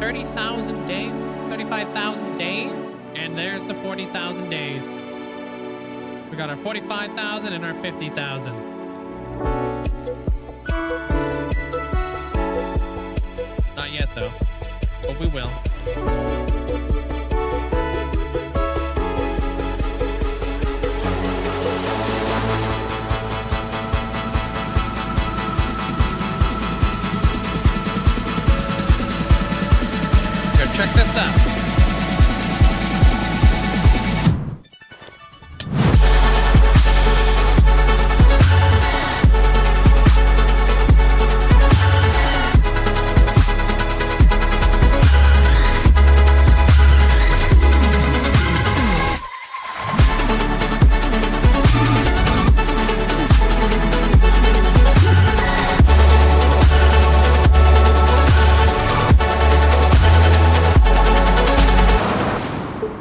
30,000 days, 35,000 days, and there's the 40,000 days. We got our 45,000 and our 50,000. Not yet though, but we will. Check this out.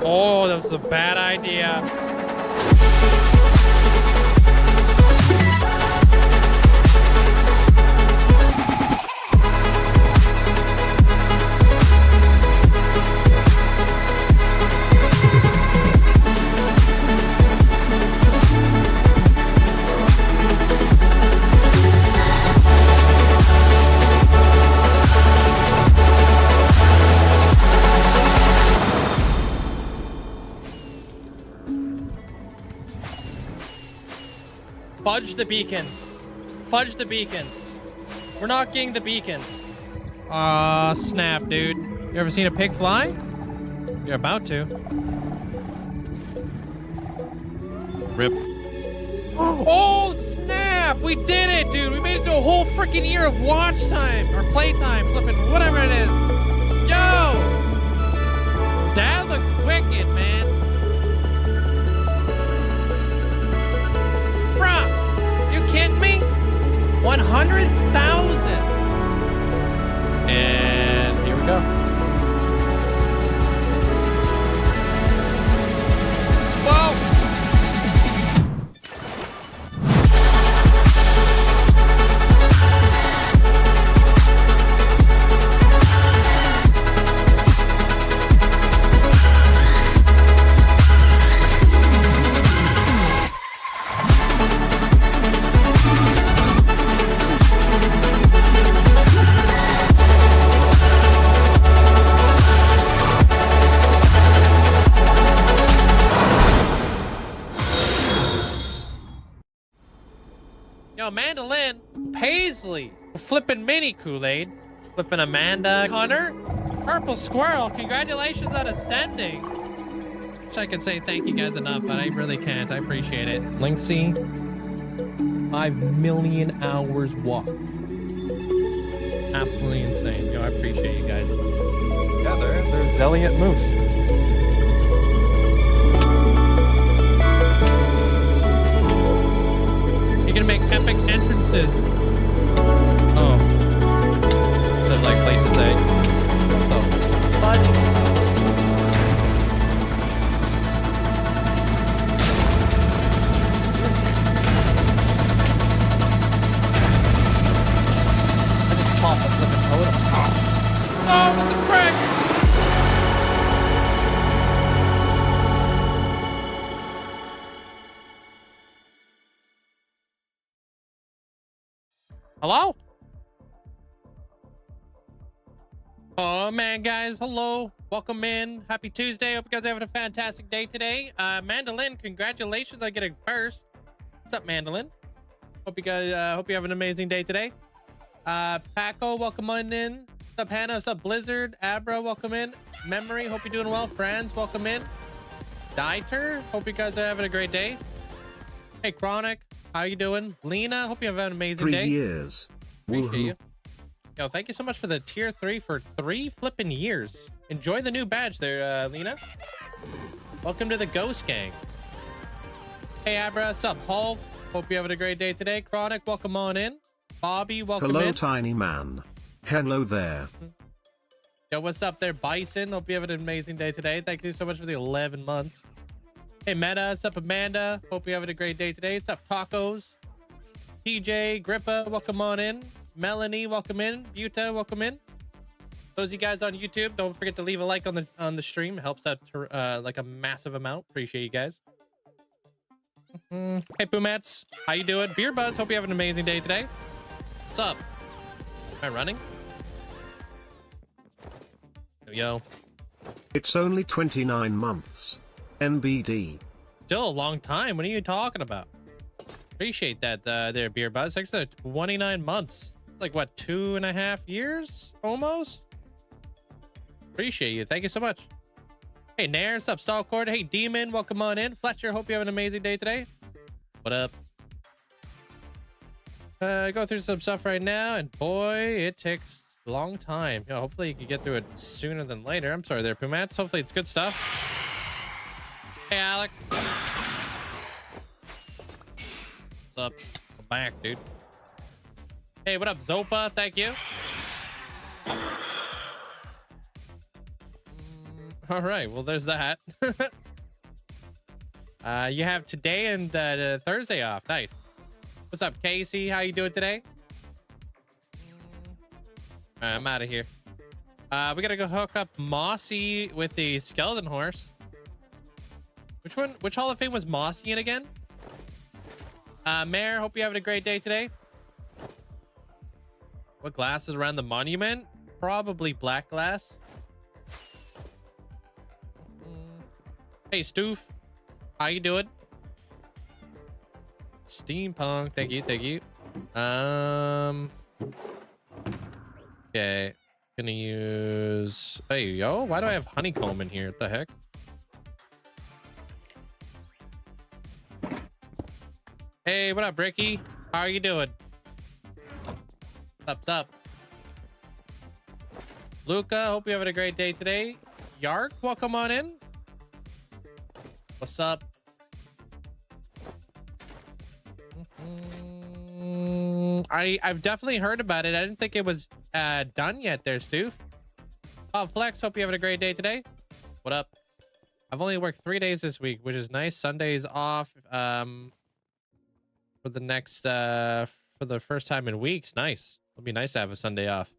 Oh, that was a bad idea. Fudge the beacons. Fudge the beacons. We're not getting the beacons. Aw, snap, dude. You ever seen a pig fly? You're about to. Rip. Oh, snap! We did it, dude! We made it to a whole freaking year of watch time, or playtime, flipping, whatever it is. Yo! That looks wicked, man. Bruh! You kidding me? 100,000! And here we go. Whoa! Yo, Mandolin, Paisley, flipping mini Kool-Aid, flipping Amanda, Hunter, Purple Squirrel, congratulations on ascending. Wish I could say thank you guys enough, but I really can't. I appreciate it. Linkzzey, 5 million hours walked. Absolutely insane. Yo, I appreciate you guys. Yeah, there's Zelliot Moose. Gonna make epic entrances. Oh. Instead of like places A. Oh. Fudge. I just popped a flipping totem. Oh, what the frick? Hello? Oh man, guys, hello. Welcome in. Happy Tuesday. Hope you guys are having a fantastic day today. Mandolin, congratulations on getting first. What's up, Mandolin? Hope you guys hope you have an amazing day today. Paco, welcome on in. What's up, Hannah? What's up, Blizzard? Abra, welcome in. Memory, hope you're doing well. Friends, welcome in. Dieter, hope you guys are having a great day. Hey, Chronic. How you doing? Lena, hope you have an amazing day. 3 years. Appreciate you. Yo, thank you so much for the tier 3 for 3 flipping years. Enjoy the new badge there, Lena. Welcome to the Ghost Gang. Hey, Abra, what's up, Hulk? Hope you're having a great day today. Chronic, welcome on in. Bobby, welcome in. Hello, tiny man. Hello there. Yo, what's up there, Bison? Hope you have an amazing day today. Thank you so much for the 11 months. Hey, Meta, what's up, Amanda? Hope you're having a great day today. What's up, Tacos? TJ, Grippa, welcome on in. Melanie, welcome in. Buta, welcome in. Those of you guys on YouTube, don't forget to leave a like on the stream. It helps out to, like a massive amount. Appreciate you guys. Hey, Poomats. How you doing? Beer Buzz, hope you have an amazing day today. What's up? Am I running? Yo. It's only 29 months. NBD. Still a long time. What are you talking about? Appreciate that there, Beer Buzz. Like I said, 29 months. Like what, 2.5 years almost? Appreciate you. Thank you so much. Hey, Nair, what's up? Stalcord. Hey, Demon, welcome on in. Fletcher, hope you have an amazing day today. What up? Go through some stuff right now, and boy, it takes a long time. You know, hopefully you can get through it sooner than later. I'm sorry there, Pumats. Hopefully it's good stuff. Hey, Alex. What's up? I'm back, dude. Hey, what up, Zopa? Thank you. All right, well, there's that. You have today and Thursday off. Nice. What's up, Casey? How you doing today? All right, I'm out of here. We gotta go hook up Mossy with the skeleton horse. Which one? Which Hall of Fame was Mossy in again? Mayor, hope you're having a great day today. What glass is around the monument? Probably black glass. Hey, Stoof. How you doing? Steampunk. Thank you. Thank you. Okay. Gonna use... Hey, yo. Why do I have honeycomb in here? What the heck? Hey, what up, Ricky? How are you doing? What's up? Luca, hope you're having a great day today. Yark, welcome on in. What's up? I've definitely heard about it. I didn't think it was done yet there, Stoof. Oh, Flex, hope you're having a great day today. What up? I've only worked 3 days this week, which is nice. Sunday's off for the next for the first time in weeks. Nice. It'll be nice to have a Sunday off.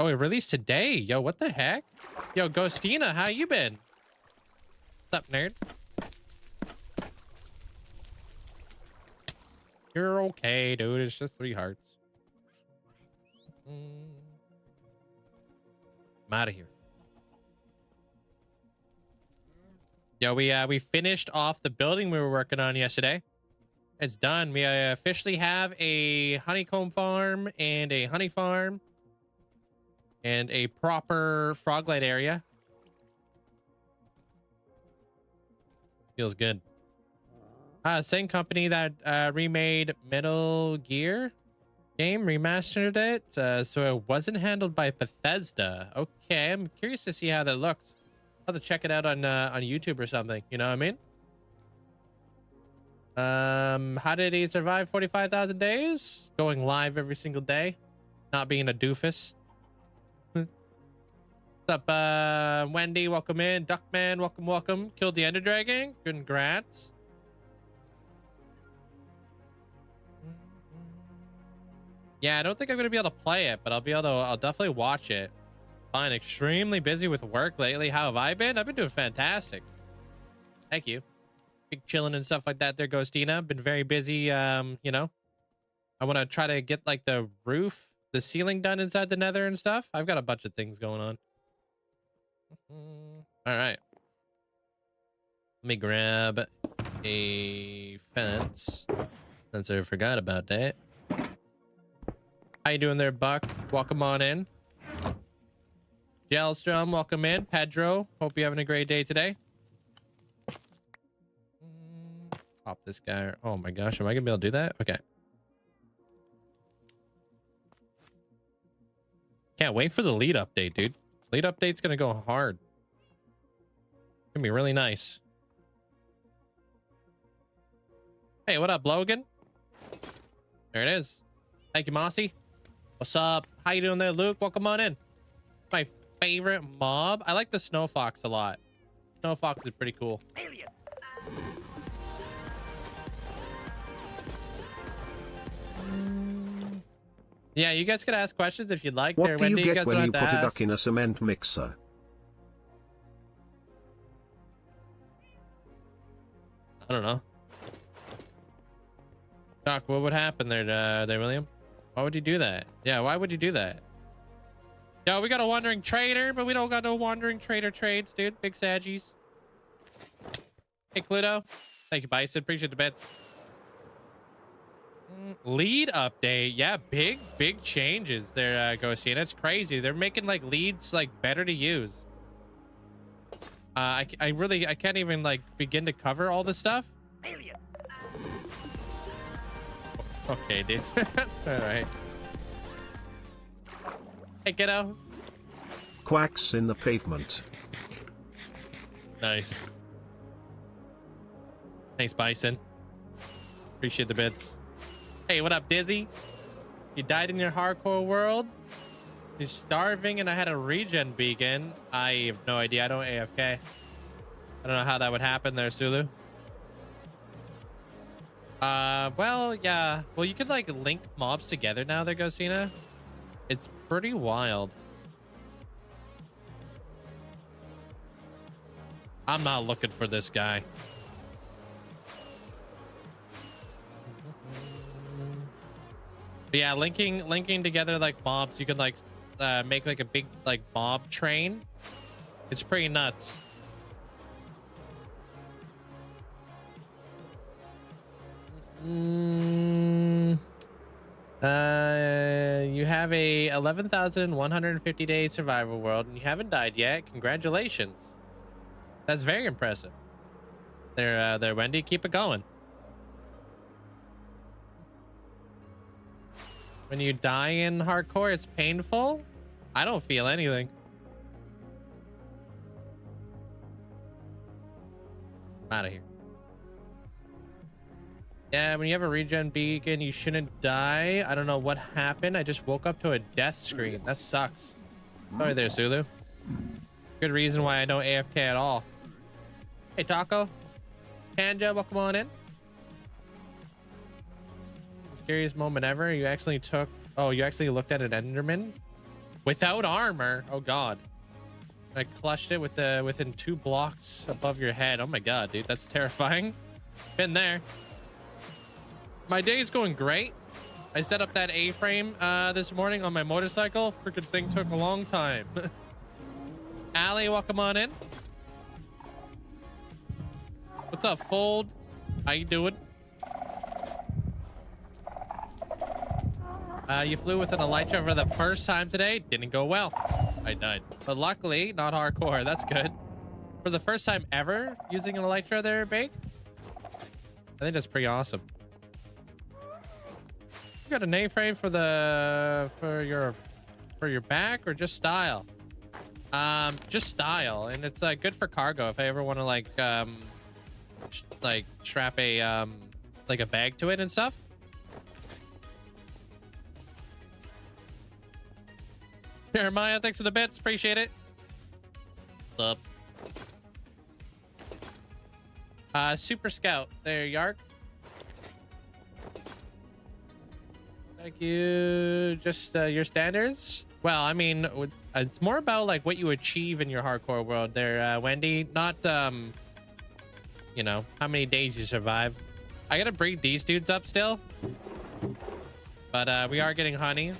Oh, it released today. Yo, what the heck? Yo, Ghostina, how you been? What's up, nerd? You're okay, dude. It's just 3 hearts. I'm out of here. Yo, we finished off the building we were working on yesterday. It's done. We officially have a honeycomb farm and a honey farm and a proper froglight area. Feels good. Same company that remade Metal Gear game, remastered it, so it wasn't handled by Bethesda. Okay, I'm curious to see how that looks. I'll have to check it out on YouTube or something. You know what I mean? How did he survive 45,000 days? Going live every single day, not being a doofus. What's up, Wendy? Welcome in. Duckman, welcome. Killed the Ender Dragon. Congrats. Yeah, I don't think I'm gonna be able to play it, but I'll definitely watch it. Fine. Extremely busy with work lately. How have I been? I've been doing fantastic. Thank you. Big chilling and stuff like that there, Ghostina. Been very busy. You know, I want to try to get like the roof, the ceiling done inside the Nether and stuff. I've got a bunch of things going on. All right. Let me grab a fence since I forgot about that. How you doing there, Buck? Welcome on in. Gelstrom, welcome in. Pedro, hope you're having a great day today. Pop this guy. Oh my gosh, am I gonna be able to do that? Okay. Can't wait for the lead update, dude. Lead update's gonna go hard. Gonna be really nice. Hey, what up, Logan? There it is. Thank you, Mossy. What's up? How you doing there, Luke? Welcome on in. My favorite mob. I like the Snow Fox a lot. Snow Fox is pretty cool. Alien. Yeah, you guys could ask questions if you'd like. What there, do you Wendy, get guys when don't you have put to a duck ask. in a cement mixer? I don't know. Doc, what would happen there, William? Why would you do that? Yeah, why would you do that? Yo, we got a wandering trader, but we don't got no wandering trader trades, dude. Big Saggies. Hey, Cluedo. Thank you, Bison. Appreciate the bet. Lead update. Yeah, big changes there, Ghosty. And it's crazy. They're making like leads like better to use. I can't even like begin to cover all this stuff. Alien. Okay, dude. All right. Hey, kiddo. Quacks in the pavement. Nice. Thanks, Bison. Appreciate the bits. Hey, what up, Dizzy? You died in your hardcore world? You're starving and I had a regen beacon. I have no idea. I don't AFK. I don't know how that would happen there, Sulu. Well, yeah. Well, you could like link mobs together now there, Ghostina. It's pretty wild. I'm not looking for this guy. But yeah, linking together like mobs, you can like make like a big like mob train. It's pretty nuts. You have a 11,150 day survival world and you haven't died yet. Congratulations. That's very impressive. There, Wendy. Keep it going. When you die in hardcore, it's painful. I don't feel anything. I'm out of here. Yeah, when you have a regen beacon, you shouldn't die. I don't know what happened. I just woke up to a death screen. That sucks. Sorry there, Sulu. Good reason why I don't AFK at all. Hey, Taco. Panja, welcome on in. The scariest moment ever. You actually took... Oh, you actually looked at an Enderman? Without armor? Oh, God. I clutched it with within 2 blocks above your head. Oh, my God, dude. That's terrifying. Been there. My day is going great. I set up that A-frame this morning on my motorcycle. Freaking thing took a long time. Allie, welcome on in. What's up, Fold? How you doing? You flew with an elytra for the first time today. Didn't go well. I died. But luckily, not hardcore. That's good. For the first time ever using an elytra there, Bake. I think that's pretty awesome. You got an A-frame for your back or just style? Just style, and it's good for cargo if I ever want to like strap a like a bag to it and stuff. Jeremiah, thanks for the bits, appreciate it. What's up? Super Scout there, Yark. Thank you. Just your standards. Well, I mean, it's more about like what you achieve in your hardcore world there, Wendy, not you know, how many days you survive. I gotta breed these dudes up still, but we are getting honey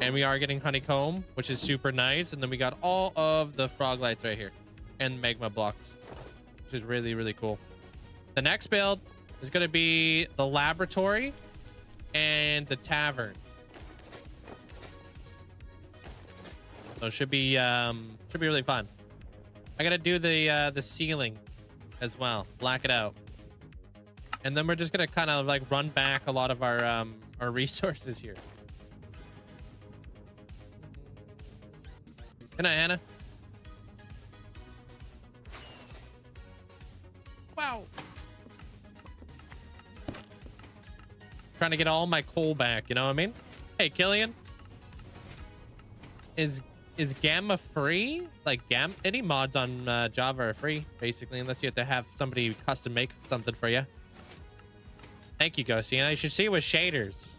and we are getting honeycomb, which is super nice. And then we got all of the frog lights right here and magma blocks, which is really, really cool. The next build is going to be the laboratory and the tavern. So it should be really fun. I gotta do the ceiling as well, black it out, and then we're just gonna kind of like run back a lot of our resources here. Good night, Anna. Wow. Trying to get all my coal back, you know what I mean? Hey, Killian. Is Gamma free? Like any mods on Java are free, basically, unless you have to have somebody custom make something for you. Thank you, Ghosty. And I should see it with shaders.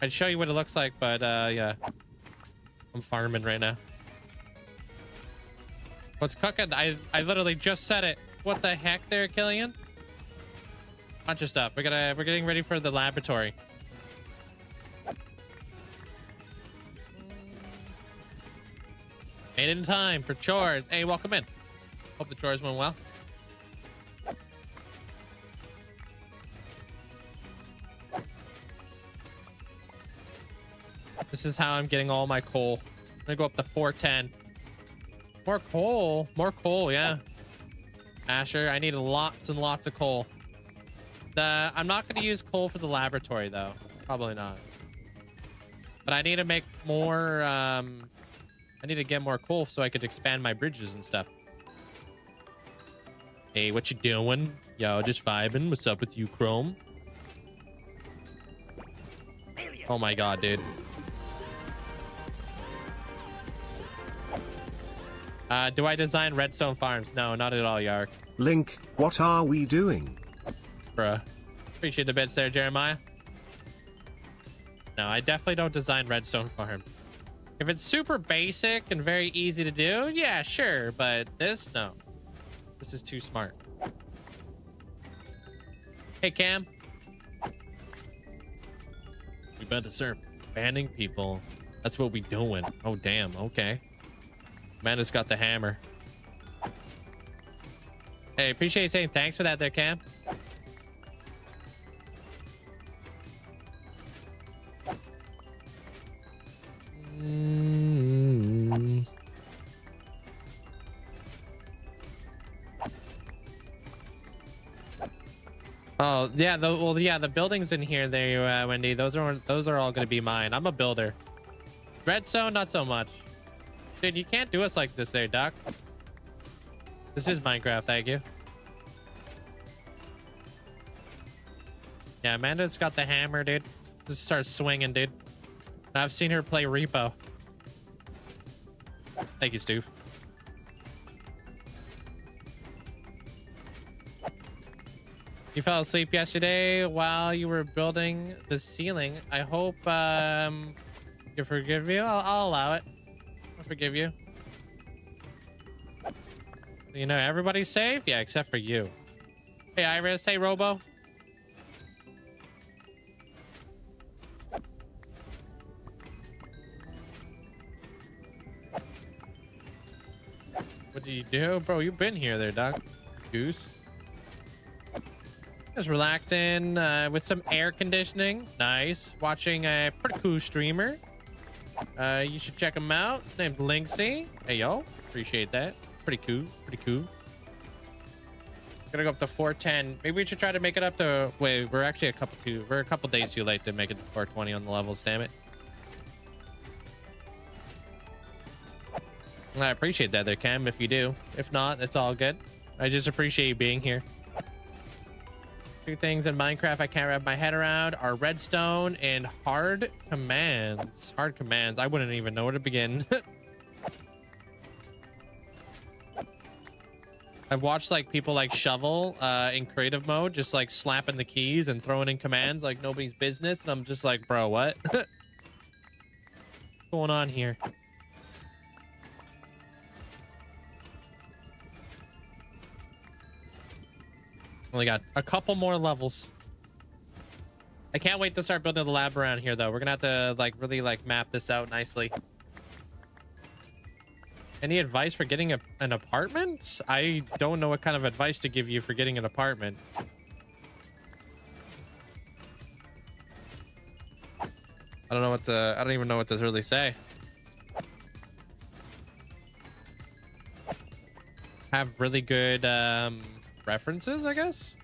I'd show you what it looks like, but yeah. I'm farming right now. What's cooking? I literally just said it. What the heck there, Killian? Bunch of stuff. We're getting ready for the laboratory. Made it in time for chores. Hey, welcome in. Hope the chores went well. This is how I'm getting all my coal. I'm gonna go up to 410. More coal, yeah. Asher, I need lots and lots of coal. I'm not gonna use coal for the laboratory though. Probably not. But I need to make more, I need to get more coal so I could expand my bridges and stuff. Hey, what you doing? Yo, just vibing. What's up with you, Chrome? Oh my god, dude. Do I design redstone farms? No, not at all, Yark. Link, what are we doing? Bruh. Appreciate the bits there, Jeremiah. No, I definitely don't design redstone farms. If it's super basic and very easy to do, yeah, sure. But this, no. This is too smart. Hey, Cam. We better start banning people. That's what we doing. Oh, damn. Okay. Amanda's got the hammer. Hey, appreciate you saying thanks for that there, Cam. Oh yeah, the buildings in here there, Wendy. Those are all gonna be mine. I'm a builder. Redstone, not so much. Dude, you can't do us like this there, Doc. This is Minecraft, thank you. Yeah, Amanda's got the hammer, dude. Just start swinging, dude. I've seen her play Repo. Thank you, Stu. You fell asleep yesterday while you were building the ceiling. I hope you forgive me. I'll allow it. I'll forgive you. You know, everybody's safe? Yeah, except for you. Hey, Iris. Hey, Robo. What do you do? Bro, you've been here there, Doc. Goose. Just relaxing with some air conditioning. Nice. Watching a pretty cool streamer. You should check him out. His name's Linkzzey. Hey, yo. Appreciate that. Pretty cool. Pretty cool. Gonna go up to 410. Maybe we should try to make it up to... Wait, we're actually a couple days too late to make it to 420 on the levels. Damn it. I appreciate that there, Cam, if you do. If not, it's all good. I just appreciate you being here. Two things in Minecraft I can't wrap my head around are redstone and hard commands. Hard commands. I wouldn't even know where to begin. I've watched like people like shovel in creative mode, just like slapping the keys and throwing in commands like nobody's business. And I'm just like, bro, what? What's going on here? Only got a couple more levels. I can't wait to start building the lab around here, though. We're gonna have to like really like map this out nicely. Any advice for getting an apartment? I don't know what kind of advice to give you for getting an apartment. I don't know what to. I don't even know what to really say. Have really good references, I guess.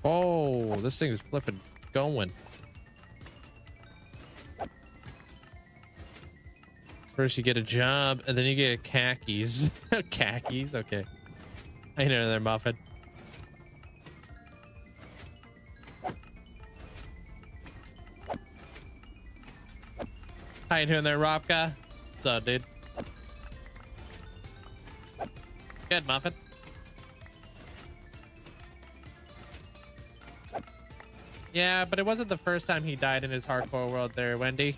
Oh, this thing is flipping going. First you get a job and then you get khakis. Khakis, okay. I know they're muffin. How you doing there, Robka? What's up, dude? Good, Muffin. Yeah, but it wasn't the first time he died in his hardcore world there, Wendy.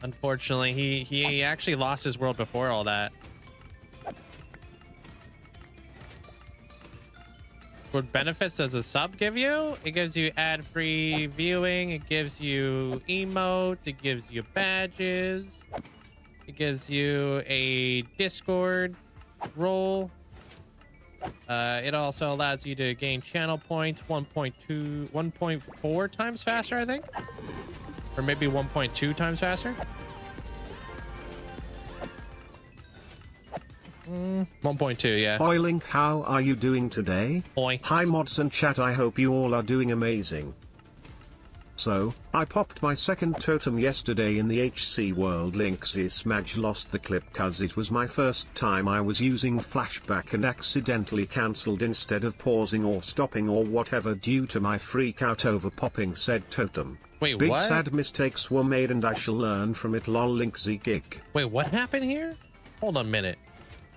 Unfortunately, he actually lost his world before all that. What benefits does a sub give you? It gives you ad-free viewing. It gives you emotes. It gives you badges. It gives you a Discord role. It also allows you to gain channel points 1.4 times faster, I think. Or maybe 1.2 times faster. 1.2, yeah. Hoi Link, how are you doing today? Hoi. Hi mods and chat, I hope you all are doing amazing. So, I popped my second totem yesterday in the HC world. Linkzzey Smudge lost the clip cause it was my first time I was using flashback and accidentally cancelled instead of pausing or stopping or whatever due to my freak out over popping said totem. Wait, Big what? sad mistakes were made and I shall learn from it, lol. Linkzzey gig. Wait, what happened here? Hold on a minute.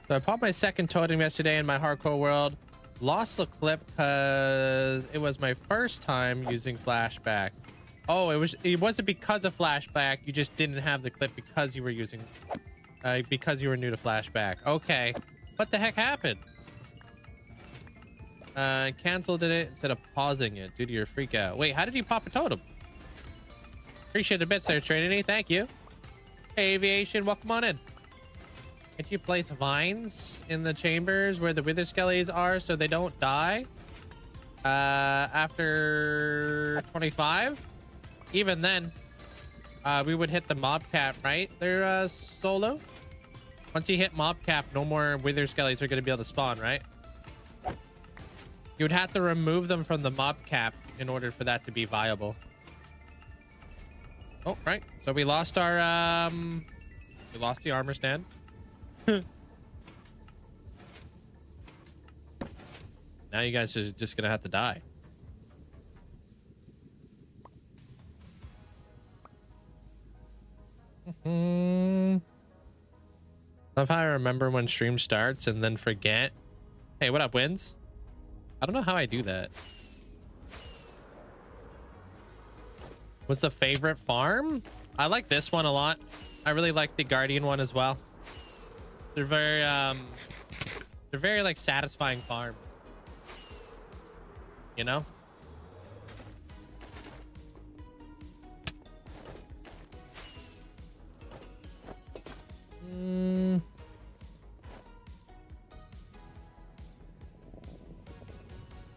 So I popped my second totem yesterday in my hardcore world. Lost the clip because it was my first time using flashback. Oh, it wasn't because of flashback. You just didn't have the clip because you were using because you were new to flashback. Okay. What the heck happened? Canceled it instead of pausing it due to your freak out. Wait, how did you pop a totem? Appreciate the bits there, Trinity. Thank you. Hey, Aviation, welcome on in. Can't you place vines in the chambers where the wither skellies are so they don't die? After 25? Even then, we would hit the mob cap, right? They're solo. Once you hit mob cap, no more wither skellies are going to be able to spawn, right? You would have to remove them from the mob cap in order for that to be viable. Oh, right. So we lost our we lost the armor stand. Now you guys are just gonna have to die. If I remember when stream starts and then forget. Hey, what up, Wins? I don't know how I do that. What's the favorite farm? I like this one a lot. I really like the Guardian one as well. They're very like satisfying farm. You know?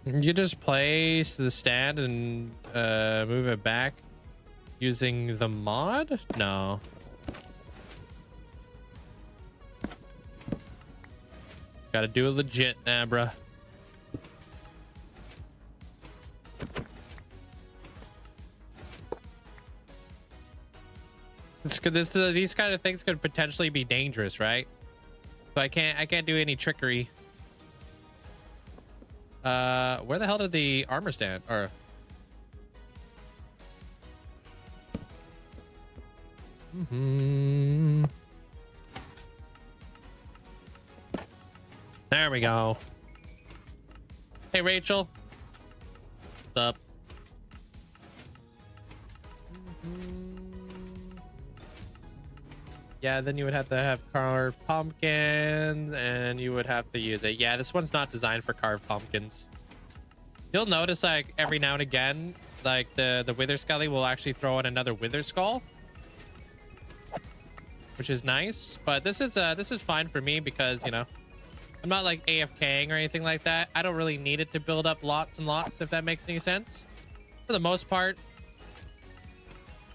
You just place the stand and move it back using the mod? No. Gotta do it legit, nah, bruh. These kind of things could potentially be dangerous, right? So I can't do any trickery. Where the hell did the armor stand? Or there we go. Hey, Rachel. What's up? Yeah, then you would have to have carved pumpkins and you would have to use it. Yeah, this one's not designed for carved pumpkins. You'll notice like every now and again, like the wither skelly will actually throw in another wither skull, which is nice. But this is fine for me because, you know, I'm not like AFKing or anything like that. I don't really need it to build up lots and lots, if that makes any sense. For the most part,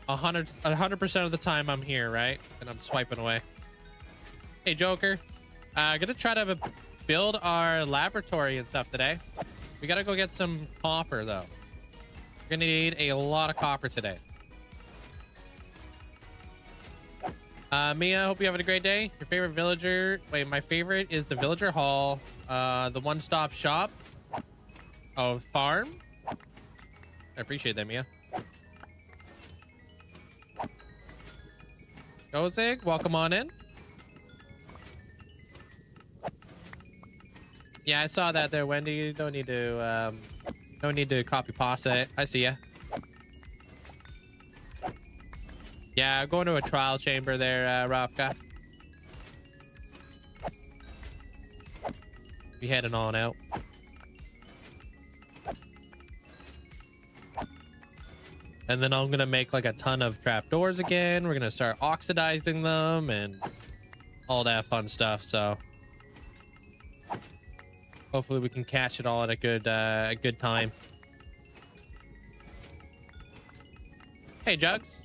100% of the time I'm here, right? And I'm swiping away. Hey, Joker. Gonna try to build our laboratory and stuff today. We gotta go get some copper, though. We're gonna need a lot of copper today. Mia, hope you having a great day. Your favorite villager? Wait, my favorite is the villager hall. The one-stop shop. Oh, farm? I appreciate that, Mia. GOTHIC, welcome on in. Yeah, I saw that there, Wendy. You don't need to copy pasta it. I see ya. Yeah, going to a trial chamber there, Ravka. Be heading on out. And then I'm gonna make like a ton of trapdoors again. We're gonna start oxidizing them and all that fun stuff. So hopefully we can catch it all at a good time. Hey, Jugs.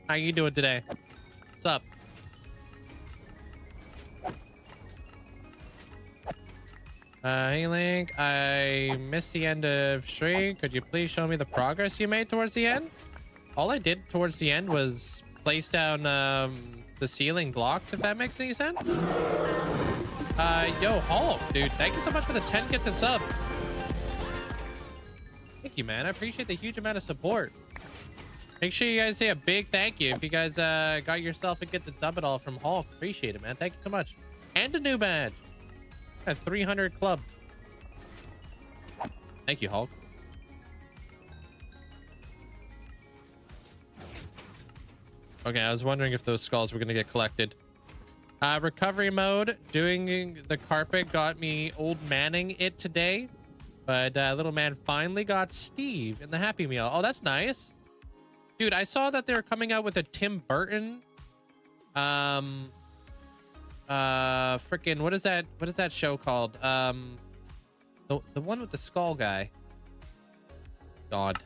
How you doing today? What's up? Hey Link, I missed the end of stream. Could you please show me the progress you made towards the end? All I did towards the end was place down the ceiling blocks, if that makes any sense. Yo, Hulk, dude, thank you so much for the 10 gifted subs. Thank you, man. I appreciate the huge amount of support. Make sure you guys say a big thank you if you guys got yourself a gifted sub at all from Hulk. Appreciate it, man. Thank you so much. And a new badge. A 300 club. Thank you, Hulk. Okay, I was wondering if those skulls were going to get collected. Recovery mode. Doing the carpet got me old manning it today. But little man finally got Steve in the Happy Meal. Oh, that's nice. Dude, I saw that they were coming out with a Tim Burton freaking what is that show called? The one with the skull guy. God.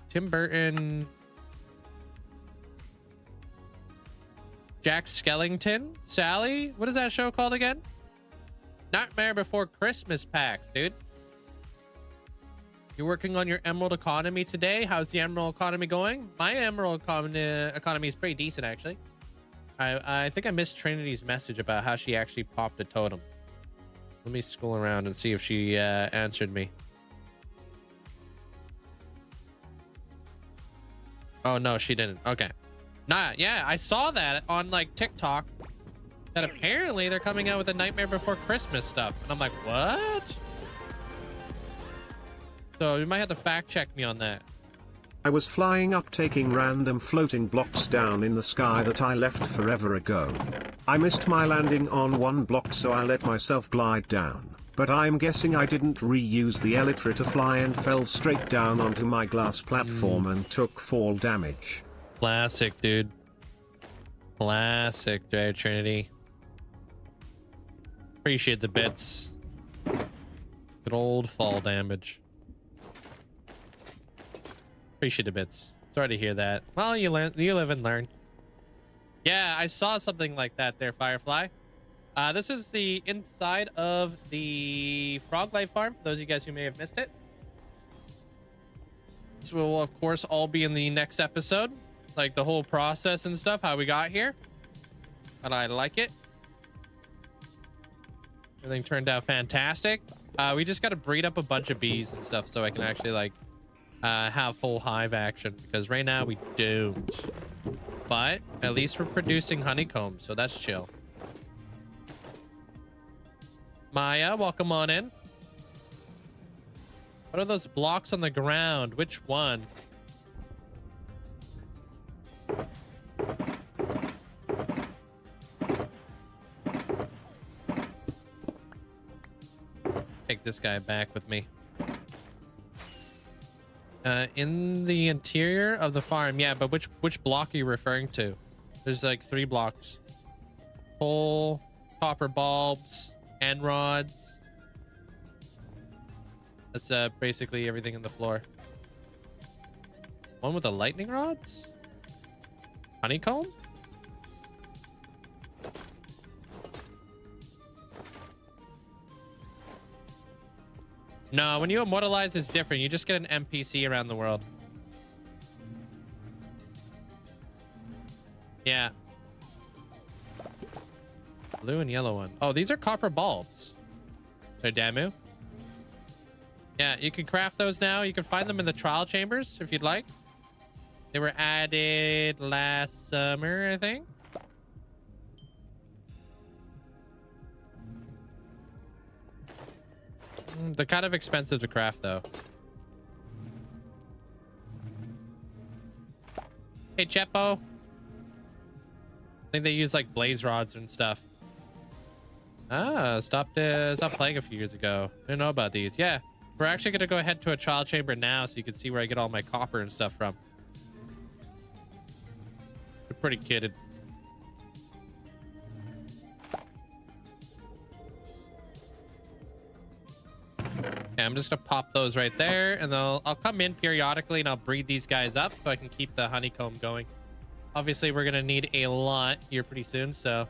Tim Burton. Jack Skellington? Sally? What is that show called again? Nightmare Before Christmas packs, dude. You're working on your Emerald economy today. How's the Emerald economy going? My Emerald economy is pretty decent, actually. I think I missed Trinity's message about how she actually popped a totem. Let me scroll around and see if she answered me. Oh, no, she didn't. Okay. Nah, yeah, I saw that on like TikTok that apparently they're coming out with a Nightmare Before Christmas stuff. And I'm like, what? So you might have to fact check me on that. I was flying up taking random floating blocks down in the sky that I left forever ago. I missed my landing on one block, so I let myself glide down. But I'm guessing I didn't reuse the elytra to fly and fell straight down onto my glass platform and took fall damage. Classic, dude. Classic, Trinity. Appreciate the bits. Good old fall damage. Appreciate the bits. Sorry to hear that. Well, you live and learn. Yeah, I saw something like that there, Firefly. This is the inside of the frog life farm, for those of you guys who may have missed it. This will, of course, all be in the next episode. Like the whole process and stuff, how we got here. And I like it. Everything turned out fantastic. We just got to breed up a bunch of bees and stuff so I can actually like have full hive action, because right now we don't. But at least we're producing honeycomb, so that's chill. Maya, welcome on in. What are those blocks on the ground? Which one? Take this guy back with me. In the interior of the farm, yeah, but which block are you referring to? There's like 3 blocks. Coal, copper bulbs, and rods. That's basically everything in the floor. One with the lightning rods? Honeycomb? No, when you immortalize, it's different. You just get an NPC around the world. Yeah. Blue and yellow one. Oh, these are copper bulbs. They're Damu. Yeah, you can craft those now. You can find them in the trial chambers if you'd like. They were added last summer, I think. They're kind of expensive to craft, though. Hey, Chepo. I think they use like blaze rods and stuff. Ah, stopped playing a few years ago. Didn't know about these. Yeah, we're actually gonna go ahead to a trial chamber now, so you can see where I get all my copper and stuff from. They're pretty kitted. Okay, I'm just gonna pop those right there, and I'll come in periodically and I'll breed these guys up so I can keep the honeycomb going. Obviously, we're gonna need a lot here pretty soon, so.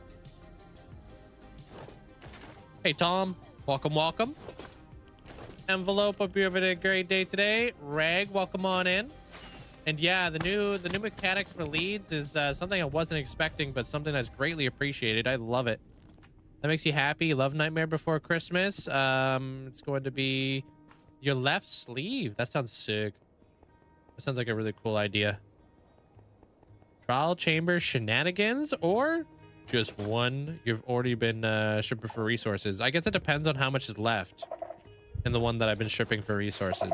Hey, Tom. Welcome, welcome. Envelope, hope you're having a great day today. Reg, welcome on in. And yeah, the new mechanics for leads is something I wasn't expecting, but something that's greatly appreciated. I love it. That makes you happy. You love Nightmare Before Christmas. It's going to be your left sleeve. That sounds sick. That sounds like a really cool idea. Trial chamber shenanigans or just one? You've already been shipping for resources. I guess it depends on how much is left in the one that I've been shipping for resources.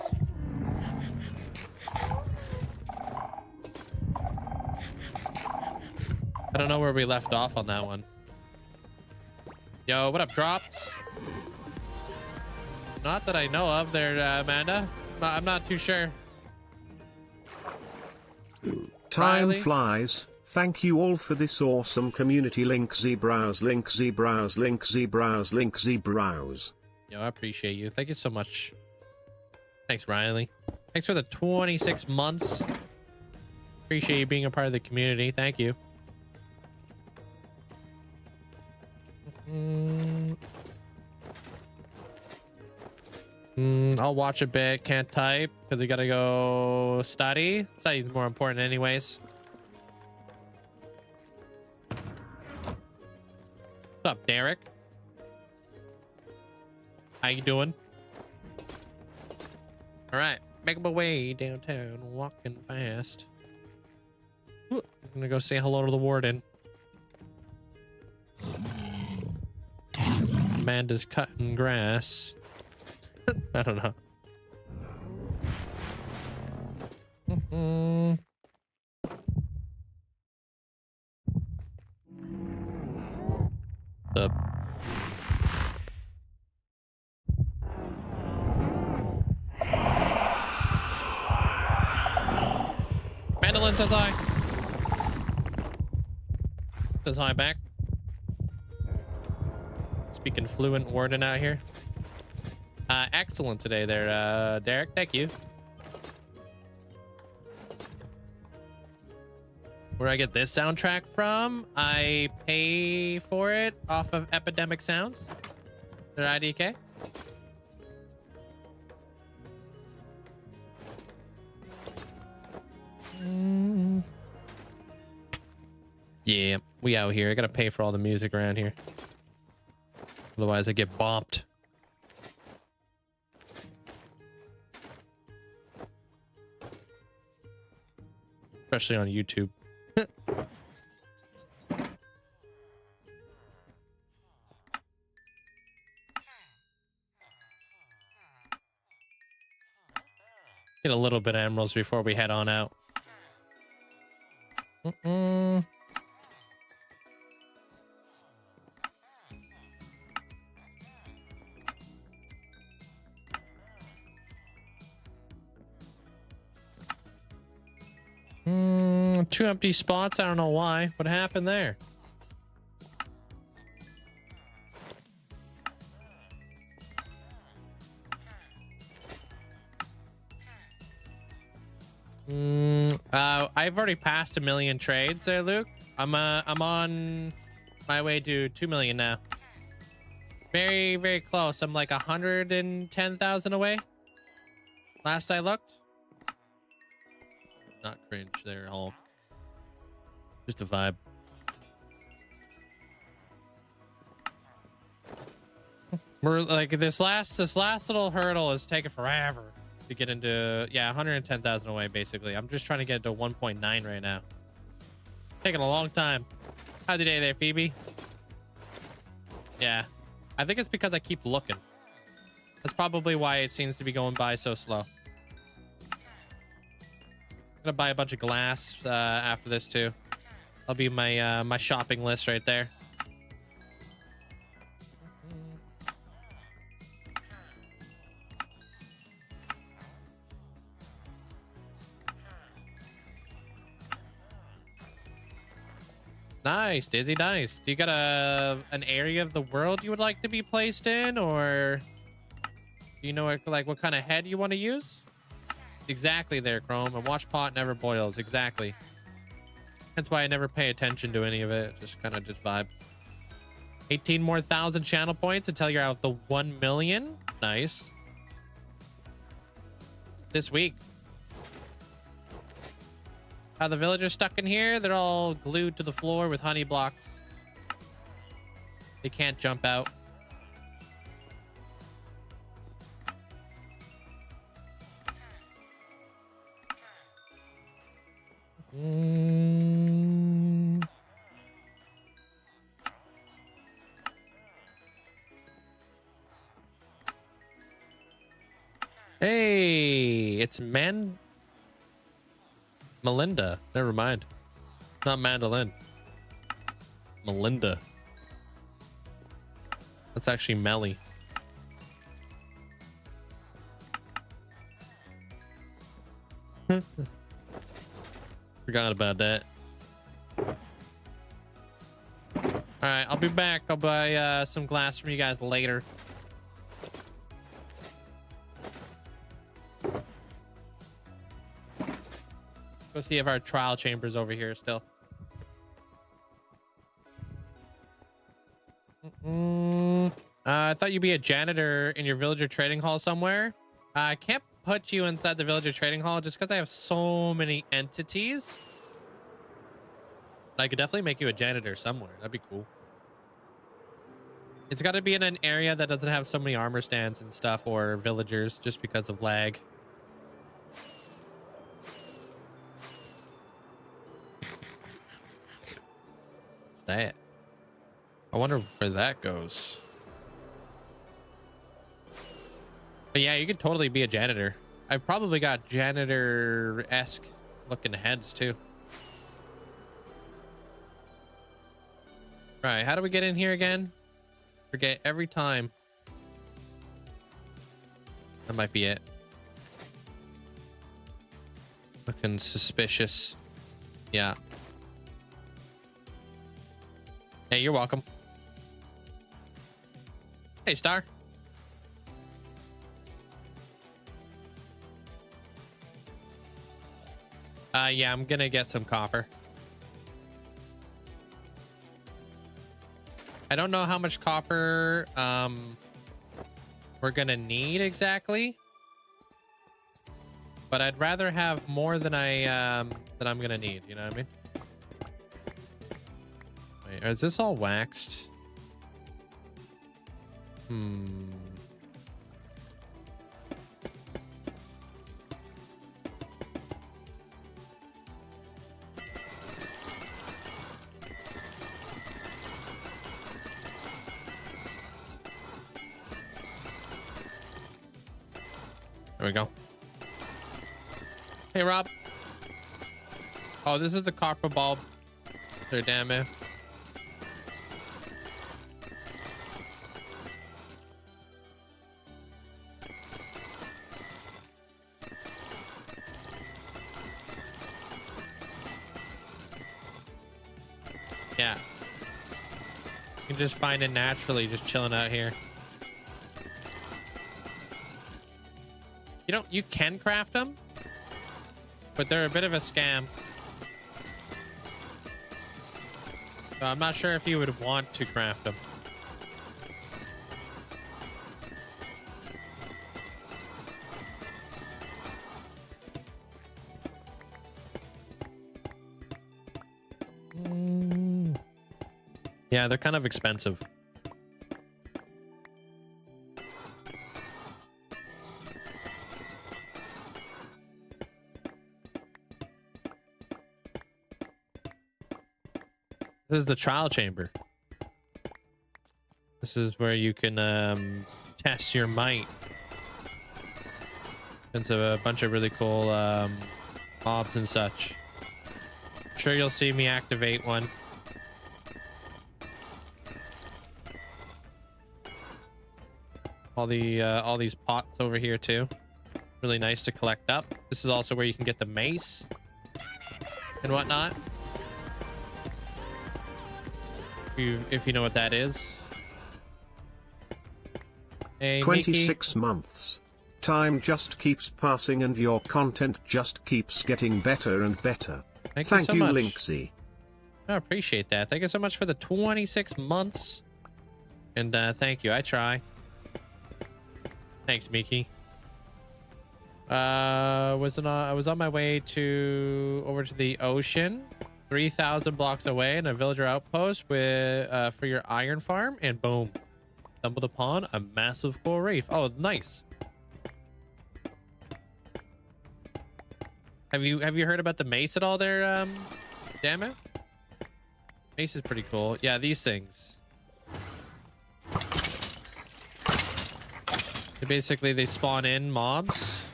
I don't know where we left off on that one. Yo, what up, drops? Not that I know of there, Amanda. I'm not too sure. Time Riley? flies. Thank you all for this awesome community. Linkzzey browse, Linkzzey browse, Linkzzey browse, Linkzzey browse. Yo, I appreciate you. Thank you so much. Thanks, Riley. Thanks for the 26 months. Appreciate you being a part of the community. Thank you. I'll watch a bit. Can't type because we gotta go study. Study's more important anyways. What's up, Derek? How you doing? All right, making my way downtown, walking fast. Ooh, I'm gonna go say hello to the warden. Amanda's cutting grass. I don't know. What's up? Mandolin says hi. Says hi back. Speaking fluent warden out here. Excellent today there, Derek. Thank you. Where I get this soundtrack from? I pay for it off of Epidemic Sounds. Their IDK. Yeah, we out here. I gotta pay for all the music around here. Otherwise, I get bomped. Especially on YouTube. Get a little bit of emeralds before we head on out. 2 empty spots. I don't know why. What happened there? I've already passed 1 million trades there, Luke. I'm on my way to 2 million now. Very, very close. I'm like 110,000 away. Last I looked. Not cringe there, Hulk. Just a vibe. We're like this last little hurdle is taking forever to get into. Yeah, 110,000 away basically. I'm just trying to get to 1.9 right now. Taking a long time. How's your day there, Phoebe? Yeah, I think it's because I keep looking. That's probably why it seems to be going by so slow. I'm gonna buy a bunch of glass after this too. That'll be my my shopping list right there. Nice, Dizzy, nice. Do you got an area of the world you would like to be placed in, or do you know what kind of head you want to use? Exactly there, Chrome. A wash pot never boils. Exactly. That's why I never pay attention to any of it. Just kind of just vibe. 18 more thousand channel points until you're out the 1 million. Nice. This week. The villagers stuck in here. They're all glued to the floor with honey blocks. They can't jump out. Hey, it's Melinda. Never mind. Not Mandolin. Melinda. That's actually Melly. Forgot about that. All right, I'll be back. I'll buy some glass from you guys later. Go see if our trial chamber's over here still. I thought you'd be a janitor in your villager trading hall somewhere. I can't put you inside the villager trading hall just because I have so many entities. But I could definitely make you a janitor somewhere. That'd be cool. It's got to be in an area that doesn't have so many armor stands and stuff or villagers just because of lag. That I wonder where that goes. But yeah, you could totally be a janitor. I've probably got janitor-esque looking heads too. Right, how do we get in here again? Forget every time. That might be it. Looking suspicious. Yeah. Hey, you're welcome. Hey, Star. Yeah, I'm gonna get some copper. I don't know how much copper we're gonna need exactly, but I'd rather have more than I'm gonna need. You know what I mean? Wait, is this all waxed? There we go. Hey, Rob. Oh, this is the copper bulb. There, damn it. Yeah. You can just find it naturally, just chilling out here. You can craft them, but they're a bit of a scam. So I'm not sure if you would want to craft them. Yeah, they're kind of expensive. This is the trial chamber. This is where you can test your might. It's a bunch of really cool mobs and such. I'm sure you'll see me activate one. All these pots over here too. Really nice to collect up. This is also where you can get the mace and whatnot. If you know what that is. Hey, 26 months. Time just keeps passing and your content just keeps getting better and better. Thank you so much. Linkzzey. I appreciate that. Thank you so much for the 26 months. And thank you. I try. Thanks, Miki. I was on my way over to the ocean, 3,000 blocks away, in a villager outpost with for your iron farm, and boom, stumbled upon a massive coral reef. Oh, nice. Have you heard about the mace at all there? Damn it. Mace is pretty cool. Yeah, these things. They spawn in mobs,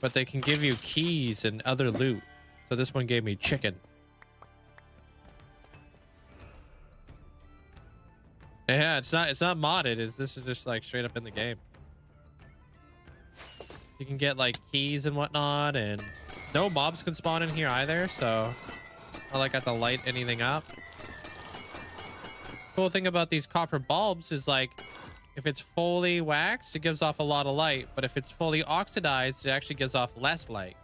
but they can give you keys and other loot. So this one gave me chicken. Yeah, it's not modded. This is just like straight up in the game. You can get like keys and whatnot, and no mobs can spawn in here either. So I like got to light anything up. Cool thing about these copper bulbs is like, if it's fully waxed, it gives off a lot of light, but if it's fully oxidized, it actually gives off less light.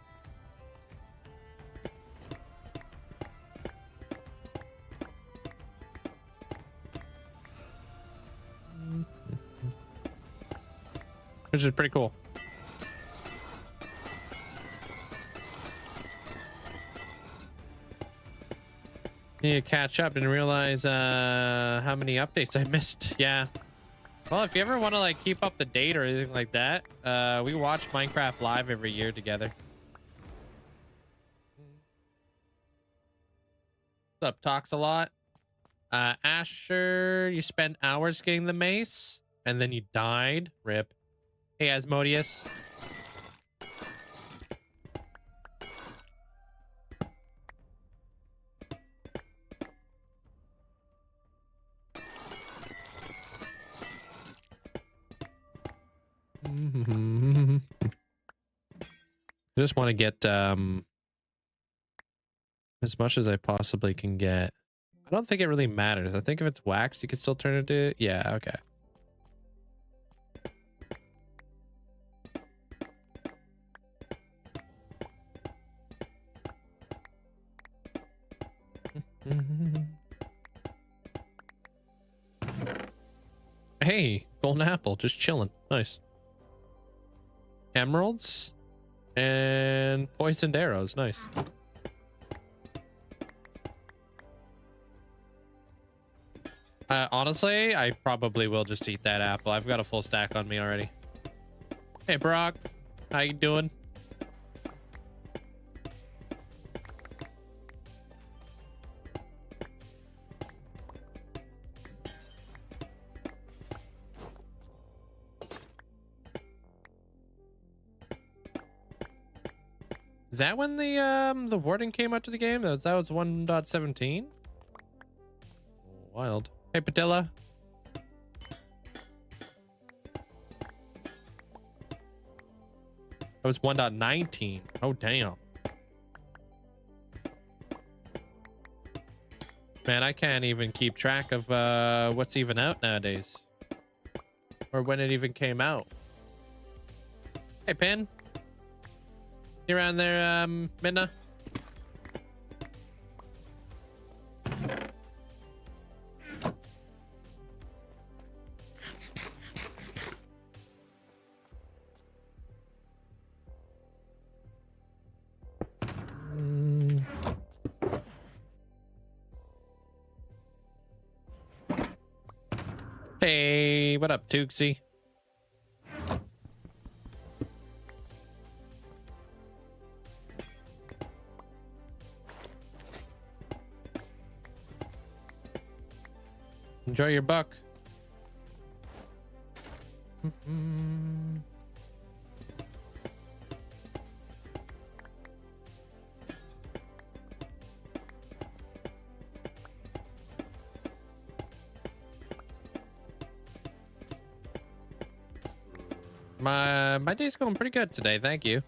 Which is pretty cool. Need to catch up. Didn't realize how many updates I missed. Yeah. Well, if you ever want to like keep up to date or anything like that, we watch Minecraft Live every year together. What's up, Talks a lot. Asher, you spent hours getting the mace and then you died. Rip. Hey, Asmodeus. I just want to get as much as I possibly can get. I don't think it really matters. I think if it's waxed, you can still turn it to... Yeah, okay. Hey, golden apple, just chilling. Nice. Emeralds and poisoned arrows. Nice. Honestly, I probably will just eat that apple. I've got a full stack on me already. Hey, Brock. How you doing? Is that when the warden came out to the game? That was 1.17? Wild. Hey, Padilla. That was 1.19. Oh, damn. Man, I can't even keep track of what's even out nowadays. Or when it even came out. Hey, Pin. You around there, Midna? Hey, what up, Tooksy? Enjoy your buck. My day's going pretty good today, thank you.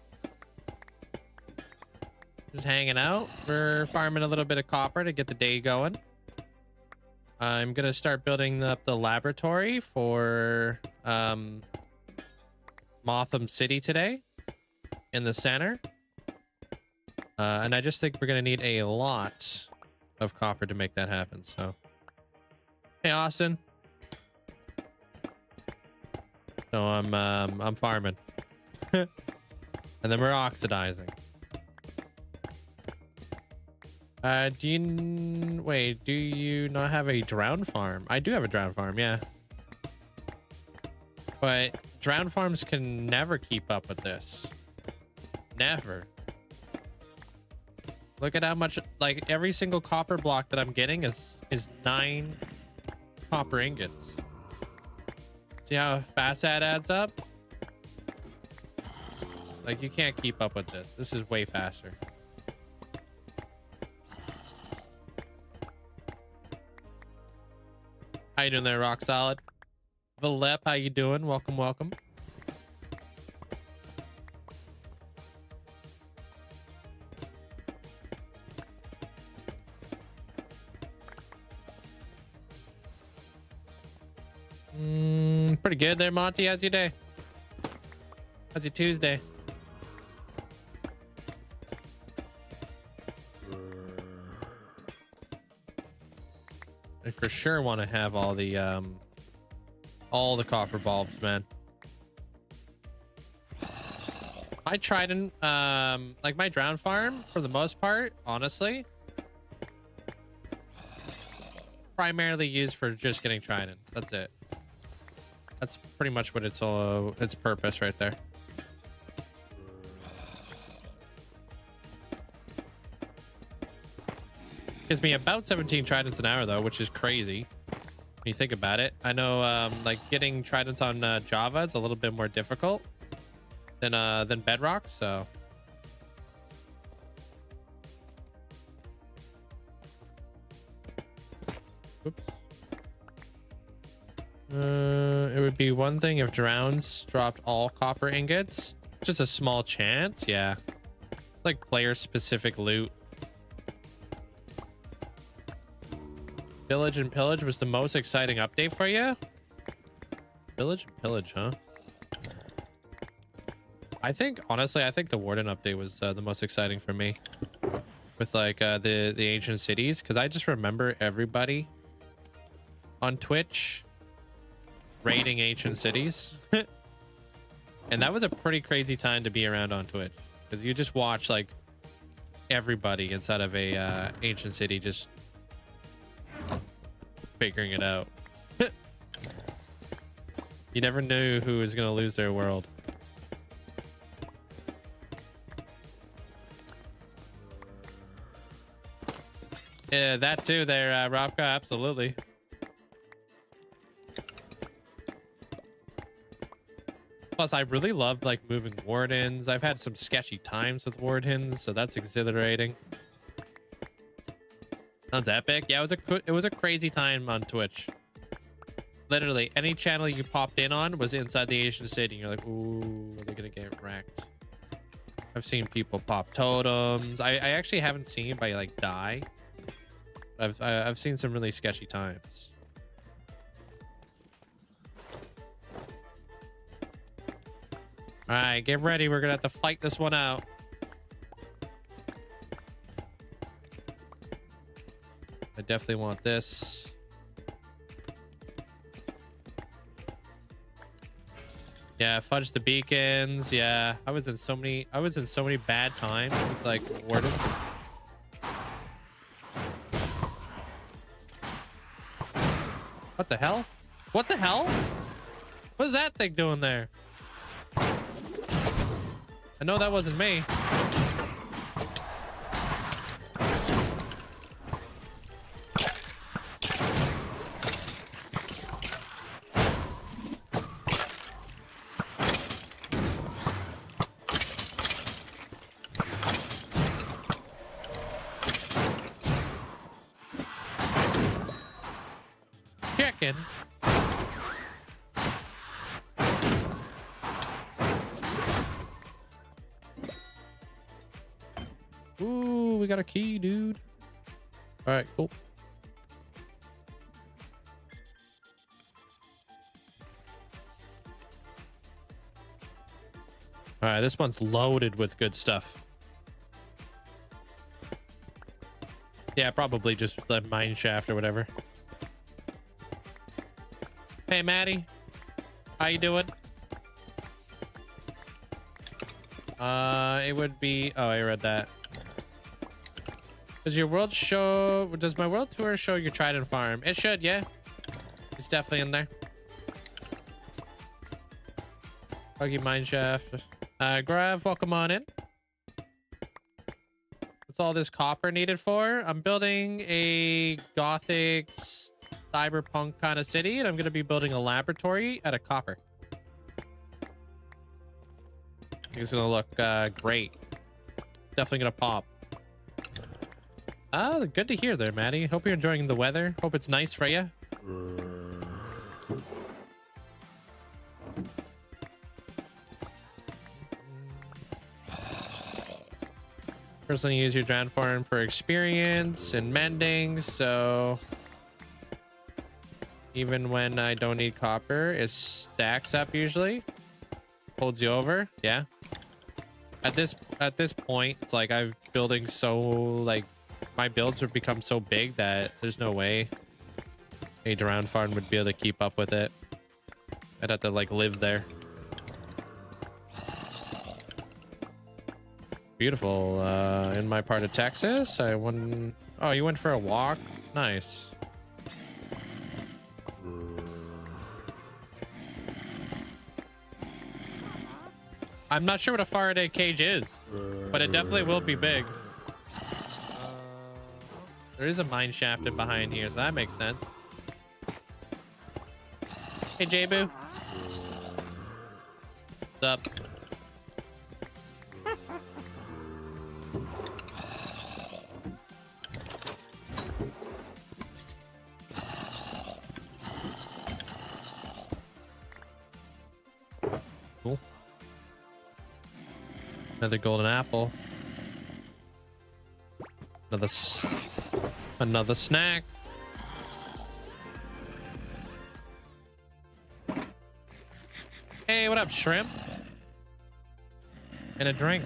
Just hanging out. We're farming a little bit of copper to get the day going. I'm gonna start building up the laboratory for Motham City today in the center. And I just think we're gonna need a lot of copper to make that happen. So, hey Austin. So I'm farming, and then we're oxidizing. Do you not have a drown farm? I do have a drown farm, yeah. But drown farms can never keep up with this. Never. Look at how much, like, every single copper block that I'm getting is 9 copper ingots. See how fast that adds up? Like, you can't keep up with this. This is way faster. How you doing there, Rock Solid? Valep, how you doing? Welcome, welcome. Pretty good there, Monty. How's your day? How's your Tuesday? I for sure want to have all the copper bulbs, man. My trident, like my drown farm, for the most part, honestly, primarily used for just getting tridents. That's it. That's pretty much what its purpose right there. Gives me about 17 tridents an hour though, which is crazy when you think about it. I know like getting tridents on Java, it's a little bit more difficult than Bedrock, so oops. It would be one thing if drowns dropped all copper ingots. Just a small chance, yeah. Like player specific loot. Village and Pillage was the most exciting update for you? Village and Pillage, huh? Honestly, I think the Warden update was the most exciting for me. With like the ancient cities, because I just remember everybody on Twitch raiding ancient cities. And that was a pretty crazy time to be around on Twitch, because you just watch like everybody inside of a ancient city just figuring it out. You never knew who was going to lose their world. Yeah, that too there, Robka, absolutely. Plus, I really loved like moving wardens. I've had some sketchy times with wardens, so that's exhilarating. Sounds epic. Yeah, it was a crazy time on Twitch. Literally, any channel you popped in on was inside the Asian city. And you're like, ooh, are they gonna get wrecked? I've seen people pop totems. I actually haven't seen anybody like die. I've seen some really sketchy times. All right, get ready. We're gonna have to fight this one out. I definitely want this. Yeah, fudge the beacons. Yeah, I was in so many bad times with like Warden. What the hell? What the hell? What is that thing doing there? I know that wasn't me. Chicken. we got a key, dude. All right, cool. All right, this one's loaded with good stuff. Yeah, probably just the mine shaft or whatever. Hey, Maddie. How you doing? It would be... Oh, I read that. Does your world show... Does my world tour show your Trident farm? It should, yeah. It's definitely in there. Buggy mine shaft. Grav, welcome on in. What's all this copper needed for? I'm building a Gothic cyberpunk kind of city, and I'm going to be building a laboratory out of copper. It's going to look great. Definitely going to pop. Good to hear there, Maddie. Hope you're enjoying the weather. Hope it's nice for you. Personally use your Drown farm for experience and mending, so even when I don't need copper, it stacks up usually. Holds you over. Yeah. At this point, it's like I'm building so like my builds have become so big that there's no way a Drown farm would be able to keep up with it. I'd have to like live there. Beautiful. In my part of Texas, I went... Oh, you went for a walk? Nice. I'm not sure what a Faraday cage is, but it definitely will be big. There is a mine shaft in behind here, so that makes sense. Hey, J-Boo. What's up? Cool. Another golden apple. Another snack. Hey, what up, shrimp? And a drink.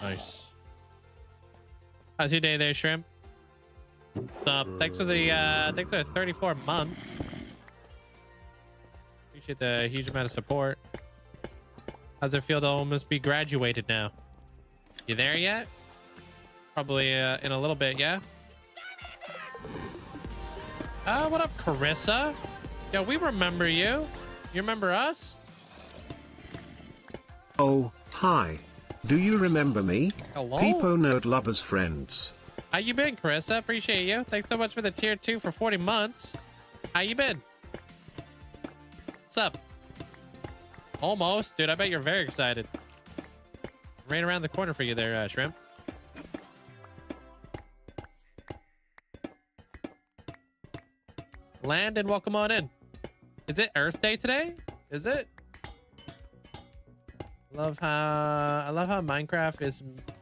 Nice. How's your day there, shrimp? What's up? Thanks for the 34 months. Appreciate the huge amount of support. How's it feel to almost be graduated now? You there yet? Probably in a little bit, yeah? What up, Carissa? Yo, we remember you. You remember us? Oh, hi. Do you remember me? Hello? Peepo Nerd Lovers Friends. How you been, Carissa? Appreciate you. Thanks so much for the tier 2 for 40 months. How you been? What's up? Almost. Dude, I bet you're very excited. Right around the corner for you there, Shrimp. Land and welcome on in. Is it Earth Day today? Is it? I love how Minecraft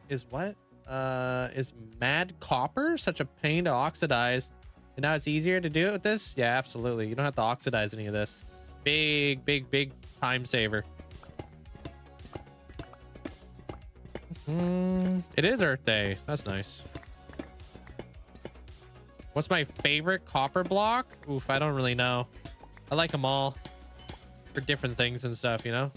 is what? Is mad copper such a pain to oxidize, and now it's easier to do it with this? Yeah, absolutely. You don't have to oxidize any of this. Big time saver. It is Earth Day. That's nice. What's my favorite copper block? Oof, I don't really know. I like them all for different things and stuff, you know?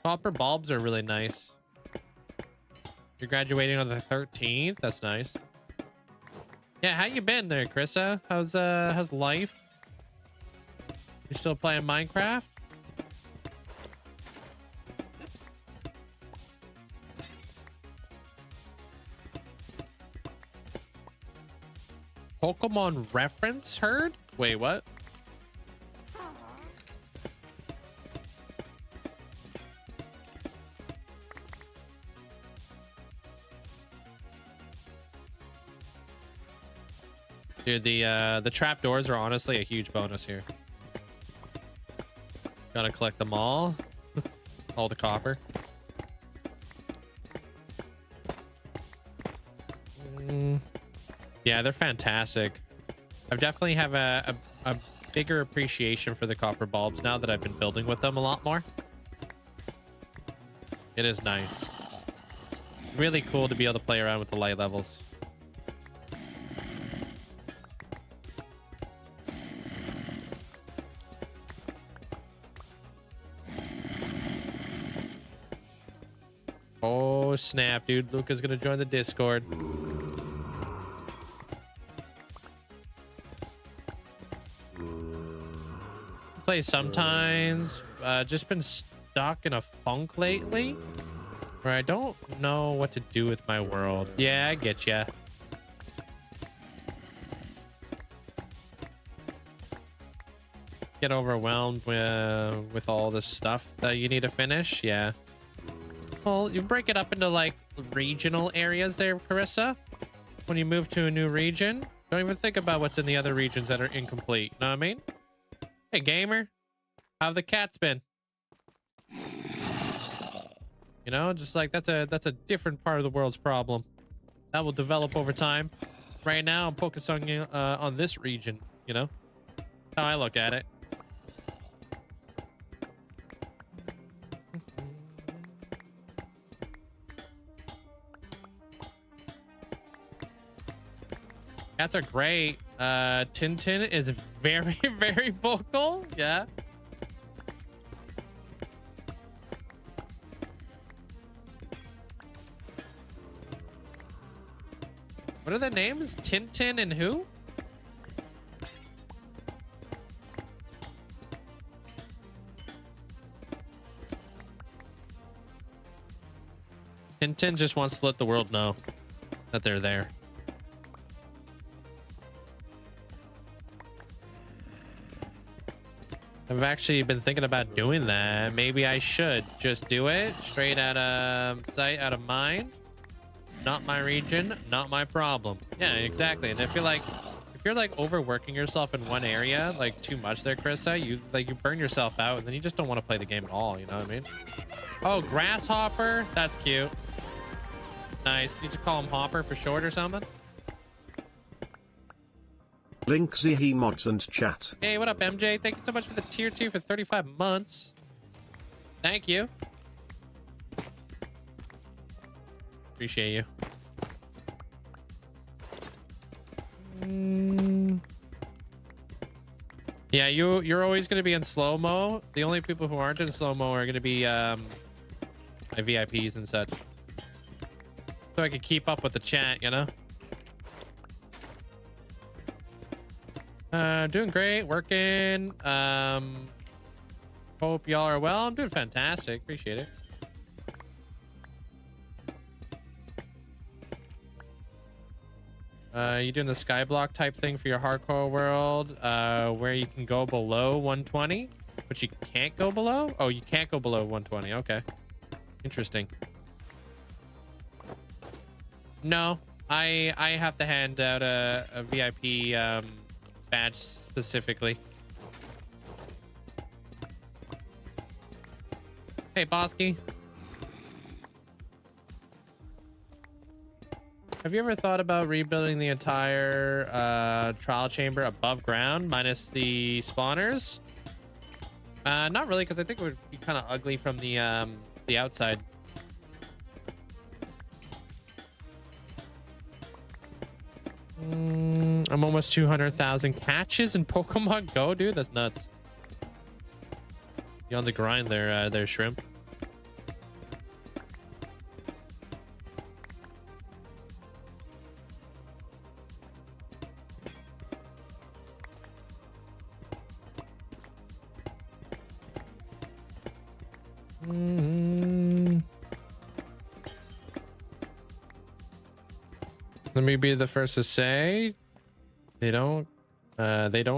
Copper bulbs are really nice. You're graduating on the 13th. That's nice. Yeah, how you been there, Krissa? How's life? You still playing Minecraft? Pokemon reference heard? Wait, what? Dude, the trapdoors are honestly a huge bonus here. Gotta collect them all. All the copper. Yeah, they're fantastic. I've definitely have a bigger appreciation for the copper bulbs now that I've been building with them a lot more. It is nice. Really cool to be able to play around with the light levels. Oh snap, dude. Luca's gonna join the Discord. Play sometimes. Just been stuck in a funk lately where I don't know what to do with my world. Yeah, I get ya. Get overwhelmed with all this stuff that you need to finish. Yeah. Well, you break it up into like regional areas there, Carissa. When you move to a new region, don't even think about what's in the other regions that are incomplete. You know what I mean? Hey, gamer, how have the cats been? You know, just like that's a different part of the world's problem that will develop over time. Right now, I'm focusing on this region. You know, how I look at it. Cats are great. Tintin is very, very vocal. Yeah. What are their names? Tintin and who? Tintin just wants to let the world know that they're there. I've actually been thinking about doing that. Maybe I should just do it straight out of sight, out of mind. Not my region, not my problem. Yeah, exactly. And if you're like overworking yourself in one area, like too much there, Krista, you burn yourself out, and then you just don't want to play the game at all. You know what I mean? Oh, grasshopper. That's cute. Nice. You just call him Hopper for short or something. Linkzzey he mods and chat. Hey, what up, MJ? Thank you so much for the tier 2 for 35 months. Thank you. Appreciate you. Yeah, you're always going to be in slow-mo. The only people who aren't in slow-mo are going to be my VIPs and such. So I can keep up with the chat, you know? Doing great, working. Hope y'all are well. I'm doing fantastic. Appreciate it. You doing the skyblock type thing for your hardcore world, where you can go below 120, but you can't go below? Oh, you can't go below 120. Okay. Interesting. No, I have to hand out a VIP badge specifically. Hey, Bosky. Have you ever thought about rebuilding the entire trial chamber above ground minus the spawners? Not really, because I think it would be kind of ugly from the outside. I'm almost 200,000 catches in Pokemon Go, dude. That's nuts. You on the grind there, Shrimp. Let me be the first to say they don't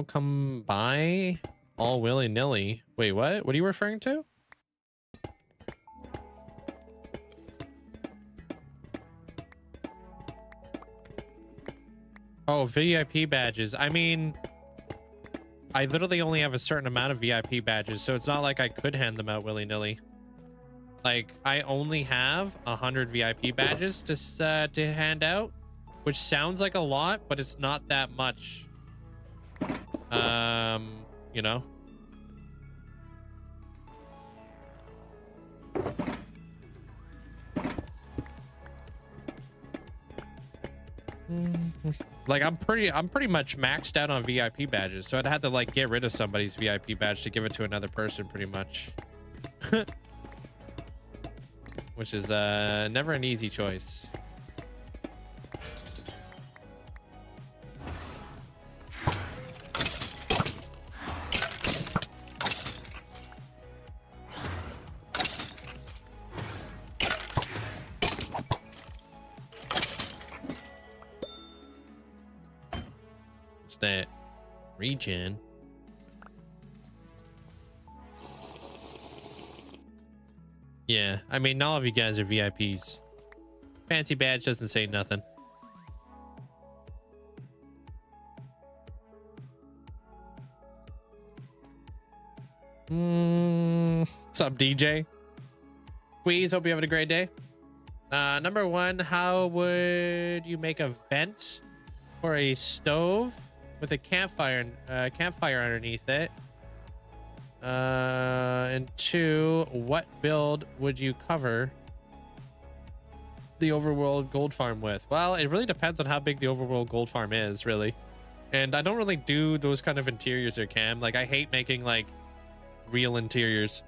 come by all willy-nilly. Wait, what? What are you referring to? Oh, VIP badges. I mean, I literally only have a certain amount of VIP badges, so it's not like I could hand them out willy-nilly. Like, I only have 100 VIP badges to hand out, which sounds like a lot, but it's not that much. You know? Like, I'm pretty much maxed out on VIP badges, so I'd have to like get rid of somebody's VIP badge to give it to another person, pretty much. Which is never an easy choice. What's that? Regen. Yeah, I mean, all of you guys are VIPs. Fancy badge doesn't say nothing. What's up, DJ? Squeeze, hope you having a great day. Number one, how would you make a vent for a stove with a campfire underneath it? And two, what build would you cover the overworld gold farm with? Well, it really depends on how big the overworld gold farm is, really. And I don't really do those kind of interiors or Cam. Like, I hate making like real interiors.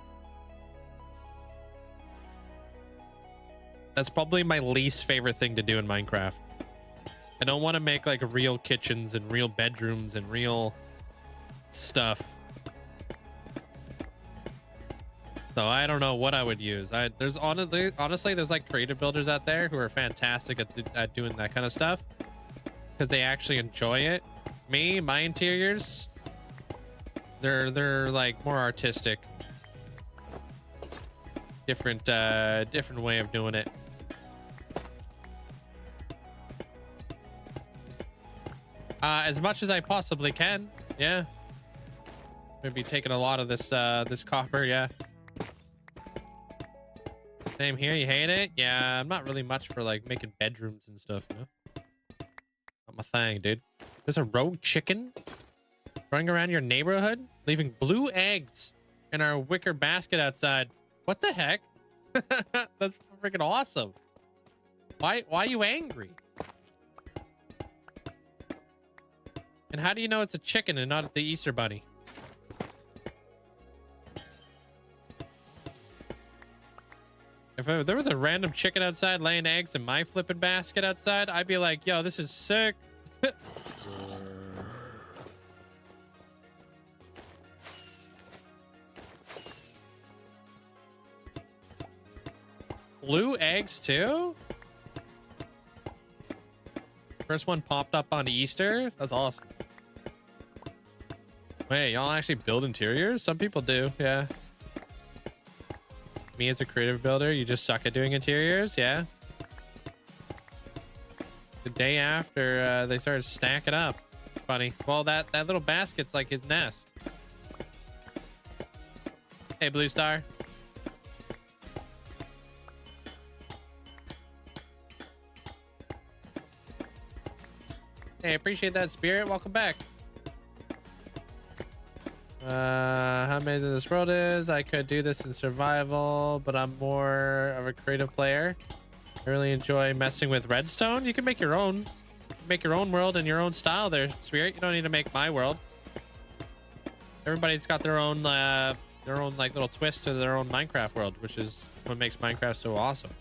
That's probably my least favorite thing to do in Minecraft. I don't want to make like real kitchens and real bedrooms and real stuff. So I don't know what I would use. There's honestly, there's like creative builders out there who are fantastic at doing that kind of stuff because they actually enjoy it. Me, my interiors, they're like more artistic, different way of doing it. As much as I possibly can, yeah. Maybe taking a lot of this this copper, yeah. Same here. You hate it? Yeah, I'm not really much for like making bedrooms and stuff, you know? Not my thing, dude. There's a rogue chicken running around your neighborhood, leaving blue eggs in our wicker basket outside. What the heck? That's freaking awesome. Why are you angry? And how do you know it's a chicken and not the Easter bunny? If there was a random chicken outside laying eggs in my flipping basket outside, I'd be like, yo, this is sick. Blue eggs too? First one popped up on Easter? That's awesome. Wait, y'all actually build interiors? Some people do, yeah. Me as a creative builder, you just suck at doing interiors, yeah. The day after they started stacking up. It's funny. Well, that little basket's like his nest. Hey, Blue Star. Hey, appreciate that, Spirit. Welcome back. How amazing this world is. I could do this in survival, but I'm more of a creative player. I really enjoy messing with redstone. You can make your own. Make your own world in your own style there, Spirit. You don't need to make my world. Everybody's got their own like little twist to their own Minecraft world, which is what makes Minecraft so awesome.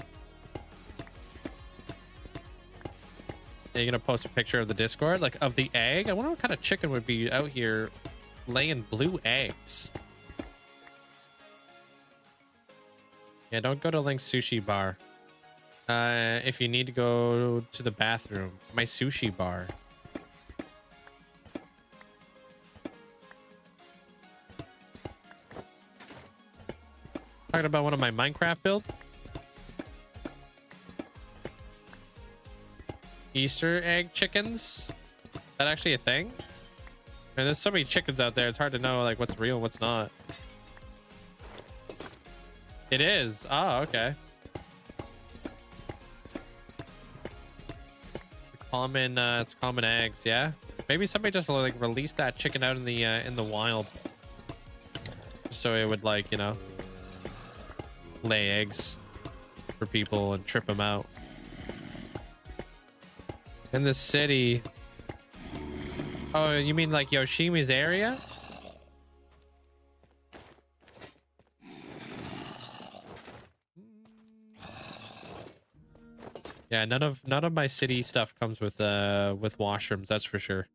Are you gonna post a picture of the Discord, like of the egg? I wonder what kind of chicken would be out here laying blue eggs. Yeah, don't go to Link's sushi bar. If you need to go to the bathroom, my sushi bar. Talking about one of my Minecraft builds. Easter egg chickens. Is that actually a thing? And there's so many chickens out there. It's hard to know like what's real and what's not. It is. Oh, okay. Common. It's common eggs. Yeah. Maybe somebody just like released that chicken out in the wild, just so it would like, you know, lay eggs for people and trip them out. In the city. Oh, you mean like Yoshimi's area? Yeah, none of my city stuff comes with washrooms, that's for sure.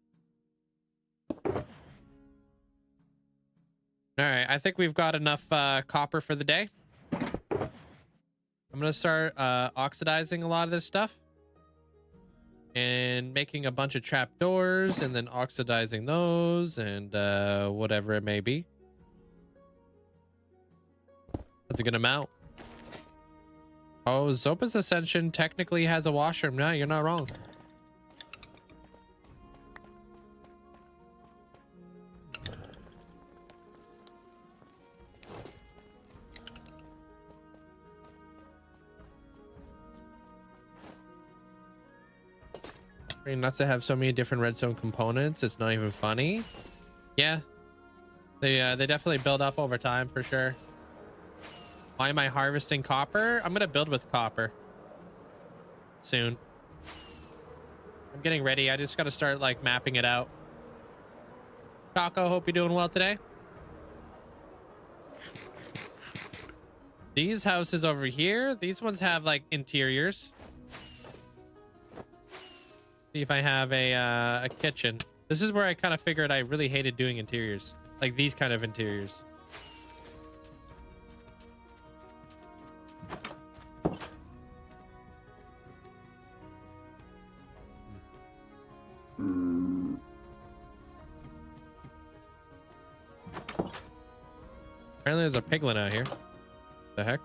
All right, I think we've got enough copper for the day. I'm gonna start oxidizing a lot of this stuff and making a bunch of trapdoors, and then oxidizing those and whatever it may be. That's a good amount. Oh, Zopa's Ascension technically has a washroom. No, you're not wrong. I mean, not to have so many different redstone components, it's not even funny. Yeah, they definitely build up over time for sure. Why am I harvesting copper? I'm gonna build with copper soon. I'm getting ready. I just gotta start like mapping it out. Taco, hope you're doing well today. These houses over here, these ones have like interiors. See if I have a kitchen. This is where I kind of figured I really hated doing interiors, like these kind of interiors. Apparently there's a piglin out here. The heck?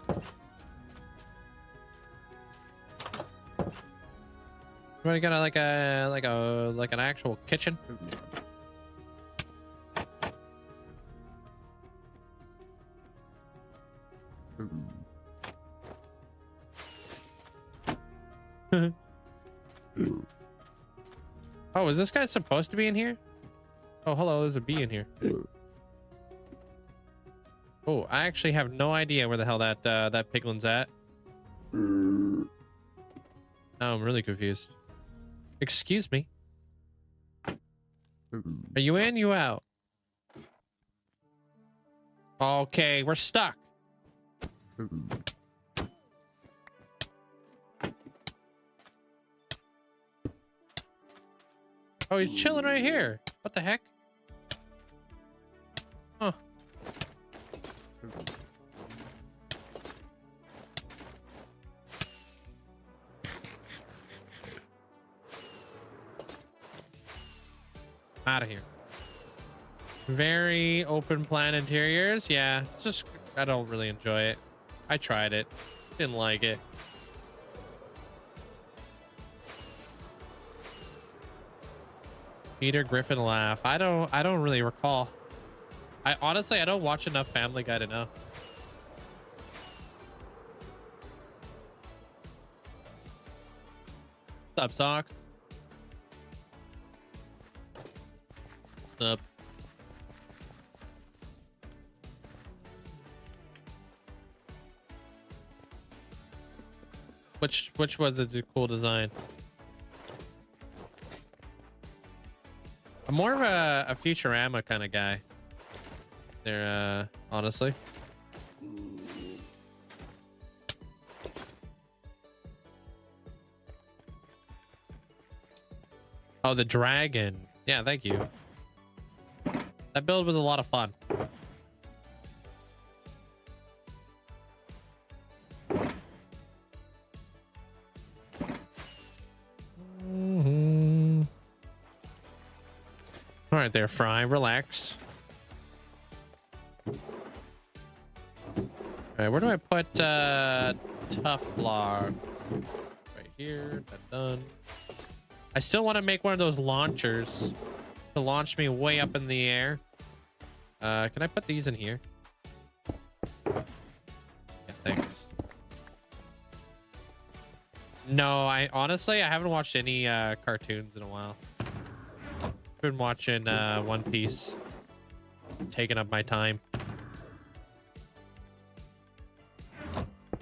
Somebody got like an actual kitchen? Oh, is this guy supposed to be in here? Oh, hello, there's a bee in here. Oh, I actually have no idea where the hell that piglin's at. Now I'm really confused. Excuse me. Are you in? You out? Okay, we're stuck. Oh, he's chilling right here. What the heck? Huh. Out of here. Very open plan interiors. Yeah, it's just I don't really enjoy it. I tried it. Didn't like it. Peter Griffin laugh. I don't really recall. I honestly don't watch enough Family Guy to know. What's up, Socks? What's up? Which was a cool design? I'm more of a Futurama kind of guy. There, honestly. Oh, the dragon. Yeah, thank you. That build was a lot of fun. All right there, Fry. Relax. All right, where do I put tough blocks? Right here. That's done. I still want to make one of those launchers. to launch me way up in the air. Can I put these in here? Yeah, thanks. No, I honestly haven't watched any cartoons in a while. Been watching One Piece. Taking up my time.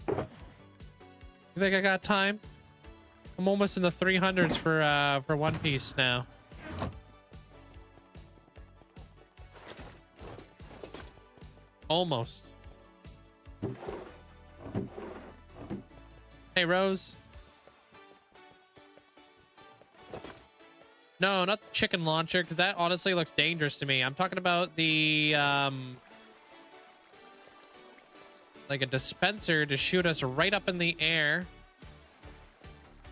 You think I got time? I'm almost in the 300s for One Piece now. Almost. Hey, Rose. No, not the chicken launcher, because that honestly looks dangerous to me. I'm talking about the like a dispenser to shoot us right up in the air.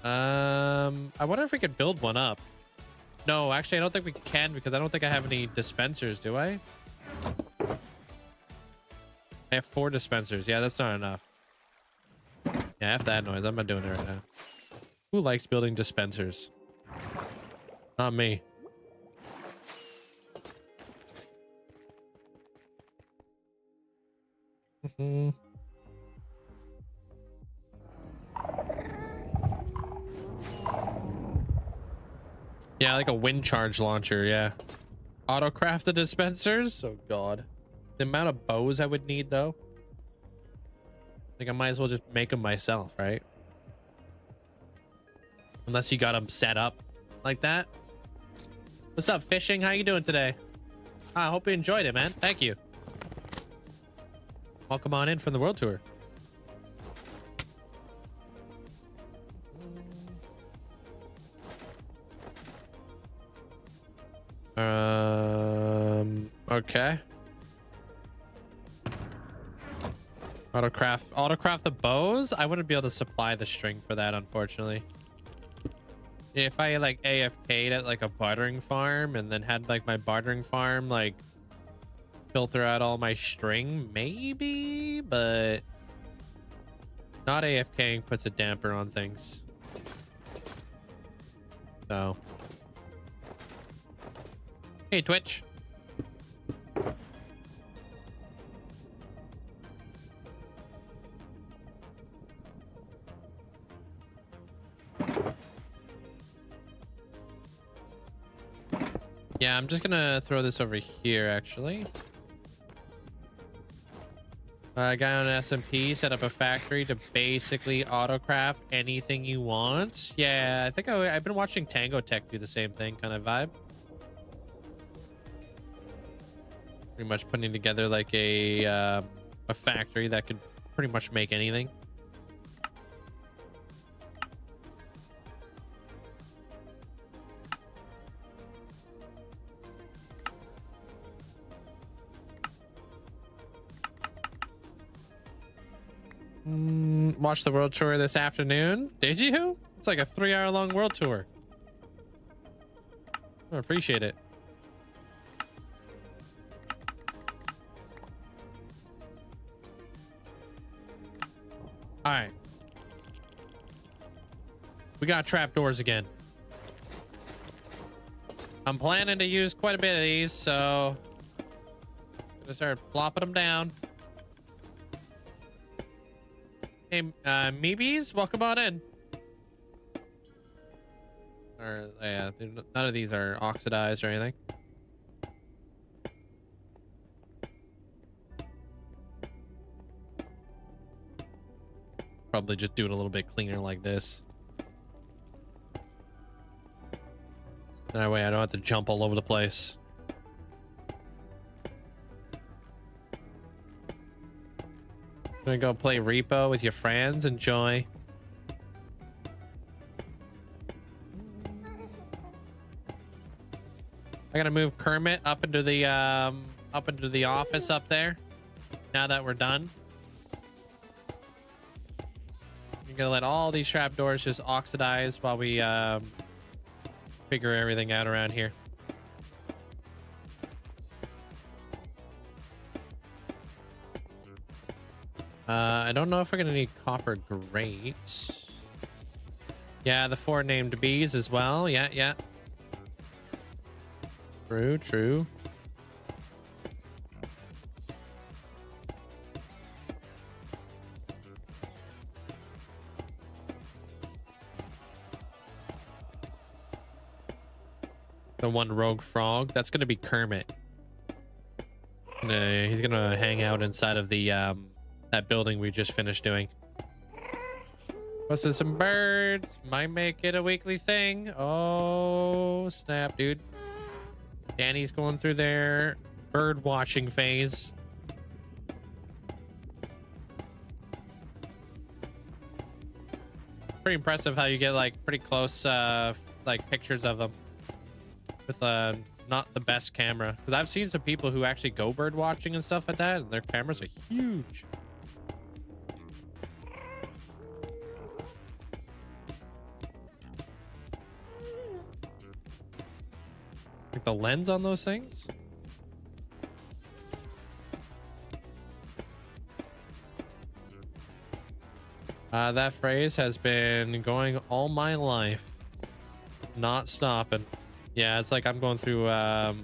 I wonder if we could build one up. No, actually, I don't think we can, because I don't think I have any dispensers, do I? I have 4 dispensers. Yeah, that's not enough. Yeah, F that noise. I'm not doing it right now. Who likes building dispensers? Not me. Yeah, like a wind charge launcher. Yeah. Auto-crafted dispensers. Oh, God. The amount of bows I would need, though. Like, I might as well just make them myself, right? Unless you got them set up like that. What's up, Fishing? How you doing today? I hope you enjoyed it, man. Thank you. Welcome on in from the world tour. Okay. Autocraft the bows? I wouldn't be able to supply the string for that, unfortunately. If I like AFK'd at like a bartering farm and then had like my bartering farm like filter out all my string, maybe, but not AFKing puts a damper on things. So, hey, Twitch. Yeah, I'm just gonna throw this over here, actually. A guy on SMP set up a factory to basically autocraft anything you want. Yeah, I think I've been watching Tango Tech do the same thing kind of vibe. Pretty much putting together like a factory that could pretty much make anything. Watched the world tour this afternoon. Did you? It's like a 3-hour-long world tour. I appreciate it. All right. We got trapdoors again. I'm planning to use quite a bit of these, so I'm gonna start plopping them down. Hey, Meebies, welcome on in. Or, yeah, none of these are oxidized or anything. Probably just do it a little bit cleaner like this. That way I don't have to jump all over the place. Gonna go play repo with your friends. Enjoy. I gotta move Kermit up into the office up there. Now that we're done, you're gonna let all these trapdoors just oxidize while we figure everything out around here. I don't know if we're gonna need copper grate. Yeah, the 4 named bees as well. Yeah, yeah. True, true. The one rogue frog, that's gonna be Kermit. He's gonna hang out inside of the that building we just finished doing. What's this? Some birds might make it a weekly thing. Oh snap, dude. Danny's going through their bird watching phase. Pretty impressive how you get like pretty close like pictures of them with not the best camera, because I've seen some people who actually go bird watching and stuff like that, and their cameras are huge. Like the lens on those things. That phrase has been going all my life, not stopping. Yeah, it's like I'm going through my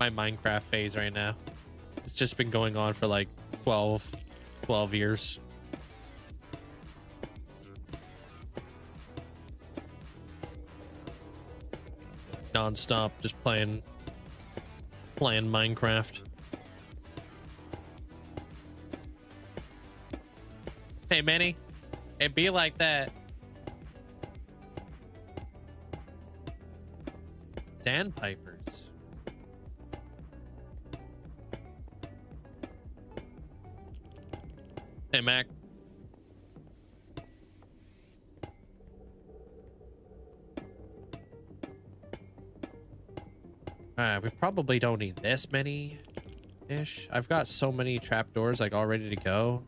Minecraft phase right now. It's just been going on for like 12 years. Non-stop, just playing Minecraft. Hey, Manny, it be like that. Sandpipers. Hey, Mac. Alright, we probably don't need this many ish. I've got so many trapdoors like all ready to go.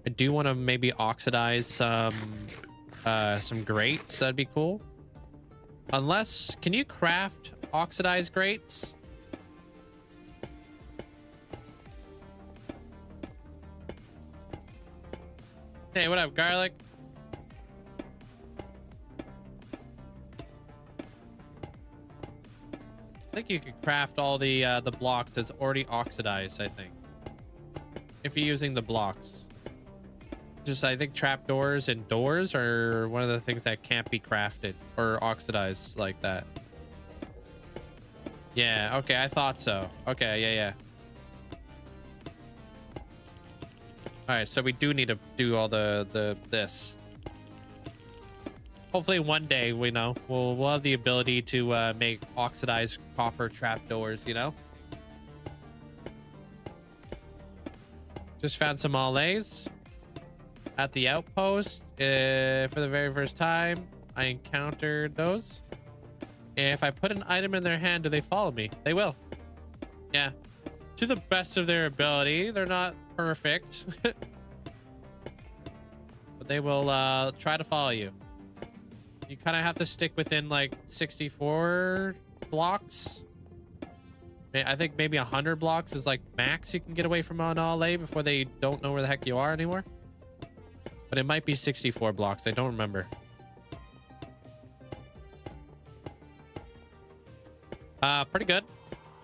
I do want to maybe oxidize some grates. That'd be cool. Unless, can you craft oxidized grates? Hey, what up, Garlic? I think you could craft all the blocks that's already oxidized, I think. If you're using the blocks. Just, I think trapdoors and doors are one of the things that can't be crafted or oxidized like that. Yeah, okay, I thought so. Okay, yeah. All right, so we do need to do all this. Hopefully one day we'll have the ability to make oxidized copper trapdoors, you know? Just found some allays at the outpost. For the very first time I encountered those. If I put an item in their hand, do they follow me? They will. Yeah, to the best of their ability. They're not perfect. But they will try to follow you. You kind of have to stick within like 64 blocks. I think maybe 100 blocks is like max you can get away from an allay before they don't know where the heck you are anymore. But it might be 64 blocks. I don't remember. Pretty good.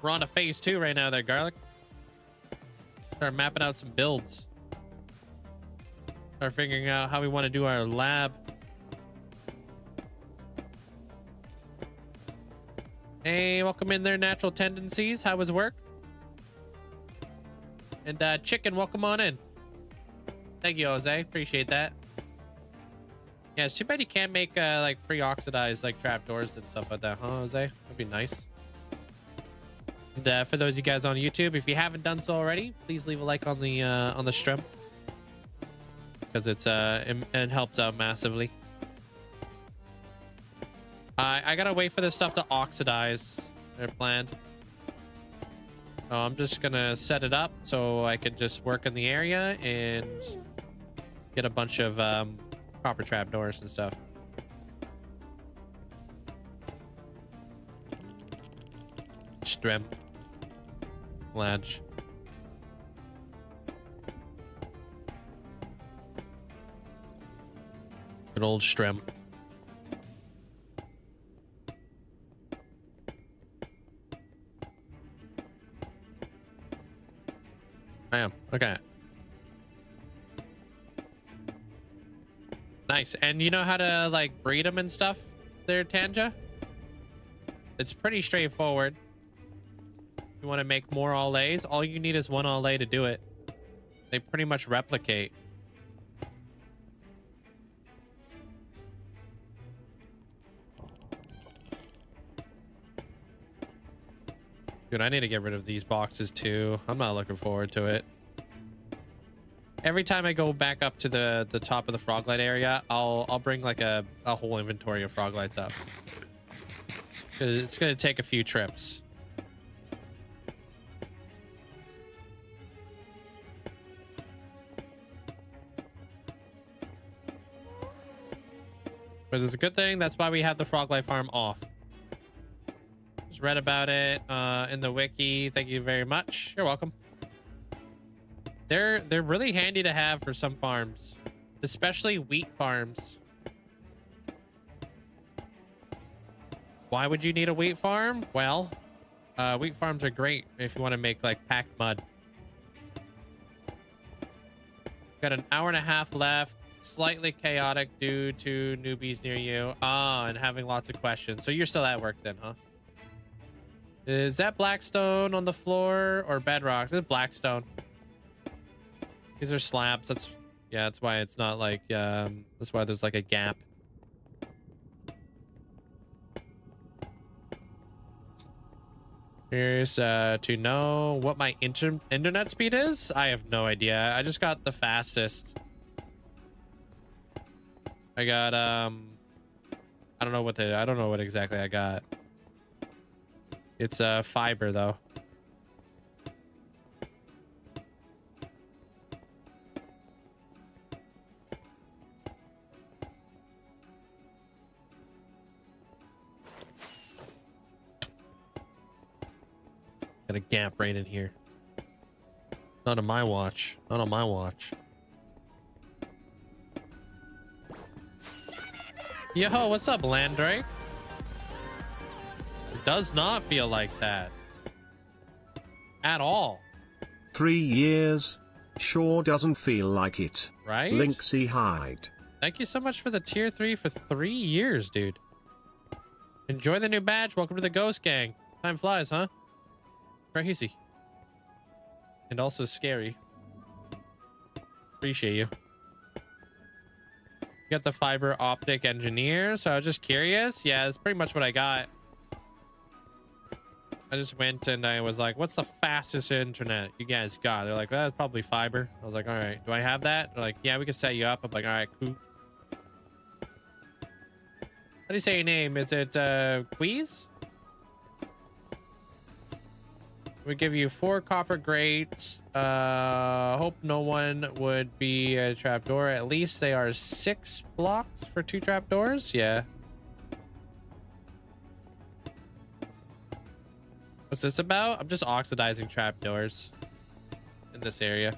We're on to phase 2 right now there, Garlic. Start mapping out some builds. Start figuring out how we want to do our lab. Hey, welcome in there, Natural Tendencies. How was work? And Chicken, welcome on in. Thank you, Jose. Appreciate that. Yeah, it's too bad you can't make like pre-oxidized like trapdoors and stuff like that, huh, Jose? That'd be nice. And for those of you guys on YouTube, if you haven't done so already, please leave a like on the stream, because it helps out massively. I gotta wait for this stuff to oxidize. They're planned. So I'm just gonna set it up so I can just work in the area and get a bunch of copper trapdoors and stuff. Strem. Ledge. Good old Strem. I am. Okay. Nice. And you know how to like breed them and stuff there, Tanja? It's pretty straightforward. You want to make more all A's, all you need is one all A to do it. They pretty much replicate. Dude, I need to get rid of these boxes too. I'm not looking forward to it. Every time I go back up to the top of the froglight area, I'll bring like a whole inventory of froglights up. 'Cause it's gonna take a few trips. But it's a good thing. That's why we have the froglight farm off. Just read about it in the wiki. Thank you very much. You're welcome. They're really handy to have for some farms, especially wheat farms. Why would you need a wheat farm? Well, wheat farms are great if you want to make like packed mud. Got an hour and a half left. Slightly chaotic due to newbies near you. Ah, and having lots of questions. So you're still at work then, huh? Is that blackstone on the floor or bedrock? This is blackstone. These are slabs. That's why it's not like that's why there's like a gap. Here's to know what my internet speed is. I have no idea. I just got the fastest. I got I don't know what exactly I got. It's fiber though. Got a gap right in here. Not on my watch. Not on my watch. Yo, what's up, Landray? It does not feel like that. At all. 3 years? Sure doesn't feel like it. Right? Linkzzey hide. Thank you so much for the tier 3 for 3 years, dude. Enjoy the new badge. Welcome to the Ghost Gang. Time flies, huh? Crazy. And also scary. Appreciate you. Got the fiber optic engineer, so I was just curious. Yeah, it's pretty much what I got. I just went and I was like, what's the fastest internet you guys got? They're like, well, that's probably fiber. I was like, all right, do I have that? They're like, yeah, we can set you up. I'm like, all right, cool. How do you say your name? Is it Queez? We give you 4 copper grates. Hope no one would be a trapdoor. At least they are 6 blocks for 2 trapdoors. Yeah. What's this about? I'm just oxidizing trapdoors in this area.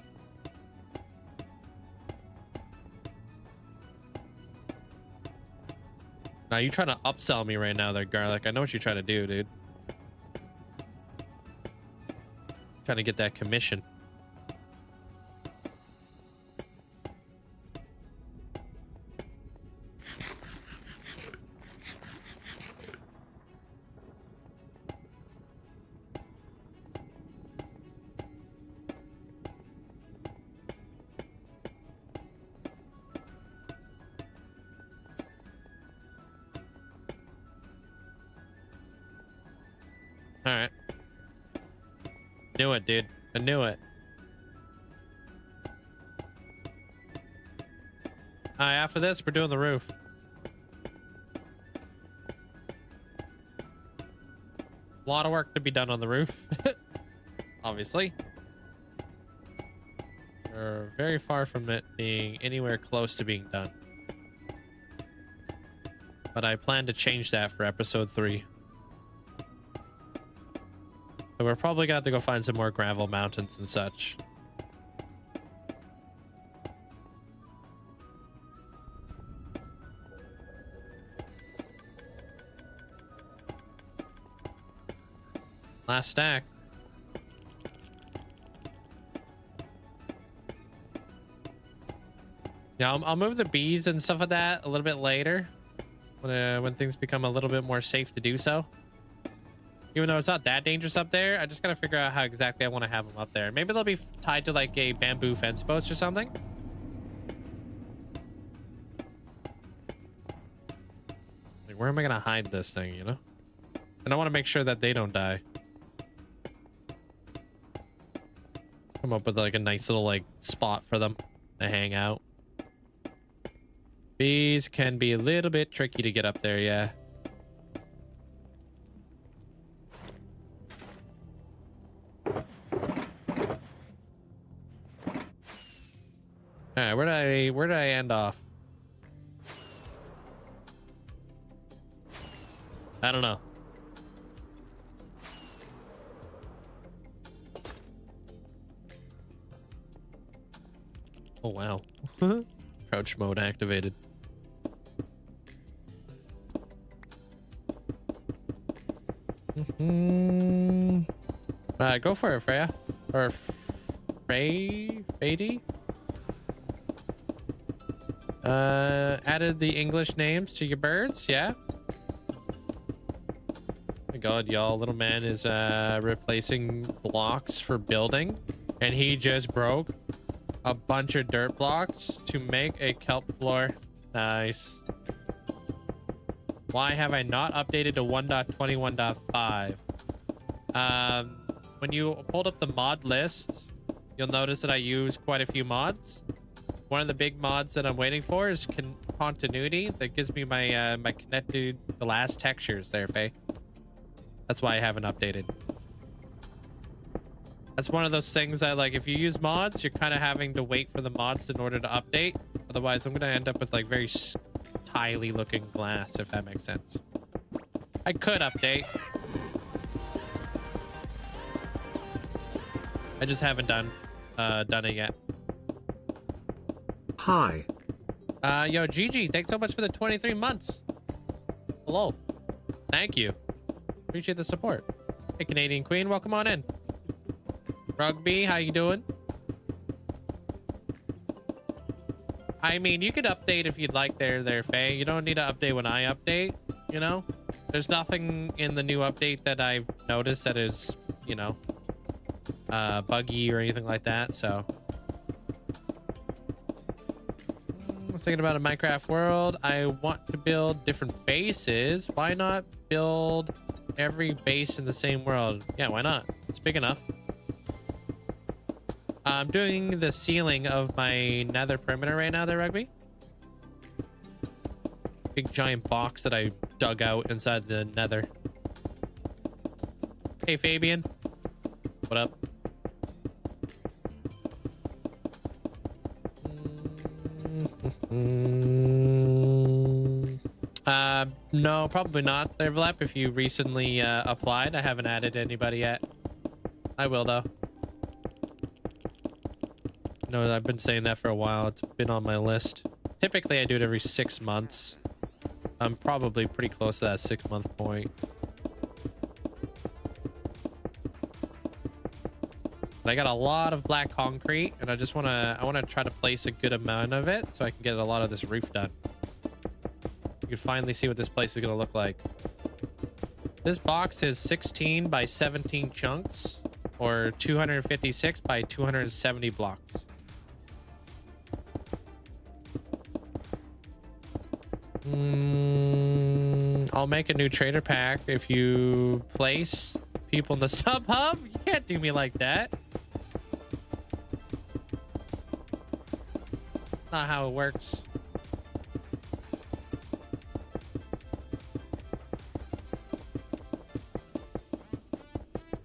Now you trying to upsell me right now there, Garlic. I know what you're trying to do, dude. Trying to get that commission. All right. Knew it, dude. I knew it. All right, after this, we're doing the roof. A lot of work to be done on the roof. Obviously. We're very far from it being anywhere close to being done. But I plan to change that for episode 3. So we're probably gonna have to go find some more gravel mountains and such. Last stack. Now I'll move the bees and stuff like that a little bit later when things become a little bit more safe to do so. Even though it's not that dangerous up there, I just gotta figure out how exactly I want to have them up there. Maybe they'll be tied to like a bamboo fence post or something. Like, where am I gonna hide this thing, you know? And I want to make sure that they don't die. Come up with like a nice little like spot for them to hang out. Bees can be a little bit tricky to get up there, yeah. All right, where did I end off? I don't know. Oh wow. Crouch mode activated. Go for it, Freya. Or Fady? Added the English names to your birds, yeah? My god, y'all, little man is replacing blocks for building, and he just broke a bunch of dirt blocks to make a kelp floor. Nice. Why have I not updated to 1.21.5? When you pulled up the mod list, you'll notice that I use quite a few mods. One of the big mods that I'm waiting for is continuity. That gives me my my connected glass textures there, Faye. That's why I haven't updated. That's one of those things that, like, if you use mods, you're kind of having to wait for the mods in order to update. Otherwise, I'm going to end up with, like, very tiley looking glass, if that makes sense. I could update. I just haven't done it yet. Hi. Yo, Gigi, thanks so much for the 23 months. Hello. Thank you. Appreciate the support. Hey, Canadian Queen, welcome on in. Rugby, how you doing? I mean, you could update if you'd like there, Faye. You don't need to update when I update, you know? There's nothing in the new update that I've noticed that is, you know, buggy or anything like that, so. I was thinking about a Minecraft world. I want to build different bases. Why not build every base in the same world? Yeah, why not? It's big enough. I'm doing the ceiling of my nether perimeter right now there, Rugby. Big giant box that I dug out inside the nether. Hey, Fabian. What up? No, probably not. Overlap, if you recently applied. I haven't added anybody yet. I will, though. No, I've been saying that for a while. It's been on my list. Typically, I do it every 6 months. I'm probably pretty close to that 6-month point. But I got a lot of black concrete, and I just I want to try to place a good amount of it so I can get a lot of this roof done. You can finally see what this place is going to look like. This box is 16 by 17 chunks, or 256 by 270 blocks. I'll make a new trader pack if you place people in the sub hub. You can't do me like that. Not how it works.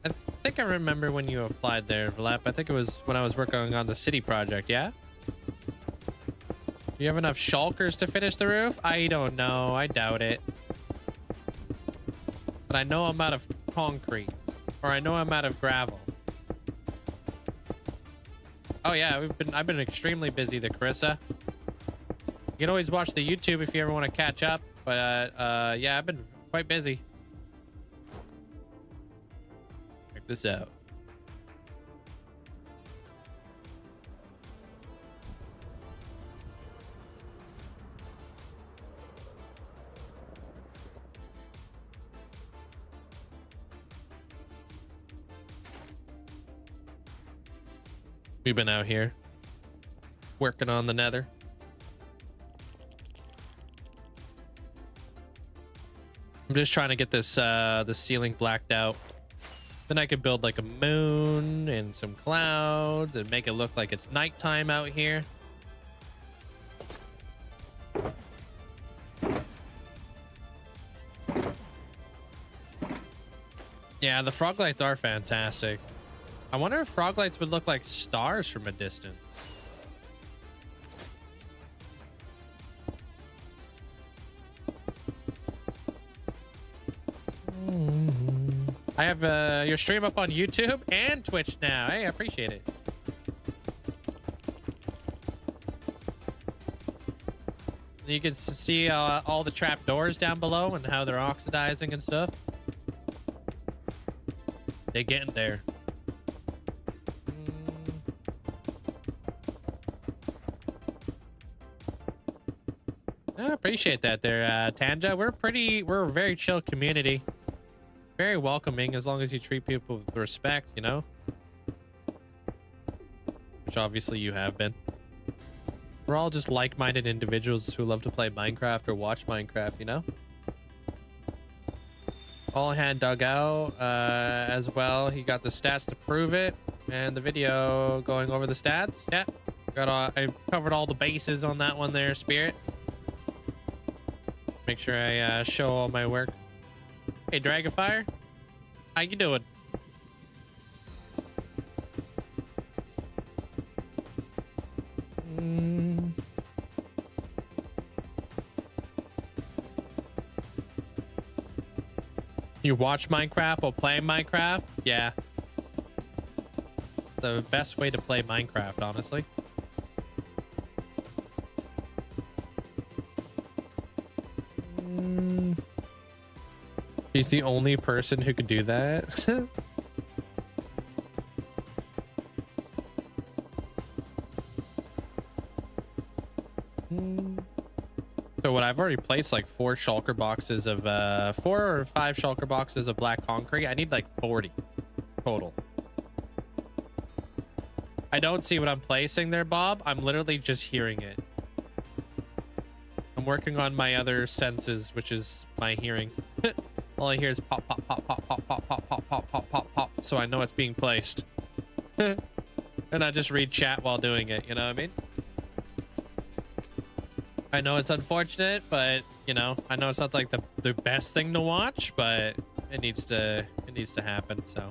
I think I remember when you applied there, Vlap. I think it was when I was working on the city project, yeah? Do you have enough shulkers to finish the roof? I don't know. I doubt it. But I know I'm out of concrete. Or I know I'm out of gravel. Oh yeah, I've been extremely busy there, Carissa. You can always watch the YouTube if you ever want to catch up. But yeah, I've been quite busy. Check this out. We've been out here working on the Nether. I'm just trying to get this the ceiling blacked out. Then I could build like a moon and some clouds and make it look like it's nighttime out here. Yeah, the frog lights are fantastic. I wonder if frog lights would look like stars from a distance. I have your stream up on YouTube and Twitch now. Hey, I appreciate it. You can see all the trap doors down below and how they're oxidizing and stuff. They're getting there. I appreciate that there, Tanja. We're a very chill community. Very welcoming as long as you treat people with respect, you know? Which obviously you have been. We're all just like-minded individuals who love to play Minecraft or watch Minecraft, you know? All hand dug out as well. He got the stats to prove it, and the video going over the stats. Yeah, I covered all the bases on that one there, Spirit. Make sure I show all my work. Hey, Dragonfire, how you doing? You watch Minecraft while playing Minecraft? Yeah. The best way to play Minecraft, honestly. He's the only person who can do that. So what I've already placed like 4 shulker boxes of 4 or 5 shulker boxes of black concrete. I need like 40 total. I don't see what I'm placing there, Bob. I'm literally just hearing it. I'm working on my other senses, which is my hearing. All I hear is pop, pop, pop, pop, pop, pop, pop, pop, pop, pop, pop, pop. So I know it's being placed. And I just read chat while doing it, you know what I mean? I know it's unfortunate, but you know, I know it's not like the best thing to watch, but it needs to happen. So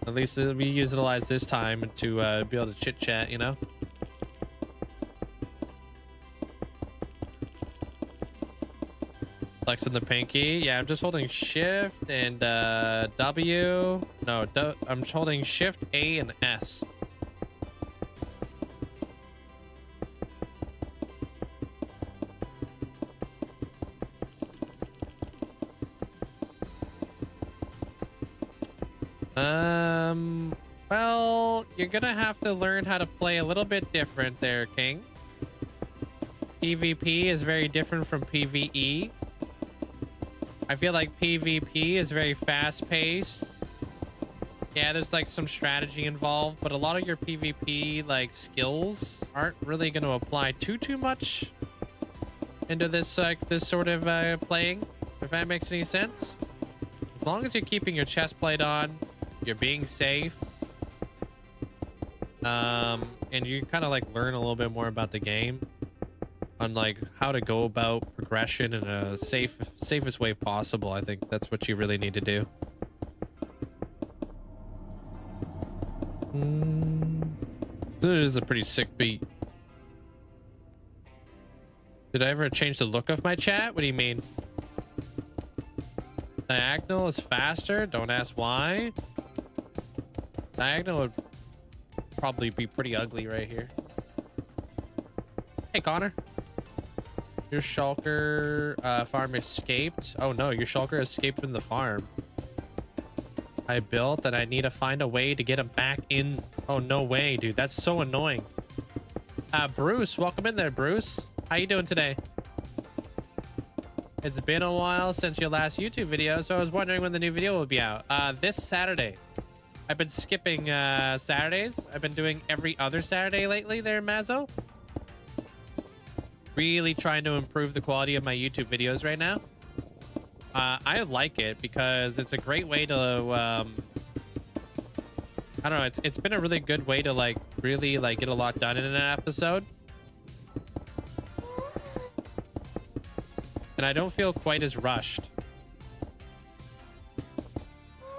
at least we utilize this time to be able to chit chat, you know. Flexing the pinky. Yeah, I'm just holding shift and W. No, I'm holding shift A and S. Well, you're gonna have to learn how to play a little bit different there, King. PvP is very different from PvE. I feel like PvP is very fast-paced. Yeah, there's like some strategy involved, but a lot of your PvP like skills aren't really going to apply too much into this this sort of playing, if that makes any sense. As long as you're keeping your chest plate on, you're being safe, and you kind of like learn a little bit more about the game on like how to go about progression in a safest way possible. I think that's what you really need to do. It is a pretty sick beat. Did I ever change the look of my chat? What do you mean? Diagonal is faster? Don't ask why. Diagonal would probably be pretty ugly right here. Hey, Connor. Your shulker farm escaped. Oh no, your shulker escaped from the farm. I built and I need to find a way to get him back in. Oh, no way, dude. That's so annoying. Bruce, welcome in there, Bruce. How you doing today? It's been a while since your last YouTube video, so I was wondering when the new video will be out. This Saturday. I've been skipping Saturdays. I've been doing every other Saturday lately there, Mazzo. Really trying to improve the quality of my YouTube videos right now. I like it because it's a great way to I don't know, it's been a really good way to like really like get a lot done in an episode. And I don't feel quite as rushed.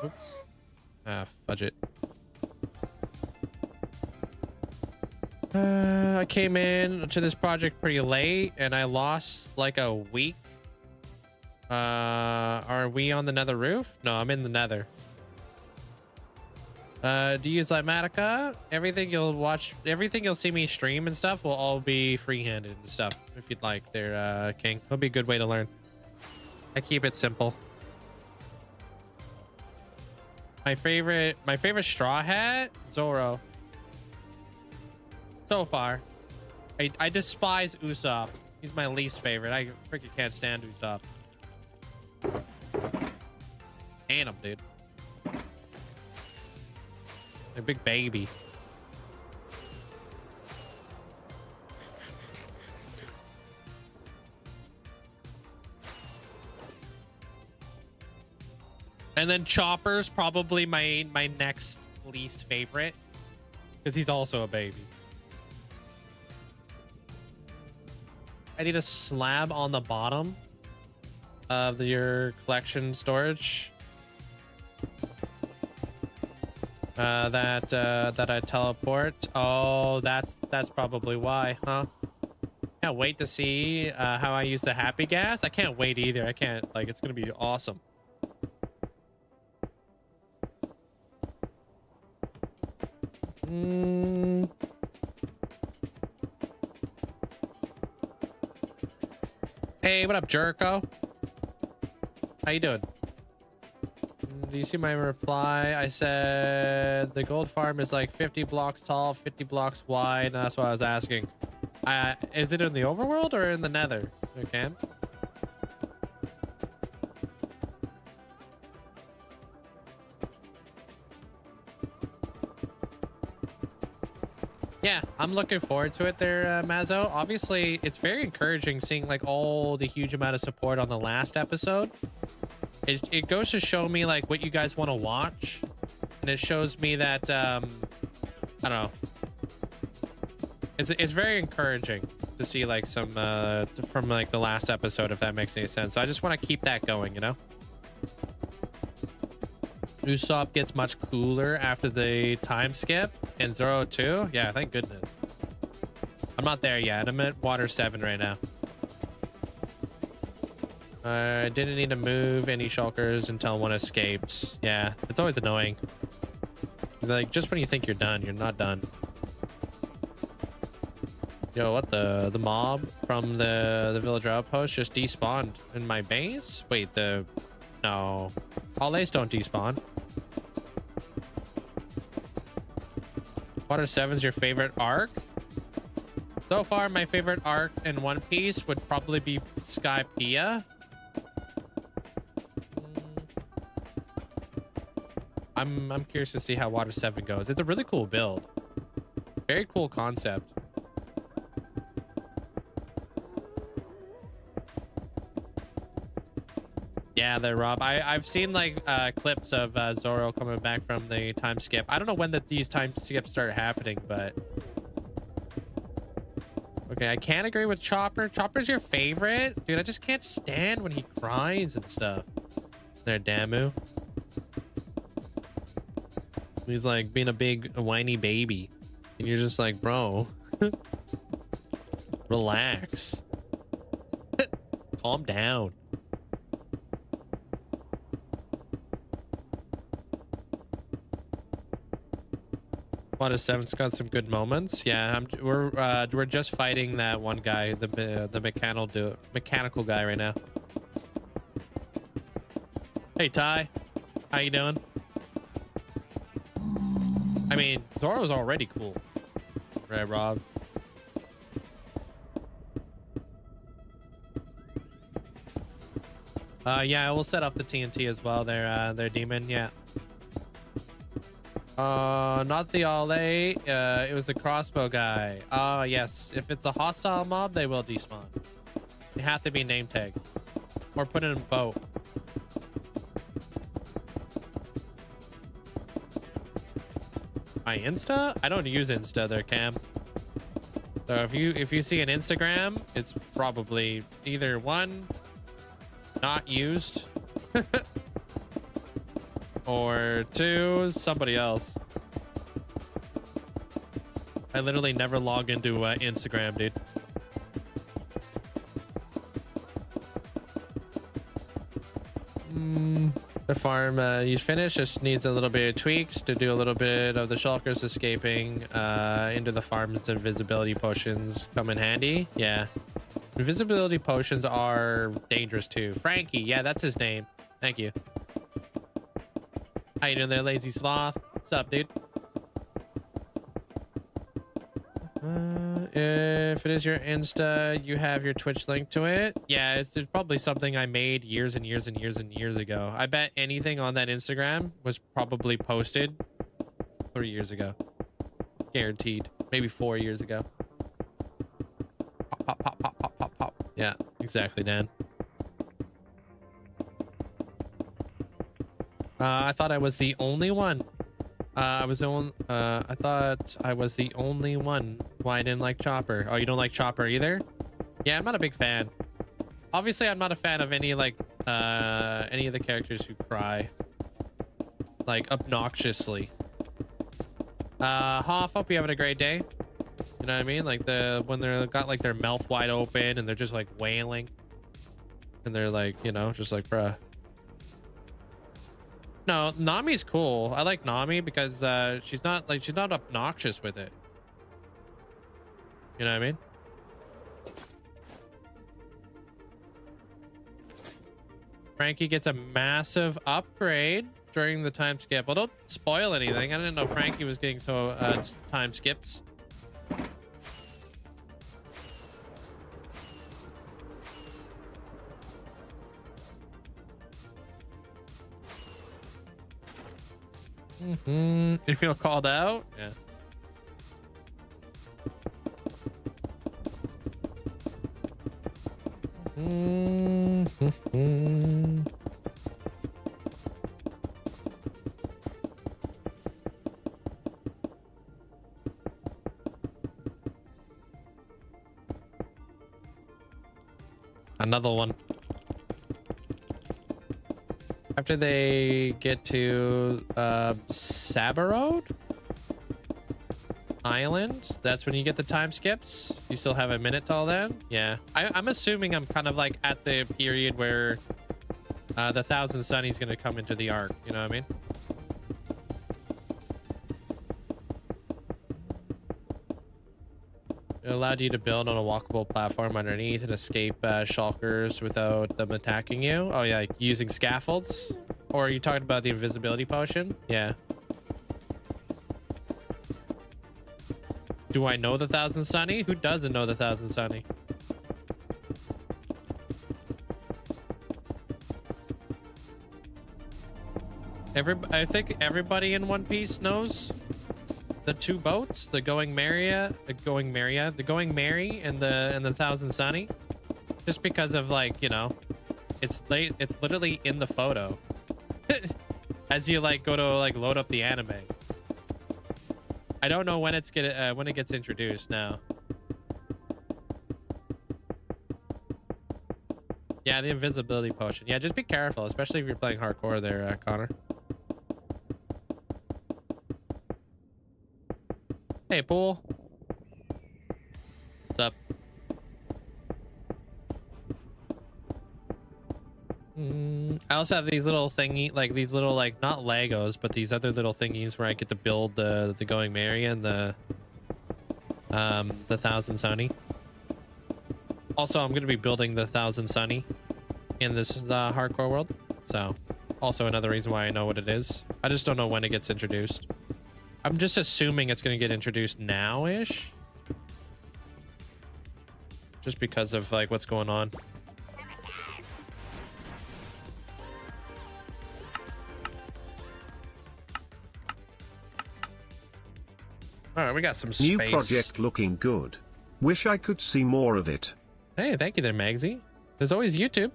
Oops. Ah, fudge it. I came in to this project pretty late and I lost like a week. Are we on the Nether roof? No, I'm in the Nether. Do you use Limatica? Everything you'll see me stream and stuff will all be free-handed and stuff. If you'd like there, King. It'll be a good way to learn. I keep it simple. My favorite straw hat, Zoro. So far. I despise Usopp. He's my least favorite. I freaking can't stand Usopp. And him, dude. A big baby. And then Chopper's probably my next least favorite because he's also a baby. I need a slab on the bottom of your collection storage. That I teleport. Oh, that's probably why, huh? Can't wait to see how I use the happy gas. I can't wait either. I can't, like, it's gonna be awesome. Hey, what up, Jerko? How you doing? Do you see my reply? I said the gold farm is like 50 blocks tall, 50 blocks wide. And that's what I was asking. Is it in the overworld or in the Nether? Okay. Yeah, I'm looking forward to it there, Mazzo. Obviously, it's very encouraging seeing like all the huge amount of support on the last episode. It goes to show me like what you guys want to watch, and it shows me that I don't know. It's very encouraging to see like some from like the last episode, if that makes any sense. So I just want to keep that going, you know. Usopp gets much cooler after the time skip, and Zoro too. Yeah, thank goodness. I'm not there yet. I'm at water 7 right now. I didn't need to move any shulkers until one escaped. Yeah, it's always annoying. Like, just when you think you're done, you're not done. Yo, what the mob from the villager outpost just despawned in my base? Wait, no. Allays don't despawn. Water 7's your favorite arc? So far, my favorite arc in One Piece would probably be Skypiea. I'm curious to see how Water 7 goes. It's a really cool build. Very cool concept. Yeah, there, Rob. I've seen like clips of Zoro coming back from the time skip. I don't know when these time skips start happening, but okay, I can't agree with Chopper. Chopper's your favorite? Dude, I just can't stand when he cries and stuff. There, Damu. He's like being a big whiny baby. And you're just like, bro, relax. Calm down. Water 7's got some good moments. Yeah, we're just fighting that one guy, the mechanical guy right now. Hey Ty, how you doing? I mean, Zoro's already cool, right, Rob? Yeah, we'll set off the TNT as well. Their demon, yeah. Not the all A. It was the crossbow guy. Oh, yes. If it's a hostile mob, they will despawn. They have to be name tagged or put in a boat. My Insta? I don't use Insta there, Cam. So if you see an Instagram, it's probably either one, not used, or two, somebody else. I literally never log into Instagram, dude. The farm you finished, just needs a little bit of tweaks to do a little bit of the shulkers escaping into the farm's invisibility potions come in handy. Yeah, invisibility potions are dangerous too. Frankie, yeah, that's his name. Thank you. How you doing there, lazy sloth? What's up, dude? If it is your Insta, you have your Twitch link to it. Yeah, it's probably something I made years and years and years and years ago. I bet anything on that Instagram was probably posted 3 years ago. Guaranteed. Maybe 4 years ago. Pop, pop, pop, pop, pop, pop, pop. Yeah, exactly, Dan. I thought I was the only one. I thought I was the only one why I didn't like Chopper. Oh, you don't like Chopper either? Yeah, I'm not a big fan. Obviously, I'm not a fan of any of the characters who cry like obnoxiously. Hoff, hope you having a great day. You know what I mean? Like when they're got like their mouth wide open and they're just like wailing, and they're like, you know, just like, bruh. No, Nami's cool. I like Nami because she's not obnoxious with it. You know what I mean? Frankie gets a massive upgrade during the time skip. Well, don't spoil anything. I didn't know Frankie was getting so time skips. You feel called out? Yeah. Another one. After they get to CYBERPUNK Island, that's when you get the time skips. You still have a minute till then. Yeah, I'm assuming I'm kind of like at the period where the 1000 Sunny's gonna come into the arc. You know what I mean? It allowed you to build on a walkable platform underneath and escape shulkers without them attacking you. Oh yeah, like using scaffolds? Or are you talking about the invisibility potion? Yeah. Do I know the 1000 Sunny? Who doesn't know the 1000 Sunny? I think everybody in One Piece knows the two boats, the Going Merry and the 1000 Sunny, just because of, like, you know, it's literally in the photo as you like go to like load up the anime. I don't know when it gets introduced now. Yeah, the invisibility potion. Yeah, just be careful, especially if you're playing hardcore there, Connor. Hey, Pool. What's up? I also have these little thingy, like these little, like, not Legos, but these other little thingies where I get to build the Going Merry and the 1000 Sunny. Also, I'm going to be building the 1000 Sunny in this hardcore world. So, also another reason why I know what it is. I just don't know when it gets introduced. I'm just assuming it's going to get introduced now-ish. Just because of, like, what's going on. All right, we got some space. New project looking good. Wish I could see more of it. Hey, thank you there, Maggsy. There's always YouTube.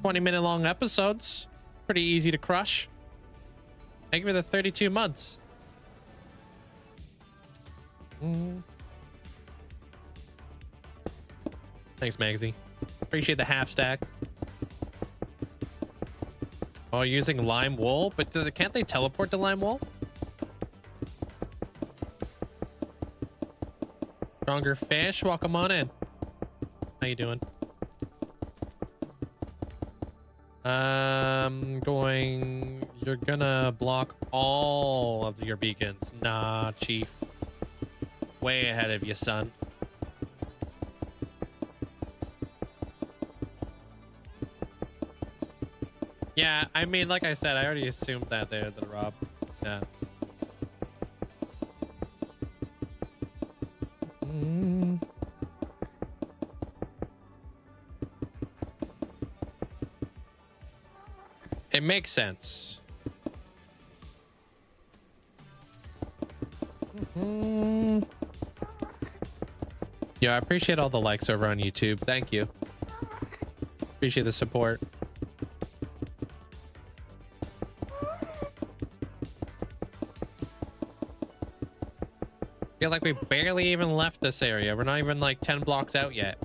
20-minute long episodes. Pretty easy to crush. Thank you for the 32 months. Thanks, Maggsy. Appreciate the half stack. Oh, using lime wool, but can't they teleport to lime wool? Stronger fish, welcome on in. How you doing? You're gonna block all of your beacons. Nah, Chief. Way ahead of you, son. Yeah, I mean, like I said, I already assumed that there, the Rob. Yeah. It makes sense. Yeah, I appreciate all the likes over on YouTube. Thank you. Appreciate the support. Feel like we barely even left this area. We're not even like 10 blocks out yet.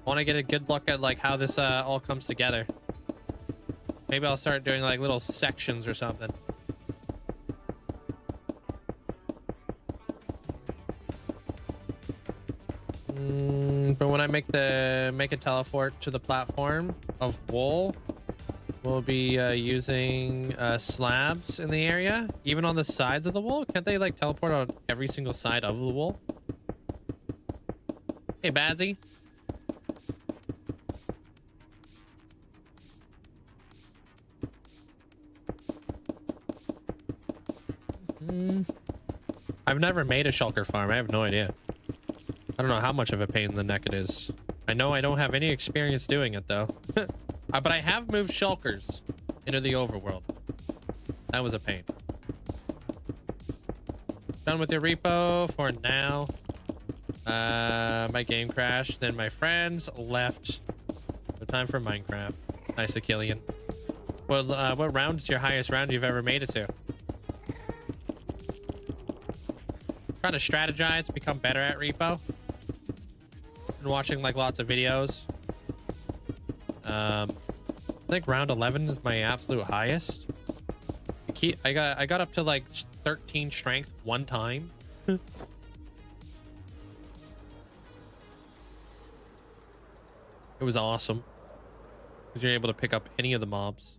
Want to get a good look at like how this all comes together. Maybe I'll start doing like little sections or something. But when I make a teleport to the platform of wool, we'll be using slabs in the area, even on the sides of the wool. Can't they like teleport on every single side of the wool? Hey, Bazzy. I've never made a shulker farm. I have no idea. I don't know how much of a pain in the neck it is. I know I don't have any experience doing it though. But I have moved shulkers into the overworld. That was a pain. Done with your repo for now. My game crashed. Then my friends left. No time for Minecraft. Nice, Achillean. Well, what round is your highest round you've ever made it to? Trying to strategize, become better at repo. Been watching like lots of videos. I think round 11 is my absolute highest. I got up to like 13 strength one time. It was awesome because you're able to pick up any of the mobs.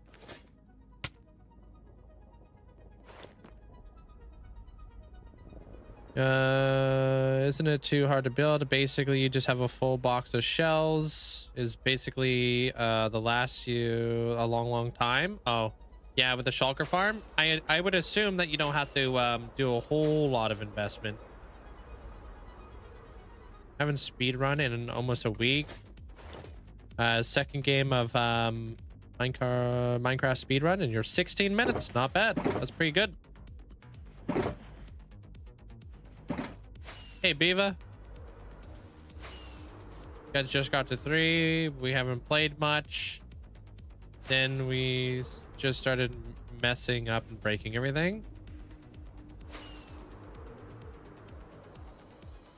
Isn't it too hard to build? Basically, you just have a full box of shells. Is basically the lasts you a long time. Oh, yeah, with the shulker farm, I would assume that you don't have to do a whole lot of investment. I haven't speedrun in almost a week. Second game of Minecraft speedrun, and you're 16 minutes. Not bad. That's pretty good. Hey, Beaver. Guys just got to 3. We haven't played much. Then we just started messing up and breaking everything.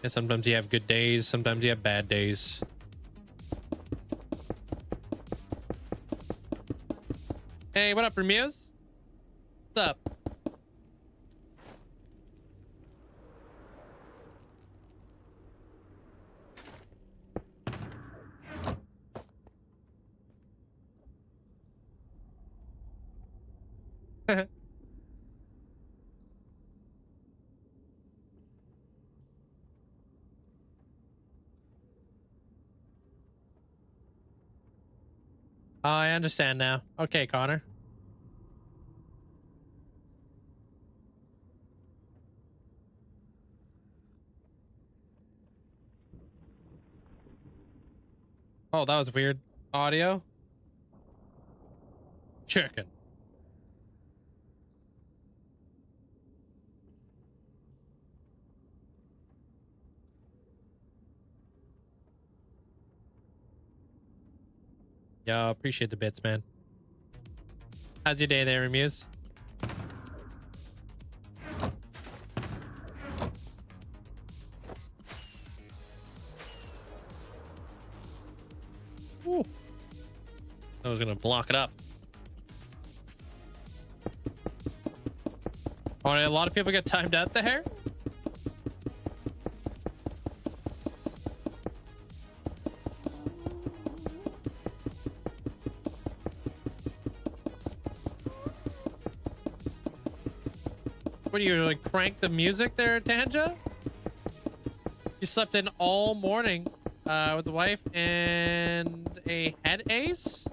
And sometimes you have good days. Sometimes you have bad days. Hey, what up, Remuse? What's up? Oh, I understand now. Okay, Connor. Oh, that was weird. Audio. Chicken. Yo, appreciate the bits, man. How's your day there, Muse? Ooh. I was gonna block it up. Oh, a lot of people get timed out there. What do you like crank the music there, Tanja? You slept in all morning with the wife and a head ace?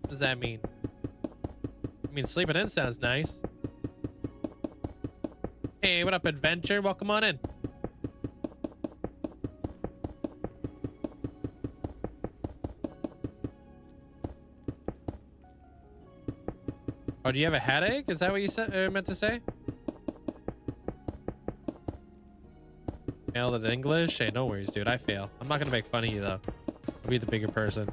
What does that mean? I mean, sleeping in sounds nice. Hey, what up, Adventure? Welcome on in. Oh, do you have a headache? Is that what you said, meant to say? Failed at English? Hey, no worries, dude. I fail. I'm not gonna make fun of you, though. I'll be the bigger person.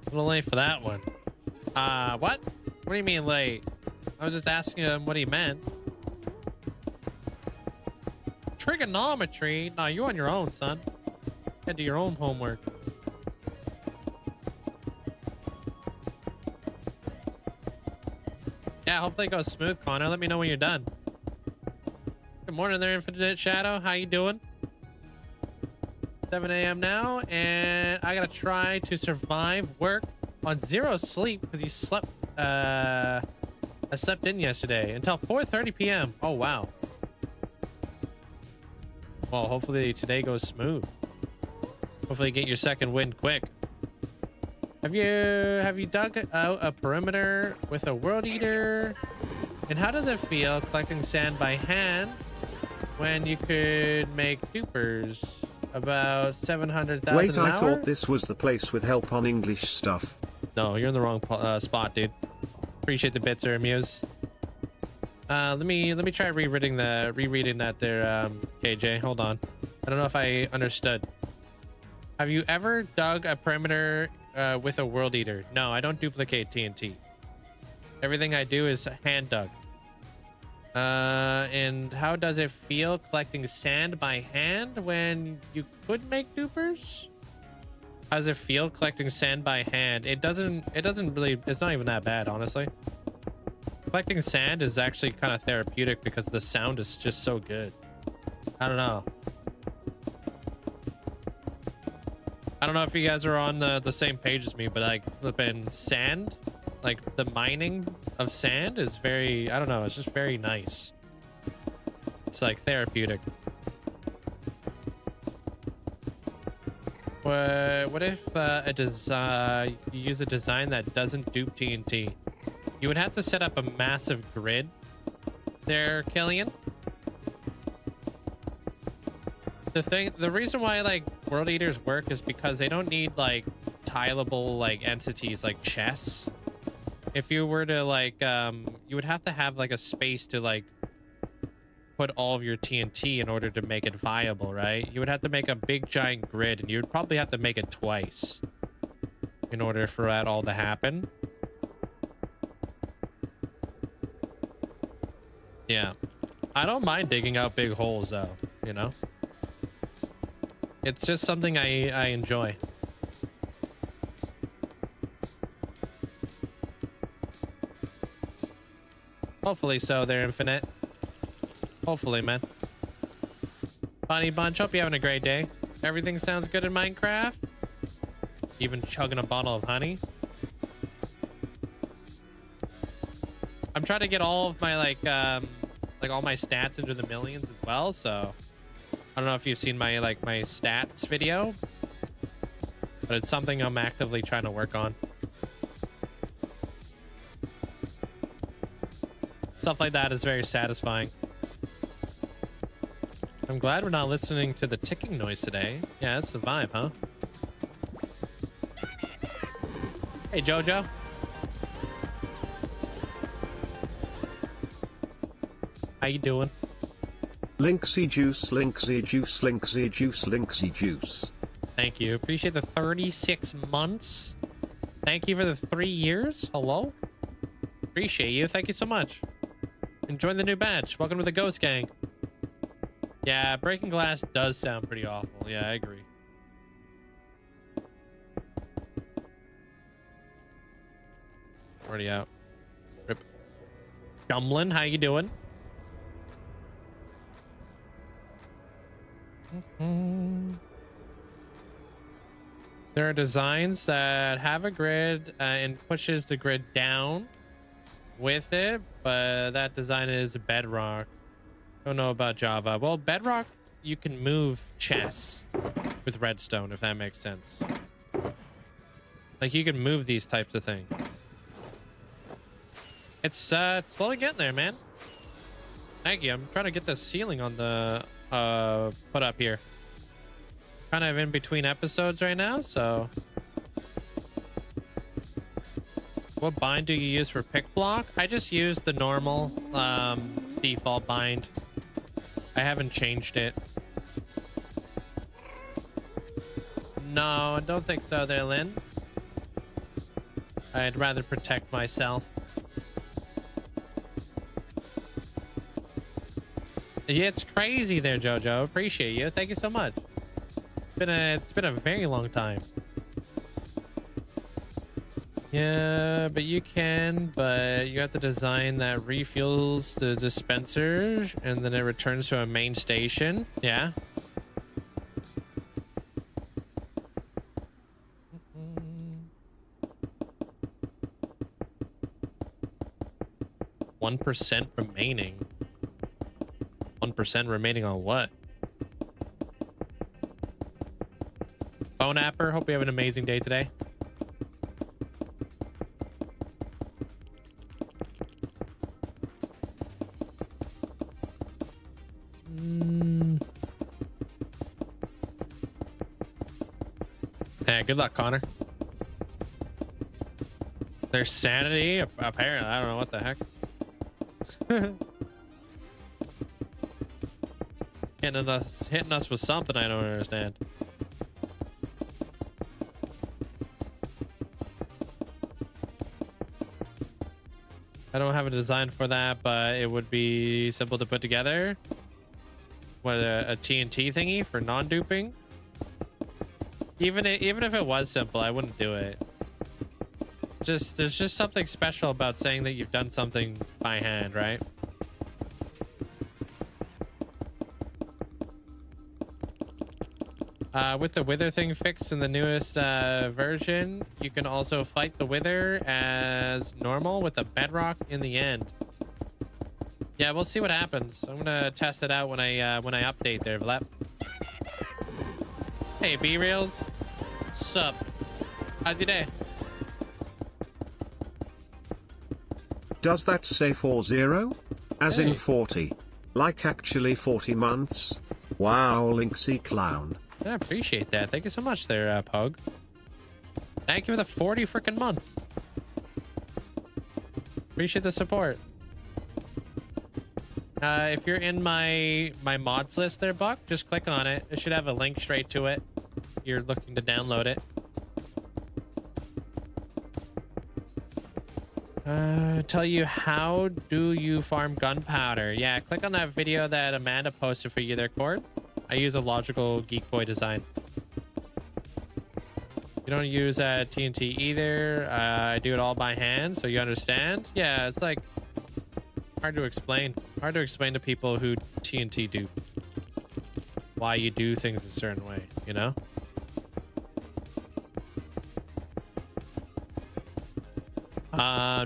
A little late for that one. What? What do you mean late? I was just asking him what he meant. Trigonometry? Nah, you on your own, son. Head to your own homework. Yeah, hopefully it goes smooth, Connor. Let me know when you're done. Good morning there, Infinite Shadow. How you doing? 7 a.m. now, and I gotta try to survive work on 0 sleep because you slept I slept in yesterday until 4:30 p.m. Oh wow. Well, hopefully today goes smooth. Hopefully get your second win quick. Have you dug out a perimeter with a world eater? And how does it feel collecting sand by hand when you could make dupers? About 700,000 Wait, an I hour? thought this was the place with help on English stuff. No, you're in the wrong spot, dude. Appreciate the bits, Muse. Let me try rereading that there, KJ. Hold on. I don't know if I understood. Have you ever dug a perimeter with a world eater? No, I don't duplicate TNT. Everything I do is hand dug. And how does it feel collecting sand by hand when you could make dupers? How does it feel collecting sand by hand? It doesn't really, it's not even that bad, honestly. Collecting sand is actually kind of therapeutic because the sound is just so good. I don't know. I don't know if you guys are on the same page as me, but like flipping sand, like the mining of sand is very, I don't know, it's just very nice. It's like therapeutic. What if you use a design that doesn't dupe TNT? You would have to set up a massive grid there, Killian. The reason why like world eaters work is because they don't need like tileable like entities like chests. If you were to like you would have to have like a space to like put all of your TNT in order to make it viable, right? You would have to make a big giant grid, and you would probably have to make it twice in order for that all to happen. Yeah, I don't mind digging out big holes though, you know? It's just something I enjoy. Hopefully so there, Infinite. Hopefully, man. Bunny Bunch, hope you're having a great day. Everything sounds good in Minecraft? Even chugging a bottle of honey? I'm trying to get all of my like all my stats into the millions as well, so I don't know if you've seen my my stats video, but it's something I'm actively trying to work on. Stuff like that is very satisfying. I'm glad we're not listening to the ticking noise today. Yeah, that's the vibe, huh? Hey, Jojo. How you doing? Linkzzey juice, Linkzzey juice, Linkzzey juice, Linkzzey juice. Thank you. Appreciate the 36 months. Thank you for the 3 years. Hello. Appreciate you. Thank you so much. Enjoy the new badge. Welcome to the Ghost Gang. Yeah, breaking glass does sound pretty awful. Yeah, I agree. Already out. Rip. Gumlin, how you doing? There are designs that have a grid and pushes the grid down with it, but that design is Bedrock. Don't know about Java. Well, Bedrock, you can move chess with redstone, if that makes sense. Like, you can move these types of things. It's slowly getting there, man. Thank you. I'm trying to get the ceiling on the put up here. Kind of in between episodes right now, so. What bind do you use for pick block? I just use the normal default bind. I haven't changed it. No, I don't think so there, Lynn. I'd rather protect myself. Yeah, it's crazy there, Jojo. Appreciate you. Thank you so much. It's been a very long time. Yeah, but you can, but you have to design that refuels the dispenser and then it returns to a main station. Yeah. %1 remaining. 1% remaining on what? Phone Apper, hope you have an amazing day today. Yeah, good luck, Connor. There's sanity, apparently. I don't know what the heck. Hitting us with something I don't understand. I don't have a design for that, but it would be simple to put together. What, a TNT thingy for non-duping? Even if it was simple, I wouldn't do it. There's just something special about saying that you've done something by hand, right? With the wither thing fixed in the newest version, you can also fight the wither as normal with the bedrock in the end. Yeah, we'll see what happens. I'm gonna test it out when I update there, Vlap. Hey, B-Reels. Sup? How's your day? Does that say 40? As Hey. in 40? Like actually 40 months? Wow, Linkzzey clown. I appreciate that. Thank you so much there, Pug. Thank you for the 40 freaking months. Appreciate the support. If you're in my mods list there, Buck, just click on it. It should have a link straight to it. You're looking to download it. Tell you how do you farm gunpowder? Yeah, click on that video that Amanda posted for you there, Cord. I use a logical Geek Boy design. You don't use TNT either. I do it all by hand, so you understand. Yeah, it's like hard to explain. Hard to explain to people who TNT do. Why you do things a certain way, you know?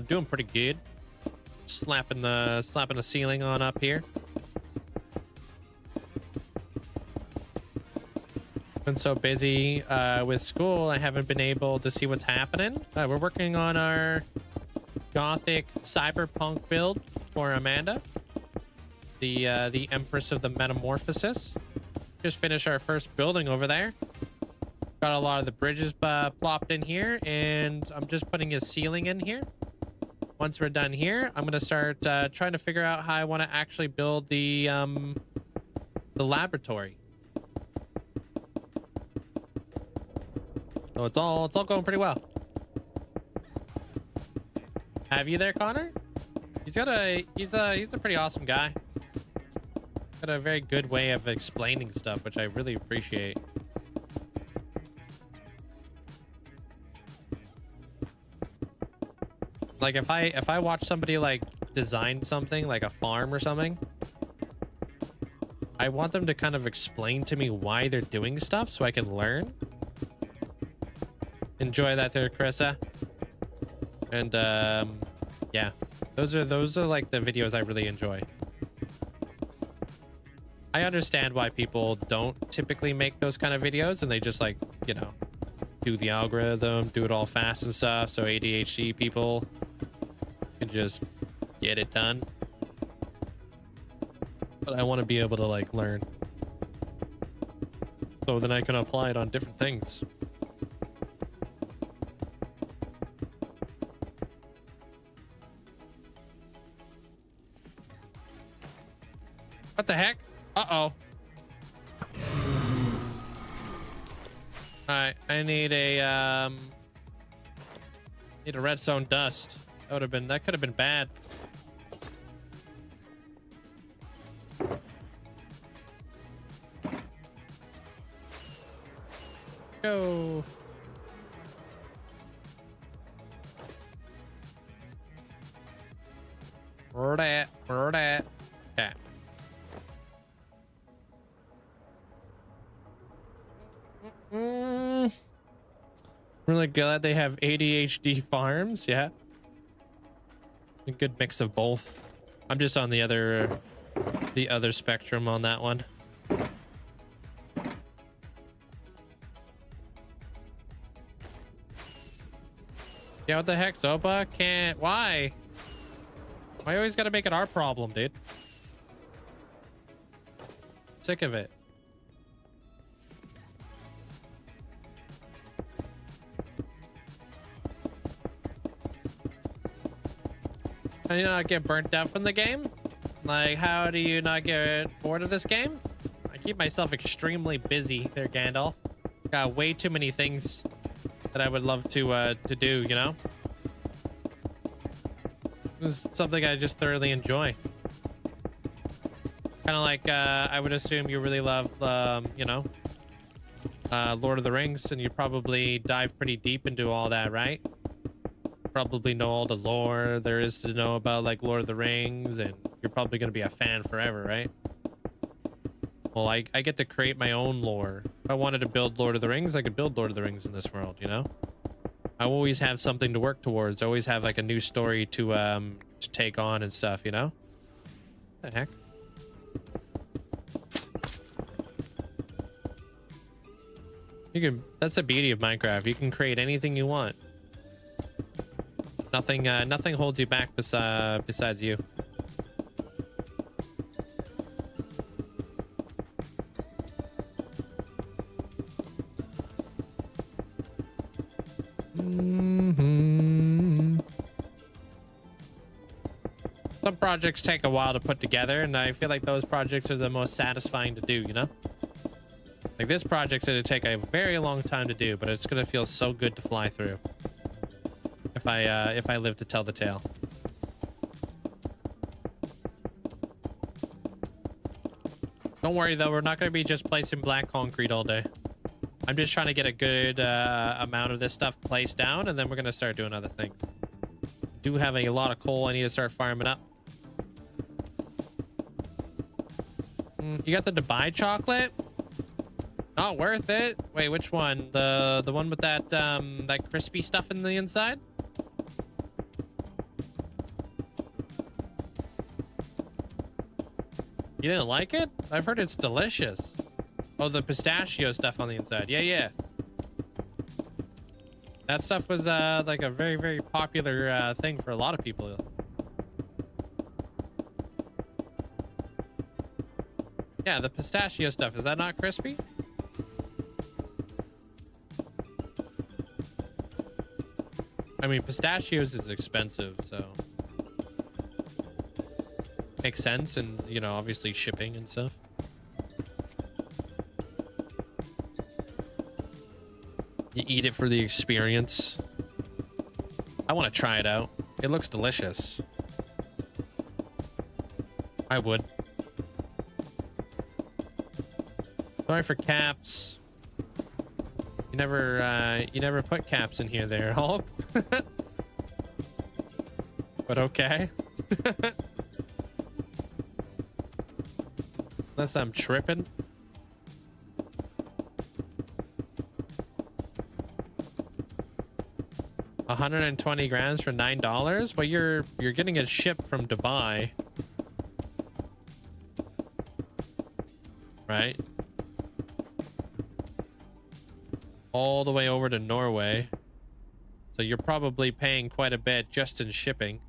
Doing pretty good. Slapping the ceiling on up here. Been so busy with school, I haven't been able to see what's happening. We're working on our Gothic cyberpunk build for Amanda, the Empress of the Metamorphosis. Just finished our first building over there. Got a lot of the bridges plopped in here, and I'm just putting a ceiling in here. Once we're done here, I'm gonna start trying to figure out how I want to actually build the laboratory. So it's all going pretty well. Have you there, Connor? He's a pretty awesome guy. Got a very good way of explaining stuff, which I really appreciate. Like if I watch somebody like design something like a farm or something, I want them to kind of explain to me why they're doing stuff so I can learn. Enjoy that there, Carissa. And yeah, those are like the videos I really enjoy. I understand why people don't typically make those kind of videos, and they just like, you know, do the algorithm, do it all fast and stuff, so ADHD people can just get it done. But I want to be able to like learn, so then I can apply it on different things. What the heck? Uh-oh. Alright, I need a redstone dust. That could have been bad. Go. Okay. Really glad they have ADHD farms. Yeah, a good mix of both. I'm just on the other spectrum on that one. Yeah, what the heck, Zopa? Can't. Why you always gotta make it our problem, dude? Sick of it. How do you not get burnt out from the game? Like, how do you not get bored of this game? I keep myself extremely busy there, Gandalf. Got way too many things that I would love to do, you know? This is something I just thoroughly enjoy. Kind of like, I would assume you really love, you know, Lord of the Rings, and you probably dive pretty deep into all that, right? Probably know all the lore there is to know about like Lord of the Rings, and you're probably going to be a fan forever, right? Well, I get to create my own lore. If I wanted to build Lord of the Rings, I could build Lord of the Rings in this world, you know? I always have something to work towards. I always have like a new story to take on and stuff, you know? What the heck? That's the beauty of Minecraft. You can create anything you want. Nothing holds you back besides you. Some projects take a while to put together, and I feel like those projects are the most satisfying to do, you know? Like this project's gonna take a very long time to do, but it's gonna feel so good to fly through. If I live to tell the tale. Don't worry though, we're not going to be just placing black concrete all day. I'm just trying to get a good amount of this stuff placed down, and then we're going to start doing other things. Do have a lot of coal I need to start farming up. You got the Dubai chocolate? Not worth it. Wait, which one? The one with that that crispy stuff in the inside? You didn't like it? I've heard it's delicious. Oh, the pistachio stuff on the inside. Yeah, yeah. That stuff was like a very, very popular thing for a lot of people. Yeah, the pistachio stuff. Is that not crispy? I mean, pistachios is expensive, so makes sense. And, you know, obviously shipping and stuff. You eat it for the experience. I want to try it out. It looks delicious. I would. Sorry for caps. You never put caps in here there, Hulk. But okay. Unless I'm tripping. $120 for $9, but you're getting it shipped from Dubai, right? All the way over to Norway. So you're probably paying quite a bit just in shipping.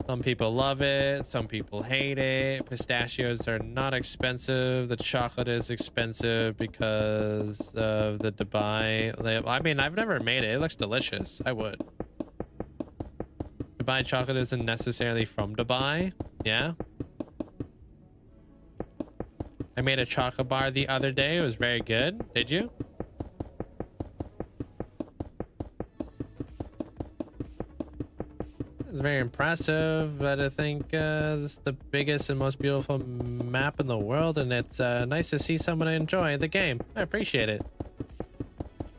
Some people love it, some people hate it. Pistachios are not expensive. The chocolate is expensive because of the Dubai. I mean, I've never made it. It looks delicious. I would. Dubai chocolate isn't necessarily from Dubai. Yeah. I made a chocolate bar the other day. It was very good. Did you? It's very impressive, but I think this is the biggest and most beautiful map in the world, and it's nice to see someone enjoy the game. I appreciate it.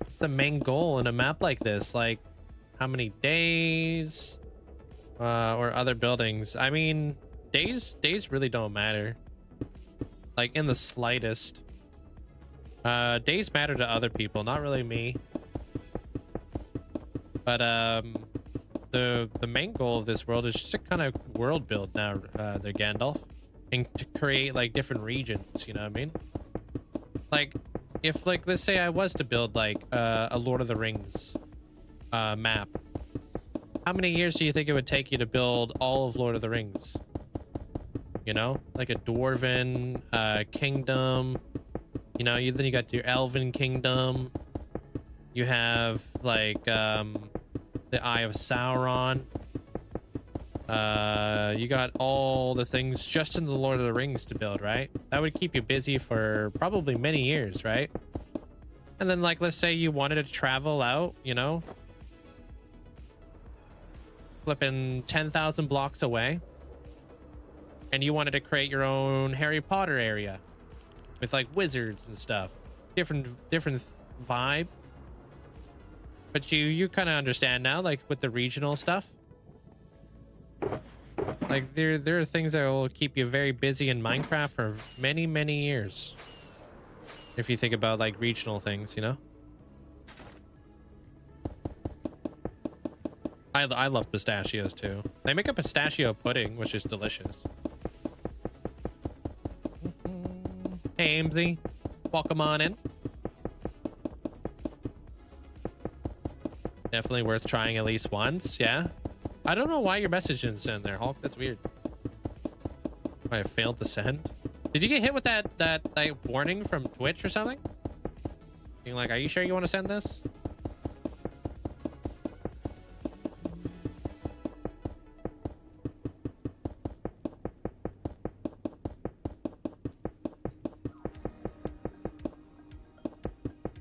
It's the main goal in a map like this. Like, how many days or other buildings? I mean, days really don't matter. Like, in the slightest. Days matter to other people, not really me. But the main goal of this world is just to kind of world build now, the Gandalf, and to create like different regions, you know what I mean? Like, if, like, let's say I was to build like a Lord of the Rings map, how many years do you think it would take you to build all of Lord of the Rings? You know, like a dwarven kingdom, you know, then you got your elven kingdom, you have like the Eye of Sauron, you got all the things just in the Lord of the Rings to build, right? That would keep you busy for probably many years, right? And then, like, let's say you wanted to travel out, you know, flipping 10,000 blocks away, and you wanted to create your own Harry Potter area with like wizards and stuff, different vibe. But you kind of understand now, like with the regional stuff, like there are things that will keep you very busy in Minecraft for many years, if you think about like regional things, you know. I love pistachios too. They make a pistachio pudding, which is delicious. Hey, Linkzzey, welcome on in. Definitely worth trying at least once. Yeah, I don't know why your message didn't send there, Hulk. That's weird. I failed to send. Did you get hit with that like warning from Twitch or something? Being like, are you sure you want to send this?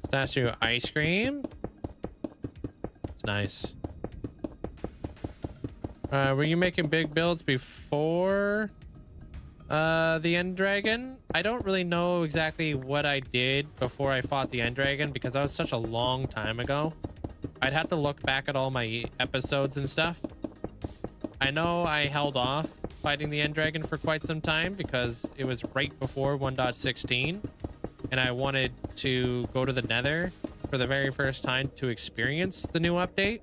Pistachio ice cream. It's nice. Were you making big builds before the End Dragon? I don't really know exactly what I did before I fought the End Dragon because that was such a long time ago. I'd have to look back at all my episodes and stuff. I know I held off fighting the End Dragon for quite some time because it was right before 1.16, and I wanted to go to the Nether for the very first time to experience the new update.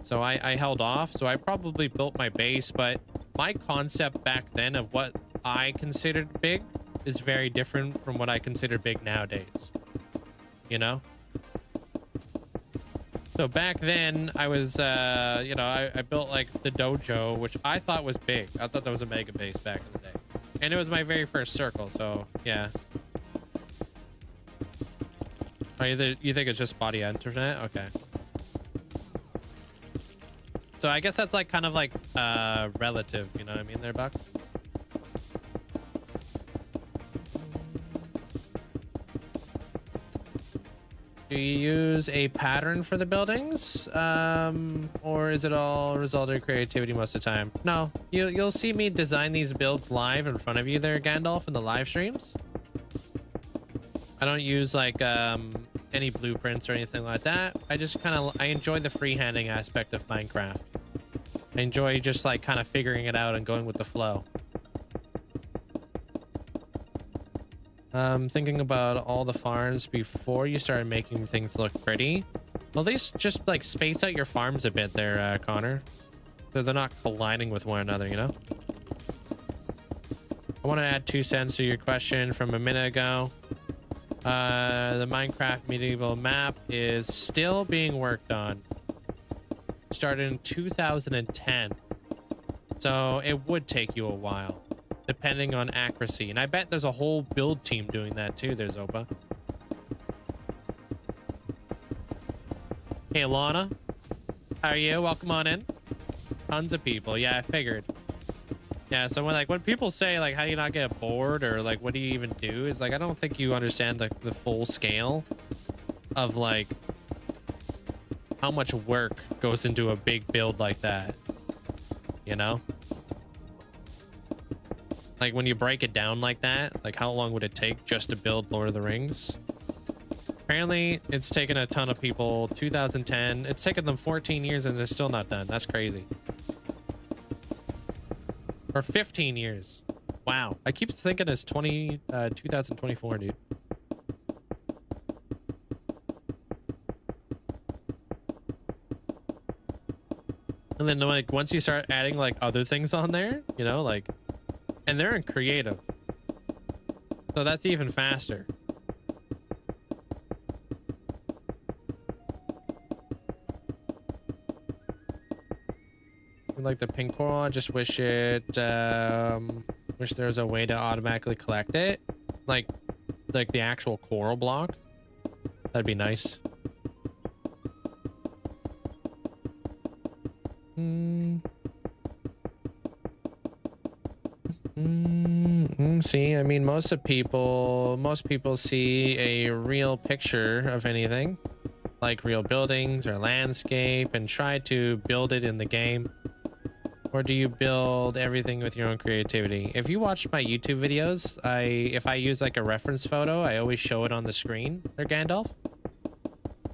So I held off. So I probably built my base, but my concept back then of what I considered big is very different from what I consider big nowadays, you know? So back then I was, you know, I built like the dojo, which I thought was big. I thought that was a mega base back in the day. And it was my very first circle. So yeah. Oh, you think it's just spotty internet? Okay. So I guess that's like kind of like relative, you know what I mean there, Buck? Do you use a pattern for the buildings? Or is it all result of creativity most of the time? No, you'll see me design these builds live in front of you there, Gandalf, in the live streams. I don't use like any blueprints or anything like that. I just I enjoy the freehanding aspect of Minecraft. I enjoy just like kind of figuring it out and going with the flow. Thinking about all the farms before you started making things look pretty. Well, at least just like space out your farms a bit there, Connor. So they're not colliding with one another, you know? I want to add 2 cents to your question from a minute ago. The Minecraft medieval map is still being worked on. Started in 2010. So it would take you a while, depending on accuracy. And I bet there's a whole build team doing that too. There's Opa. Hey, Lana. How are you? Welcome on in. Tons of people. Yeah, I figured. Yeah, so when people say like, how do you not get bored, or like, what do you even do? Is like, I don't think you understand the full scale of like how much work goes into a big build like that, you know? Like when you break it down like that, like how long would it take just to build Lord of the Rings? Apparently it's taken a ton of people. 2010, it's taken them 14 years and they're still not done. That's crazy. Or 15 years. Wow. I keep thinking it's 2024, dude. And then like once you start adding like other things on there, you know, like, and they're in creative. So that's even faster. Like the pink coral, I just wish it wish there was a way to automatically collect it, like the actual coral block. That'd be nice. See, I mean, most people see a real picture of anything, like real buildings or landscape, and try to build it in the game. Or do you build everything with your own creativity? If you watch my YouTube videos, if I use like a reference photo, I always show it on the screen there, Gandalf.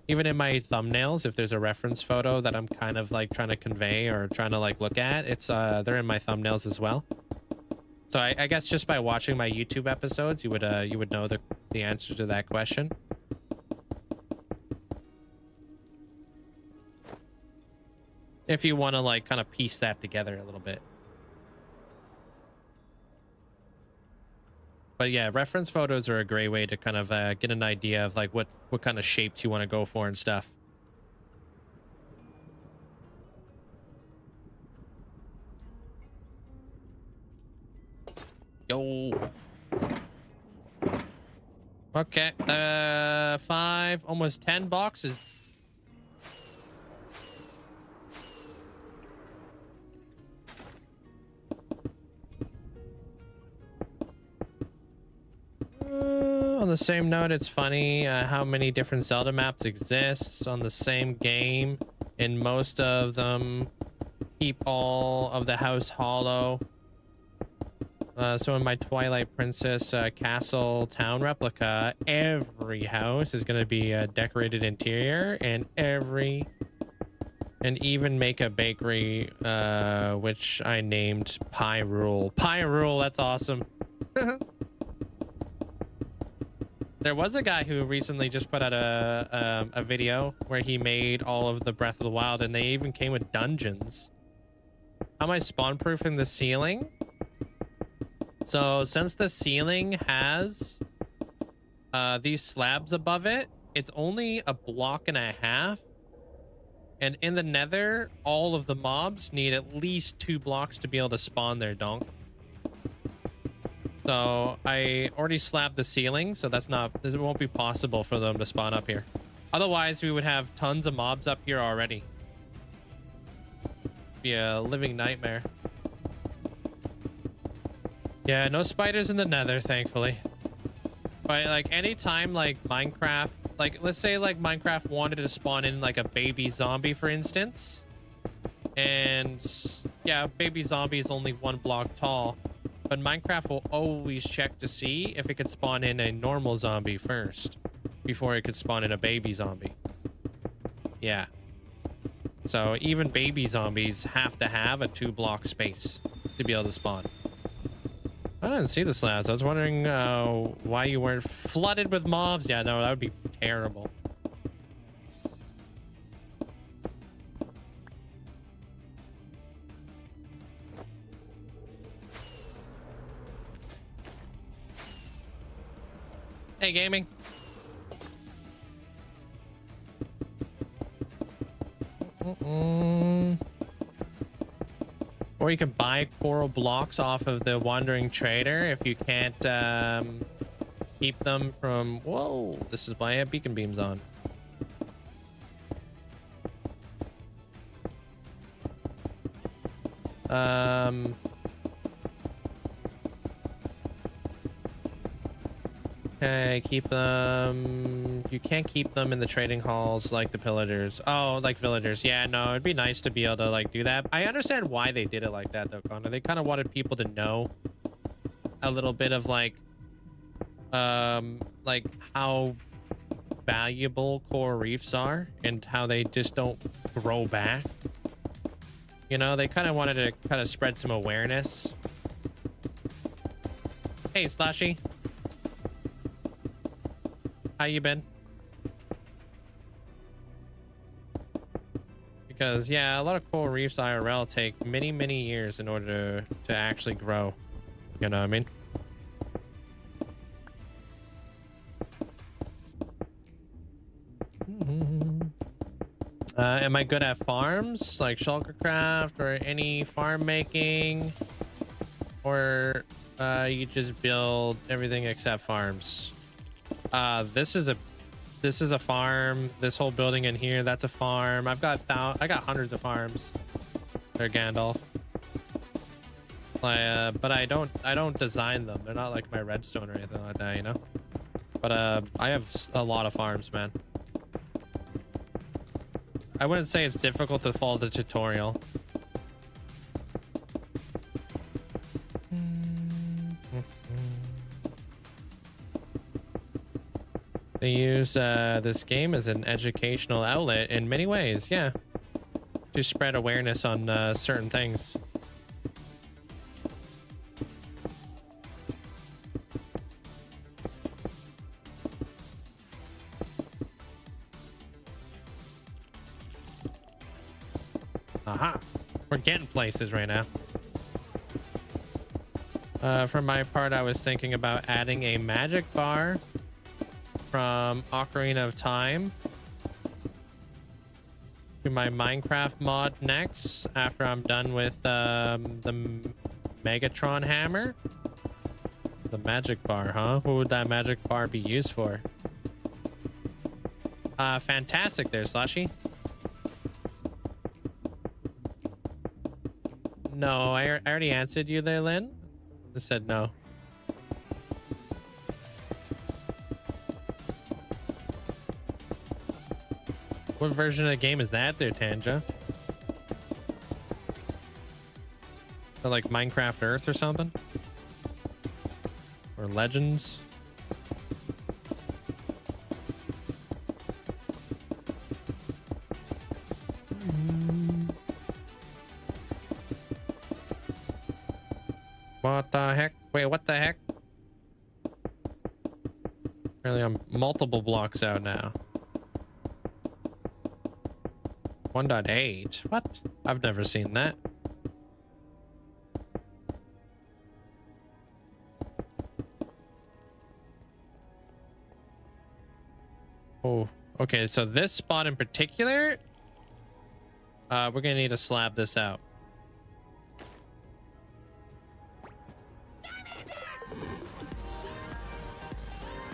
Even in my thumbnails, if there's a reference photo that I'm kind of like trying to convey or trying to like look at, it's they're in my thumbnails as well. So I guess just by watching my YouTube episodes, you would know the answer to that question. If you want to like kind of piece that together a little bit. But yeah, reference photos are a great way to kind of get an idea of like what kind of shapes you want to go for and stuff. Yo. Okay, 5, almost 10 boxes. On the same note, it's funny how many different Zelda maps exist on the same game, and most of them keep all of the house hollow. So in my Twilight Princess castle town replica, every house is going to be a decorated interior, and even make a bakery, which I named Pyrule. Pyrule, that's awesome. There was a guy who recently just put out a video where he made all of the Breath of the Wild, and they even came with dungeons. How am I spawn proofing the ceiling? So since the ceiling has these slabs above it, it's only a block and a half. And in the Nether, all of the mobs need at least 2 blocks to be able to spawn their donk. So I already slabbed the ceiling, so it won't be possible for them to spawn up here. Otherwise, we would have tons of mobs up here already. Be a living nightmare. Yeah, no spiders in the Nether, thankfully. But like anytime like Minecraft, like let's say like Minecraft wanted to spawn in like a baby zombie, for instance. And yeah, baby zombie is only 1 block tall. But Minecraft will always check to see if it could spawn in a normal zombie first before it could spawn in a baby zombie. Yeah. So even baby zombies have to have a 2-block space to be able to spawn. I didn't see the slabs. I was wondering why you weren't flooded with mobs. Yeah, no, that would be terrible. Hey, gaming. Or you can buy coral blocks off of the wandering trader if you can't keep them from... Whoa, this is why I have beacon beams on. Okay, keep them... You can't keep them in the trading halls like the pillagers. Oh, like villagers. Yeah, no, it'd be nice to be able to like do that. I understand why they did it like that though, Connor. They kind of wanted people to know a little bit of like how valuable coral reefs are and how they just don't grow back. You know, they kind of wanted to kind of spread some awareness. Hey, Slushy. How you been? Because yeah, a lot of coral reefs IRL take many, many years in order to actually grow. You know what I mean? Am I good at farms like shulkercraft or any farm making, or you just build everything except farms? This is a farm. This whole building in here, that's a farm. I got hundreds of farms. They're Gandalf. But I don't design them. They're not like my redstone or anything like that, you know. But I have a lot of farms, man. I wouldn't say it's difficult to follow the tutorial. They use this game as an educational outlet in many ways, yeah. To spread awareness on certain things. Aha! We're getting places right now. For my part, I was thinking about adding a magic bar from Ocarina of Time to my Minecraft mod next after I'm done with the Megatron hammer. The magic bar, huh? What would that magic bar be used for? Fantastic there, Slushy. No, I already answered you there, Lynn. I said no. What version of the game is that there, Tanja? Is that like Minecraft Earth or something? Or Legends? What the heck? Wait, what the heck? Apparently I'm multiple blocks out now. 1.8? What? I've never seen that. Oh, okay. So this spot in particular, we're gonna need to slab this out.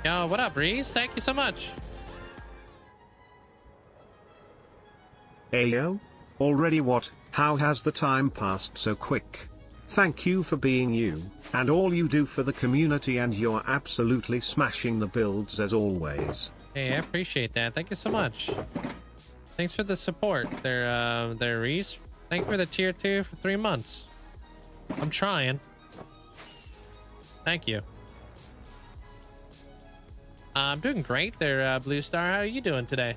Yo, what up, Reese? Thank you so much. Ayo? Already what? How has the time passed so quick? Thank you for being you, and all you do for the community, and you're absolutely smashing the builds as always. Hey, I appreciate that. Thank you so much. Thanks for the support there, Reese. Thank you for the tier 2 for 3 months. I'm trying. Thank you. I'm doing great there, Blue Star. How are you doing today?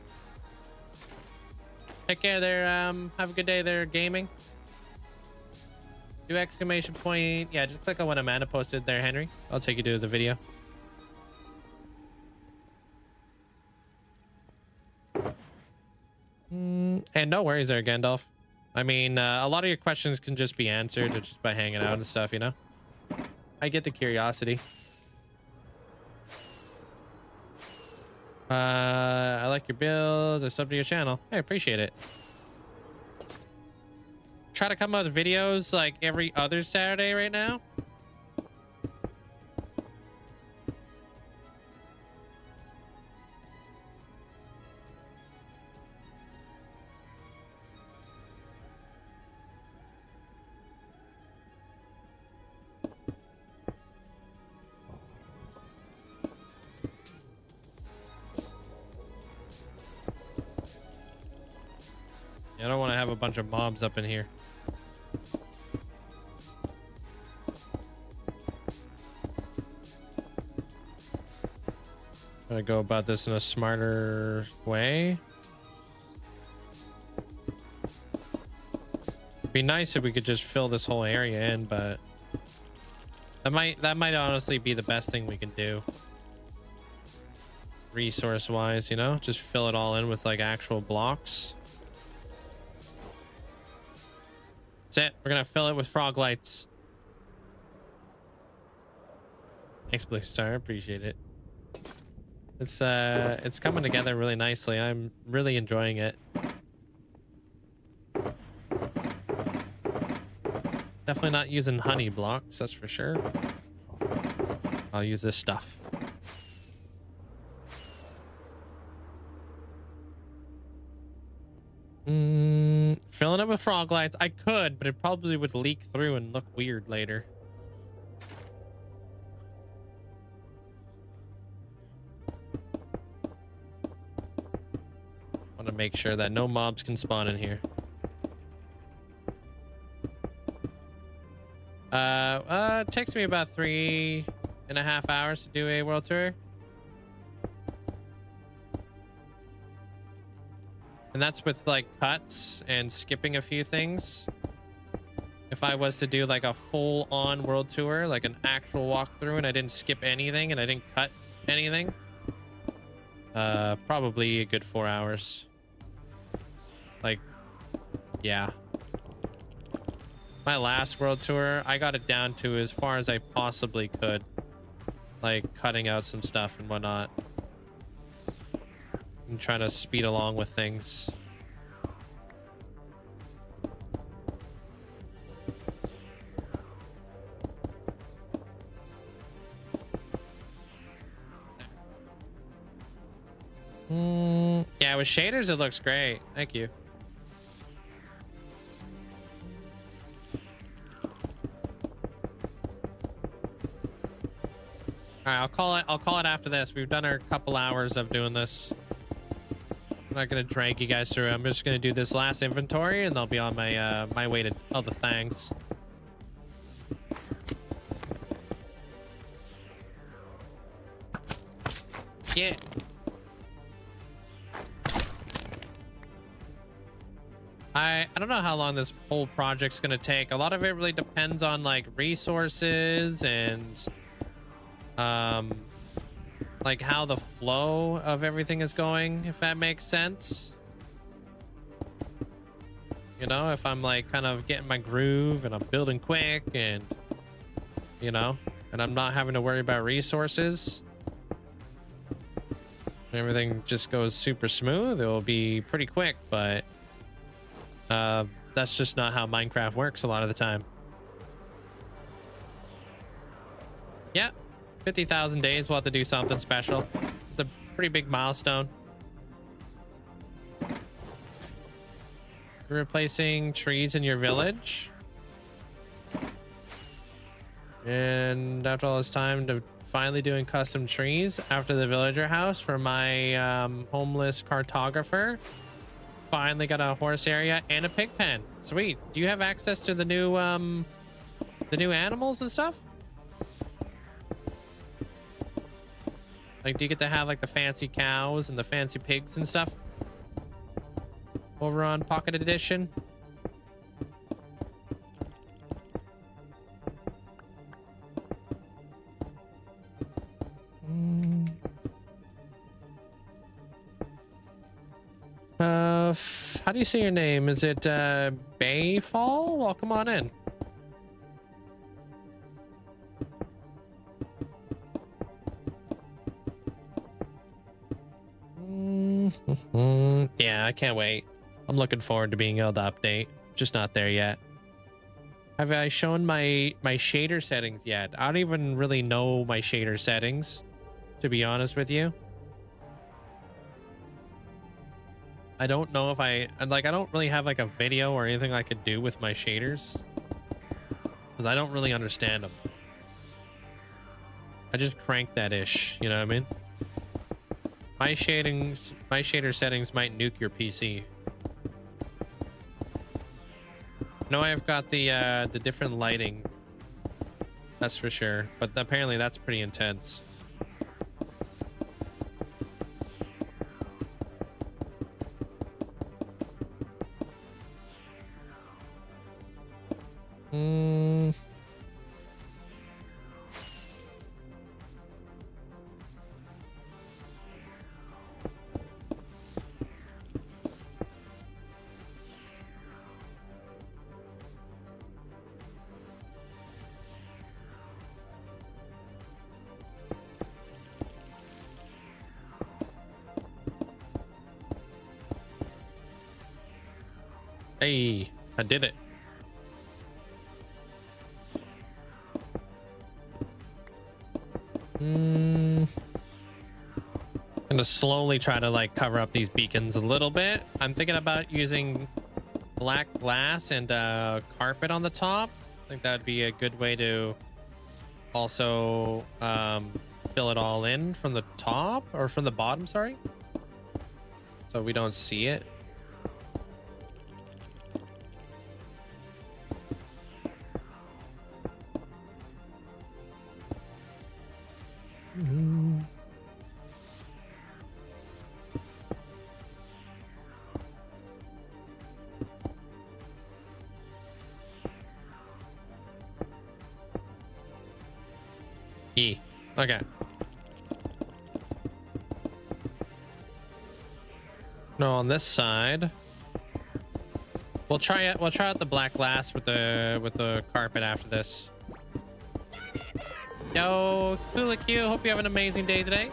Take care there. Have a good day there, gaming. Do exclamation point. Yeah, just click on what Amanda posted there, Henry. I'll take you to the video. And no worries there, Gandalf. I mean, a lot of your questions can just be answered just by hanging out and stuff, you know? I get the curiosity. I like your build. There's sub to your channel. I appreciate it. Try to come out with videos like every other Saturday right now. I don't want to have a bunch of mobs up in here. Gonna go about this in a smarter way. It'd be nice if we could just fill this whole area in, but that might honestly be the best thing we can do. Resource wise, you know, just fill it all in with like actual blocks. That's it. We're gonna fill it with frog lights. Thanks, Blue Star. Appreciate it. It's coming together really nicely. I'm really enjoying it. Definitely not using honey blocks, that's for sure. I'll use this stuff. Filling it with frog lights. I could, but it probably would leak through and look weird later. Want to make sure that no mobs can spawn in here. It takes me about 3.5 hours to do a world tour. And that's with like cuts and skipping a few things. If I was to do like a full on world tour, like an actual walkthrough, and I didn't skip anything and I didn't cut anything, probably a good 4 hours. Like, yeah. My last world tour, I got it down to as far as I possibly could. Like cutting out some stuff and whatnot. And trying to speed along with things. Yeah, with shaders it looks great. Thank you. All right, I'll call it after this. We've done our couple hours of doing this. I'm not gonna drag you guys through. I'm just gonna do this last inventory, and I'll be on my my way to other things. Yeah. I don't know how long this whole project's gonna take. A lot of it really depends on like resources and like how the flow of everything is going, if that makes sense. You know, if I'm like kind of getting my groove and I'm building quick and, you know, and I'm not having to worry about resources, everything just goes super smooth, it will be pretty quick, but that's just not how Minecraft works a lot of the time. Yeah. 50,000 days, we'll have to do something special. It's a pretty big milestone. You're replacing trees in your village. And after all this time to finally doing custom trees after the villager house for my homeless cartographer. Finally got a horse area and a pig pen. Sweet. Do you have access to the new animals and stuff? Like, do you get to have like the fancy cows and the fancy pigs and stuff over on Pocket Edition? How do you say your name? Is it Bayfall? Welcome on in. Yeah, I can't wait. I'm looking forward to being able to update. Just not there yet. Have I shown my shader settings yet? I don't even really know my shader settings, to be honest with you. I don't know if I don't really have like a video or anything I could do with my shaders because I don't really understand them. I just crank that ish, you know what I mean? My shader settings might nuke your PC. No, I've got the different lighting. That's for sure, but apparently that's pretty intense. Hey, I did it. I'm gonna slowly try to like cover up these beacons a little bit. I'm thinking about using black glass and carpet on the top. I think that'd be a good way to also fill it all in from the top or from the bottom, sorry, so we don't see it. Okay. No, on this side, we'll try it. We'll try out the black glass with the carpet after this. Yo, Kula Q, hope you have an amazing day today.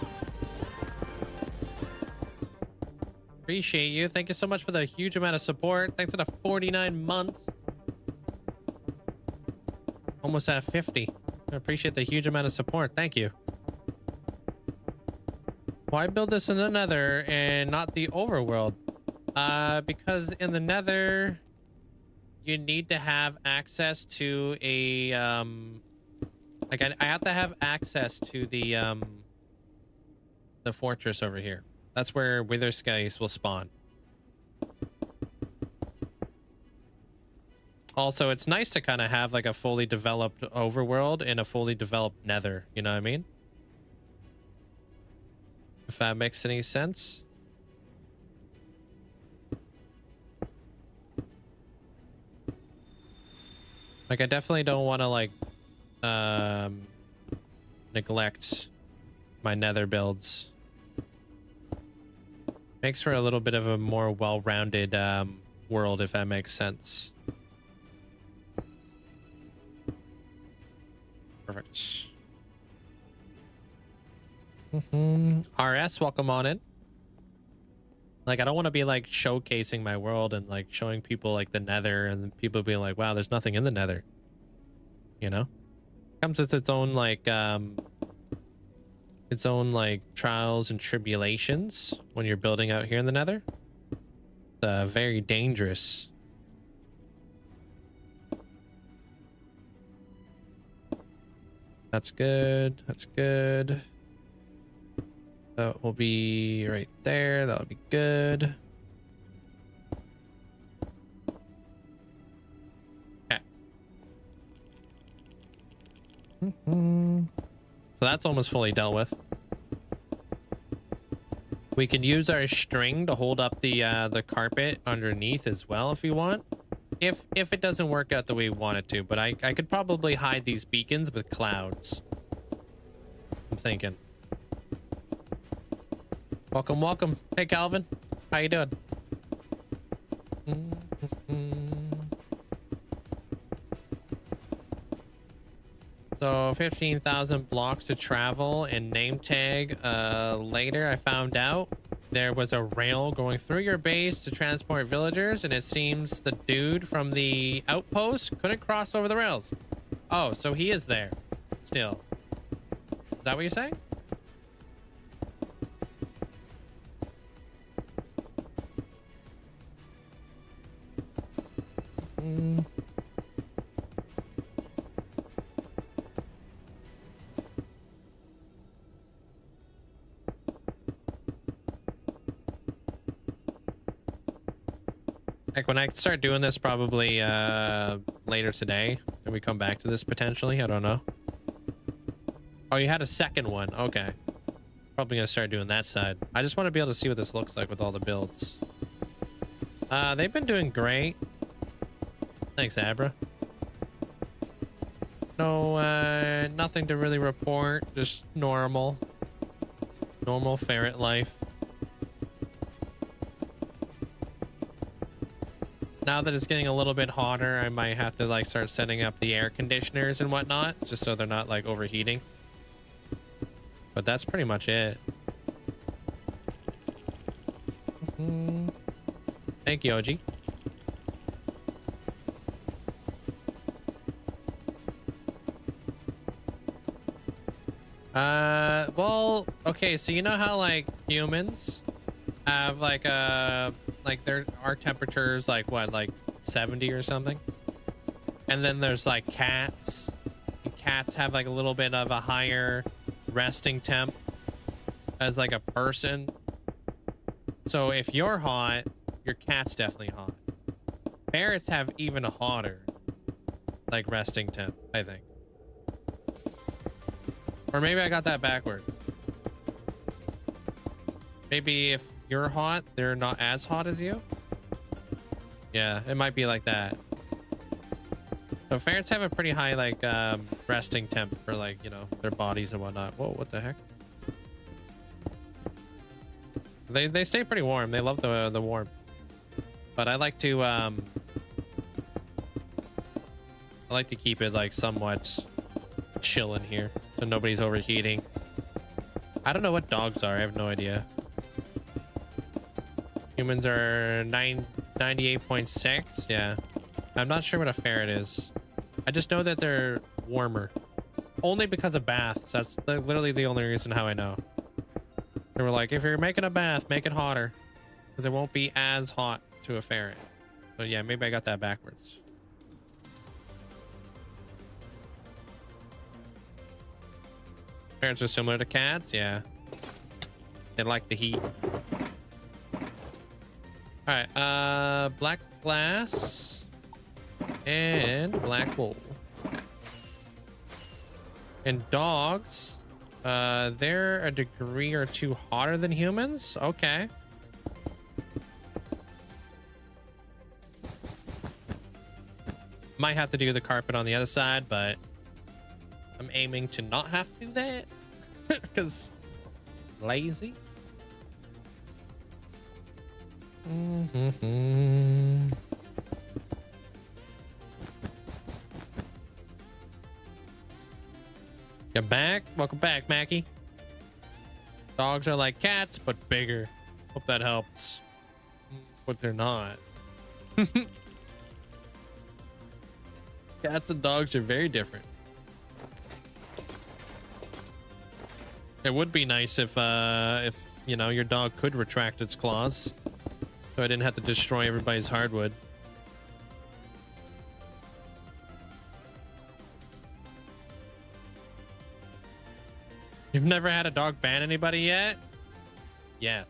Appreciate you. Thank you so much for the huge amount of support. Thanks for the 49 months. Almost at 50. I appreciate the huge amount of support. Thank you. Why build this in the Nether and not the overworld? Because in the Nether, you need to have access to a like I have to have access to the fortress over here. That's where Wither Skies will spawn. Also, it's nice to kind of have like a fully developed overworld and a fully developed Nether, you know what I mean? If that makes any sense. Like, I definitely don't want to like neglect my Nether builds. Makes for a little bit of a more well-rounded world, if that makes sense. Perfect. RS, welcome on in. Like, I don't want to be like showcasing my world and like showing people like the Nether and people being like, wow, there's nothing in the Nether. You know? Comes with its own like its own like trials and tribulations when you're building out here in the Nether. Very dangerous. That's good. That's good. That will be right there. That'll be good. Okay. So that's almost fully dealt with. We can use our string to hold up the carpet underneath as well if we want. If it doesn't work out the way we want it to, but I could probably hide these beacons with clouds. I'm thinking. Welcome, welcome. Hey, Calvin. How you doing? So 15,000 blocks to travel and name tag. Later, I found out there was a rail going through your base to transport villagers, and it seems the dude from the outpost couldn't cross over the rails. Oh, so he is there still. Is that what you're saying? Like when I start doing this probably later today, and we come back to this potentially, I don't know. Oh, you had a second one. Okay. Probably gonna start doing that side. I just want to be able to see what this looks like with all the builds. They've been doing great. Thanks, Abra. No, nothing to really report. Just normal ferret life. Now that it's getting a little bit hotter, I might have to like start setting up the air conditioners and whatnot, just so they're not like overheating. But that's pretty much it. Thank you, OG. Well, okay, so you know how like humans have like our temperatures like what, like 70 or something, and then there's like cats, and cats have like a little bit of a higher resting temp as like a person. So if you're hot, your cat's definitely hot. Ferrets have even a hotter like resting temp, I think. Or maybe I got that backward. Maybe if you're hot, they're not as hot as you. Yeah, it might be like that. So ferrets have a pretty high like resting temp for like, you know, their bodies and whatnot. Whoa, what the heck? They stay pretty warm. They love the warm. But I like to keep it like somewhat chill in here so nobody's overheating. I don't know what dogs are. I have no idea. Humans are 98.6. Yeah. I'm not sure what a ferret is. I just know that they're warmer. Only because of baths. That's literally the only reason how I know. They were like, if you're making a bath, make it hotter, because it won't be as hot to a ferret. So yeah, maybe I got that backwards. Ferrets are similar to cats. Yeah. They like the heat. All right, black glass and black wool. And dogs, they're a degree or two hotter than humans. Okay. Might have to do the carpet on the other side, but I'm aiming to not have to do that because lazy. You're back? Welcome back, Mackie. Dogs are like cats, but bigger. Hope that helps. But they're not. Cats and dogs are very different. It would be nice if you know, your dog could retract its claws, so I didn't have to destroy everybody's hardwood. You've never had a dog ban anybody yet? Yet.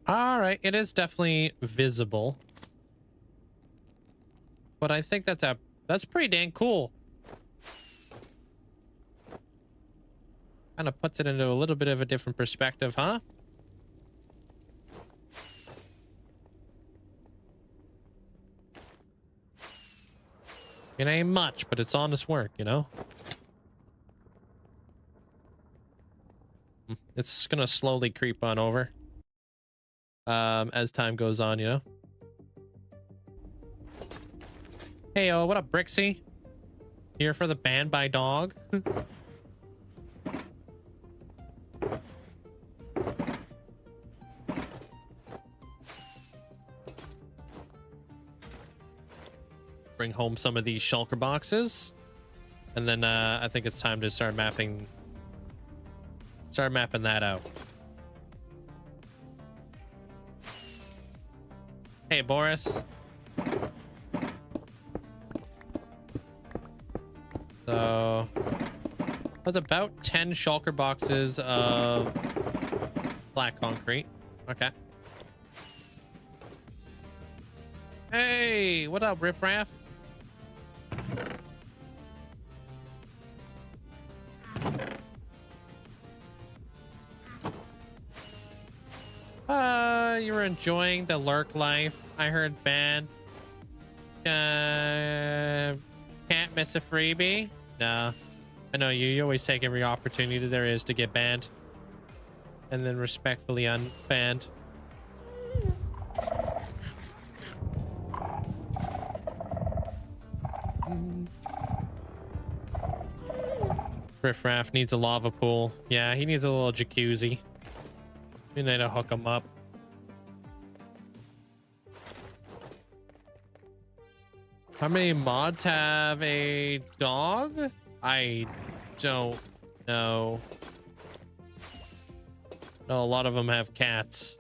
All right, it is definitely visible, but I think that's pretty dang cool. Kind of puts it into a little bit of a different perspective, huh? It ain't much, but it's honest work, you know? It's gonna slowly creep on over as time goes on, you know? Hey, what up, Brixie? Here for the Banned by Dog? Bring home some of these shulker boxes, and then I think it's time to start mapping that out. Hey, Boris. So that's about 10 shulker boxes of black concrete. Okay. Hey, what up, Riff Raff? You were enjoying the lurk life. I heard banned. Can't miss a freebie. No, I know you. You always take every opportunity there is to get banned, and then respectfully unbanned. Riff Raff needs a lava pool. Yeah, he needs a little jacuzzi. We need to hook him up. How many mods have a dog? I don't know. No, a lot of them have cats.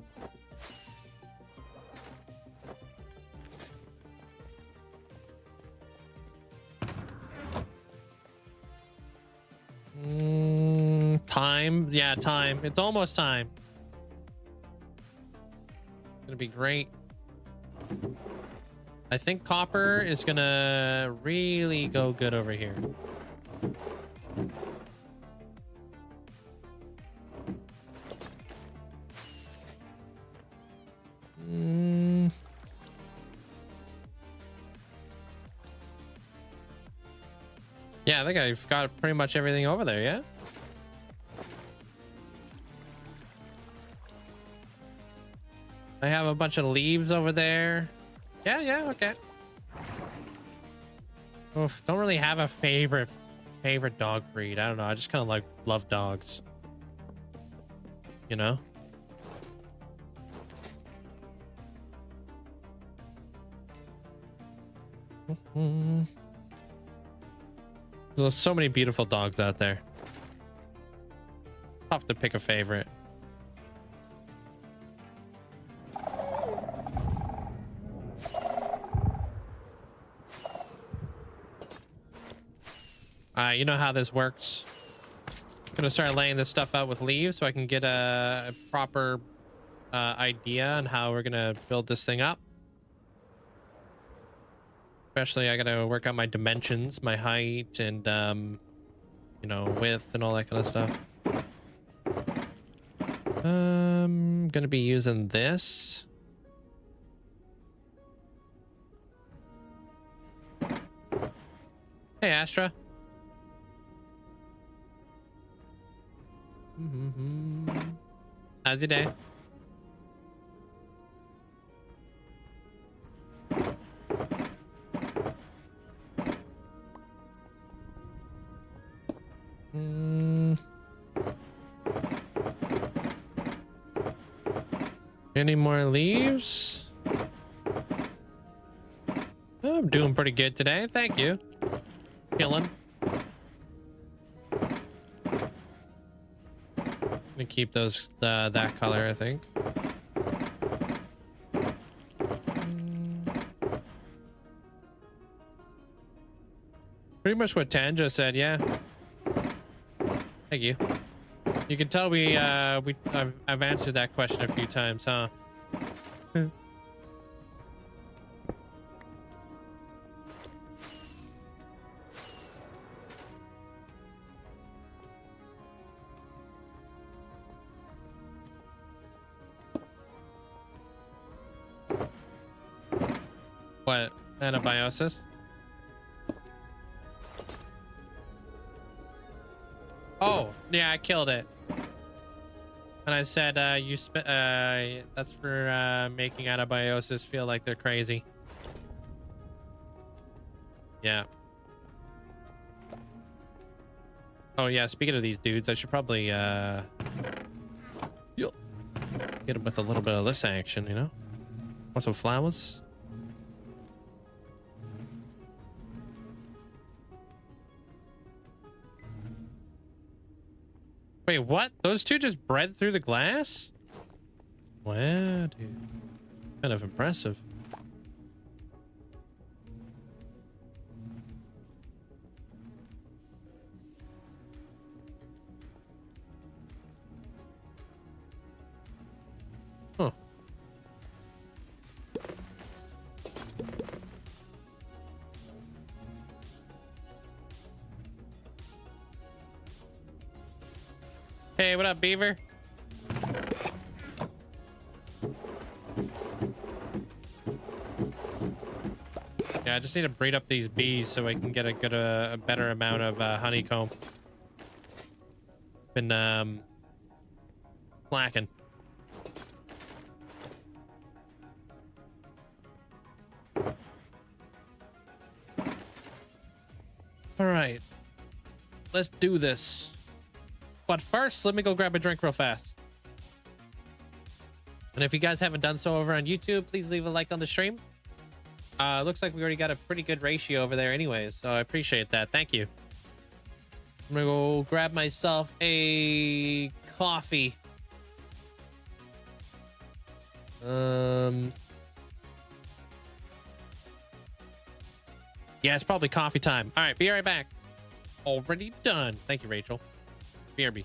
Time. Yeah, time. It's almost time. It's gonna be great. I think copper is gonna really go good over here. Yeah, I think I've got pretty much everything over there, yeah? I have a bunch of leaves over there. Yeah, okay. Oof, don't really have a favorite dog breed. I don't know. I just kind of like love dogs. You know? There's so many beautiful dogs out there. Tough to pick a favorite. You know how this works. I'm gonna start laying this stuff out with leaves so I can get a proper idea on how we're gonna build this thing up. Especially, I gotta work out my dimensions, my height, and you know, width and all that kind of stuff. Gonna be using this. Hey, Astra. How's your day? Mm. Any more leaves? Oh, I'm doing pretty good today. Thank you. Chilling. Gonna keep those that color, I think. Pretty much what Tan just said, yeah. Thank you. You can tell I've answered that question a few times, huh? What? Anabiosis? Oh, yeah, I killed it. And I said, that's for making anabiosis feel like they're crazy. Yeah. Oh, yeah, speaking of these dudes, I should probably, get them with a little bit of this action, you know? Want some flowers? Wait, what? Those two just bred through the glass? Wow, dude. Kind of impressive. Huh. Hey, what up, Beaver? Yeah, I just need to breed up these bees so I can get a better amount of honeycomb. Been slacking. All right, let's do this. But first, let me go grab a drink real fast. And if you guys haven't done so over on YouTube, please leave a like on the stream. Looks like we already got a pretty good ratio over there anyways, so I appreciate that. Thank you. I'm gonna go grab myself a coffee. Yeah, it's probably coffee time. All right, be right back. Already done. Thank you, Rachel. BRB.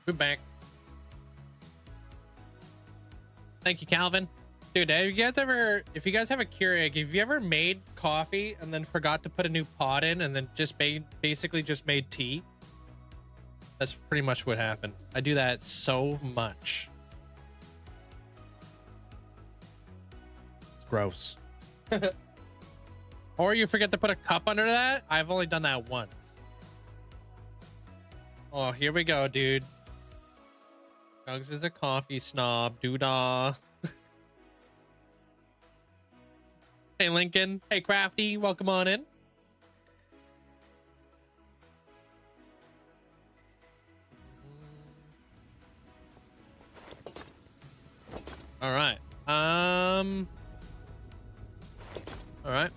We're back. Thank you, Calvin. Dude, have you guys ever, if you guys have a Keurig, have you ever made coffee and then forgot to put a new pot in and then just basically just made tea? That's pretty much what happened. I do that so much. It's gross. Or you forget to put a cup under that. I've only done that once. Oh, here we go, dude. Doug's is a coffee snob. Doodah. Hey, Lincoln. Hey, Crafty. Welcome on in. All right. All right.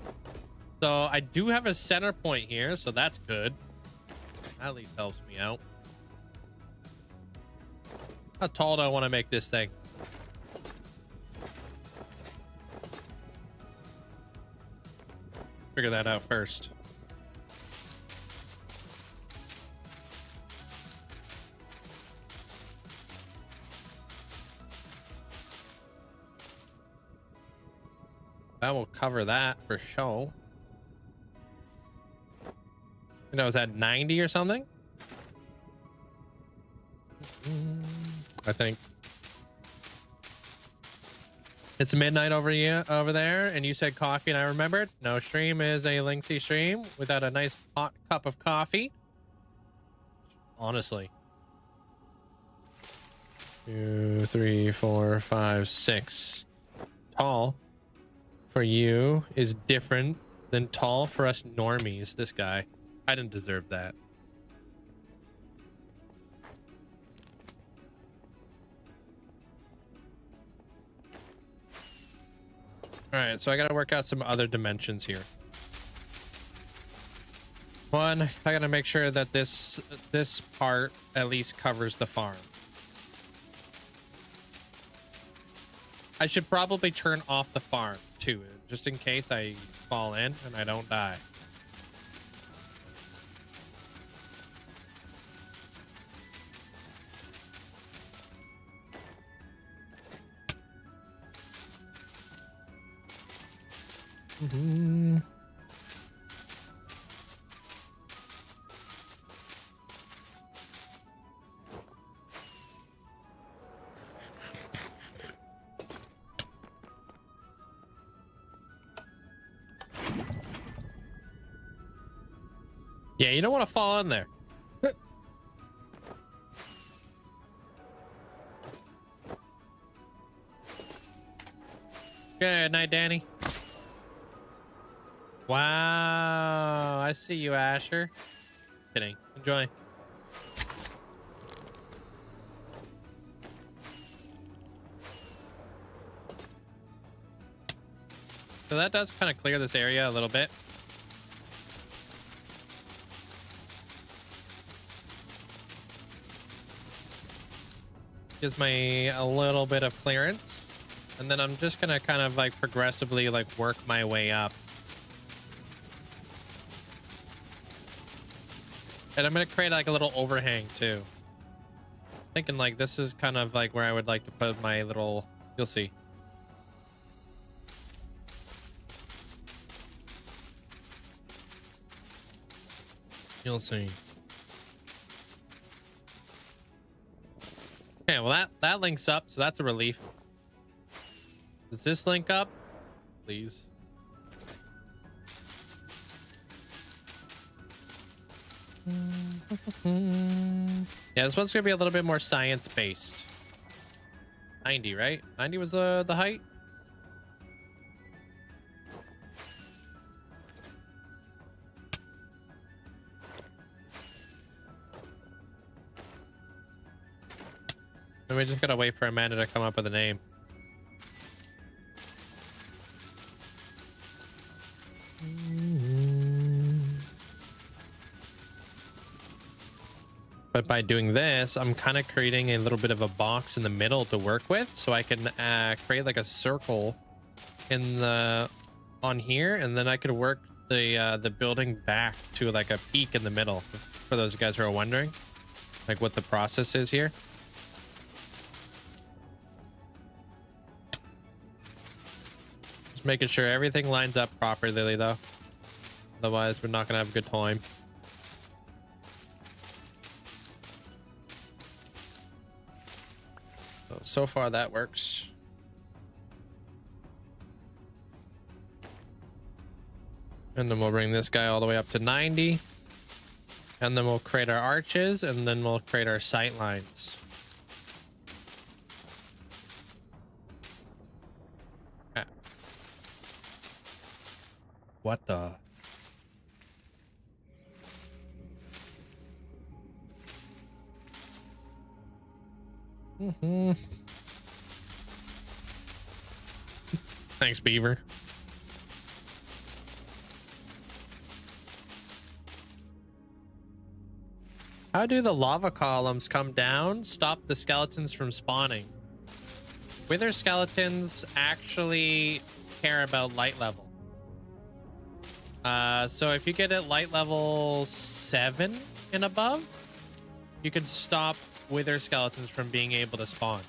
So I do have a center point here, so that's good. At least helps me out. How tall do I want to make this thing? Figure that out first. That will cover that for sure. You know, is that 90 or something? I think it's midnight over there, and you said coffee, and I remembered. No, stream is a Linkzzey stream without a nice hot cup of coffee. Honestly. 2, 3, 4, 5, 6. Tall for you is different than tall for us normies. This guy, I didn't deserve that. All right, so I got to work out some other dimensions here. One, I got to make sure that this part at least covers the farm. I should probably turn off the farm too, just in case I fall in and I don't die. Yeah, you don't want to fall in there. Good night, Danny. Wow, I see you, Asher. Kidding. Enjoy. So that does kind of clear this area a little bit. Gives me a little bit of clearance, and then I'm just gonna kind of like progressively like work my way up. And I'm gonna create like a little overhang too. Thinking like this is kind of like where I would like to put my little, you'll see. You'll see. Okay, well that links up, so that's a relief. Does this link up? Please. Yeah, this one's gonna be a little bit more science-based. 90, right? 90 was the height? And we just gotta wait for Amanda to come up with a name. But by doing this, I'm kind of creating a little bit of a box in the middle to work with, so I can create like a circle in the on here, and then I could work the building back to like a peak in the middle. For those guys who are wondering. like what the process is here. Just making sure everything lines up properly though. Otherwise, we're not gonna have a good time. So far that works. And then we'll bring this guy all the way up to 90. And then we'll create our arches, and then we'll create our sight lines. Ah. What the? Thanks, Beaver. How do the lava columns come down, stop the skeletons from spawning? Wither skeletons actually care about light level. So if you get at light level 7 and above, you can stop wither skeletons from being able to spawn.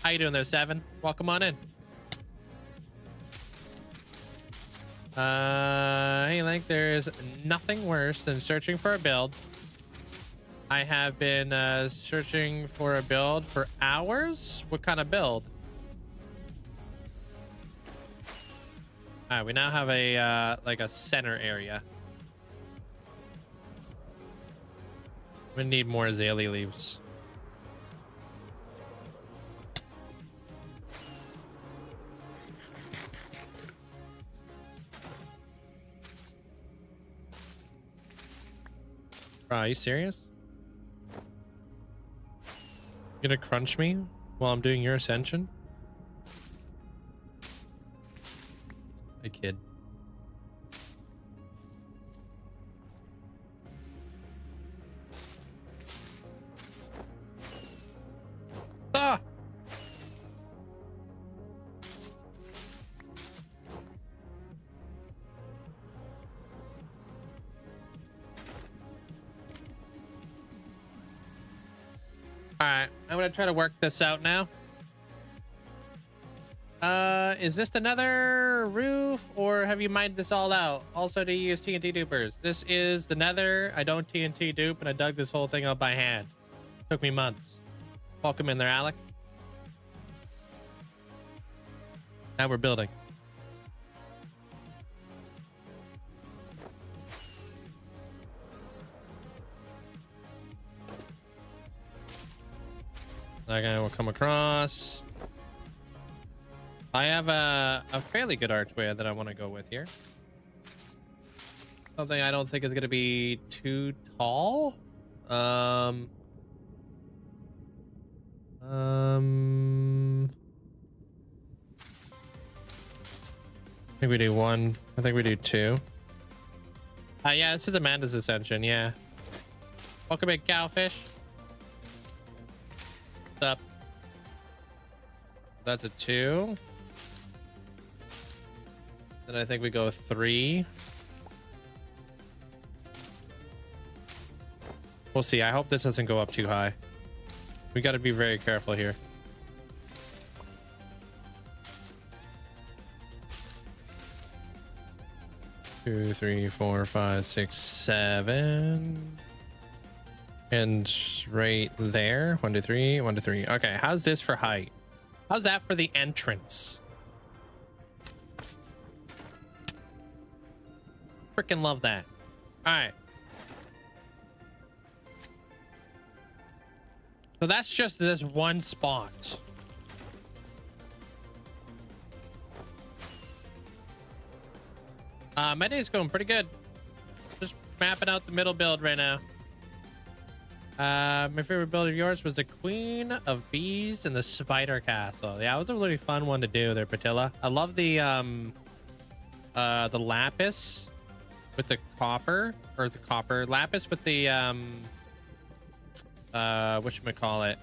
How you doing there, 7? Welcome on in. Hey, Link, there's nothing worse than searching for a build. I have been searching for a build for hours. What kind of build? All right, we now have a like a center area. We need more azalea leaves. Bro, are you serious? You gonna crunch me while I'm doing your ascension? Hey, kid. Ah! All right, I'm gonna try to work this out now. Is this another roof, or have you mined this all out? Also, do you use TNT dupers? This is the Nether. I don't TNT dupe, and I dug this whole thing out by hand. Took me months. Welcome in there, Alec. Now we're building. That guy will come across. I have a fairly good archway that I want to go with here. Something I don't think is going to be too tall. I think we do 1. I think we do 2. Yeah, this is Amanda's ascension. Yeah. Welcome in, cowfish. What's up? That's a 2. Then I think we go 3. We'll see. I hope this doesn't go up too high. We got to be very careful here. Two, 3, 4, 5, 6, 7. And right there. 1, 2, 3. 1, 2, 3. Okay. How's this for height? How's that for the entrance? Freaking love that. All right. So that's just this one spot. My day's going pretty good. Just mapping out the middle build right now. My favorite build of yours was the Queen of Bees and the Spider Castle. Yeah, it was a really fun one to do there, Patilla. I love the lapis with the copper, or the copper lapis with the whatchamacallit,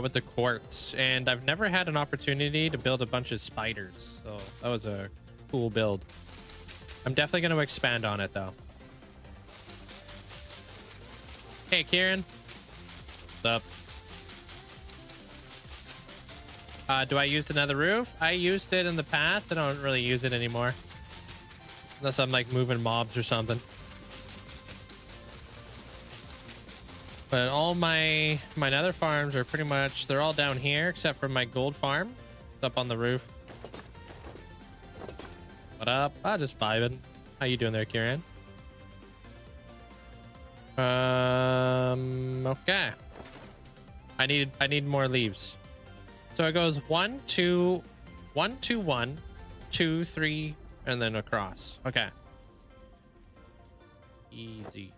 with the quartz. And I've never had an opportunity to build a bunch of spiders, so that was a cool build. I'm definitely going to expand on it though. Hey, Kieran. What's up? Do I use another roof? I used it in the past. I don't really use it anymore. Unless I'm like moving mobs or something. But all my nether farms are pretty much, they're all down here except for my gold farm. It's up on the roof. What up? Just vibing. How you doing there, Kieran? Okay. I need more leaves. So it goes 1 2 1 2 1 2 3 and then across. Okay. Easy.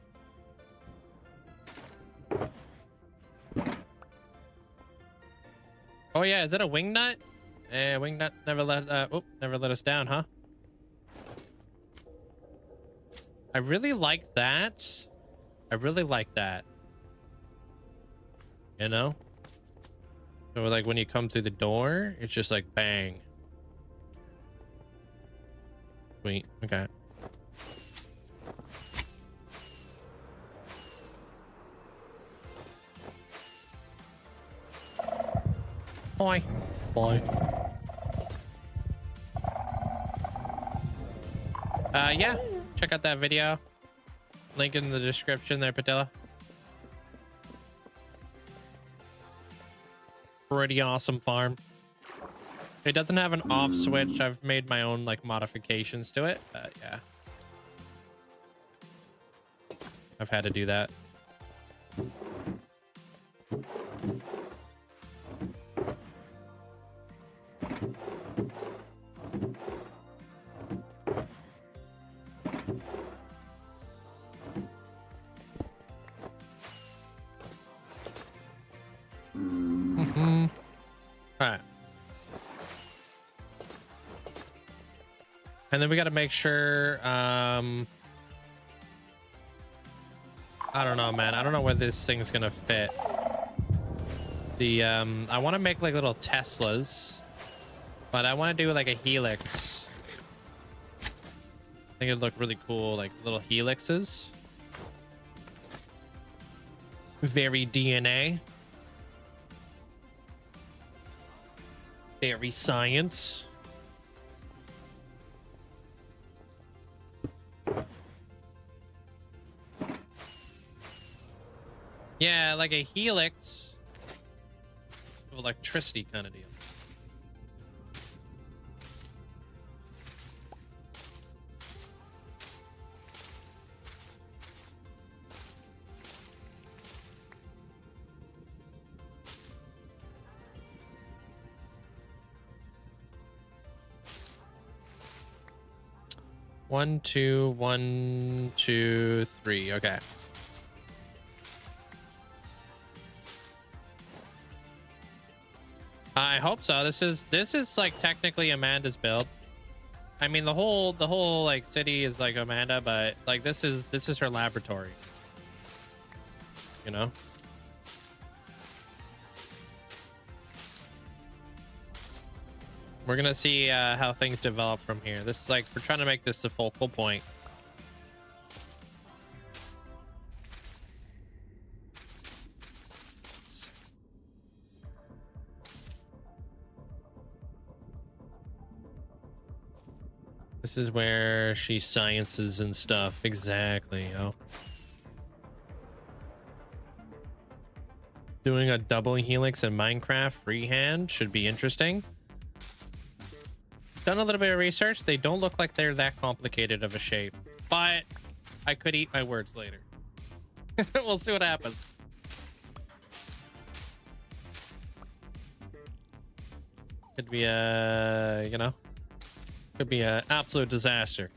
Oh yeah, is that a wing nut? Wing nuts never let us down, huh? I really like that. I really like that. You know? So like when you come through the door, it's just like bang. Sweet. Okay. Bye. Bye. Yeah. Check out that video. Link in the description there, Patella. Pretty awesome farm. It doesn't have an off switch. I've made my own like modifications to it, but yeah. I've had to do that. All right. And then we got to make sure, I don't know, man. I don't know where this thing's going to fit. I want to make like little Teslas, but I want to do like a helix. I think it'd look really cool, like little helixes. Very DNA. Very science. Yeah, like a helix of electricity kind of deal. One, two, 1, 2, 3. Okay. I hope so. This is like technically Amanda's build. I mean, the whole like city is like Amanda, but like this is her laboratory. You know? We're gonna see how things develop from here. This is like, we're trying to make this the focal point. This is where she sciences and stuff. Exactly, yo. Doing a double helix in Minecraft freehand should be interesting. Done a little bit of research. They don't look like they're that complicated of a shape, but I could eat my words later. We'll see what happens. Could be a, you know, could be an absolute disaster.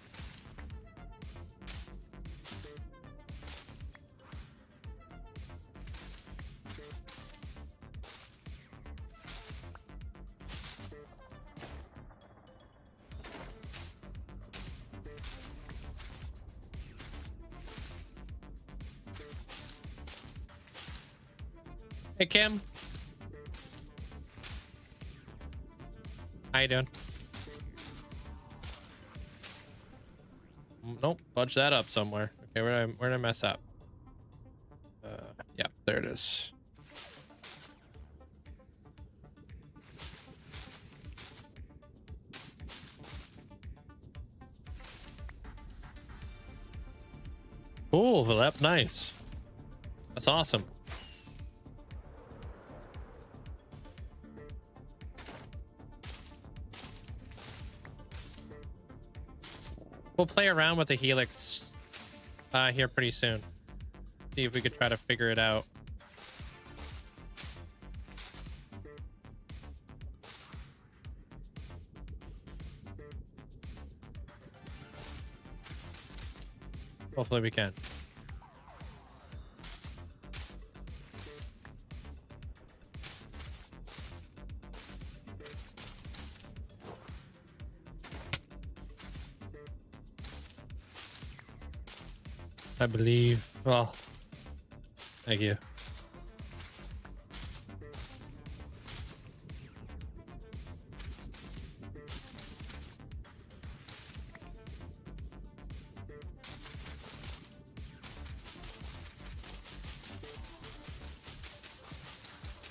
Hey, Kim. How you doing? Nope, fudge that up somewhere. Okay, where did I mess up? There it is. Oh, that nice. That's awesome. We'll play around with the helix here pretty soon. See if we could try to figure it out. Hopefully we can. I believe. Well, thank you.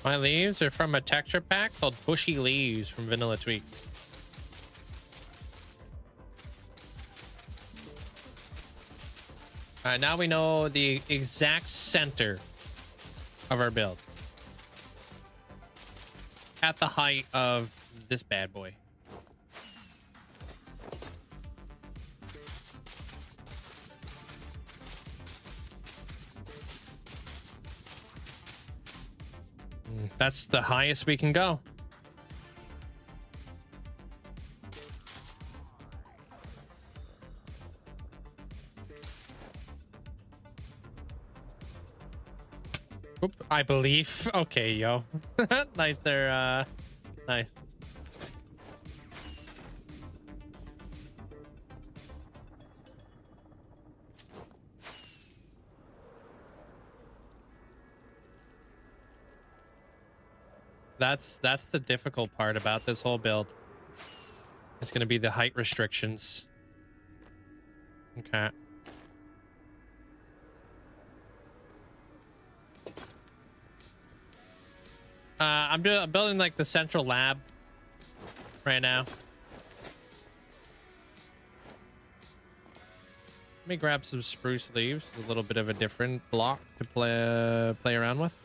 My leaves are from a texture pack called Bushy Leaves from Vanilla Tweaks. All right, now we know the exact center of our build at the height of this bad boy. That's the highest we can go. Oop, I believe. Okay, yo. Nice there. Nice. That's the difficult part about this whole build. It's going to be the height restrictions. Okay. I'm building like the central lab right now. Let me grab some spruce leaves, a little bit of a different block to play around with.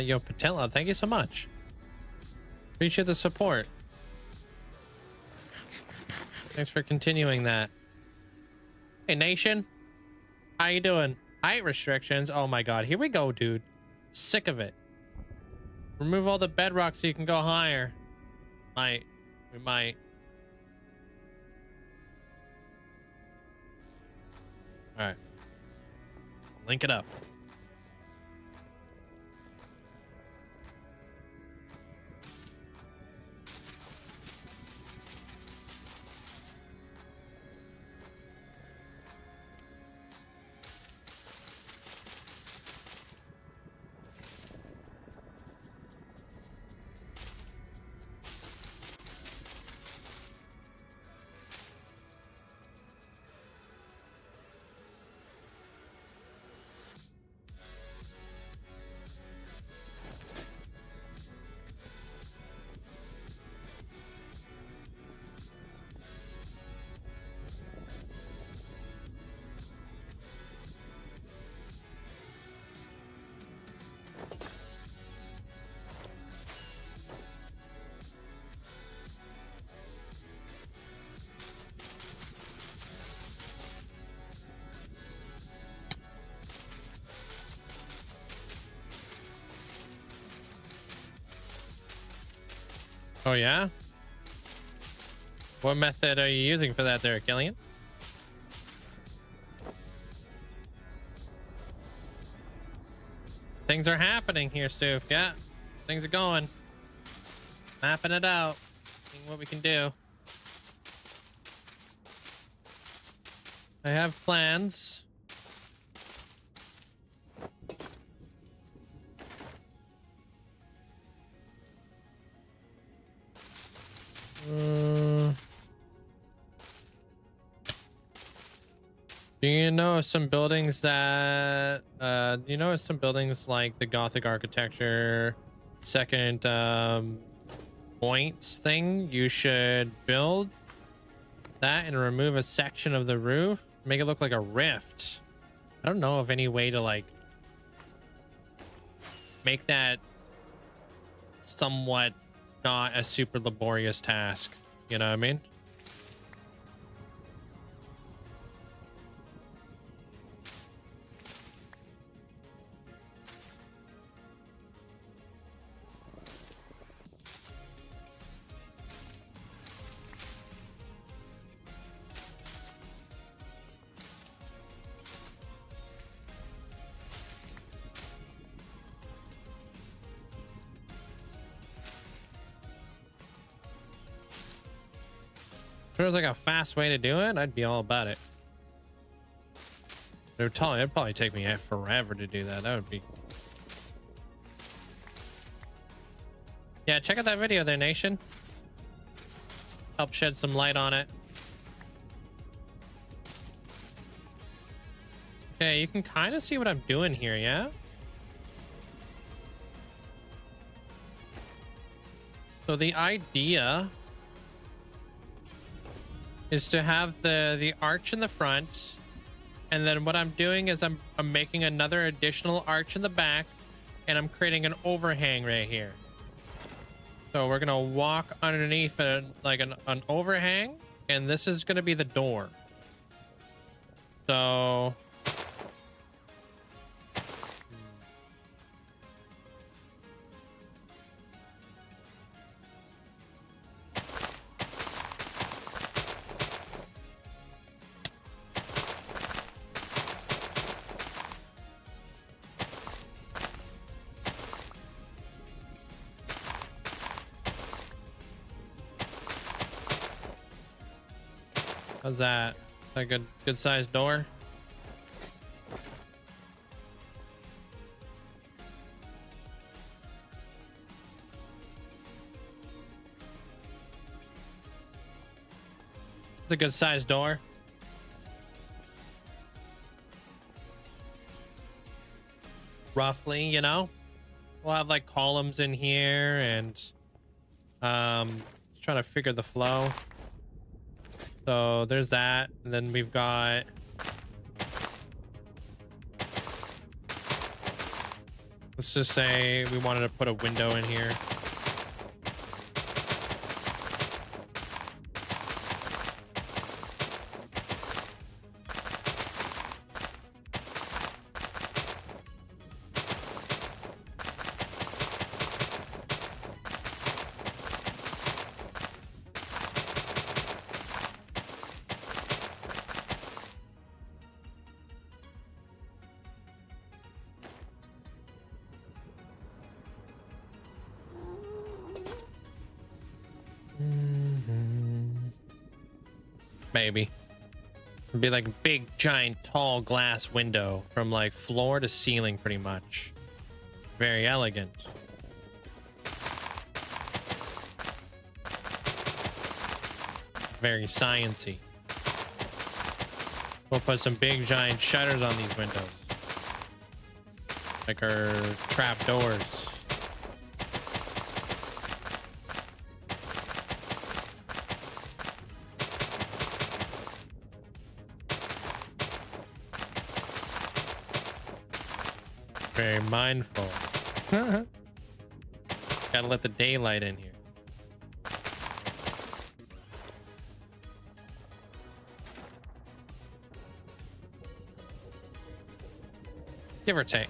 Yo, Patella, thank you so much. Appreciate the support. Thanks for continuing that. Hey, Nation. How you doing? Height restrictions. Oh my god. Here we go, dude. Sick of it. Remove all the bedrock so you can go higher. We might. All right. Link it up. Oh yeah? What method are you using for that there, Killian? Things are happening here, Stoof. Yeah. Things are going. Mapping it out. Seeing what we can do. I have plans. Do you know some buildings that do you know some buildings like the Gothic architecture second points thing? You should build that and remove a section of the roof, make it look like a rift. I don't know of any way to like make that somewhat not a super laborious task, you know what I mean? If there was like a fast way to do it, I'd be all about it. It'd probably take me forever to do that. That would be... Yeah, check out that video there, Nation. Help shed some light on it. Okay, you can kind of see what I'm doing here, yeah? So the idea is to have the arch in the front, and then what I'm doing is I'm making another additional arch in the back, and I'm creating an overhang right here. So we're gonna walk underneath like an overhang, and this is gonna be the door. So how's that? Like a good sized door? It's a good sized door. Roughly, you know? We'll have like columns in here and trying to figure the flow. So there's that, and then we've got let's just say we wanted to put a window in here. Maybe it'd be like a big giant tall glass window from like floor to ceiling, pretty much. Very elegant. Very sciencey. We'll put some big giant shutters on these windows, like our trap doors. Very mindful. Gotta let the daylight in here. Give or take.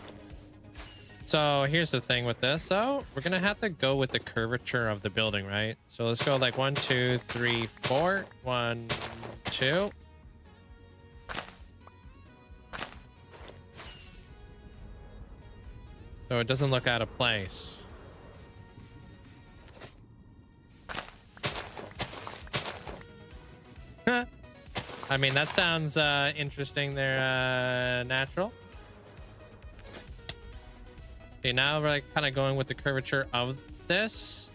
So here's the thing with this. So we're gonna have to go with the curvature of the building, right? So let's go like 1, 2, 3, 4. 1, 2. So it doesn't look out of place. I mean, that sounds interesting there, Natural. Okay, now we're like kind of going with the curvature of this.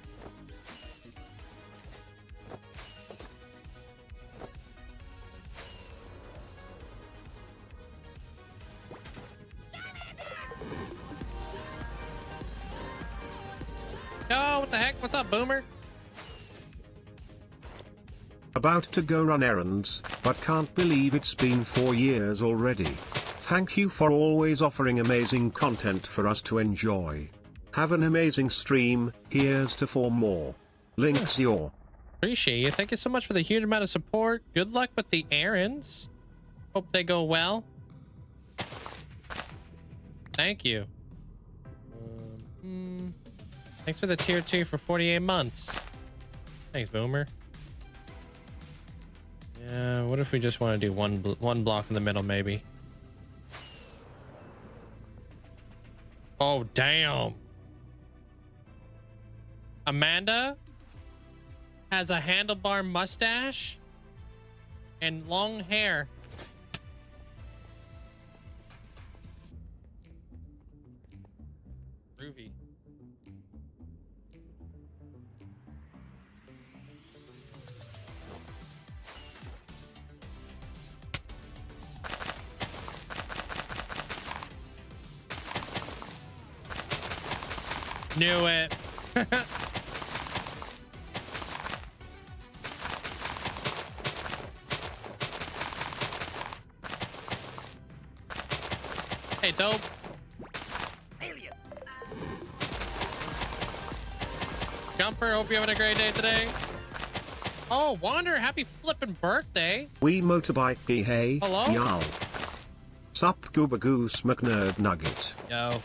Oh, what the heck? What's up, Boomer? About to go run errands, but can't believe it's been 4 years already. Thank you for always offering amazing content for us to enjoy. Have an amazing stream. Here's to 4 more. Linkzzey. Appreciate you. Thank you so much for the huge amount of support. Good luck with the errands. Hope they go well. Thank you. Thanks for the tier 2 for 48 months. Thanks, Boomer. Yeah, what if we just want to do one block in the middle, maybe? Oh, damn. Amanda has a handlebar mustache and long hair. Groovy. Knew it. Hey, dope. Jumper, hope you're having a great day today. Oh, Wander, happy flippin' birthday. We motorbike hey. Hello? Y'all. Sup gooba goose McNerd nugget. Yo.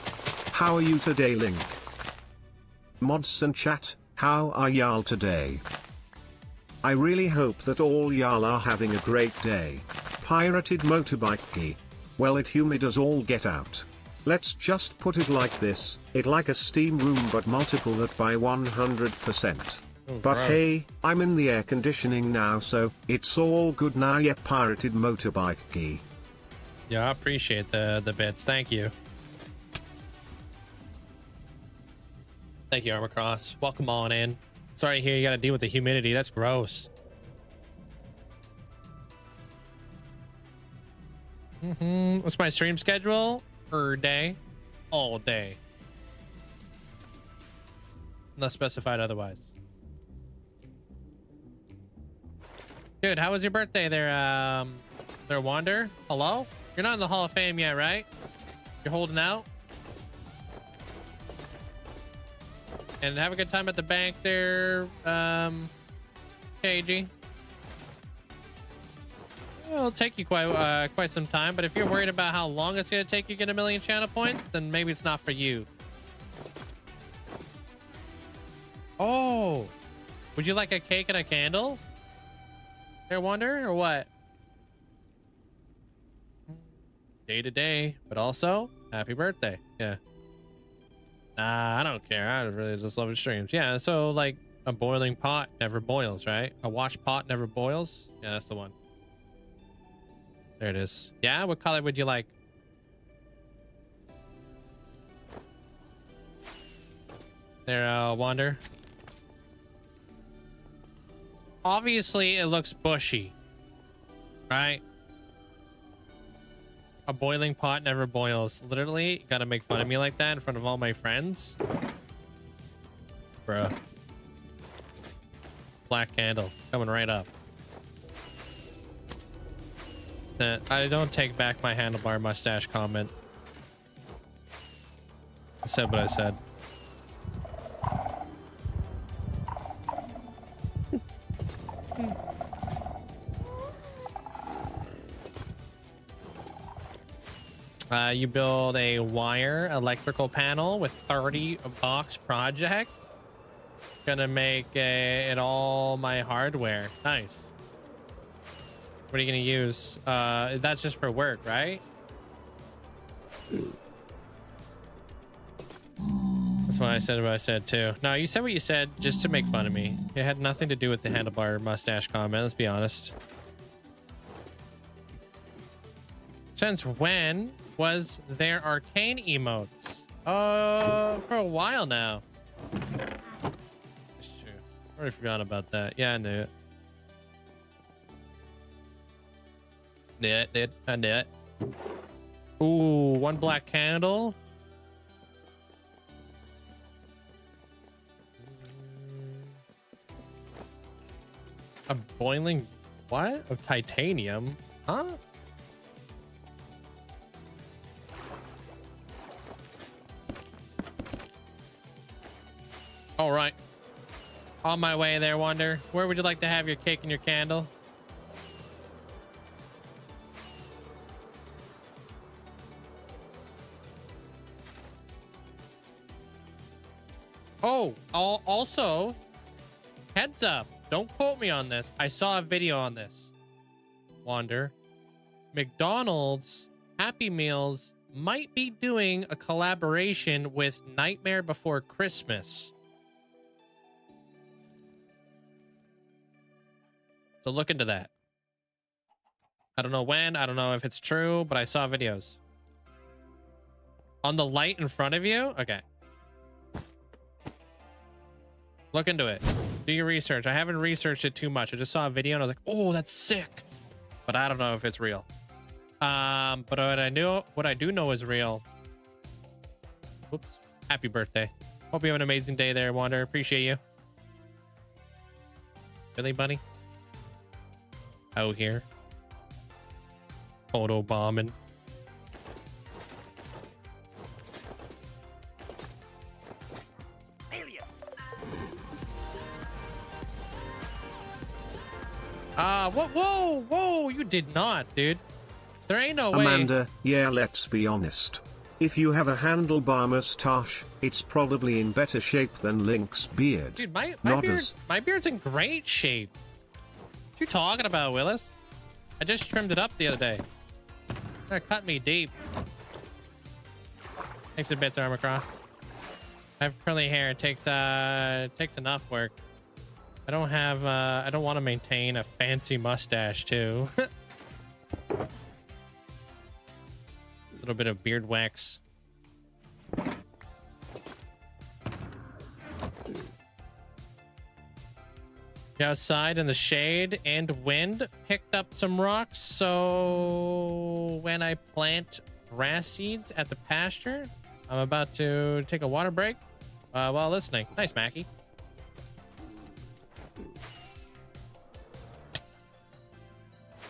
How are you today, Link? Mods and chat, how are y'all today? I really hope that all y'all are having a great day. Pirated motorbike. Well, it humid as all get out. Let's just put it like this, it like a steam room but multiple that by 100%. Oh, but gross. hey, I'm in the air conditioning now, so it's all good now. Yeah, pirated motorbike. Yeah, I appreciate the bits. Thank you. Thank you, Armor Cross. Welcome on in. Sorry to hear you got to deal with the humidity. That's gross. What's my stream schedule? Per day. All day. Unless specified otherwise. Dude, how was your birthday there, Wander? Hello? You're not in the Hall of Fame yet, right? You're holding out? And have a good time at the bank there, KG. It'll take you quite some time, but if you're worried about how long it's gonna take you to get 1,000,000 channel points, then maybe it's not for you. Oh, would you like a cake and a candle? There, Wonder, or what? Day to day, but also happy birthday. Yeah. Nah, I don't care. I really just love the streams. Yeah, so like a boiling pot never boils, right? A wash pot never boils. Yeah, that's the one. There it is. Yeah, what color would you like? There, Wander. Obviously, it looks bushy, right? A boiling pot never boils. Literally, you gotta make fun of me like that in front of all my friends? Bruh. Black candle coming right up. I don't take back my handlebar mustache comment. I said what I said. You build a wire electrical panel with 30 box project. Gonna make it all my hardware. Nice. What are you gonna use? That's just for work, right? That's why I said what I said too. No, you said what you said just to make fun of me. It had nothing to do with the handlebar mustache comment. Let's be honest. Since when was there arcane emotes? For a while now. That's true. I already forgot about that. Yeah, I knew it. I knew it. Ooh, one black candle. A boiling what? Of titanium? Huh? All right. On my way there, Wonder. Where would you like to have your cake and your candle? Oh, also, heads up. Don't quote me on this. I saw a video on this. Wander. McDonald's Happy Meals might be doing a collaboration with Nightmare Before Christmas. So look into that. I don't know when. I don't know if it's true, but I saw videos. On the light in front of you? Okay. Look into it. Do your research. I haven't researched it too much. I just saw a video and I was like, oh, that's sick. But I don't know if it's real. But what I do know is real. Oops. Happy birthday. Hope you have an amazing day there, Wander. Appreciate you. Really, buddy? Out here. Photo bombing. Whoa, you did not, dude. There ain't no way. Amanda, yeah, let's be honest. If you have a handlebar mustache, it's probably in better shape than Link's beard. Dude, my beard's in great shape. What you talking about, Willis? I just trimmed it up the other day. That cut me deep. Thanks a bits, Armor Cross. I have curly hair. It takes enough work. I don't have I don't want to maintain a fancy mustache too. A little bit of beard wax. Outside in the shade and wind, picked up some rocks, so when I plant grass seeds at the pasture, I'm about to take a water break while listening. Nice, Mackie.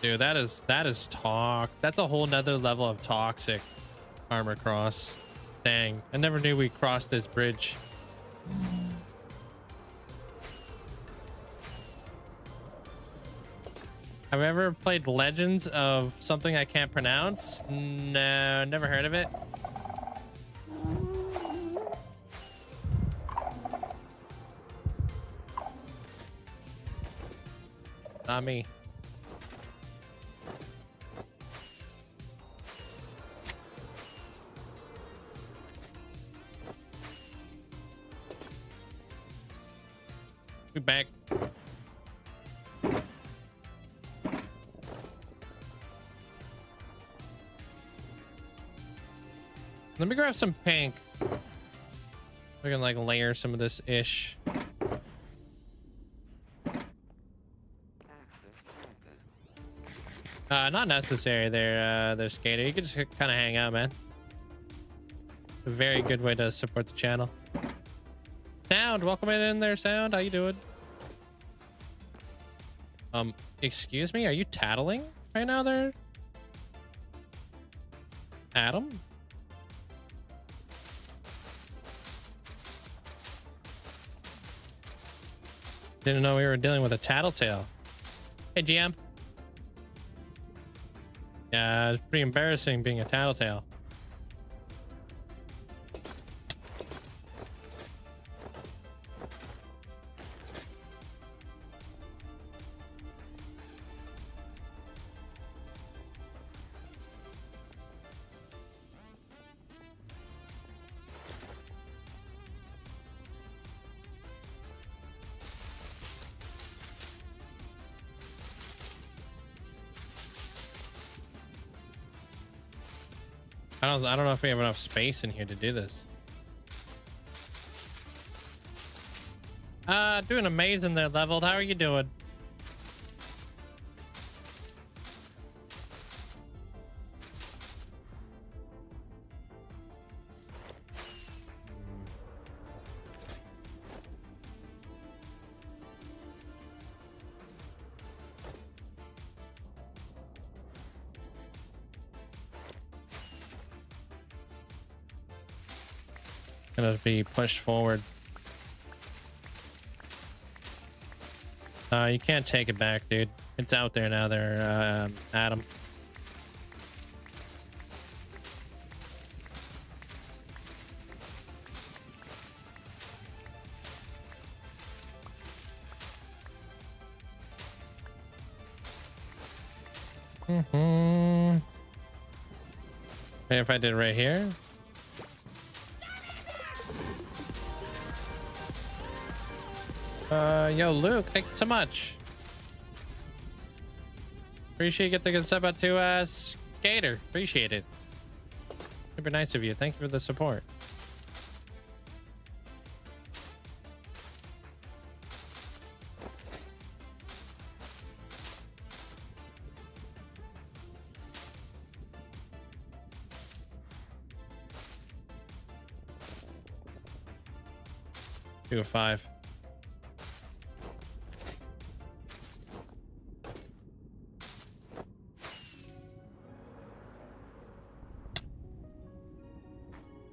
Dude, that is that's a whole nother level of toxic, Armor Cross. Dang, I never knew we crossed this bridge. Have I ever played Legends of something I can't pronounce? No, never heard of it. Not me. We back. Let me grab some pink. We can like layer some of this ish. Not necessary there, Skater. You can just kind of hang out, man. A very good way to support the channel. Sound, welcome in there, Sound. How you doing? Excuse me, are you tattling right now there? Adam? Didn't know we were dealing with a tattletale. Hey, GM. Yeah, it's pretty embarrassing being a tattletale. I don't know if we have enough space in here to do this. Doing amazing there, Leveled. How are you doing? Gonna be pushed forward. You can't take it back, dude. It's out there now there, Adam. Maybe if I did it right here. Yo, Luke, thank you so much. Appreciate you get the good sub out to Skater. Appreciate it. Super nice of you. Thank you for the support. Do a 5.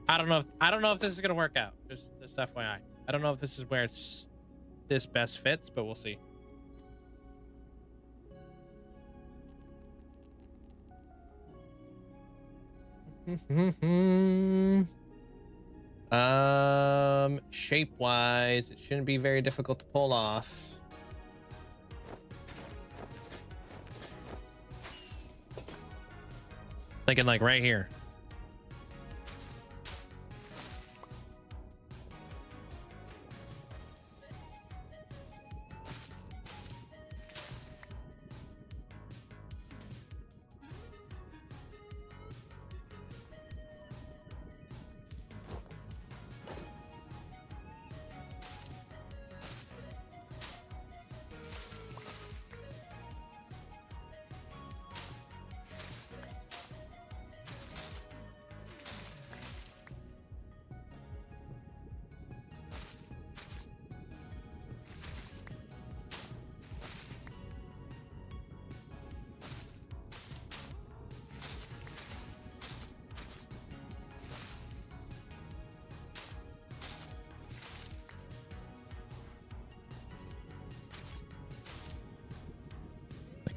I don't know if this is gonna work out. Just FYI. I don't know if this is where this best fits, but we'll see. Shape wise, it shouldn't be very difficult to pull off. Thinking like right here.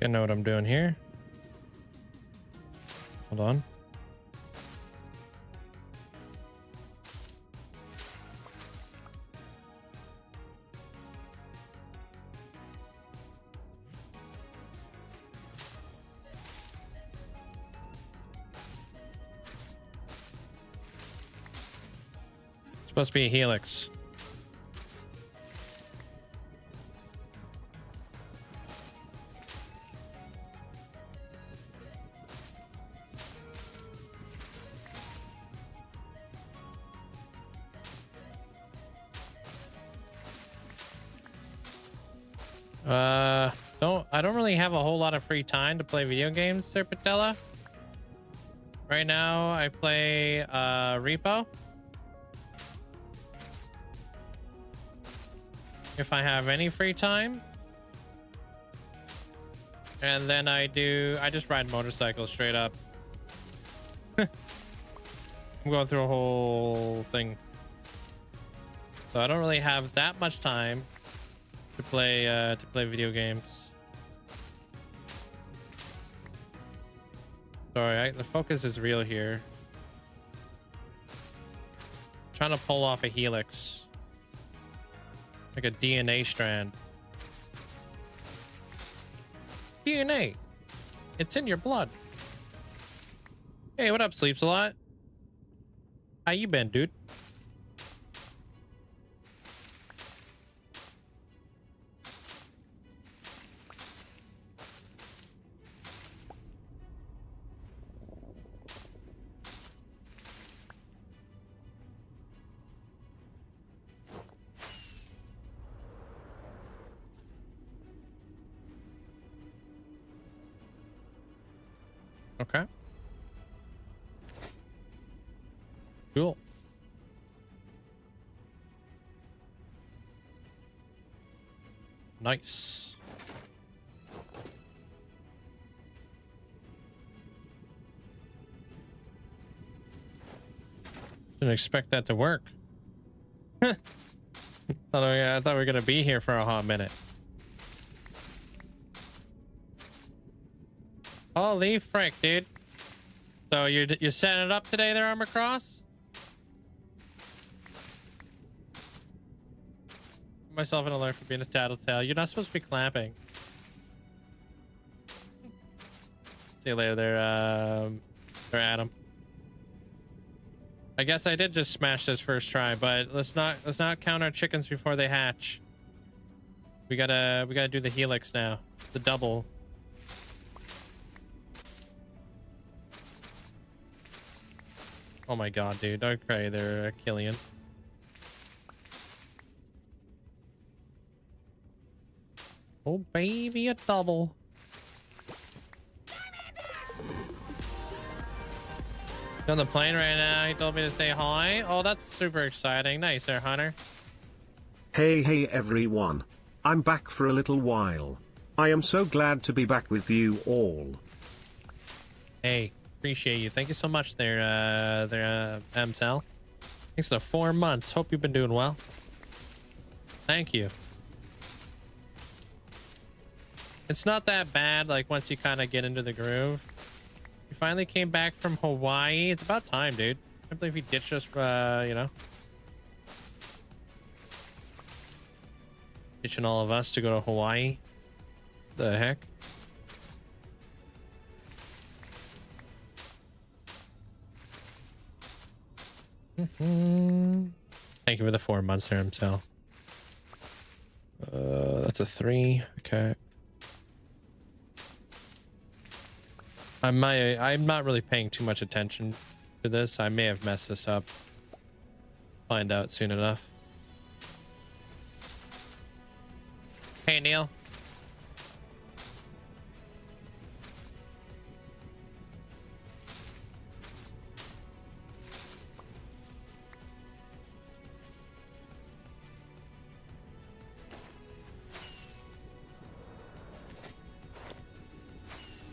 I know what I'm doing here. Hold on. It's supposed to be a helix. I don't really have a whole lot of free time to play video games, Sir Patella. Right now, I play Repo. If I have any free time. And then I just ride motorcycles straight up. I'm going through a whole thing. So I don't really have that much time to play video games. Sorry, the focus is real here. Trying to pull off a helix. Like a DNA strand. DNA. It's in your blood. Hey, what up, Sleeps a Lot? How you been, dude? Okay. Cool. Nice. Didn't expect that to work. I thought we were gonna be here for a hot minute. Holy frick, dude. So you're setting it up today there, Armor Cross? Myself an alert for being a tattletale. You're not supposed to be clapping. See you later there, Adam. I guess I did just smash this first try, but let's not count our chickens before they hatch. We gotta do the helix now. The double. Oh my god, dude. Don't cry there, Killian. Oh baby, a double. On the plane right now. He told me to say hi. Oh, that's super exciting. Nice there, Hunter. Hey everyone. I'm back for a little while. I am so glad to be back with you all. Hey, appreciate you. Thank you so much there, MTEL. Thanks for 4 months. Hope you've been doing well. Thank you. It's not that bad, like, once you kind of get into the groove. You finally came back from Hawaii. It's about time, dude. I can't believe you ditched us, you know. Ditching all of us to go to Hawaii. The heck? Thank you for the 4 months there, MTEL. That's a 3. Okay. I'm not really paying too much attention to this. I may have messed this up. Find out soon enough. Hey, Neil.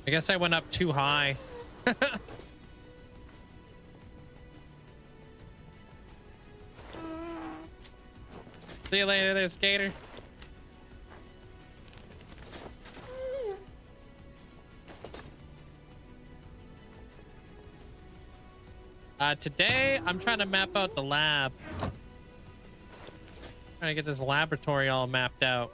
I guess I went up too high. See you later there, skater. Today, I'm trying to map out the lab. Trying to get this laboratory all mapped out.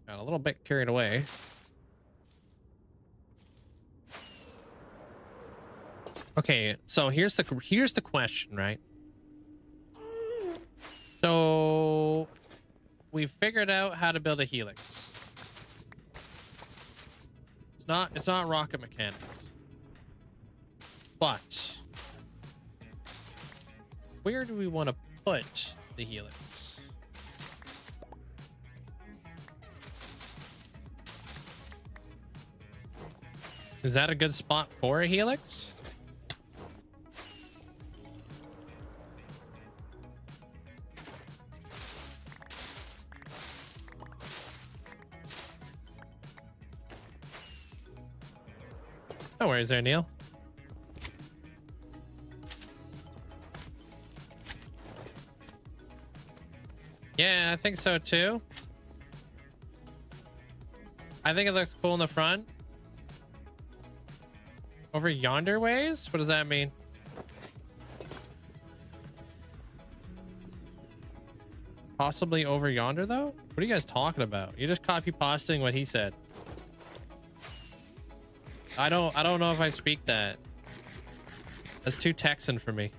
Got a little bit carried away. Okay, so here's the question, right? So we figured out how to build a helix. It's not rocket mechanics. But where do we want to put the helix? Is that a good spot for a helix? No worries there, Neil. Yeah, I think so too. I think it looks cool in the front. Over yonder ways? What does that mean? Possibly over yonder though? What are you guys talking about? You're just copy pasting what he said. I don't know if I speak that. That's too Texan for me.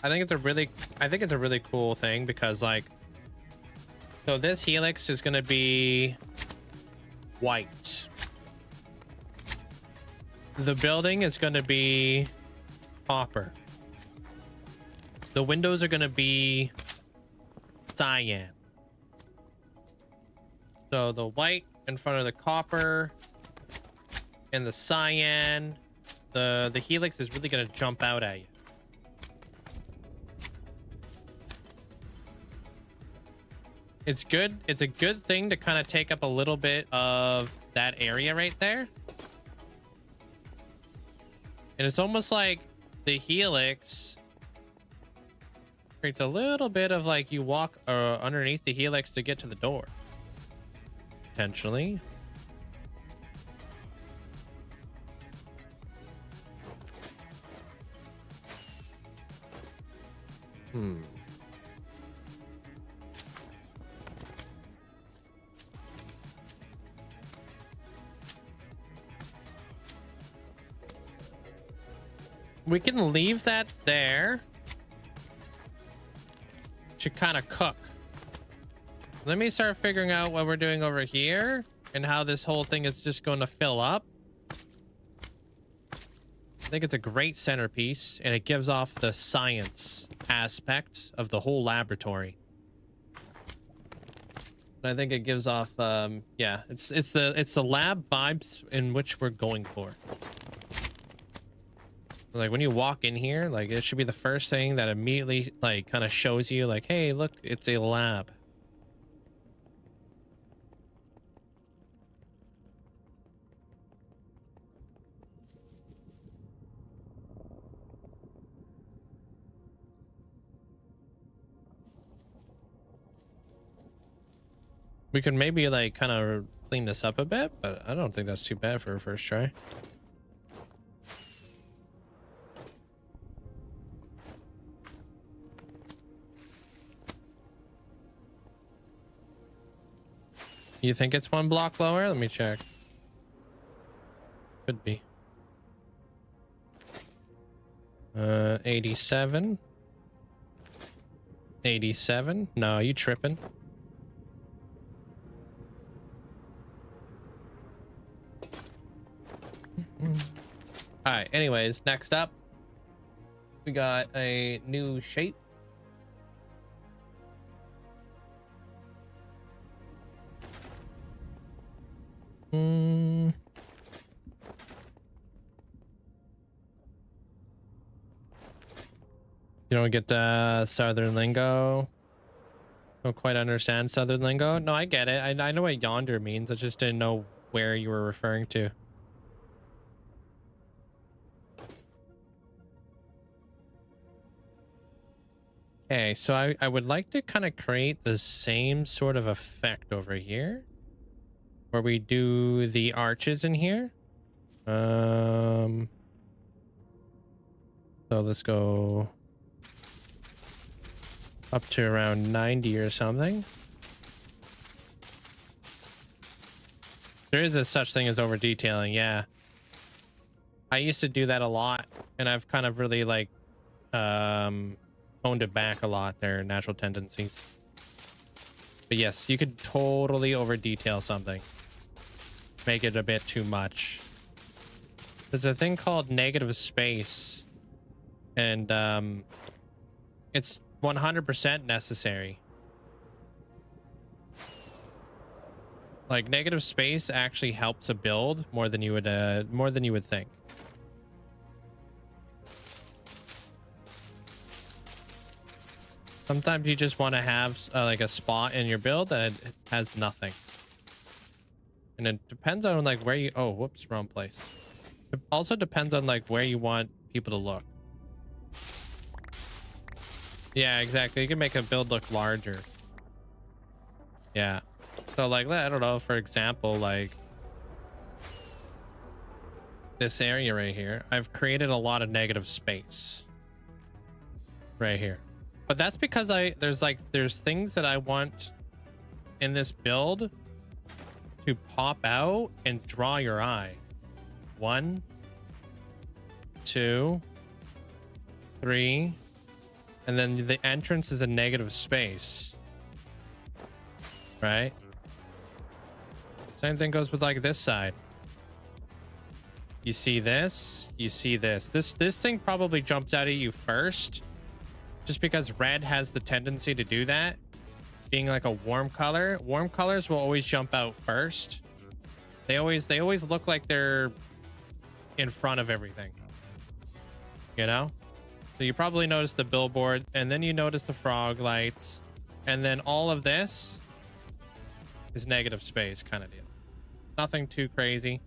I think it's a really cool thing because like, so this helix is going to be white. The building is going to be copper. The windows are going to be cyan. So the white in front of the copper and the cyan, the helix is really going to jump out at you. It's good. It's a good thing to kind of take up a little bit of that area right there. And it's almost like the helix creates a little bit of like you walk underneath the helix to get to the door. Potentially. We can leave that there to kind of cook. Let me start figuring out what we're doing over here and how this whole thing is just going to fill up. I think it's a great centerpiece and it gives off the science aspect of the whole laboratory. I think it gives off yeah, it's the lab vibes in which we're going for. Like when you walk in here, like it should be the first thing that immediately like kind of shows you like, hey, look, it's a lab. We could maybe like kind of clean this up a bit, but I don't think that's too bad for a first try. You think it's one block lower? Let me check. Could be. 87. 87. No, you tripping. All right, anyways, next up we got a new shape. You don't get Southern lingo. Don't quite understand Southern lingo. No, I get it. I know what yonder means. I just didn't know where you were referring to. Okay, so I would like to kind of create the same sort of effect over here. Where we do the arches in here. So let's go up to around 90 or something. There is a such thing as over detailing, yeah. I used to do that a lot, and I've kind of really like honed it back a lot, their natural tendencies. But yes, you could totally over detail something. Make it a bit too much. There's a thing called negative space, and it's 100% necessary. Like negative space actually helps a build more than you would think. Sometimes you just want to have like a spot in your build that has nothing. And it depends on like where you, oh, whoops, wrong place. It also depends on like where you want people to look. Yeah, exactly. You can make a build look larger. Yeah. So like, I don't know, for example, like this area right here, I've created a lot of negative space right here. But that's because there's things that I want in this build to pop out and draw your eye. 1, 2, 3, And then the entrance is a negative space, right? Same thing goes with like this side. You see this, you see this. This thing probably jumps out at you first, just because red has the tendency to do that. Being like a warm color, warm colors will always jump out first. They always look like they're in front of everything, you know? So you probably notice the billboard, and then you notice the frog lights, and then all of this is negative space kind of deal. Nothing too crazy,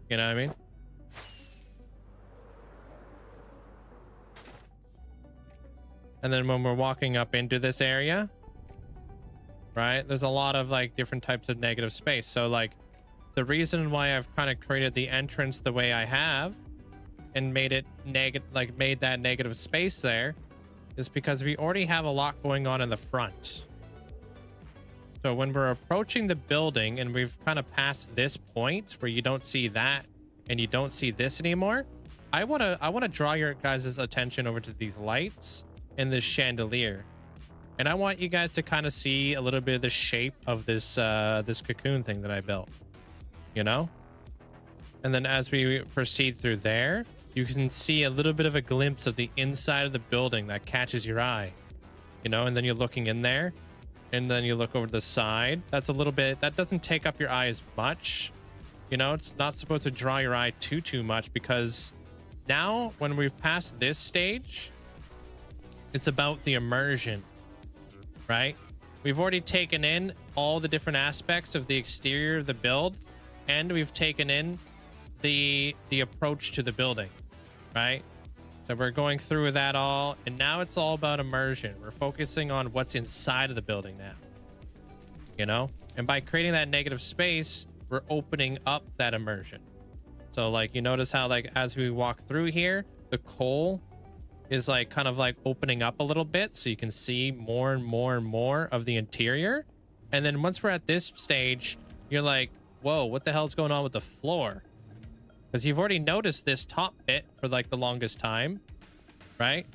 you know what I mean? And then when we're walking up into this area, right, there's a lot of like different types of negative space. So like the reason why I've kind of created the entrance the way I have and made it made that negative space there is because we already have a lot going on in the front. So when we're approaching the building and we've kind of passed this point where you don't see that and you don't see this anymore, I want to draw your guys' attention over to these lights and this chandelier. And I want you guys to kind of see a little bit of the shape of this this cocoon thing that I built, you know? And then as we proceed through there, you can see a little bit of a glimpse of the inside of the building that catches your eye, you know? And then you're looking in there, and then you look over to the side. That's a little bit, that doesn't take up your eye as much, you know? It's not supposed to draw your eye too much, because now when we've passed this stage, it's about the immersion, right? We've already taken in all the different aspects of the exterior of the build, and we've taken in the approach to the building, right? So we're going through that all, and now it's all about immersion. We're focusing on what's inside of the building now, you know? And by creating that negative space, we're opening up that immersion. So like you notice how like as we walk through here, the coal is like kind of like opening up a little bit, so you can see more and more and more of the interior. And then once we're at this stage, you're like, whoa, what the hell's going on with the floor? Because you've already noticed this top bit for like the longest time, right?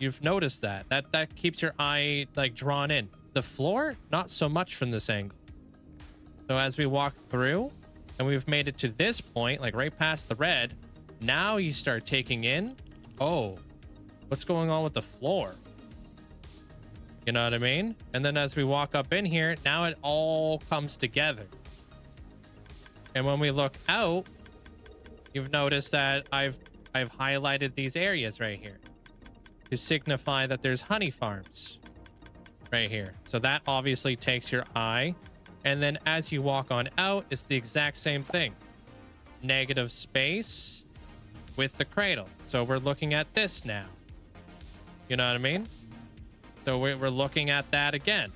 You've noticed that keeps your eye like drawn in. The floor, not so much from this angle. So as we walk through and we've made it to this point, like right past the red, now you start taking in, oh, what's going on with the floor? You know what I mean? And then as we walk up in here, now it all comes together. And when we look out, you've noticed that I've highlighted these areas right here to signify that there's honey farms right here. So that obviously takes your eye. And then as you walk on out, it's the exact same thing. Negative space with the cradle. So we're looking at this now. You know what I mean? So we're looking at that again.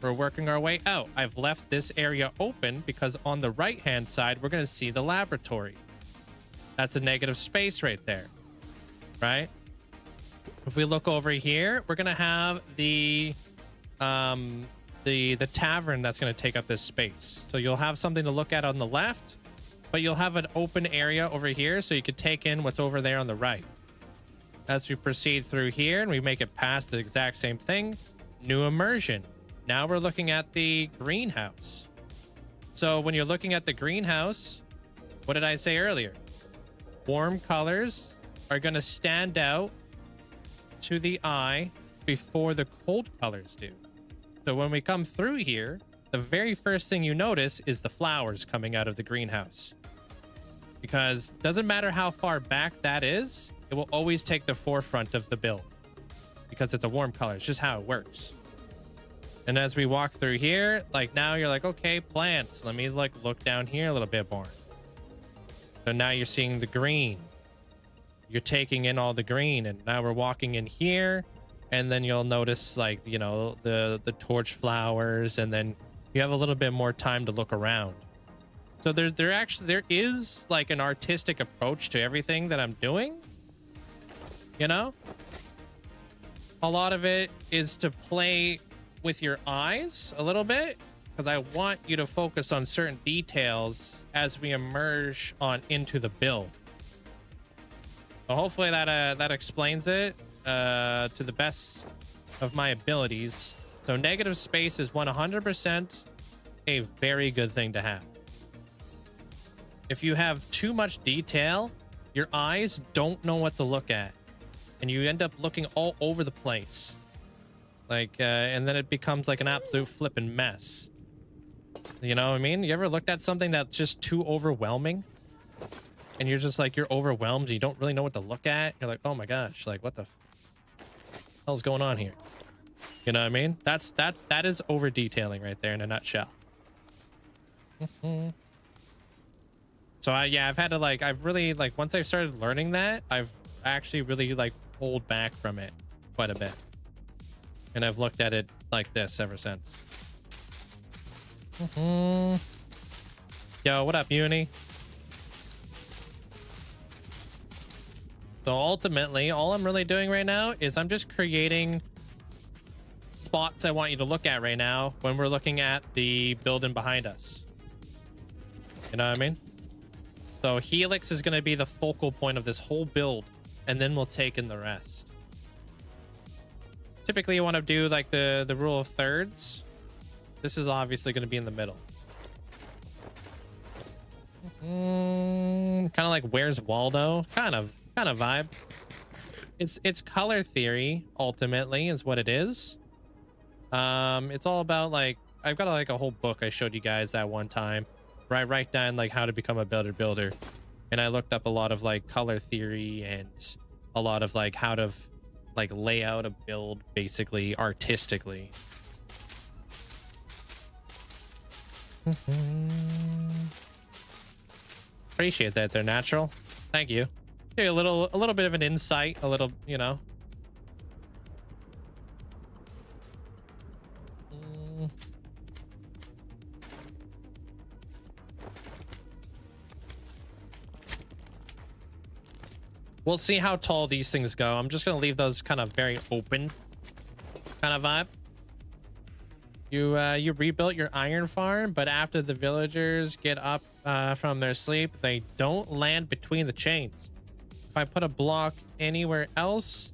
We're working our way out. I've left this area open because on the right-hand side, we're going to see the laboratory. That's a negative space right there, right? If we look over here, we're going to have the tavern that's going to take up this space. So you'll have something to look at on the left, but you'll have an open area over here so you could take in what's over there on the right. As we proceed through here and we make it past the exact same thing, new immersion. Now we're looking at the greenhouse. So when you're looking at the greenhouse, what did I say earlier? Warm colors are going to stand out to the eye before the cold colors do. So when we come through here, the very first thing you notice is the flowers coming out of the greenhouse. Because it doesn't matter how far back that is, it will always take the forefront of the build because it's a warm color. It's just how it works. And as we walk through here, like now you're like, okay, plants. Let me like look down here a little bit more. So now you're seeing the green. You're taking in all the green, and now we're walking in here, and then you'll notice like, you know, the torch flowers, and then you have a little bit more time to look around. So there is like an artistic approach to everything that I'm doing. You know, a lot of it is to play with your eyes a little bit, because I want you to focus on certain details as we emerge on into the build. So hopefully that explains it. to the best of my abilities. So negative space is 100% a very good thing to have. If you have too much detail, your eyes don't know what to look at, and you end up looking all over the place. Like, and then it becomes like an absolute flippin' mess. You know what I mean? You ever looked at something that's just too overwhelming? And you're just like, you're overwhelmed and you don't really know what to look at? You're like, oh my gosh, like what the hell's going on here? You know what I mean? That is over detailing right there in a nutshell. So I've had to like, I've really like, once I've started learning that, I've actually really like pulled back from it quite a bit. And I've looked at it like this ever since. Yo, what up, Uni? So ultimately, all I'm really doing right now is I'm just creating spots I want you to look at right now when we're looking at the building behind us. You know what I mean? So Helix is going to be the focal point of this whole build, and then we'll take in the rest. Typically, you want to do like the rule of thirds. This is obviously going to be in the middle. Kind of like Where's Waldo? Kind of vibe. It's color theory ultimately is what it is. It's all about like, I've got like a whole book I showed you guys that one time where I write down like how to become a better builder, and I looked up a lot of like color theory and a lot of like how to like lay out a build basically artistically. Appreciate that they're natural. Thank you. Give you a little bit of an insight, a little, you know. We'll see how tall these things go. I'm just gonna leave those kind of very open kind of vibe. You rebuilt your iron farm, but after the villagers get up from their sleep, they don't land between the chains. If I put a block anywhere else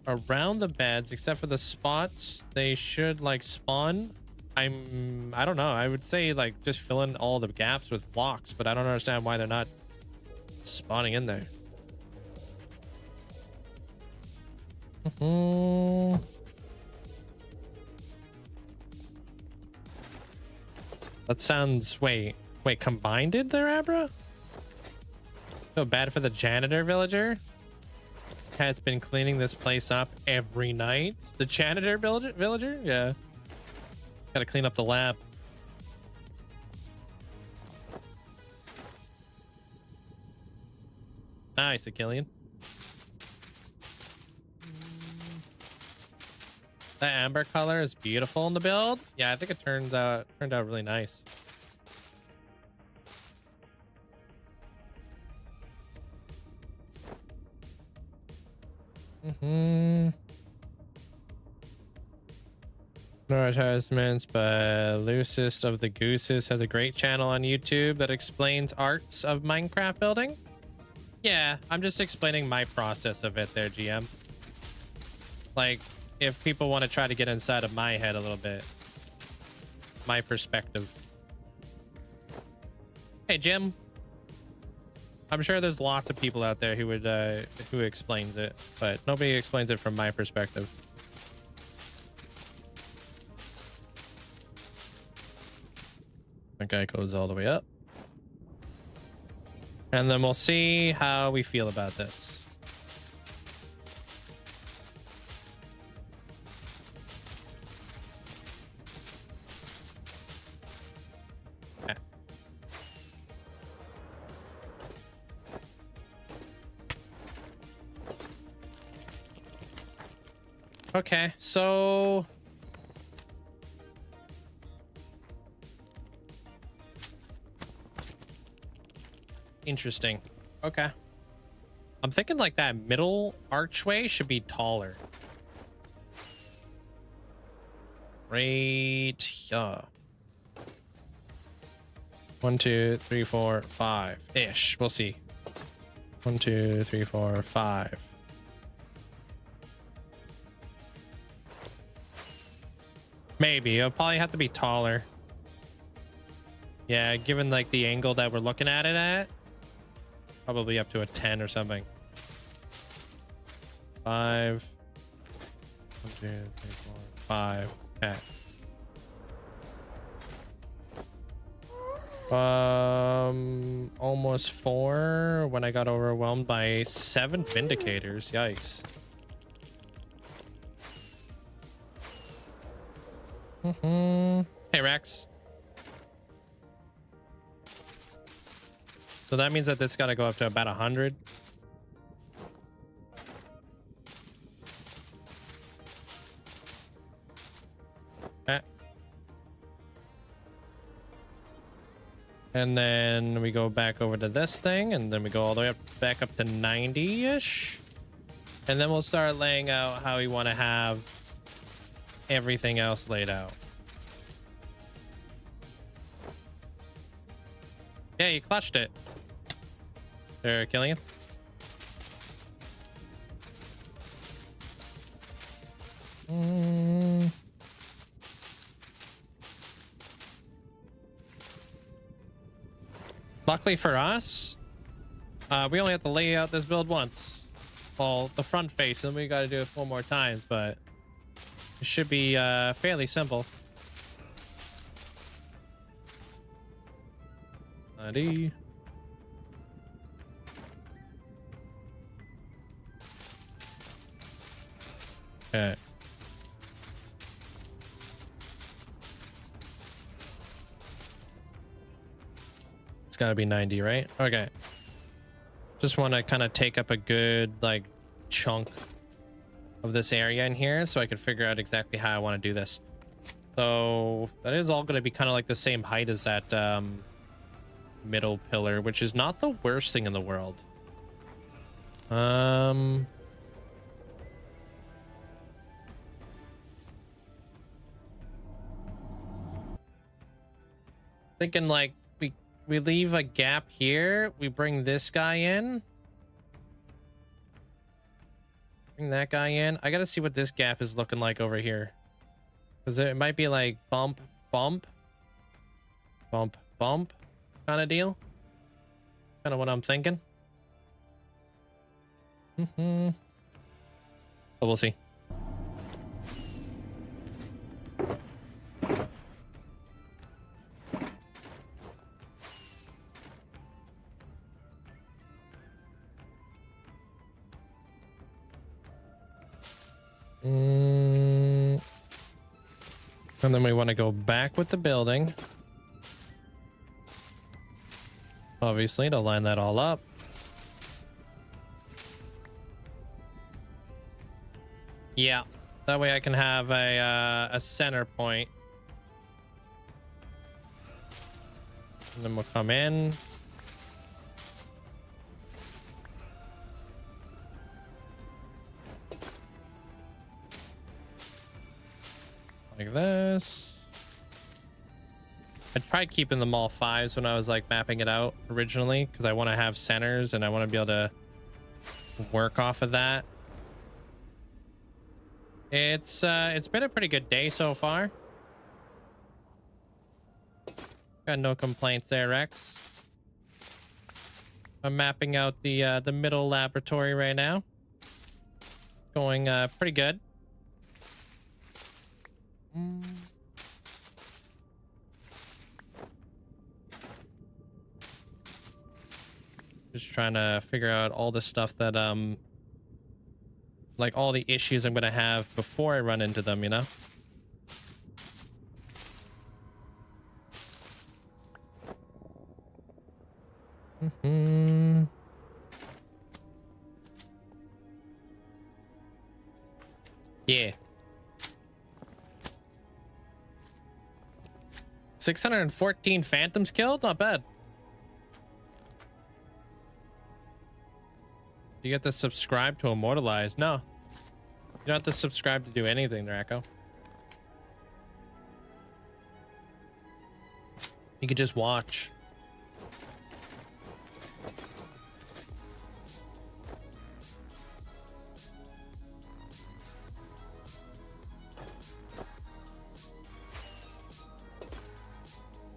around the beds, except for the spots, they should like spawn. I don't know. I would say like just fill in all the gaps with blocks, but I don't understand why they're not spawning in there. That sounds, wait, combined there, Abra? So bad for the janitor villager. Has been cleaning this place up every night. The janitor villager? Yeah. Gotta clean up the lab. Nice, Achillean. The amber color is beautiful in the build. Yeah, I think it turned out really nice. No advertisements, but Loosest of the Gooses has a great channel on YouTube that explains arts of Minecraft building. Yeah, I'm just explaining my process of it there, GM. Like, if people want to try to get inside of my head a little bit, my perspective. Hey, Jim. I'm sure there's lots of people out there who would who explains it, but nobody explains it from my perspective. That guy goes all the way up. And then we'll see how we feel about this. Okay, so interesting. Okay. I'm thinking like that middle archway should be taller. Right here. 1, 2, 3, 4, 5 ish. We'll see. 1, 2, 3, 4, 5. Maybe it'll probably have to be taller. Yeah, given like the angle that we're looking at it at, probably up to a 10 or something. 5. 1, 2, 3, 4, 5. Okay. Almost 4 when I got overwhelmed by 7 vindicators. Yikes. Hey, Rex. So that means that this got to go up to about 100. Okay. And then we go back over to this thing, and then we go all the way back up to 90-ish. And then we'll start laying out how we want to have everything else laid out. Yeah, you clutched it. They're killing him. Luckily for us, we only have to lay out this build once. Well, the front face, and we got to do it 4 more times, but it should be fairly simple. Okay. It's got to be 90, right? Okay. Just want to kind of take up a good like chunk of this area in here so I can figure out exactly how I want to do this. So that is all going to be kind of like the same height as that middle pillar, which is not the worst thing in the world. Thinking like we leave a gap here, we bring this guy in, bring that guy in. I gotta see what this gap is looking like over here, because it might be like bump bump bump bump kind of deal. Kind of what I'm thinking. But we'll see. And then we want to go back with the building, obviously, to line that all up. Yeah, that way I can have a center point. And then we'll come in. Like this. I tried keeping them all 5s when I was like mapping it out originally, because I want to have centers and I want to be able to work off of that. It's been a pretty good day so far. Got no complaints there, Rex. I'm mapping out the middle laboratory right now. Going pretty good. Just trying to figure out all the stuff that like all the issues I'm gonna have before I run into them, you know. Yeah. 614 phantoms killed? Not bad. You get to subscribe to immortalize. No. You don't have to subscribe to do anything, Draco. You could just watch.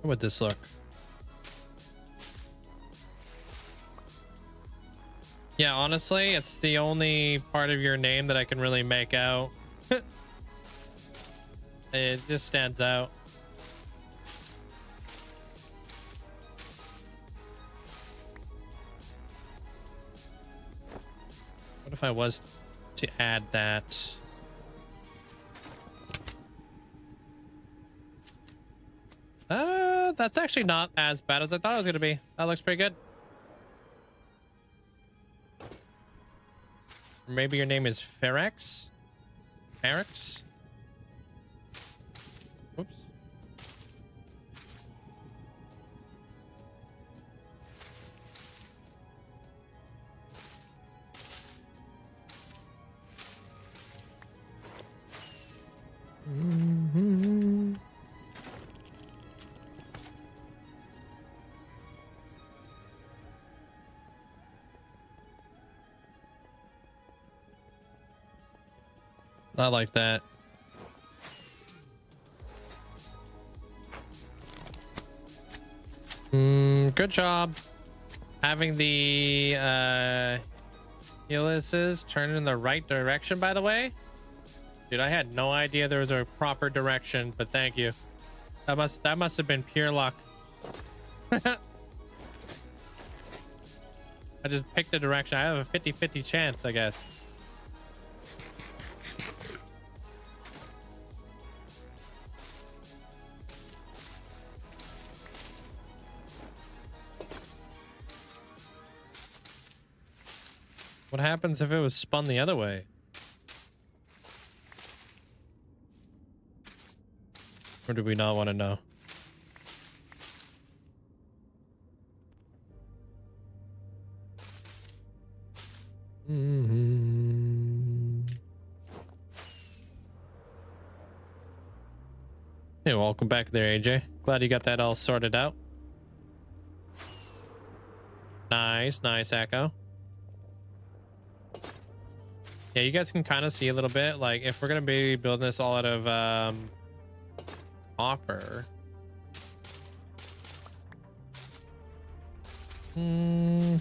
How would this look? Yeah, honestly, it's the only part of your name that I can really make out. It just stands out. What if I was to add that? That's actually not as bad as I thought it was gonna be. That looks pretty good. Or maybe your name is Ferex? Ferex? Whoops. Mm-hmm. I like that. Good job having the helices turn in the right direction, by the way. Dude, I had no idea there was a proper direction, but thank you. That must have been pure luck. I just picked the direction. I have a 50-50 chance, I guess. What happens if it was spun the other way? Or do we not want to know? Hey, welcome back there, AJ. Glad you got that all sorted out. Nice, nice, Echo. Yeah, you guys can kind of see a little bit. Like, if we're gonna be building this all out of copper. Gonna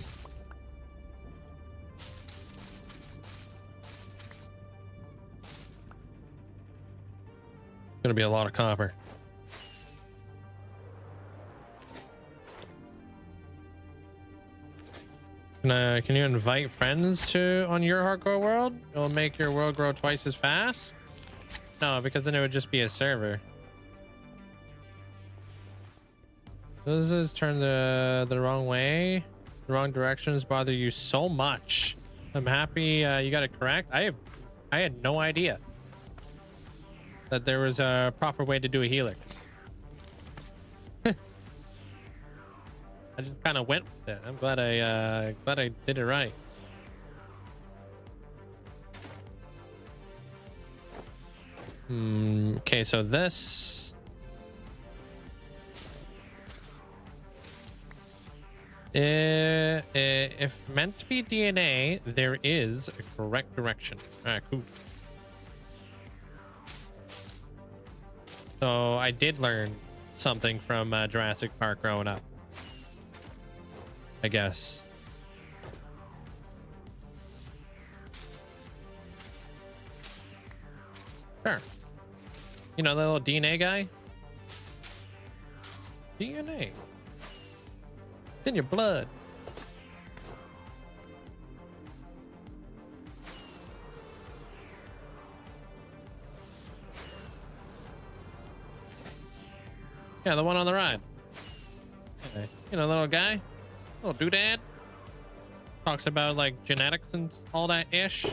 be a lot of copper. Can you invite friends to on your hardcore world? It'll make your world grow twice as fast. No, because then it would just be a server. This is turn the wrong way. The wrong directions bother you so much. I'm happy you got it correct. I had no idea that there was a proper way to do a helix. I just kind of went with it. I'm glad I did it right. Okay, so this if meant to be DNA, there is a correct direction. All right, cool. So I did learn something from Jurassic Park growing up, I guess. Sure. You know, the little DNA guy? DNA. It's in your blood. Yeah, the one on the right. Okay. You know, little guy, little doodad. Talks about like genetics and all that ish.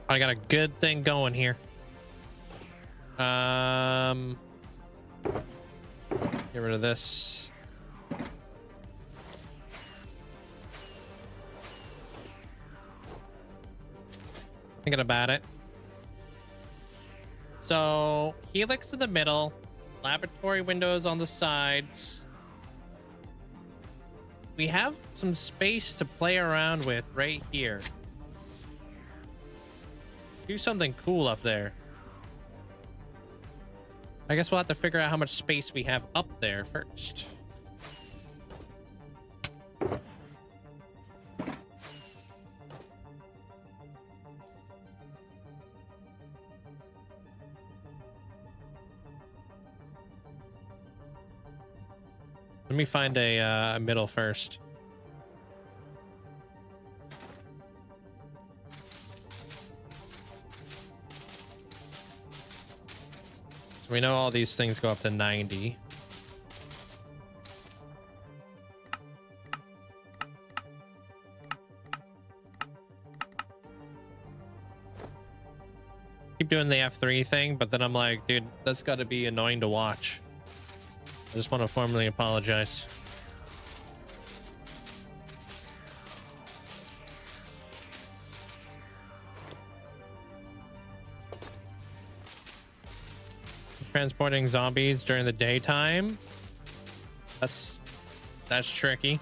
I got a good thing going here. Get rid of this. Thinking about it. So helix in the middle, laboratory windows on the sides. We have some space to play around with right here. Do something cool up there. I guess we'll have to figure out how much space we have up there first. Let me find a middle first. So we know all these things go up to 90. Keep doing the F3 thing, but then I'm like, dude, that's got to be annoying to watch. I just want to formally apologize. Transporting zombies during the daytime. That's tricky.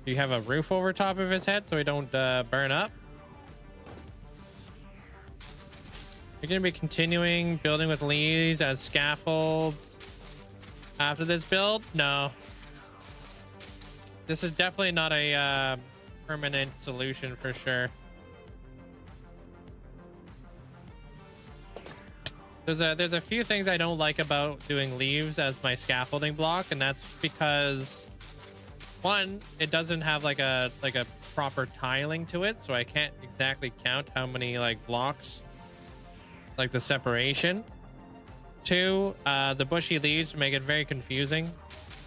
Do you have a roof over top of his head so he don't burn up? You're gonna be continuing building with leaves as scaffolds after this build? No. This is definitely not a permanent solution for sure. There's a few things I don't like about doing leaves as my scaffolding block, and that's because one, it doesn't have like a proper tiling to it, so I can't exactly count how many like blocks, like the separation. Two, the bushy leaves make it very confusing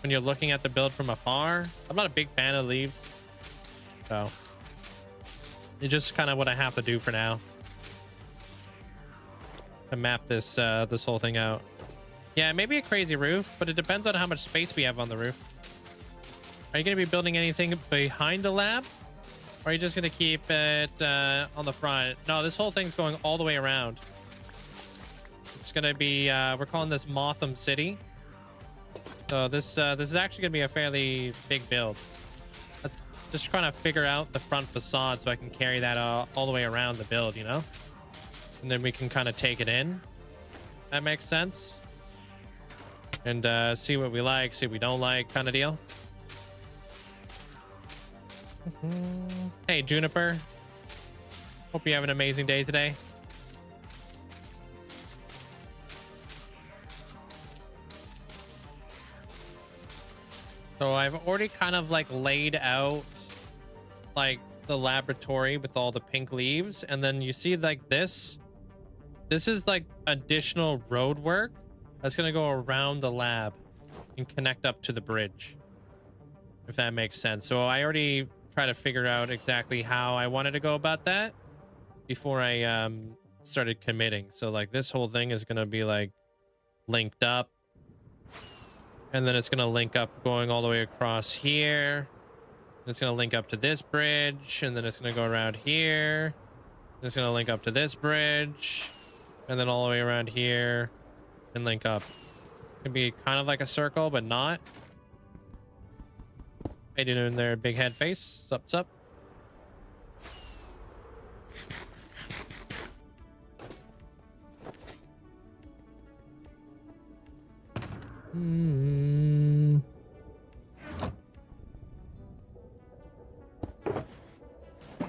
when you're looking at the build from afar. I'm not a big fan of leaves, so it's just kind of what I have to do for now to map this this whole thing out. Yeah, maybe a crazy roof, but it depends on how much space we have on the roof. Are you going to be building anything behind the lab, or are you just going to keep it on the front? No, this whole thing's going all the way around. It's gonna be we're calling this Motham City. So this is actually gonna be a fairly big build. Just trying to figure out the front facade so I can carry that all the way around the build, you know, and then we can kind of take it in. That makes sense. And see what we like, see what we don't like, kind of deal. Hey Juniper, hope you have an amazing day today. So I've already kind of like laid out like the laboratory with all the pink leaves, and then you see like this is like additional road work that's going to go around the lab and connect up to the bridge, if that makes sense. So I already tried to figure out exactly how I wanted to go about that before I started committing. So like this whole thing is going to be like linked up. And then it's going to link up going all the way across here. It's going to link up to this bridge. And then it's going to go around here. It's going to link up to this bridge. And then all the way around here. And link up. It can be kind of like a circle, but not. Hey, doing there, big head face. What's up?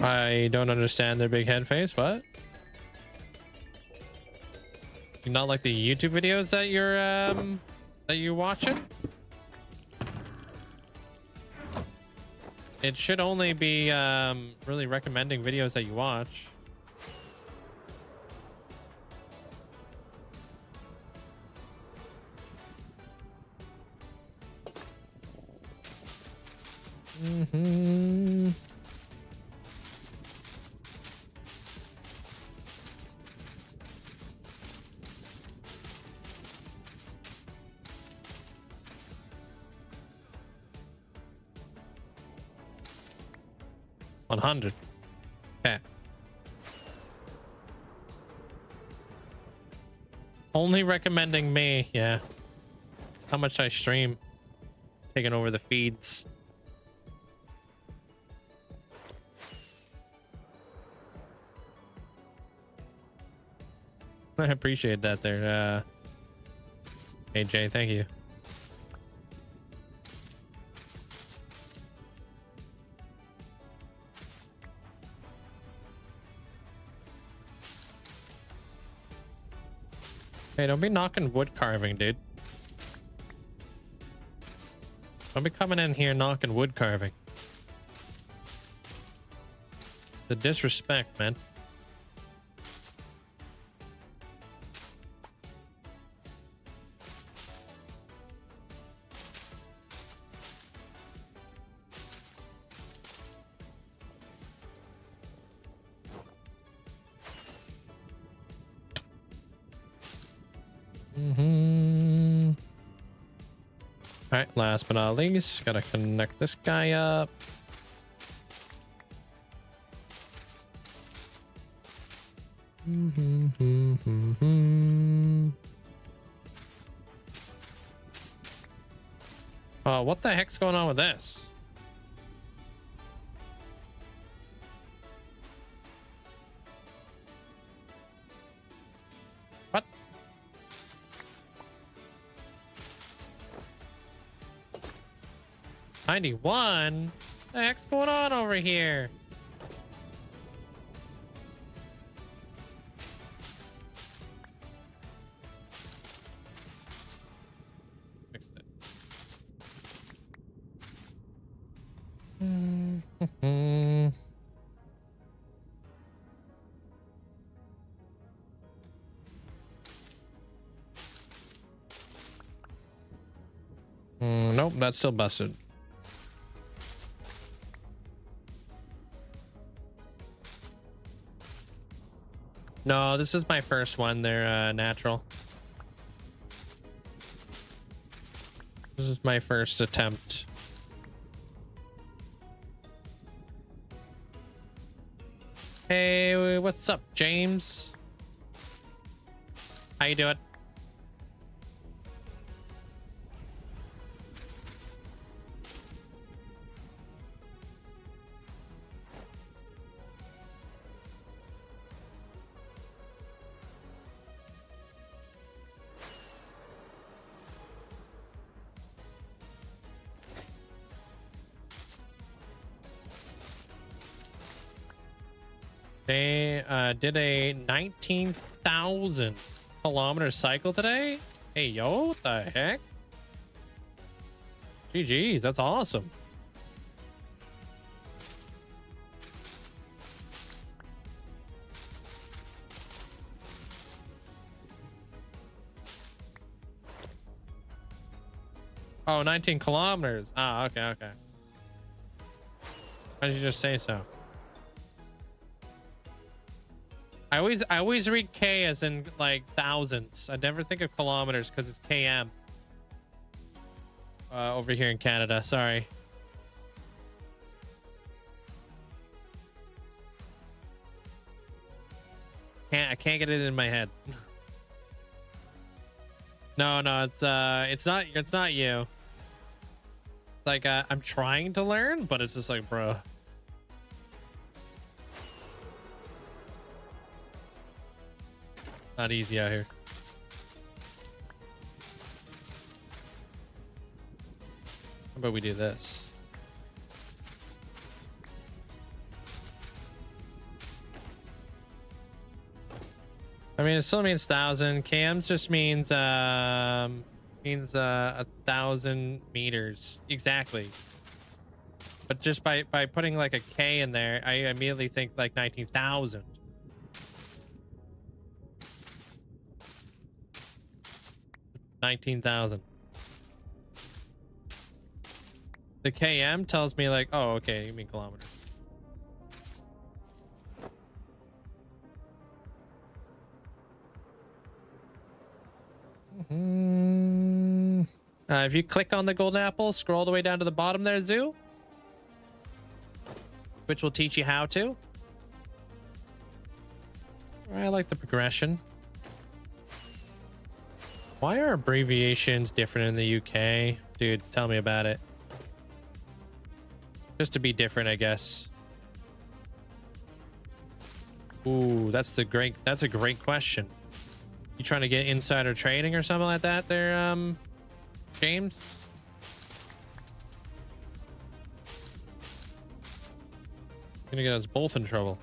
I don't understand their big head face. What? You not like the YouTube videos that you're watching? It should only be really recommending videos that you watch. Mm-hmm. $100. Okay. Only recommending me. Yeah. How much I stream. Taking over the feeds. I appreciate that there. AJ, thank you. Hey, don't be knocking wood carving, dude. Don't be coming in here knocking wood carving. The disrespect, man. All right, last but not least, gotta connect this guy up. What the heck's going on with this? What? $91? The heck's going on over here? Fixed it. Nope, that's still busted. No, this is my first one. They're natural. This is my first attempt. Hey, what's up, James? How you doing? They did a 19,000 kilometer cycle today. Hey, yo, what the heck? GG's, that's awesome. Oh, 19 kilometers. Ah, okay, okay. Why did you just say so? I always read K as in like thousands. I never think of kilometers because it's KM. Over here in Canada, sorry. I can't get it in my head. No, it's not you. It's like I'm trying to learn, but it's just like, bro. Not easy out here. How about we do this? I mean, it still means 1,000. KMs just means 1,000 meters exactly. But just by putting like a K in there, I immediately think like 19,000. 19,000. The KM tells me like, oh, okay, you mean kilometers. If you click on the golden apple, scroll all the way down to the bottom there, Zoo, which will teach you how to. I like the progression. Why are abbreviations different in the UK? Dude, tell me about it. Just to be different, I guess. Ooh, that's a great question. You trying to get insider trading or something like that there, James? Gonna get us both in trouble.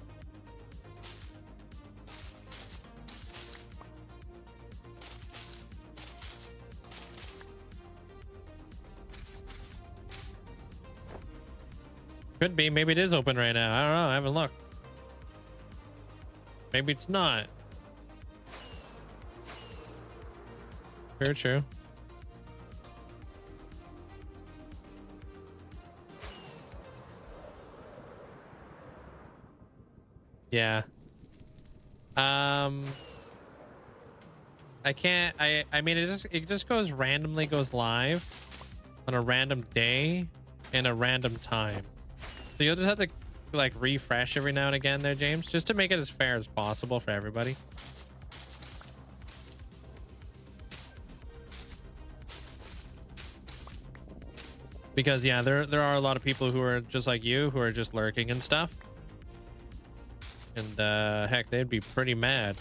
Could be. Maybe it is open right now. I don't know. I haven't looked. Maybe it's not. True, true. Yeah. I can't. I mean, it just goes randomly, goes live on a random day and a random time. So you'll just have to like refresh every now and again there, James, just to make it as fair as possible for everybody. Because yeah, there are a lot of people who are just like you, who are just lurking and stuff. And heck, they'd be pretty mad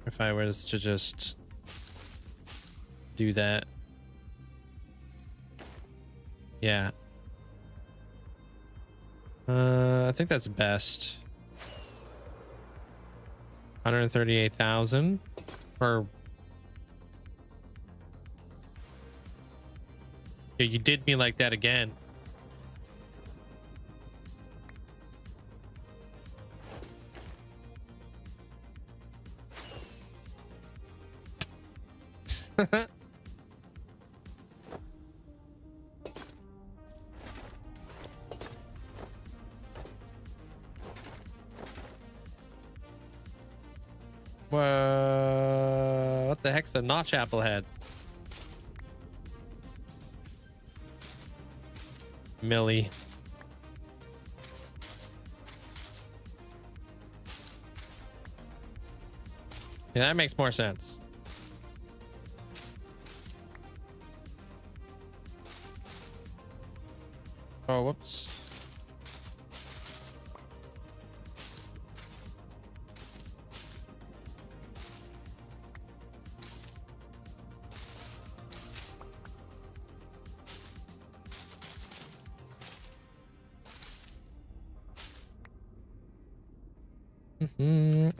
if I was to just do that. Yeah. I think that's best. 138,000 for. Yeah, you did me like that again. What the heck's a notch apple head? Millie. Yeah, that makes more sense. Oh, whoops.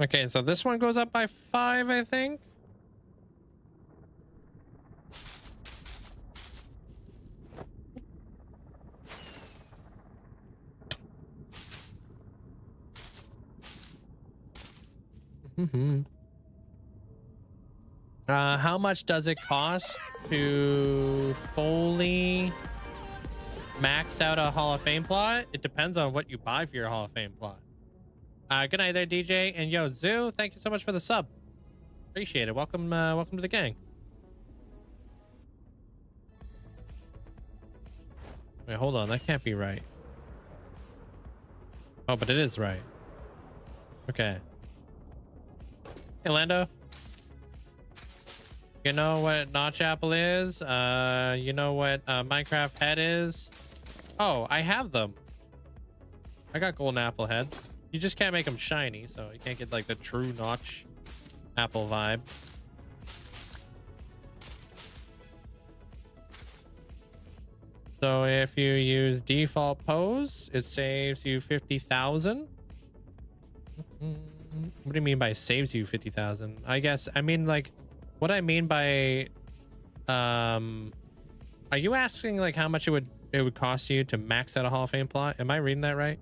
Okay, so this one goes up by 5, I think. How much does it cost to fully max out a Hall of Fame plot? It depends on what you buy for your Hall of Fame plot. Good night there, DJ. And yo, Zoo, thank you so much for the sub. Appreciate it. Welcome, welcome to the gang. Wait, hold on. That can't be right. Oh, but it is right. Okay. Hey, Lando. You know what Notch Apple is? You know what Minecraft head is? Oh, I have them. I got golden apple heads. You just can't make them shiny, so you can't get like the true Notch Apple vibe. So if you use default pose, it saves you 50,000. What do you mean by saves you 50,000? I guess I mean like what I mean by are you asking like how much it would cost you to max out a Hall of Fame plot? Am I reading that right?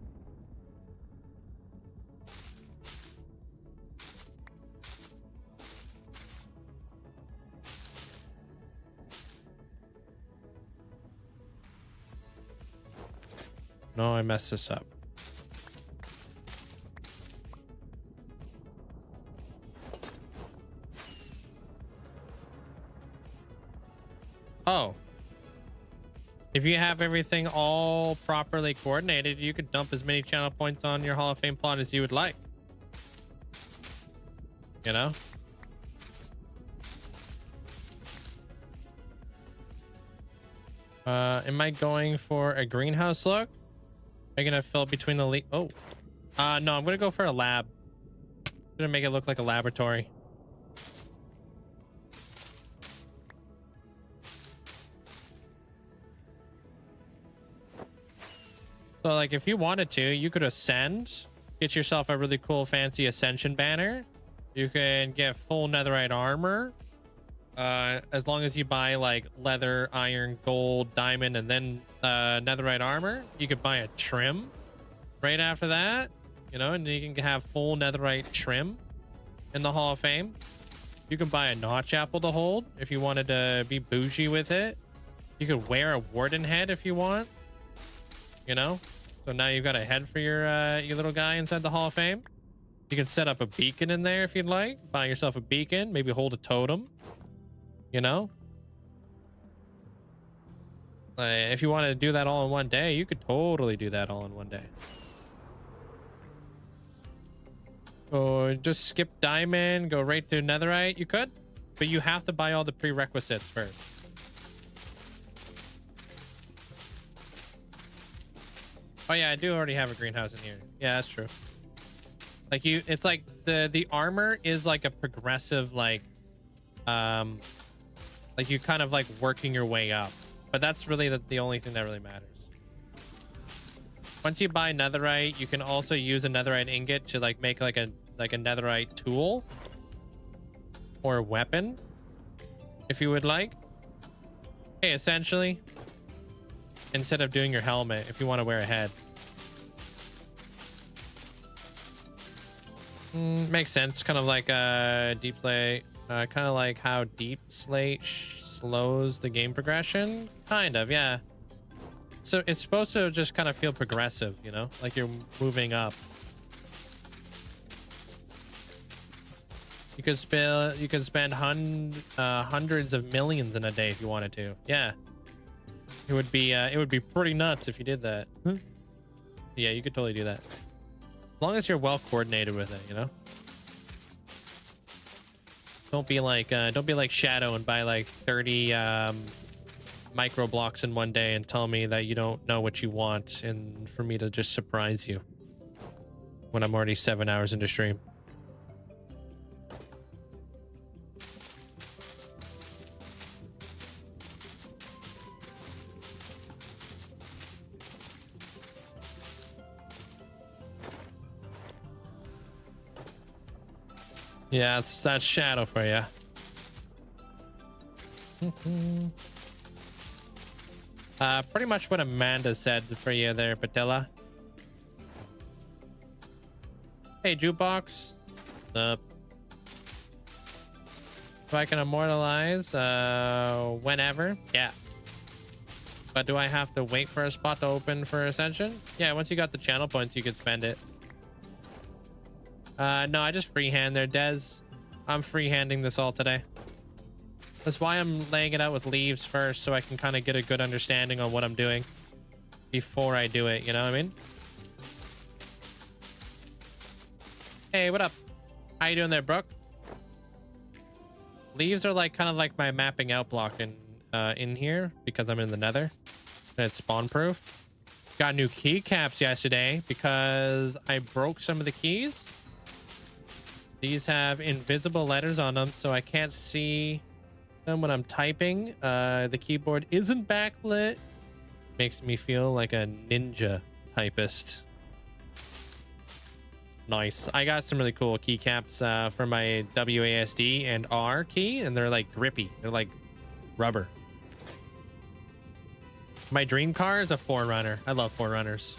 No, I messed this up. Oh. If you have everything all properly coordinated, you could dump as many channel points on your Hall of Fame plot as you would like. You know? Am I going for a greenhouse look? Am I gonna fill between the no, I'm gonna go for a lab. I'm gonna make it look like a laboratory. So like if you wanted to, you could ascend, get yourself a really cool fancy ascension banner. You can get full netherite armor. As long as you buy like leather, iron, gold, diamond, and then netherite armor. You could buy a trim right after that, you know, and you can have full netherite trim in the Hall of Fame. You can buy a notch apple to hold if you wanted to be bougie with it. You could wear a warden head if you want, you know. So now you've got a head for your little guy inside the Hall of Fame. You can set up a beacon in there if you'd like. Buy yourself a beacon, maybe hold a totem, you know. If you wanted to do that all in one day, you could totally do that all in one day. Or just skip diamond, go right to netherite. You could, but you have to buy all the prerequisites first. Oh yeah, I do already have a greenhouse in here. Yeah, that's true. Like it's like the armor is like a progressive, like you kind of like working your way up, but that's really the only thing that really matters. Once you buy netherite, you can also use a netherite ingot to like make like a netherite tool or a weapon if you would like. Okay, essentially, instead of doing your helmet, if you want to wear a head. Makes sense. Kind of like deep slate, kind of like how deep slate slows the game progression. Kind of, yeah. So it's supposed to just kind of feel progressive, you know, like you're moving up. You could spend hundreds of millions in a day if you wanted to. Yeah, it would be pretty nuts if you did that. Yeah, you could totally do that. As long as you're well coordinated with it, you know. Don't be like Shadow and buy like 30 micro blocks in one day and tell me that you don't know what you want, and for me to just surprise you when I'm already 7 hours into stream. Yeah, that's Shadow for you. Pretty much what Amanda said for you there, Patilla. Hey, Jukebox. What's up? So I can immortalize whenever. Yeah. But do I have to wait for a spot to open for Ascension? Yeah, once you got the channel points, you could spend it. No, I just freehand there, Dez. I'm freehanding this all today. That's why I'm laying it out with leaves first, so I can kind of get a good understanding on what I'm doing before I do it, you know what I mean? Hey, what up? How you doing there, Brooke? Leaves are like kind of like my mapping out block in here because I'm in the Nether and it's spawn proof. Got new keycaps yesterday because I broke some of the keys. These have invisible letters on them, so I can't see them when I'm typing. The keyboard isn't backlit. Makes me feel like a ninja typist. Nice. I got some really cool keycaps for my WASD and R key, and they're like grippy. They're like rubber. My dream car is a 4Runner. I love 4Runners.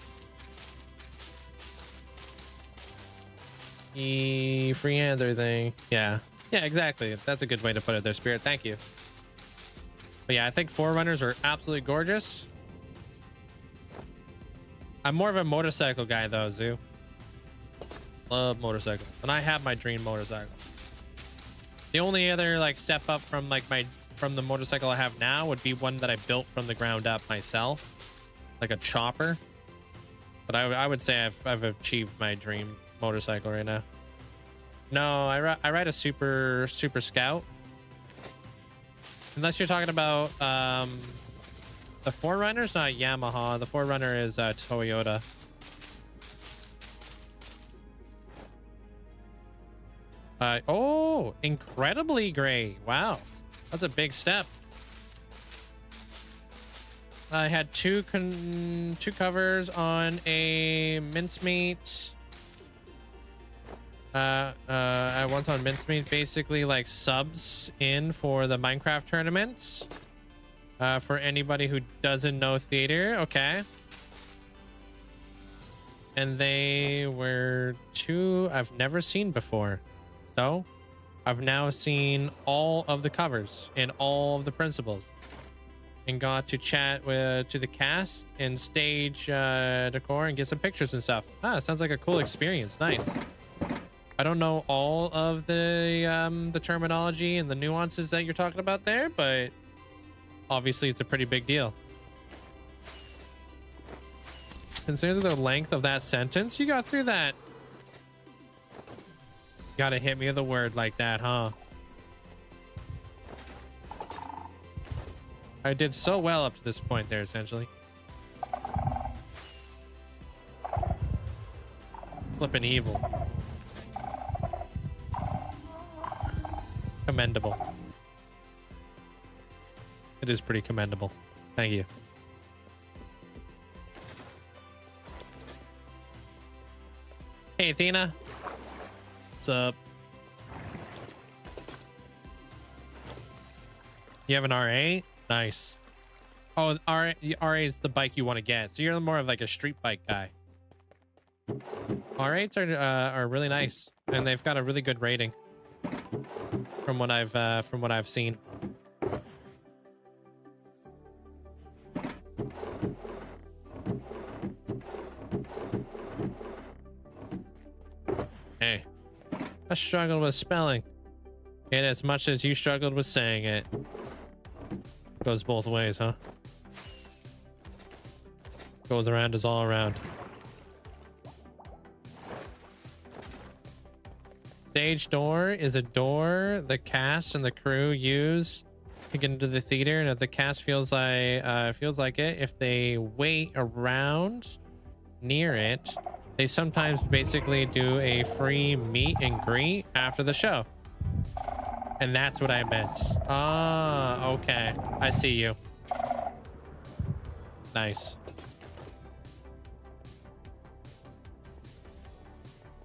Freehander thing. Yeah, exactly. That's a good way to put it there, Spirit. Thank you. But yeah, I think 4Runners are absolutely gorgeous. I'm more of a motorcycle guy though, Zoo. Love motorcycles, and I have my dream motorcycle. The only other like step up from like from the motorcycle I have now would be one that I built from the ground up myself, like a chopper. But I would say I've achieved my dream motorcycle right now. No, I ride a super scout. Unless you're talking about The Forerunner's not Yamaha. The Forerunner is Toyota. Oh, incredibly gray. Wow, that's a big step. I had two covers on a mincemeat. Once on mincemeat, basically like subs in for the Minecraft tournaments. For anybody who doesn't know theater, okay. And they were two I've never seen before. So I've now seen all of the covers and all of the principals, and got to chat to the cast and stage decor and get some pictures and stuff. Sounds like a cool experience. Nice. I don't know all of the terminology and the nuances that you're talking about there, but obviously it's a pretty big deal. Consider the length of that sentence. You got through that. Gotta hit me with a word like that, huh? I did so well up to this point there, essentially. Flippin' evil. Commendable. It is pretty commendable. Thank you. Hey, Athena. What's up? You have an RA? Nice. Oh, RA is the bike you want to get. So you're more of like a street bike guy. R8s are really nice, and they've got a really good rating from what I've seen. Hey, I struggled with spelling it as much as you struggled with saying it. Goes both ways, huh? Goes around is all around. Stage door is a door the cast and the crew use to get into the theater, and if the cast feels like it, if they wait around near it, they sometimes basically do a free meet and greet after the show. And that's what I meant. Ah, okay. I see you. Nice.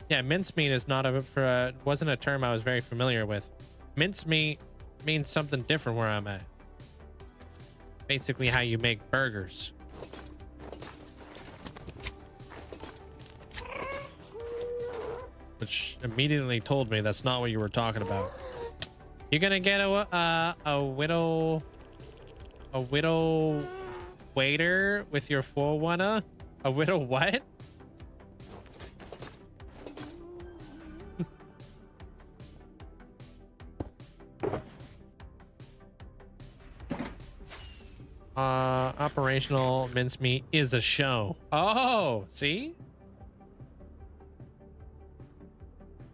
Yeah, mincemeat is not wasn't a term I was very familiar with. Mincemeat means something different where I'm at. Basically how you make burgers. Which immediately told me that's not what you were talking about. You're gonna get a widow waiter with your 4-1? A widow what? Operational mincemeat is a show. Oh, see?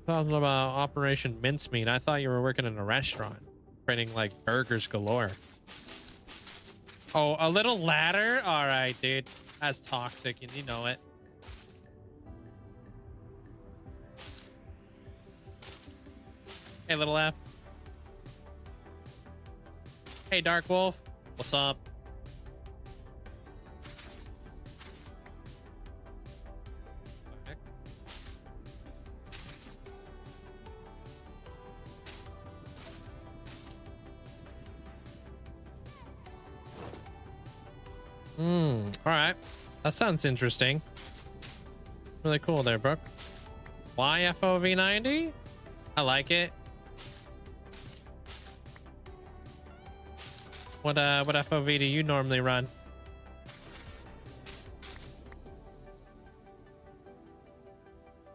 Talking about Operation Mincemeat. I thought you were working in a restaurant, printing like burgers galore. Oh, a little ladder? All right, dude. That's toxic, and you know it. Hey, little F. Hey, Dark Wolf. What's up? All right. That sounds interesting. Really cool there, Brooke. Why FOV90? I like it. What FOV do you normally run?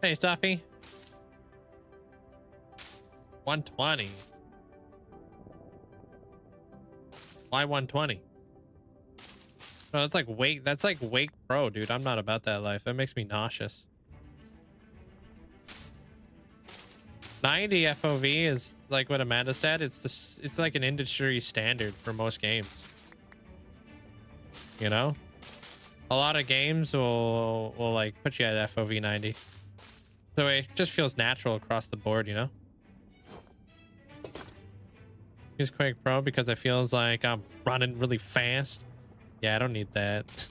Hey, Stuffy. 120. Why 120? No, that's like Wake. That's like Wake Pro, dude. I'm not about that life. That makes me nauseous. 90 FOV is like what Amanda said. It's like an industry standard for most games. you know? A lot of games will like put you at FOV 90. So it just feels natural across the board, you know? Use Quake Pro because it feels like I'm running really fast. Yeah, I don't need that.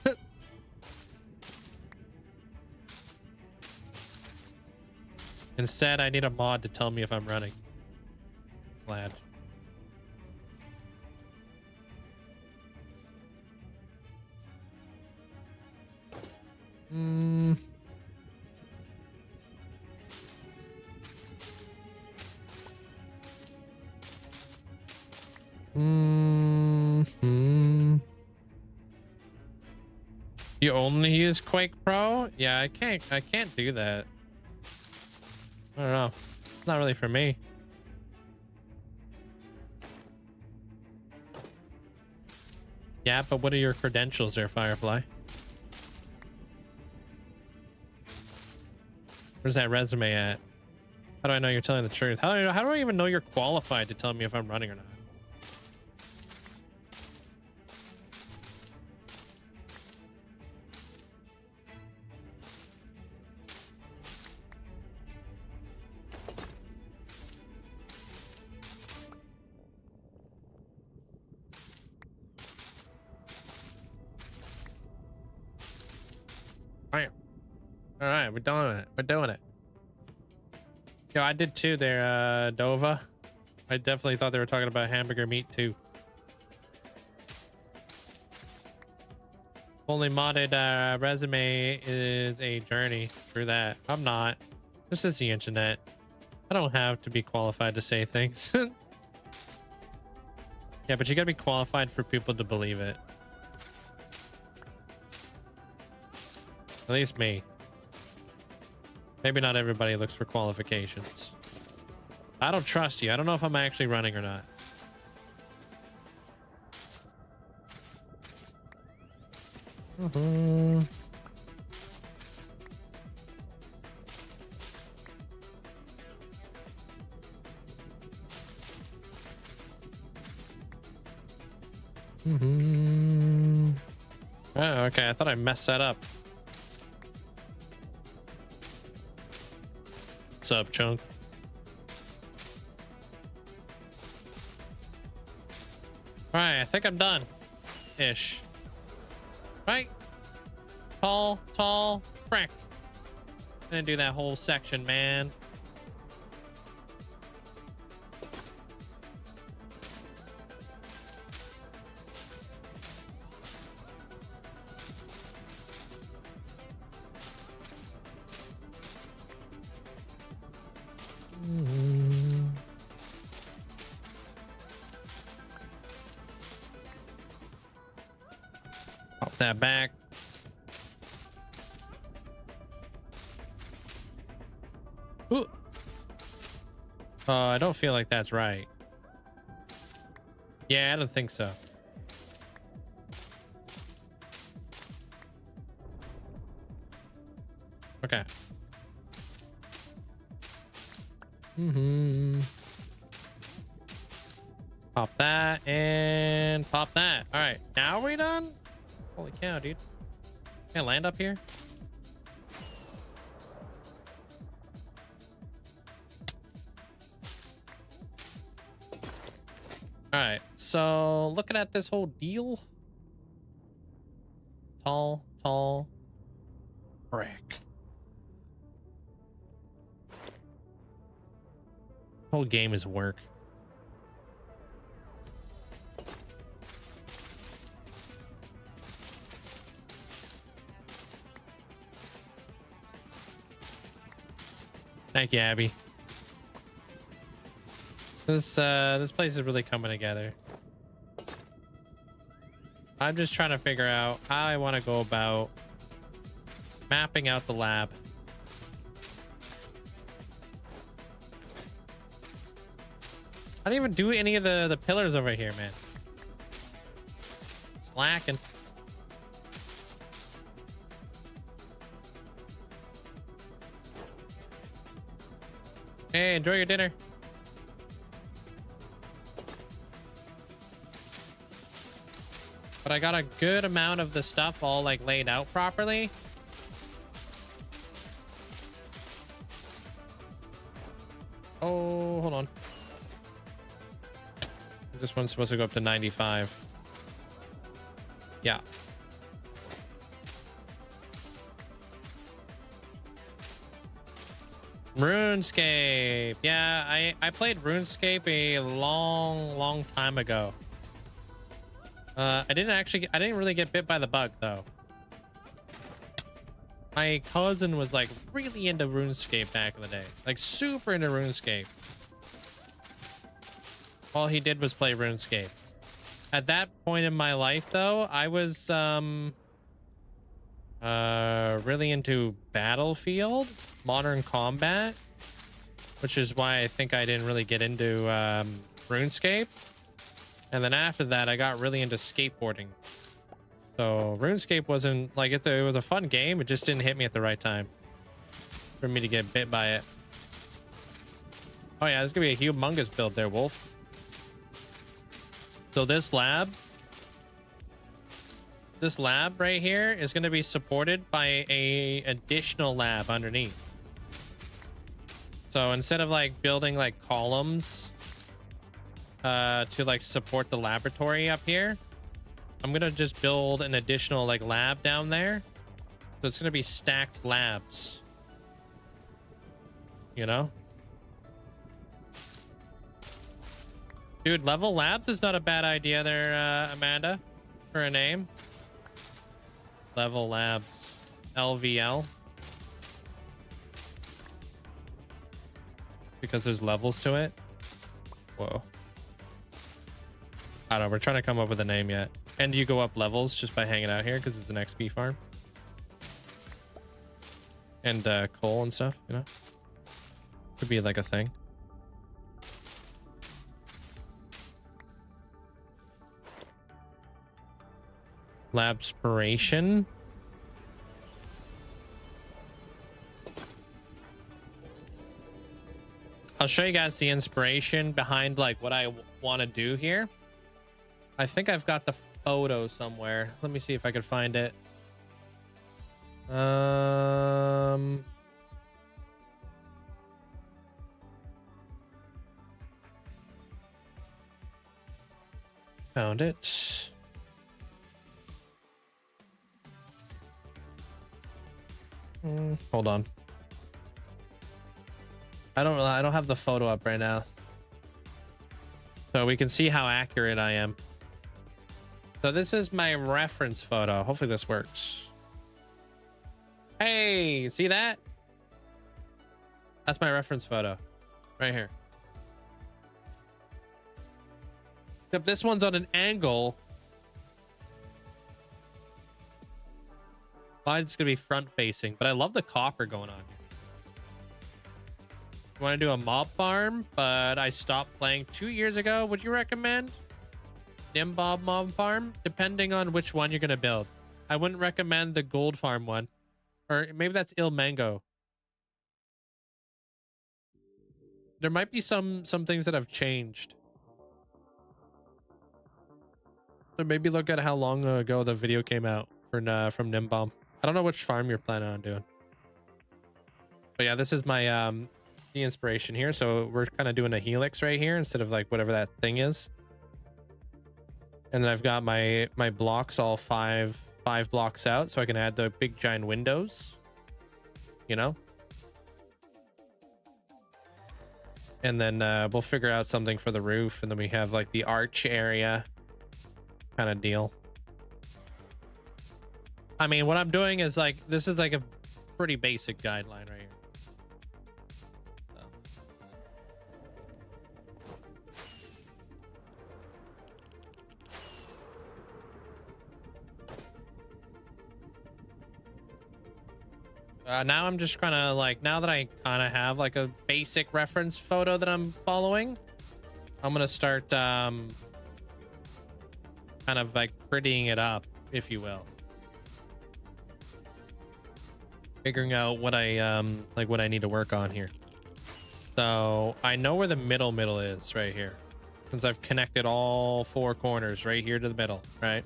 Instead, I need a mod to tell me if I'm running. Glad. You only use Quake Pro? Yeah, I can't do that. I don't know. It's not really for me. Yeah, but what are your credentials there, Firefly? Where's that resume at? How do I know you're telling the truth? How do I even know you're qualified to tell me if I'm running or not? All right, we're doing it. We're doing it. Yo, I did too there, Dova. I definitely thought they were talking about hamburger meat too. Only modded resume is a journey through that. I'm not. This is the internet. I don't have to be qualified to say things. Yeah, but you gotta be qualified for people to believe it. At least me. Maybe not everybody looks for qualifications. I don't trust you. I don't know if I'm actually running or not. Oh, okay. I thought I messed that up. What's up, Chunk? All right, I think I'm done. Ish. Right? Tall, frick. Gonna do that whole section, man. Pop that back. Ooh. I don't feel like that's right. Yeah, I don't think so. Okay. Pop that and pop that. All right, now are we done? Holy cow, dude. Can I land up here? All right, so looking at this whole deal. Tall brick. Whole game is work. Thank you, Abby. This place is really coming together. I'm just trying to figure out how I want to go about mapping out the lab. I didn't even do any of the pillars over here, man. Slacking. Hey, enjoy your dinner. but I got a good amount of the stuff all like laid out properly. Oh, hold on. This one's supposed to go up to 95. Yeah. RuneScape. Yeah, I played RuneScape a long time ago. I didn't really get bit by the bug though. My cousin was like really into RuneScape back in the day, like super into RuneScape. All he did was play RuneScape. At that point in my life though, I was really into Battlefield, Modern Combat, which is why I think I didn't really get into RuneScape. And then after that, I got really into skateboarding. So RuneScape wasn't like it was a fun game. It just didn't hit me at the right time for me to get bit by it. Oh yeah, there's gonna be a humongous build there, Wolf. So this lab right here is going to be supported by a additional lab underneath. So instead of like building like columns to like support the laboratory up here, I'm going to just build an additional like lab down there. So it's going to be stacked labs, you know? Dude, level labs is not a bad idea there, Amanda, for a name. Level labs. LVL. Because there's levels to it. Whoa. I don't know. We're trying to come up with a name yet. And you go up levels just by hanging out here because it's an XP farm. And coal and stuff, you know? Could be like a thing. Labspiration. I'll show you guys the inspiration behind like what I want to do here. I think I've got the photo somewhere. Let me see if I can find it. Found it. Hold on. I don't have the photo up right now. So we can see how accurate I am. So this is my reference photo. Hopefully this works. Hey, see that? That's my reference photo right here. Except this one's on an angle. Mine's gonna be front facing, but I love the copper going on here. You want to do a mob farm, but I stopped playing 2 years ago. Would you recommend Nimbob mob farm? Depending on which one you're gonna build. I wouldn't recommend the gold farm one, or maybe that's Il Mango. There might be some things that have changed. So maybe look at how long ago the video came out for from Nimbob. I don't know which farm you're planning on doing. But yeah, this is my the inspiration here. So we're kind of doing a helix right here instead of like whatever that thing is. And then I've got my blocks all five blocks out, so I can add the big giant windows, you know. And then we'll figure out something for the roof, and then we have like the arch area kind of deal. I mean, what I'm doing is like, this is like a pretty basic guideline right here. Now I'm just kind of like, now that I kind of have like a basic reference photo that I'm following, I'm going to start kind of like prettying it up, if you will. Figuring out what I like what I need to work on here. So I know where the middle is right here, since I've connected all 4 corners right here to the middle, right?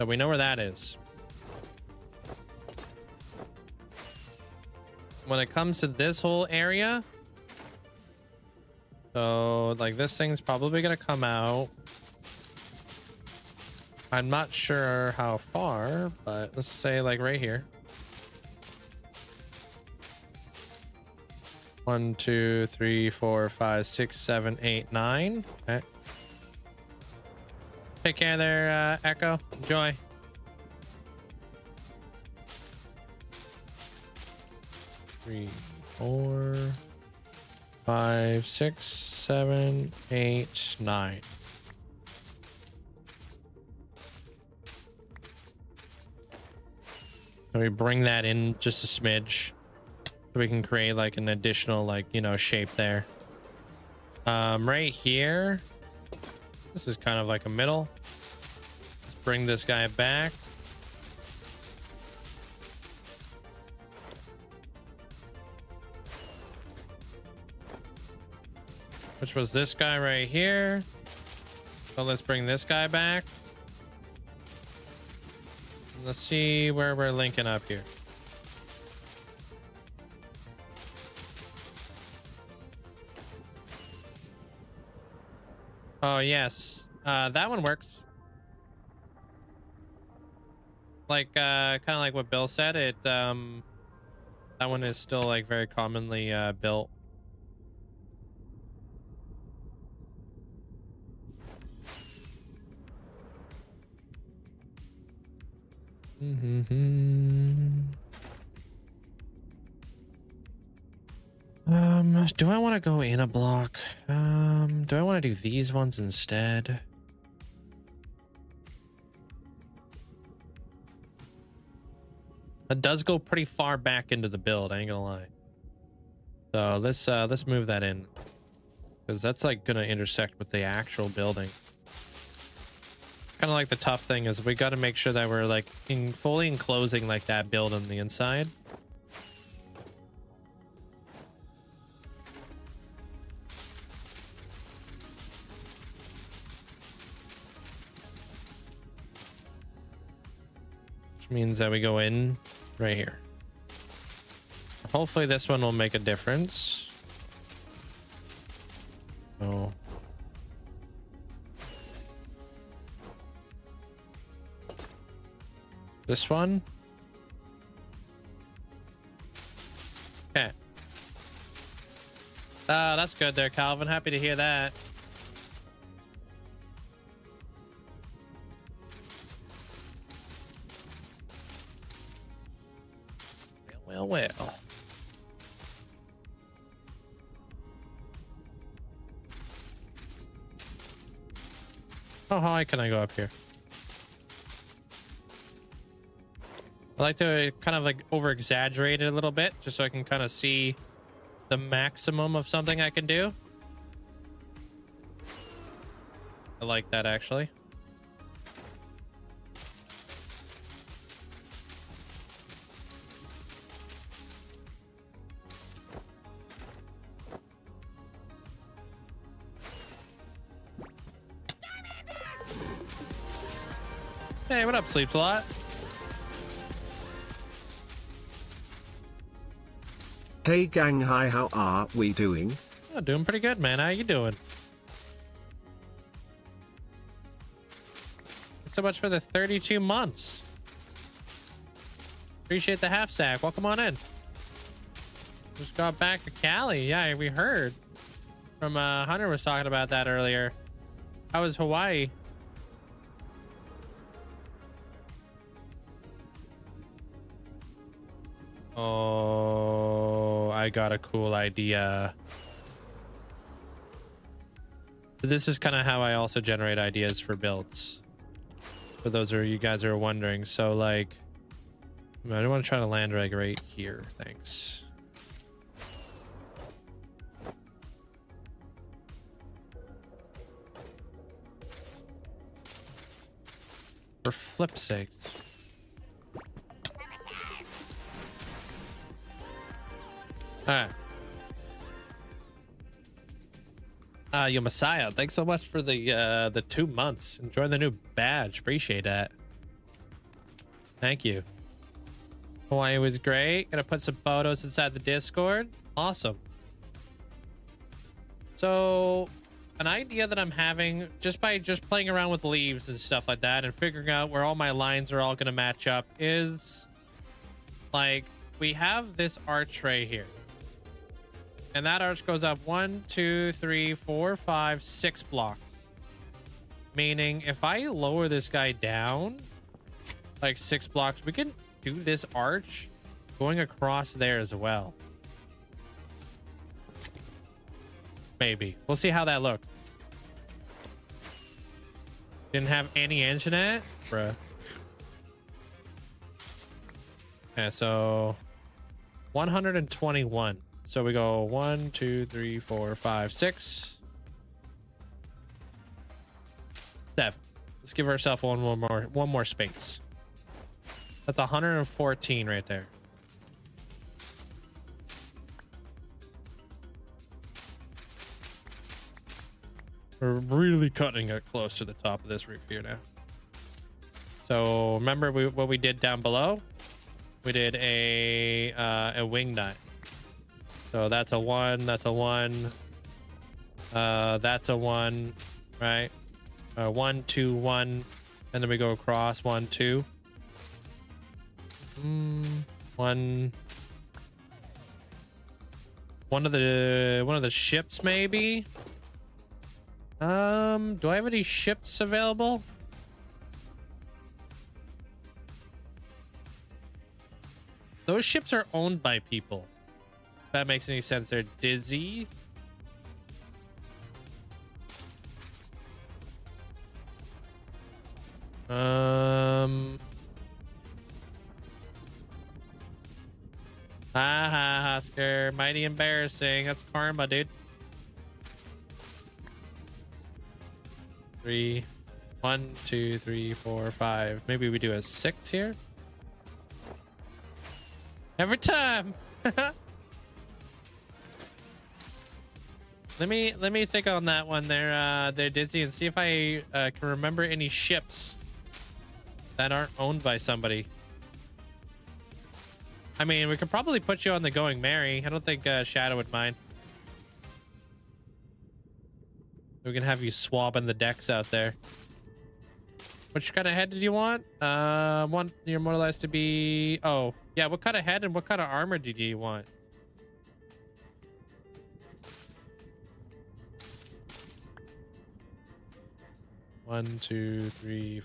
So we know where that is. When it comes to this whole area, so like this thing's probably gonna come out. I'm not sure how far, but let's say like right here. 1, 2, 3, 4, 5, 6, 7, 8, 9. Okay. Take care there, Echo. Enjoy. Three, 4, 5, 6, 7, 8, 9. So we bring that in just a smidge so we can create like an additional, like, you know, shape there. Right here, this is kind of like a middle. Let's bring this guy back. Which was this guy right here. So let's bring this guy back. Let's see where we're linking up here. Oh, yes. That one works. Like, kind of like what Bill said, that one is still like very commonly built. Do I want to go in a block? Do I want to do these ones instead? It does go pretty far back into the build, I ain't gonna lie. So let's move that in, because that's like gonna intersect with the actual building. Kind of like the tough thing is we got to make sure that we're like fully enclosing like that build on the inside. Which means that we go in right here. Hopefully this one will make a difference. Oh. This one. Okay. That's good there, Calvin. Happy to hear that. Well. How high can I go up here? I like to kind of like over exaggerate it a little bit just so I can kind of see the maximum of something I can do. I like that actually. Hey, what up, Sleeps a Lot? Hey gang, hi, how are we doing? Oh, doing pretty good, man. How you doing? Thanks so much for the 32 months. Appreciate the half stack. Welcome on in. Just got back to Cali. Yeah, we heard from Hunter was talking about that earlier. How was Hawaii? Oh, I got a cool idea. This is kind of how I also generate ideas for builds. For those of you guys who are wondering. So like, I don't want to try to land right here. Thanks. For flip's sake. All right. Yo, Messiah, thanks so much for the 2 months. Enjoy the new badge. Appreciate that. Thank you. Hawaii was great. Gonna put some photos inside the Discord. Awesome. So an idea that I'm having just by playing around with leaves and stuff like that and figuring out where all my lines are all gonna match up is like we have this arch right here. And that arch goes up 1, 2, 3, 4, 5, 6 blocks. Meaning if I lower this guy down like 6 blocks, we can do this arch going across there as well. Maybe. We'll see how that looks. Didn't have any internet? Bruh. Okay, so 121. So we go 1, 2, 3, 4, 5, 6, 7. Let's give ourselves one more space. That's 114 right there. We're really cutting it close to the top of this roof here now. So remember what we did down below? We did a wing nut. So that's a 1, that's a 1, that's a 1, right? 1, 2, 1, and then we go across 1, 2. 1 of the ships maybe. Do I have any ships available? Those ships are owned by people. If that makes any sense. They're Dizzy. Oscar, mighty embarrassing. That's karma, dude. 3, 1, 2, 3, 4, 5. Maybe we do a 6 here. Every time. Let me think on that one there, Dizzy, and see if I can remember any ships that aren't owned by somebody. I mean, we could probably put you on the Going Merry. I don't think Shadow would mind. We can have you swabbing the decks out there. Which kind of head did you want? Want your more or less to be... Oh, yeah. What kind of head and what kind of armor did you want? One, 2, 3,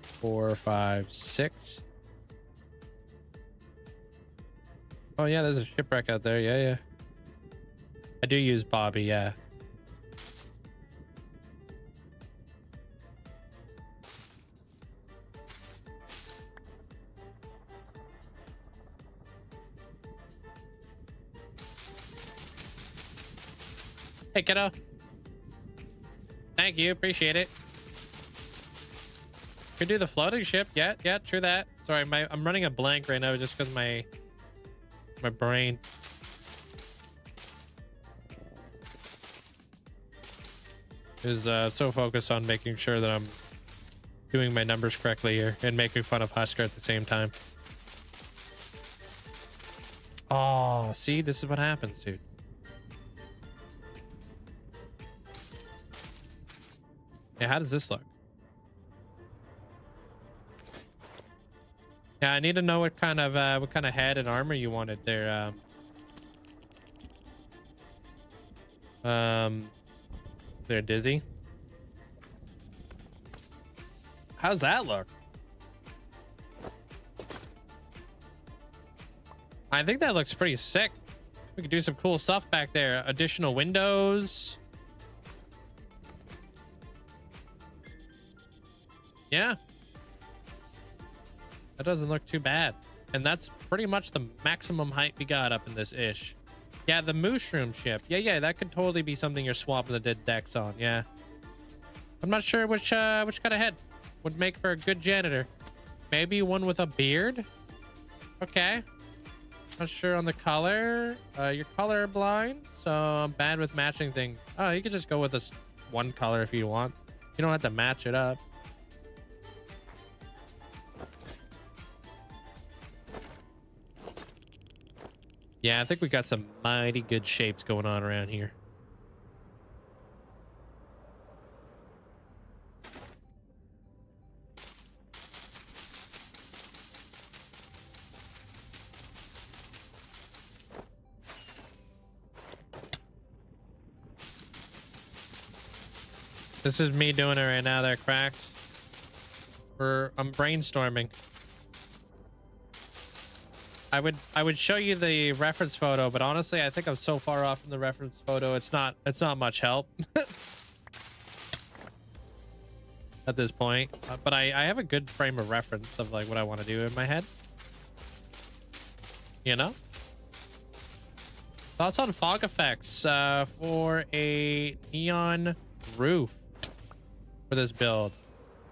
4, 5, 6. Oh yeah, there's a shipwreck out there. Yeah. I do use Bobby. Yeah. Hey, kiddo. Thank you. Appreciate it. Could do the floating ship. Yeah, true that. Sorry, I'm running a blank right now just because my brain. Is so focused on making sure that I'm doing my numbers correctly here and making fun of Husker at the same time. Oh, see, this is what happens, dude. Yeah, how does this look? Yeah, I need to know what kind of head and armor you wanted there. They're Dizzy. How's that look? I think that looks pretty sick. We could do some cool stuff back there. Additional windows. Yeah. That doesn't look too bad. And that's pretty much the maximum height we got up in this ish. Yeah, the mushroom ship. Yeah, that could totally be something you're swapping the dead decks on. Yeah. I'm not sure which kind of head would make for a good janitor. Maybe one with a beard? Okay. Not sure on the color. You're color blind, so I'm bad with matching things. Oh, you could just go with this one color if you want. You don't have to match it up. Yeah, I think we got some mighty good shapes going on around here. This is me doing it right now. They're cracked. I'm brainstorming. I would show you the reference photo, but honestly, I think I'm so far off from the reference photo. It's not much help at this point. But I have a good frame of reference of like what I want to do in my head. You know? Thoughts on fog effects for a neon roof for this build?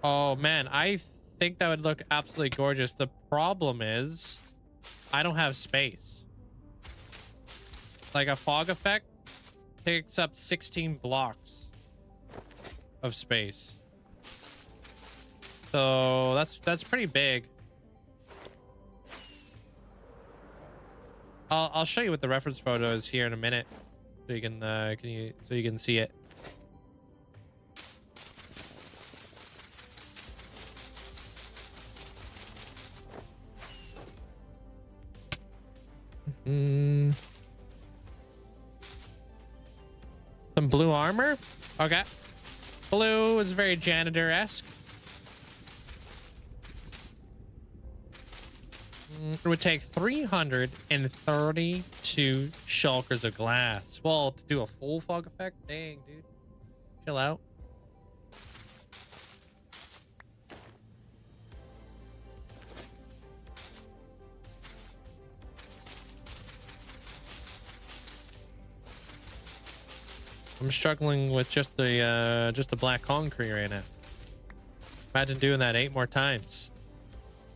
Oh man, I think that would look absolutely gorgeous. The problem is I don't have space. Like a fog effect takes up 16 blocks of space. So that's pretty big. I'll show you what the reference photo is here in a minute, so you can see it. Some blue armor. Okay. Blue is very janitor-esque. It would take 332 shulkers of glass. Well, to do a full fog effect? Dang, dude. Chill out. I'm struggling with just the black concrete right now. Imagine doing that 8 more times.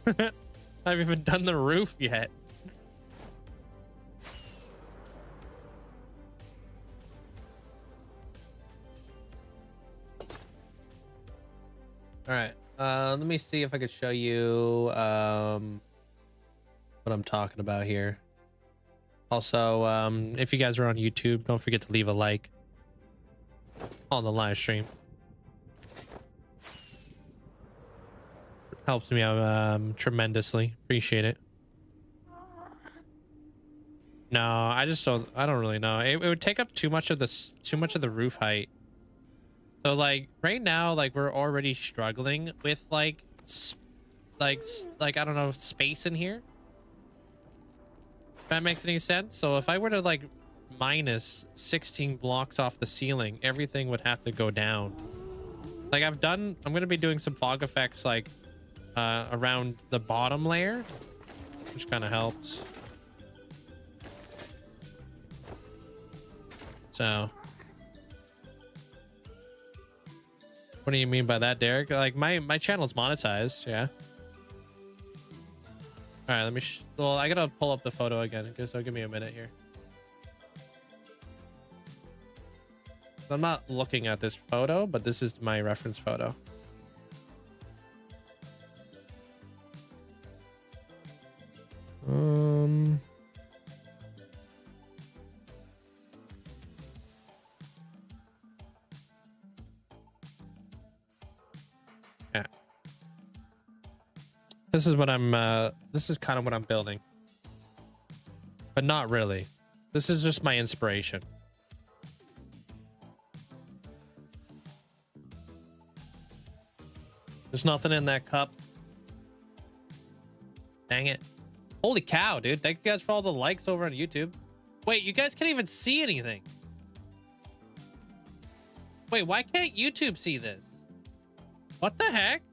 I haven't even done the roof yet. All right. Let me see if I could show you what I'm talking about here. Also, if you guys are on YouTube, don't forget to leave a like on the live stream. Helps me out tremendously. Appreciate it. No, I don't really know. It would take up too much of the roof height. So like right now, like we're already struggling with like I don't know, space in here. If that makes any sense. So if I were to like minus 16 blocks off the ceiling, everything would have to go down. Like I'm gonna be doing some fog effects like around the bottom layer, which kind of helps. So what do you mean by that, Derek? Like my channel's monetized. Yeah. All right, let me well, I gotta pull up the photo again, so give me a minute here. I'm not looking at this photo, but this is my reference photo. Yeah. This is what this is kind of what I'm building. But not really. This is just my inspiration. There's nothing in that cup. Dang it. Holy cow, dude. Thank you guys for all the likes over on YouTube. Wait, you guys can't even see anything. Wait, why can't YouTube see this? What the heck?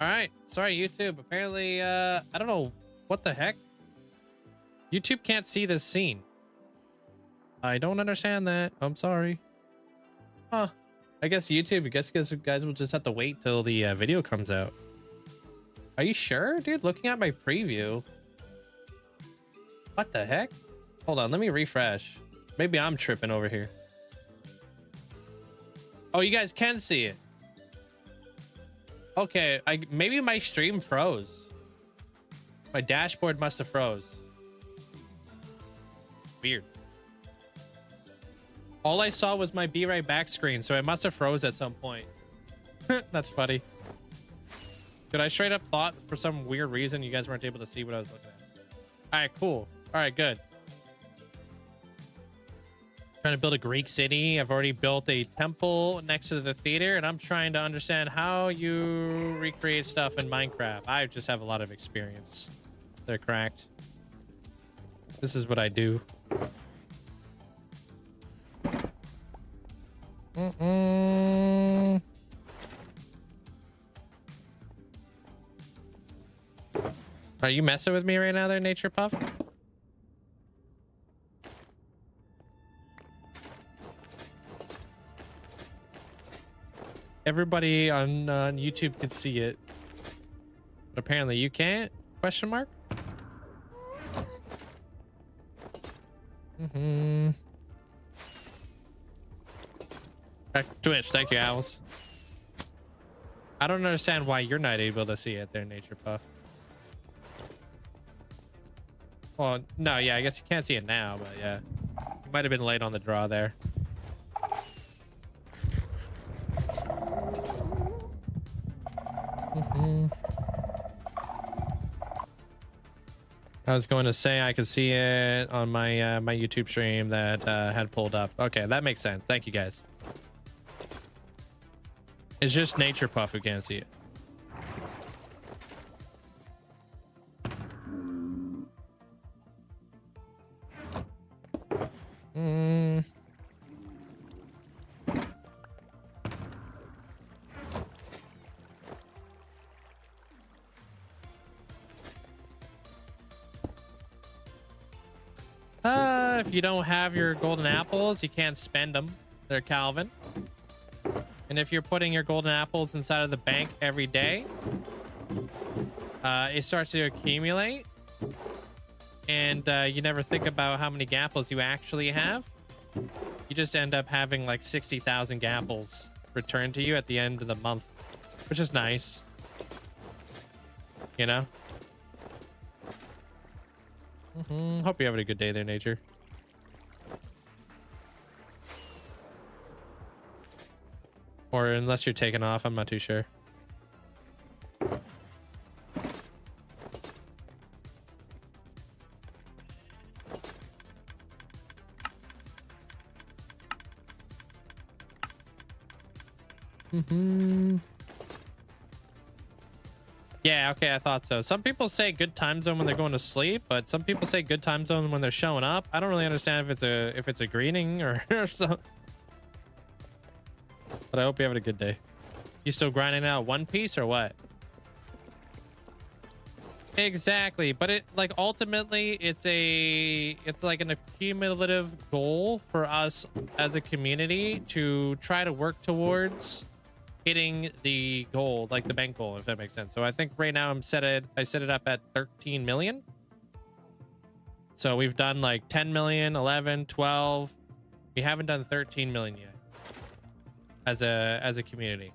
All right. Sorry, YouTube. Apparently, I don't know what the heck. YouTube can't see this scene. I don't understand that. I'm sorry. Huh. I guess YouTube, I guess you guys will just have to wait till the video comes out. Are you sure, dude? Looking at my preview. What the heck? Hold on, let me refresh. Maybe I'm tripping over here. Oh, you guys can see it. Okay, maybe my stream froze. My dashboard must have froze. weird. All I saw was my be right back screen, so it must have froze at some point. That's funny. Dude, I straight up thought for some weird reason you guys weren't able to see what I was looking at. All right, cool. All right, good. Trying to build a Greek city. I've already built a temple next to the theater, and I'm trying to understand how you recreate stuff in Minecraft. I just have a lot of experience. They're cracked. This is what I do. Are you messing with me right now there, Nature Puff? Everybody on YouTube could see it, but apparently you can't? Question mark? Twitch, thank you, Alice. I don't understand why you're not able to see it there, Nature Puff. Well, no, yeah, I guess you can't see it now, but yeah. You might have been late on the draw there. I was going to say I could see it on my my YouTube stream that had pulled up. Okay, that makes sense. Thank you, guys. It's just Nature Puff who can't see it. If you don't have your golden apples, you can't spend them. They're Calvin. And if you're putting your golden apples inside of the bank every day, it starts to accumulate. And you never think about how many gapples you actually have. You just end up having like 60,000 gapples returned to you at the end of the month, which is nice. You know? Hope you're having a good day there, Nature. Or unless you're taking off, I'm not too sure. Yeah, okay, I thought so. Some people say good time zone when they're going to sleep, but some people say good time zone when they're showing up. I don't really understand if it's a greeting or something. But I hope you're having a good day. You still grinding out One Piece or what? Exactly, but it like ultimately it's like an accumulative goal for us as a community to try to work towards hitting the goal, like the bank goal, if that makes sense. So I think right now I set it up at 13 million. So we've done like 10 million, 11, 12. We haven't done 13 million yet as a community.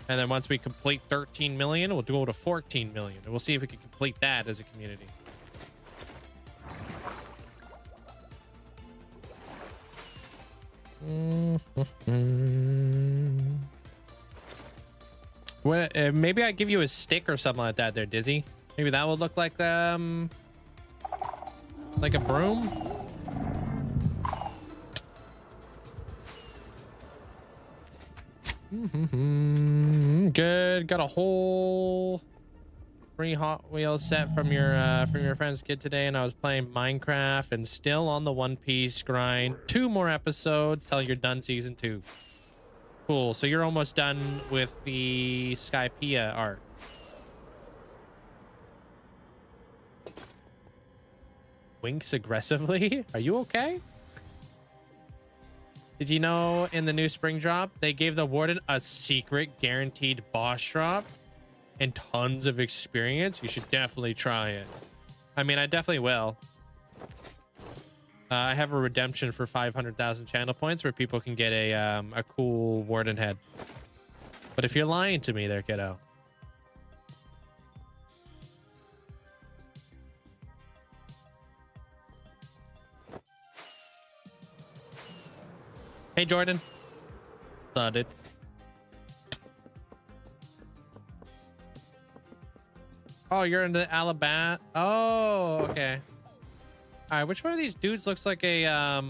And then once we complete 13 million, we'll go to 14 million. And we'll see if we can complete that as a community. Well, maybe I give you a stick or something like that there, Dizzy. Maybe that would look like a broom. Good. Got a whole free Hot Wheels set from your friend's kid today, and I was playing Minecraft and still on the One Piece grind. 2 more episodes till you're done season 2. Cool. So you're almost done with the Skypea art. Winks aggressively. Are you okay? Did you know in the new spring drop, they gave the warden a secret guaranteed boss drop and tons of experience? You should definitely try it. I mean, I definitely will. I have a redemption for 500,000 channel points where people can get a cool warden head. But if you're lying to me there, kiddo. Hey, Jordan. Saw it. Oh, you're in the Alabama. Oh, okay. All right, which one of these dudes looks like a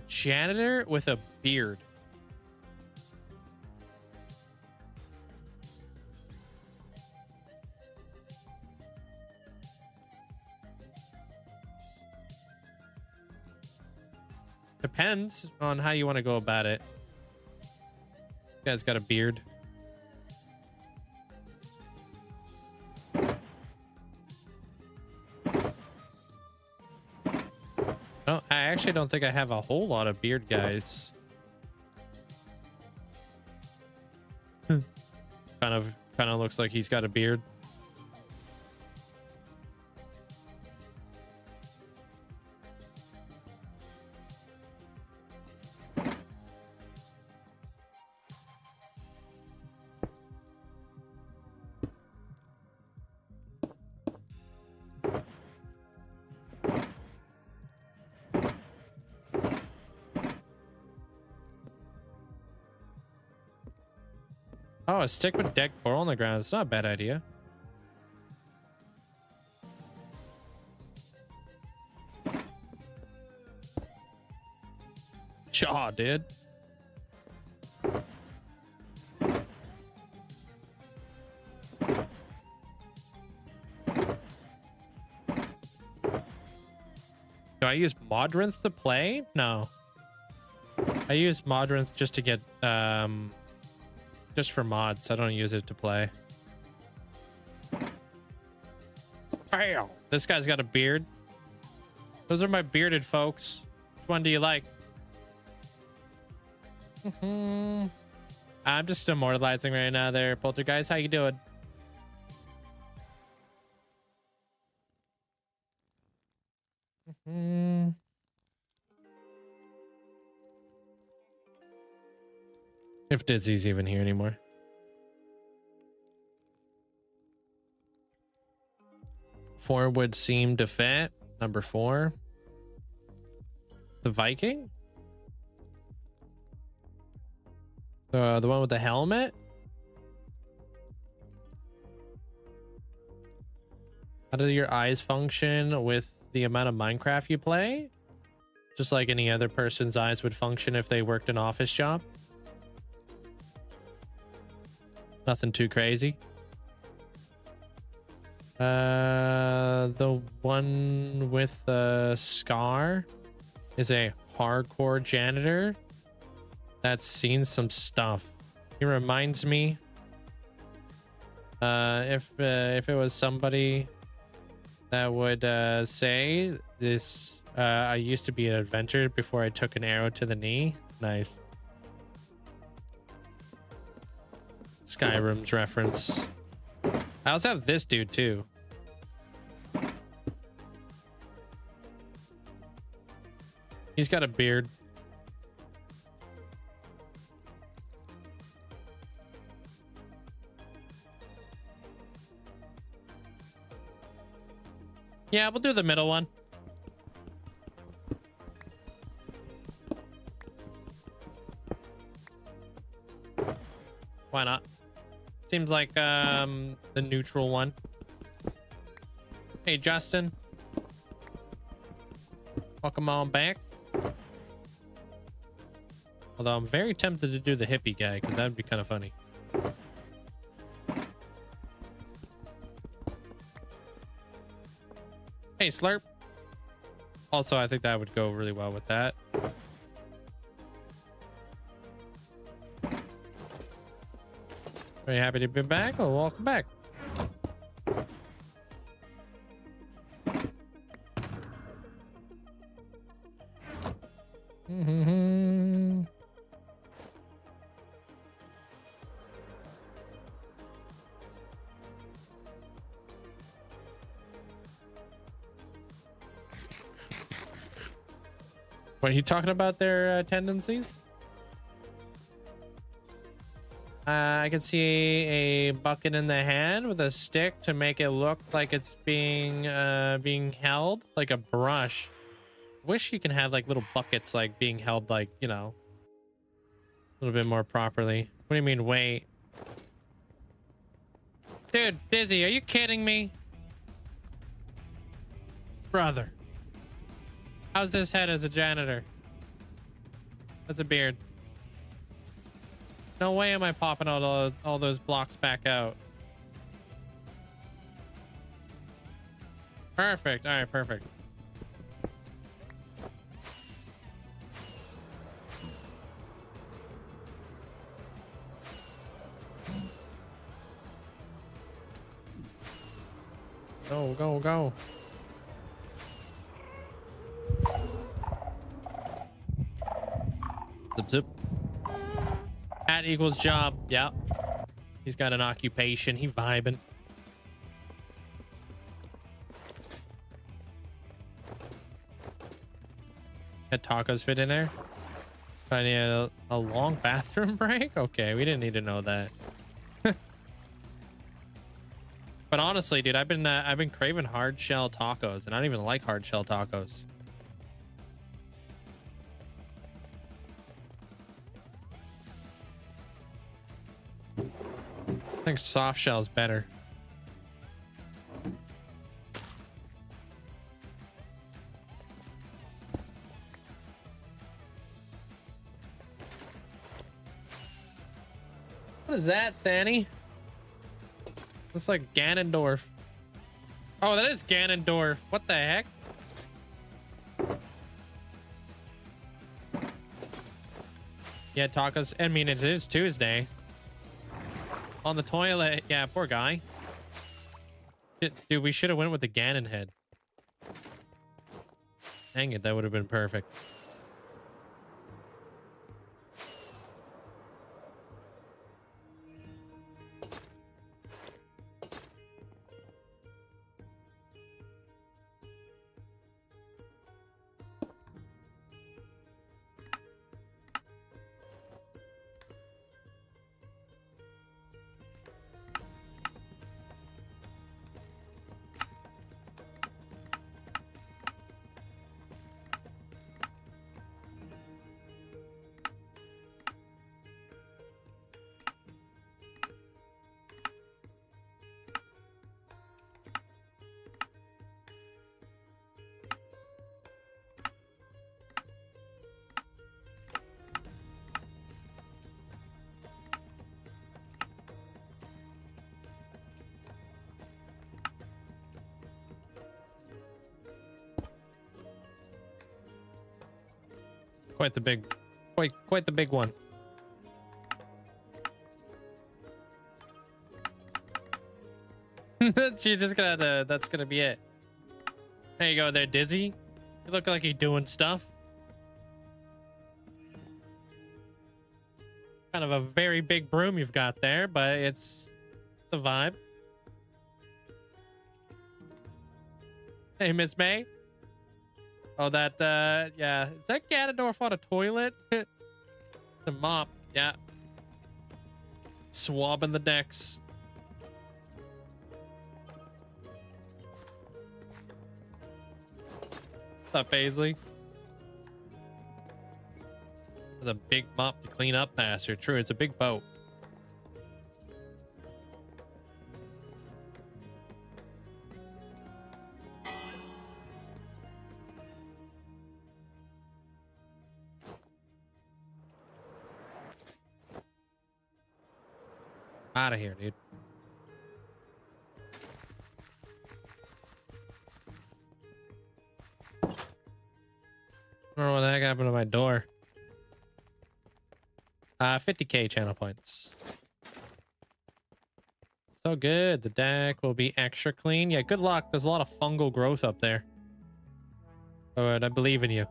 janitor with a beard? Depends on how you want to go about it. This guy's got a beard. No, I actually don't think I have a whole lot of beard guys. kind of looks like he's got a beard. Oh, a stick with dead coral on the ground. It's not a bad idea. Shaw, dude. Do I use Modrinth to play? No. I use Modrinth just to get just for mods. I don't use it to play. Bam! This guy's got a beard. Those are my bearded folks. Which one do you like? I'm just immortalizing right now there, Poltergeist. How you doing? If Dizzy's even here anymore. Four would seem to fit. Number 4. The Viking? The one with the helmet? How do your eyes function with the amount of Minecraft you play? Just like any other person's eyes would function if they worked an office job. Nothing too crazy. The one with the scar is a hardcore janitor that's seen some stuff. He reminds me if it was somebody that would say this, I used to be an adventurer before I took an arrow to the knee. Nice. Skyrim's reference. I also have this dude too. He's got a beard. Yeah, we'll do the middle one. Why not? Seems like the neutral one. Hey, Justin. Welcome on back. Although I'm very tempted to do the hippie guy because that would be kind of funny. Hey, Slurp. Also, I think that would go really well with that. Very happy to be back. Oh, welcome back. What are you talking about their tendencies? I can see a bucket in the hand with a stick to make it look like it's being held, like a brush wish you can have like little buckets like being held like, you know, a little bit more properly. What do you mean, wait? Dude, Dizzy, are you kidding me? Brother. How's this head as a janitor? That's a beard. No way am I popping all those blocks back out. Perfect. All right, perfect. Go, go, go. Zip, zip. At equals job. Yep. He's got an occupation. He vibing. Had tacos fit in there? I need a long bathroom break? Okay, we didn't need to know that. But honestly, dude, I've been craving hard shell tacos, and I don't even like hard shell tacos. I think soft shell's better. What is that, Sandy? It's like Ganondorf. Oh, that is Ganondorf. What the heck? Yeah, tacos. I mean, it is Tuesday. On the toilet. Yeah, poor guy. Dude, we should have went with the Ganon head. Dang it, that would have been perfect. Quite the big one. You're just gonna that's gonna be it. There you go there, Dizzy. You look like you're doing stuff. Kind of a very big broom you've got there, but it's the vibe. Hey, Miss May. Oh, that, yeah. Is that Ganondorf on a toilet? The mop, yeah. Swabbing the decks. What's up, Paisley? There's a big mop to clean up faster. True, it's a big boat. Out of here, dude. I don't know what the heck happened to my door. 50k channel points. So good. The deck will be extra clean. Yeah, good luck. There's a lot of fungal growth up there. But I believe in you.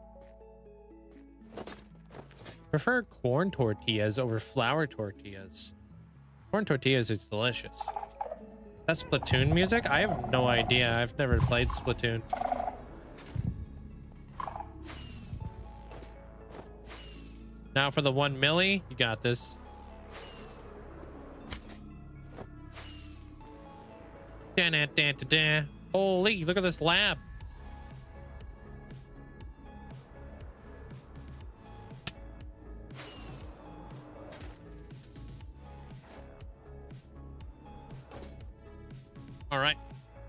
Prefer corn tortillas over flour tortillas. Corn tortillas is delicious. That's Splatoon music? I have no idea. I've never played Splatoon. Now for the 1 milli, you got this. Holy, look at this lab. All right.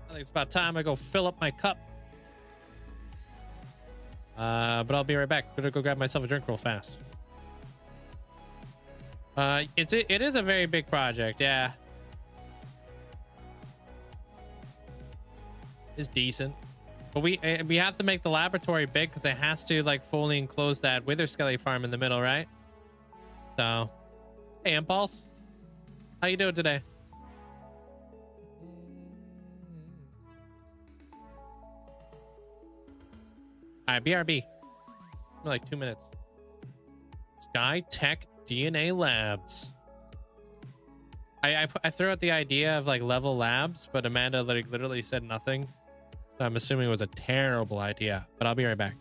I think it's about time I go fill up my cup. But I'll be right back. Gonna go grab myself a drink real fast. It is a very big project, yeah. It's decent. But we have to make the laboratory big because it has to like fully enclose that wither skelly farm in the middle, right? So, hey, Impulse, how you doing today? All right, BRB. Like 2 minutes. Sky Tech DNA Labs. I threw out the idea of like level labs, but Amanda like literally said nothing. So I'm assuming it was a terrible idea, but I'll be right back.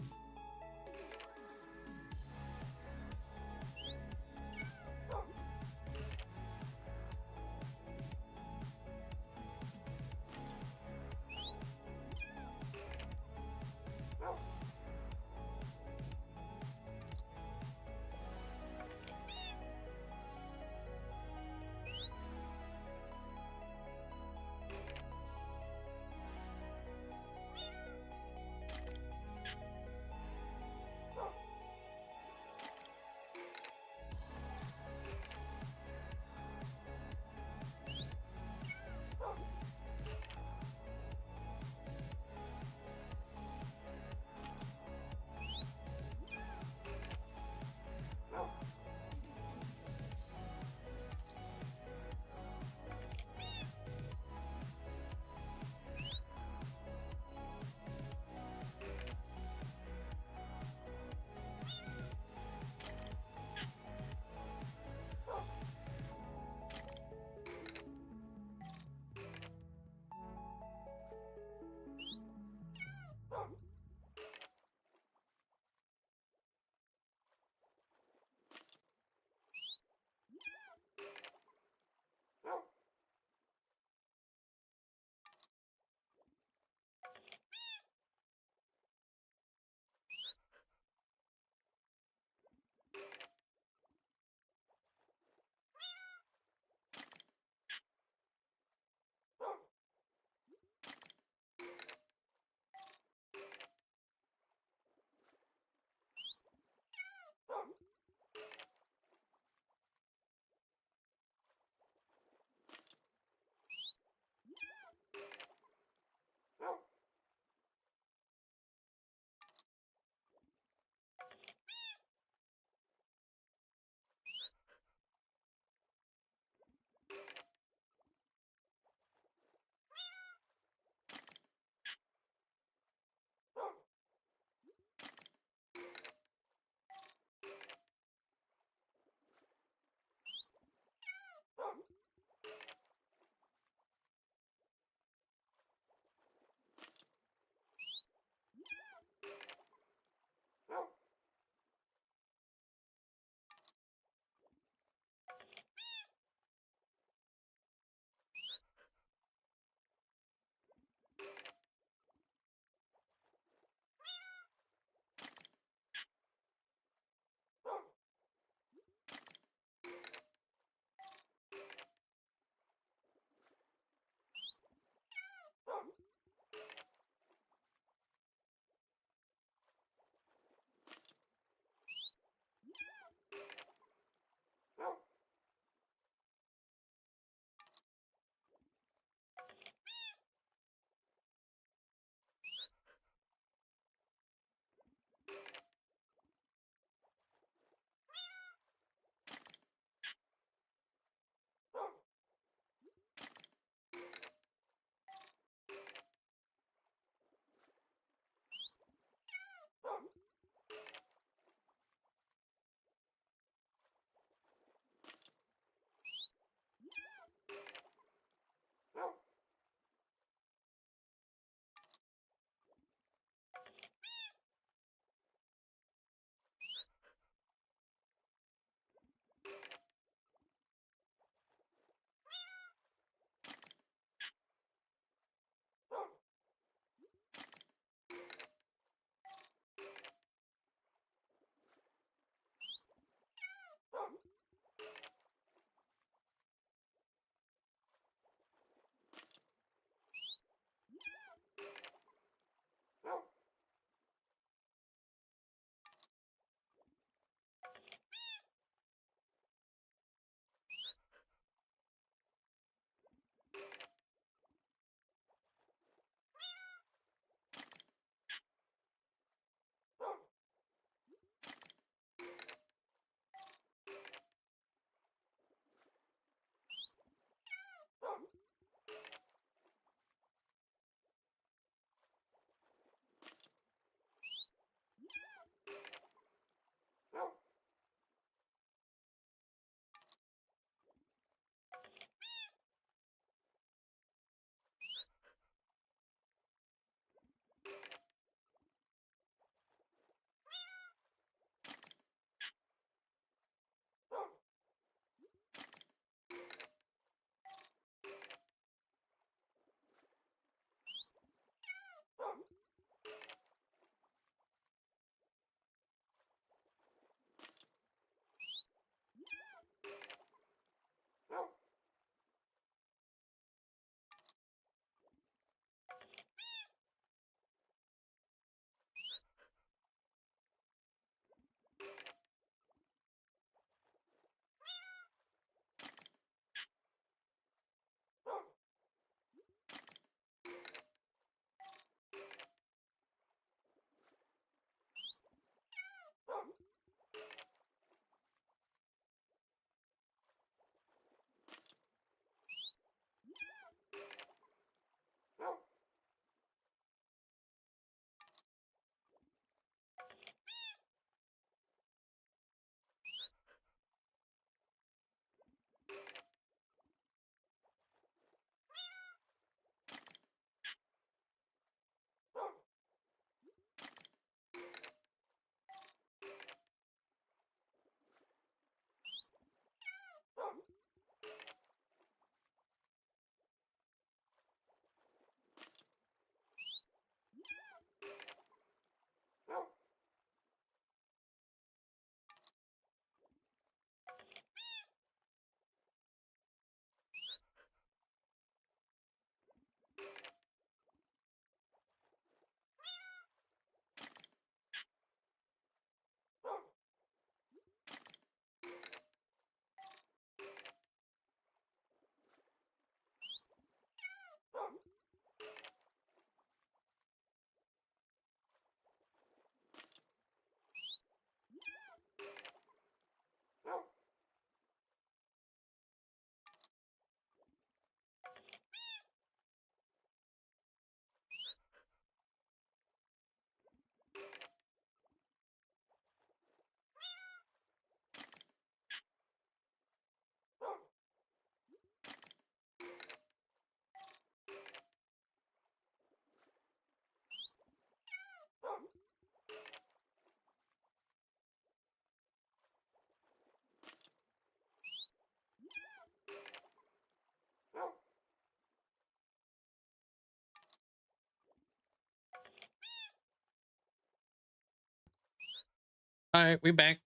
All right, we back.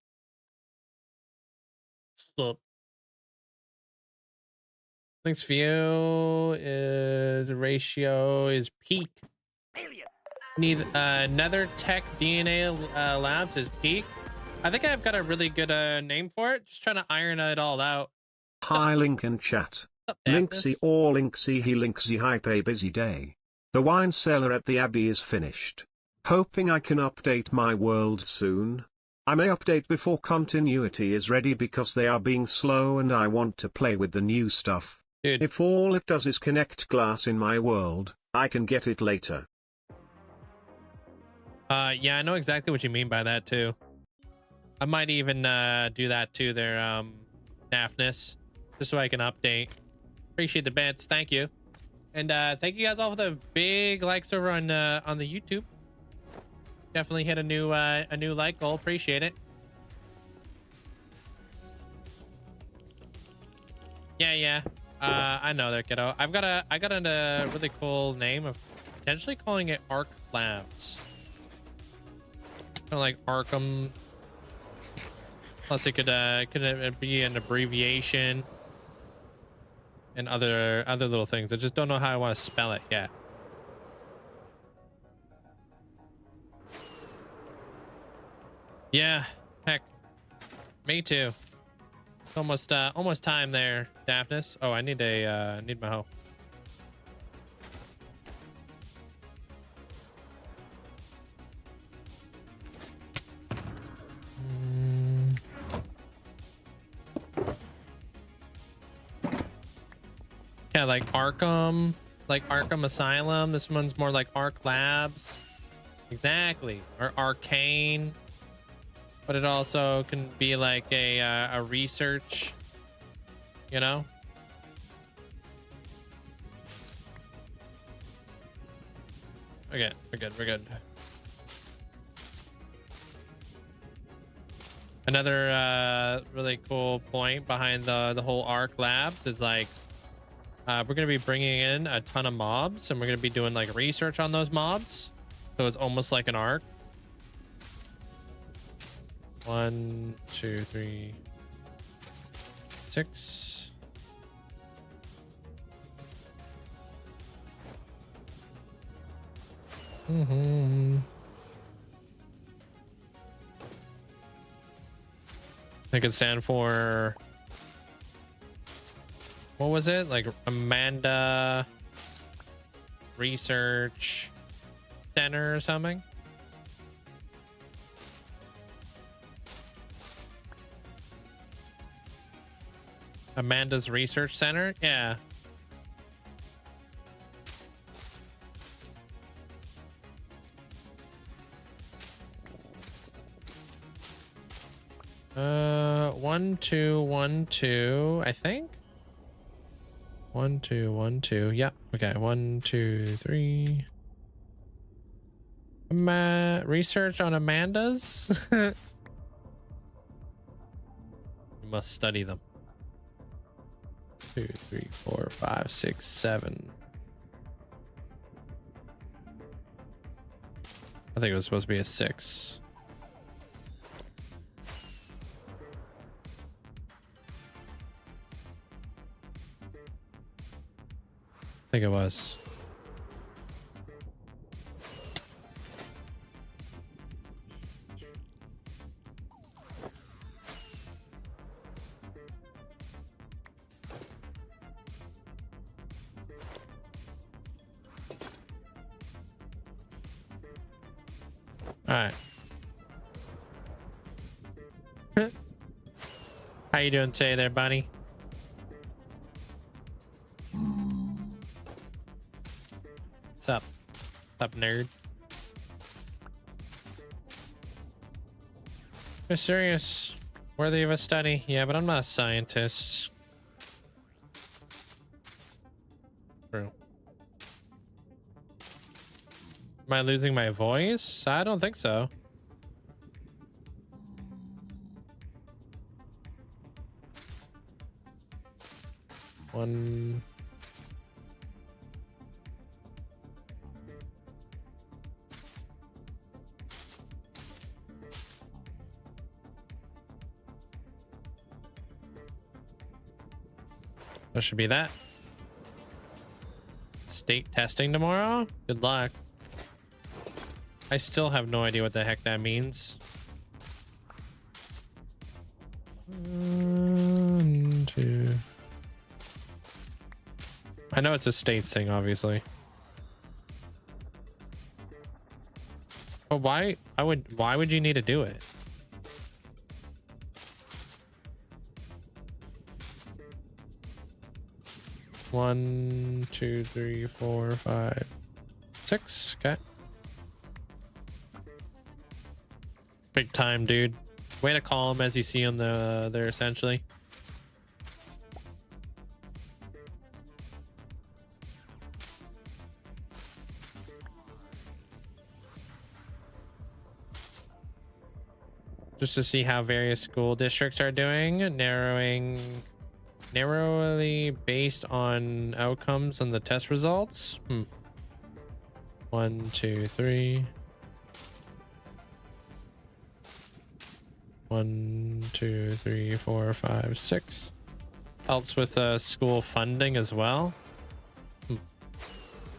Stop. Thanks for you. The ratio is peak. Need Nether Tech DNA Labs is peak. I think I've got a really good name for it. Just trying to iron it all out. Hi link in chat. Linkzzey or Linkzzey he Linkzzey hype a busy day. The wine cellar at the Abbey is finished. Hoping I can update my world soon. I may update before continuity is ready because they are being slow and I want to play with the new stuff. Dude. If all it does is connect glass in my world, I can get it later. Yeah, I know exactly what you mean by that too. I might even do that to their Daphnis, just so I can update. Appreciate the bits, thank you. And thank you guys all for the big likes over on the YouTube. Definitely hit a new like goal. Appreciate it. Yeah. I know there, kiddo. I got a really cool name of potentially calling it Arc Labs. Kind of like Arkham. Plus, it could be an abbreviation and other little things. I just don't know how I want to spell it yet. Yeah, heck, me too. It's almost time there, Daphnis. Oh, I need my hoe. Yeah, like Arkham Asylum. This one's more like Arc Labs. Exactly, or Arcane. But it also can be like a research, you know? Okay, we're good. Another really cool point behind the whole Arc Labs is like we're gonna be bringing in a ton of mobs and we're gonna be doing like research on those mobs, so it's almost like an arc. 1, 2, 3, 6. I think it stands for, what was it? Like Amanda Research Center or something? Amanda's Research Center? Yeah. Uh, 1, 2, 1, 2, I think. 1, 2, 1, 2. Yeah. Okay. 1, 2, 3. Research on Amanda's. You must study them. 2, 3, 4, 5, 6, 7. I think it was supposed to be a 6. I think it was. All right. How you doing today there, buddy? What's up? What's up, nerd? You're serious. Worthy of a study. Yeah, but I'm not a scientist. True. Am I losing my voice? I don't think so. One. That should be that. State testing tomorrow? Good luck. I still have no idea what the heck that means. 1, 2. I know it's a states thing, obviously. But why would you need to do it? One, 2, 3, 4, 5, 6. Okay. Big time, dude. Way to call him as you see him there, essentially. Just to see how various school districts are doing, narrowly based on outcomes and the test results. 1, 2, 3. 1, 2, 3, 4, 5, 6. Helps with school funding as well. I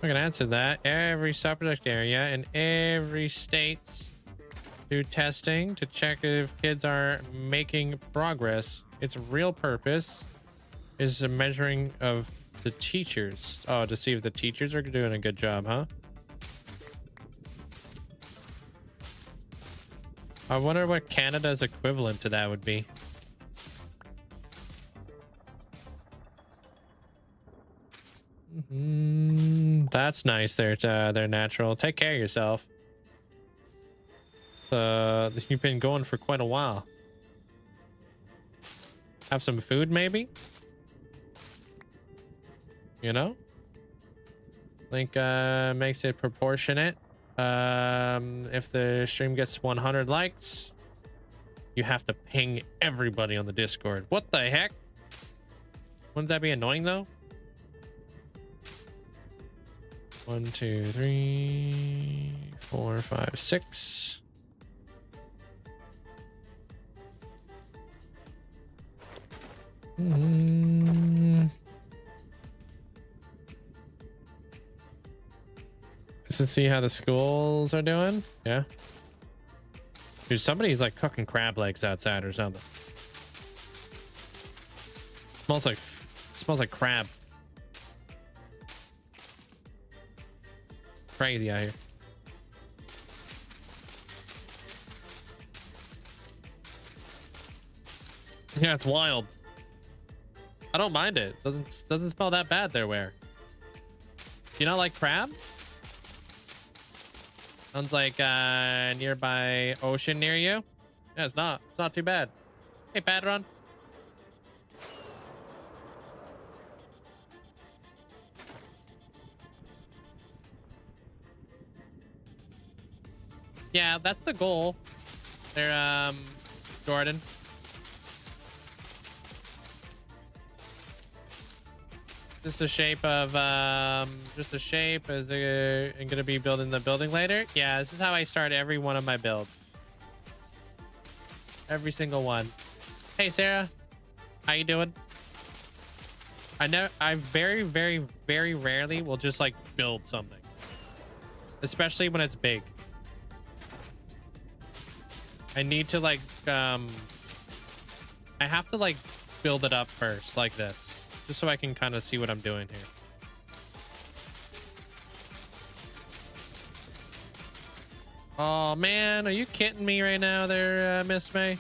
can answer that. Every subject area in every state do testing to check if kids are making progress. Its real purpose is a measuring of the teachers. Oh, to see if the teachers are doing a good job, huh? I wonder what Canada's equivalent to that would be. That's nice. They're natural. Take care of yourself. You've been going for quite a while. Have some food, maybe? You know? Link makes it proportionate. If the stream gets 100 likes, you have to ping everybody on the Discord. What the heck? Wouldn't that be annoying though? 1, 2, 3, 4, 5, 6. Let's see how the schools are doing. Yeah. Dude, somebody's like cooking crab legs outside or something. Smells like crab. Crazy out here. Yeah, it's wild. I don't mind it. Doesn't smell that bad there, where? Do you not like crab? Sounds like nearby ocean near you. Yeah, it's not too bad. Hey, Padron. Yeah, that's the goal. They're Jordan. Just the shape of just the shape as I'm gonna be building the building later. Yeah, this is how I start every one of my builds. Every single one. Hey Sarah, how you doing? I very rarely will just like build something, especially when it's big. I need to like I have to like build it up first like this. Just so I can kind of see what I'm doing here. Oh man, are you kidding me right now there, Miss May?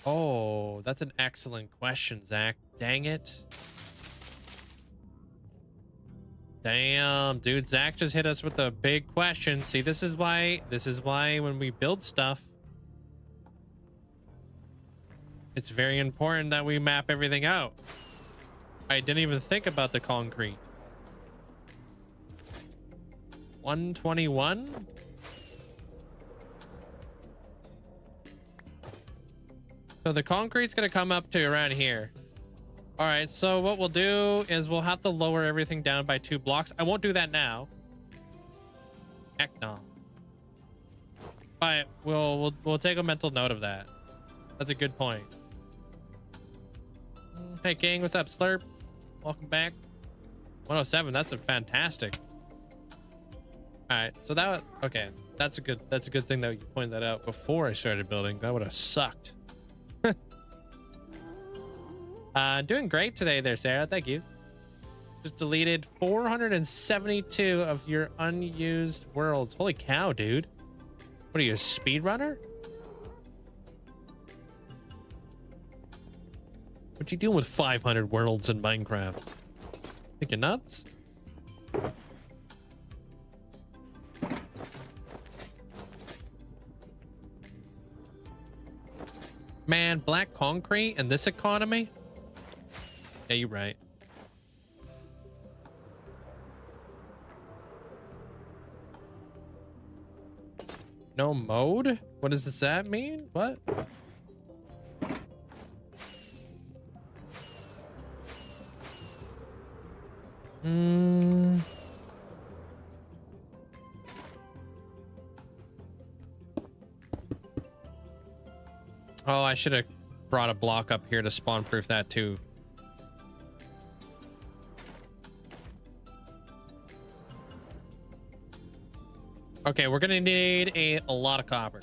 Oh, that's an excellent question, Zach. Dang it. Damn, dude, Zach just hit us with a big question. See, this is why when we build stuff, it's very important that we map everything out. I didn't even think about the concrete. 121? So the concrete's gonna come up to around here. All right, so what we'll do is we'll have to lower everything down by 2 blocks. I won't do that now. Heck no. But we'll take a mental note of that. That's a good point. Hey King, what's up, Slurp? Welcome back. 107, that's a fantastic. All right, so that, okay, that's a good thing that you pointed that out before I started building. That would have sucked. Doing great today there, Sarah. Thank you. Just deleted 472 of your unused worlds. Holy cow, dude. What are you, a speedrunner? What you doing with 500 worlds in Minecraft? Think you're nuts? Man, black concrete in this economy? Yeah, you're right. No mode? What does that mean? What? Oh, I should have brought a block up here to spawn proof that too. Okay, we're gonna need a lot of copper.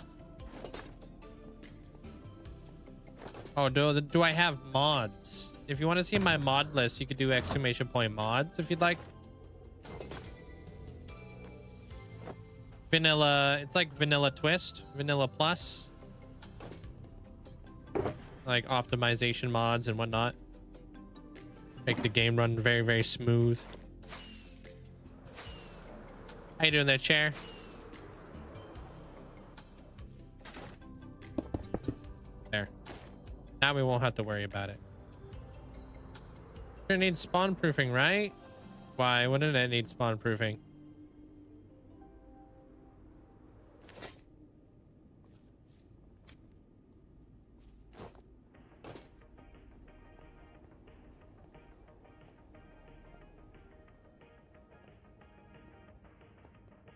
Oh, do I have mods? If you want to see my mod list, you could do !point mods if you'd like. Vanilla, it's like vanilla twist, vanilla plus. Like optimization mods and whatnot. Make the game run very, very smooth. How you doing there, chair? There. Now we won't have to worry about it. It needs spawn proofing, right? Why wouldn't it need spawn proofing?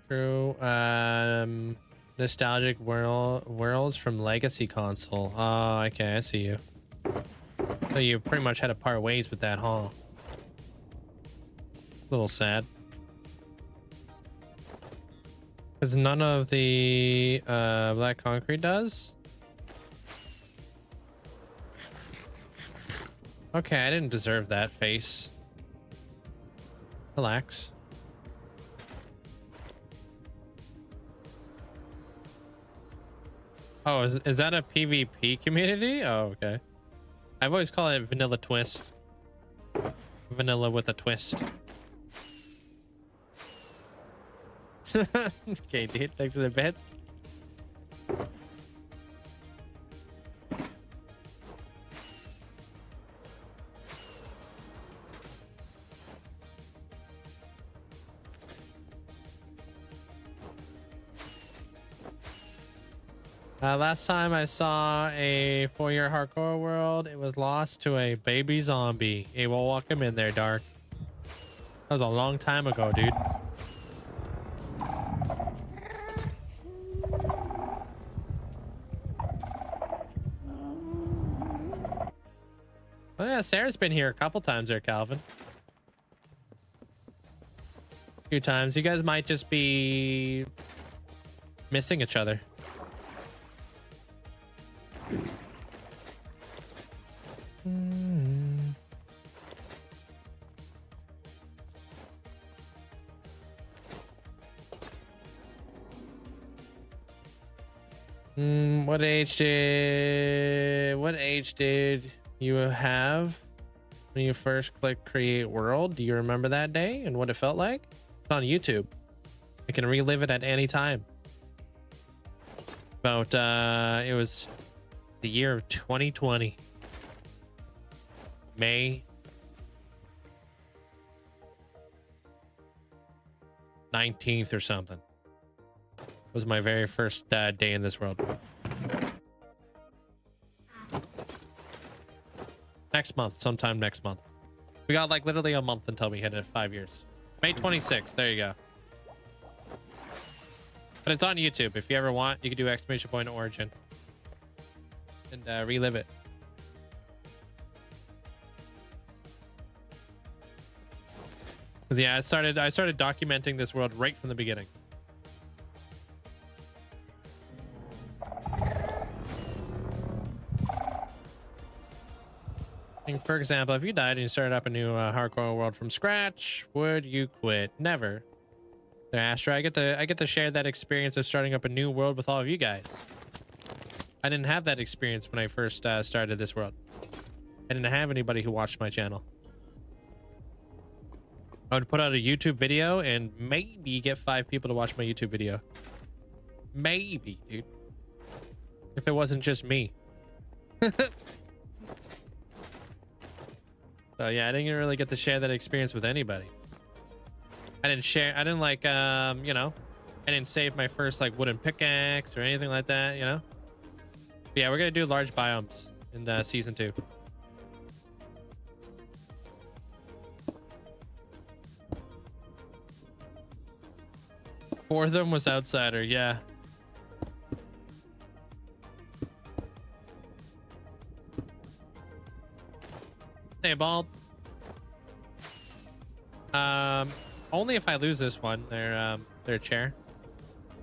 True. Nostalgic worlds from Legacy console. Oh, okay, I see you. So you pretty much had to part ways with that, huh? A little sad. Because none of the black concrete does. Okay, I didn't deserve that face. Relax. Oh, is that a PvP community? Oh, okay. I've always called it vanilla twist. Vanilla with a twist. Okay, dude. Thanks for the bit. Last time I saw a 4-year hardcore world, it was lost to a baby zombie. Hey, we'll walk him in there, Dark. That was a long time ago, dude. Oh yeah, Sarah's been here a couple times there, Calvin. A few times. You guys might just be missing each other. What age did you have when you first clicked create world? Do you remember that day and what it felt like? It's on YouTube. I can relive it at any time. About it was the year of 2020, May 19th or something. Was my very first day in this world. Next month, sometime next month. We got like literally a month until we hit it 5 years. May 26th, there you go. But it's on YouTube. If you ever want, you can do !point origin and relive it. Yeah, I started documenting this world right from the beginning. And for example, if you died and you started up a new hardcore world from scratch, would you quit? Never. There, Astra, I get to share that experience of starting up a new world with all of you guys. I didn't have that experience when I first started this world. I didn't have anybody who watched my channel. I would put out a YouTube video and maybe get 5 people to watch my YouTube video. Maybe, dude. If it wasn't just me. So yeah, I didn't really get to share that experience with anybody. I didn't like, you know, I didn't save my first like wooden pickaxe or anything like that, you know? But yeah, we're gonna do large biomes in season 2. Four of them was outsider, yeah. Hey, Bald. Only if I lose this one, their chair.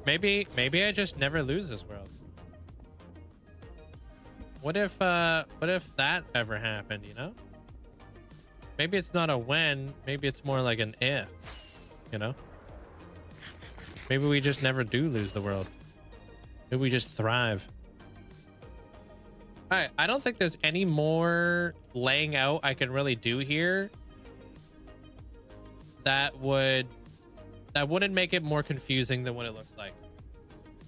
Maybe I just never lose this world. What if that ever happened, you know? Maybe it's not a when, maybe it's more like an if, you know? Maybe we just never do lose the world. Maybe we just thrive. All right, I don't think there's any more laying out I can really do here that wouldn't make it more confusing than what it looks like.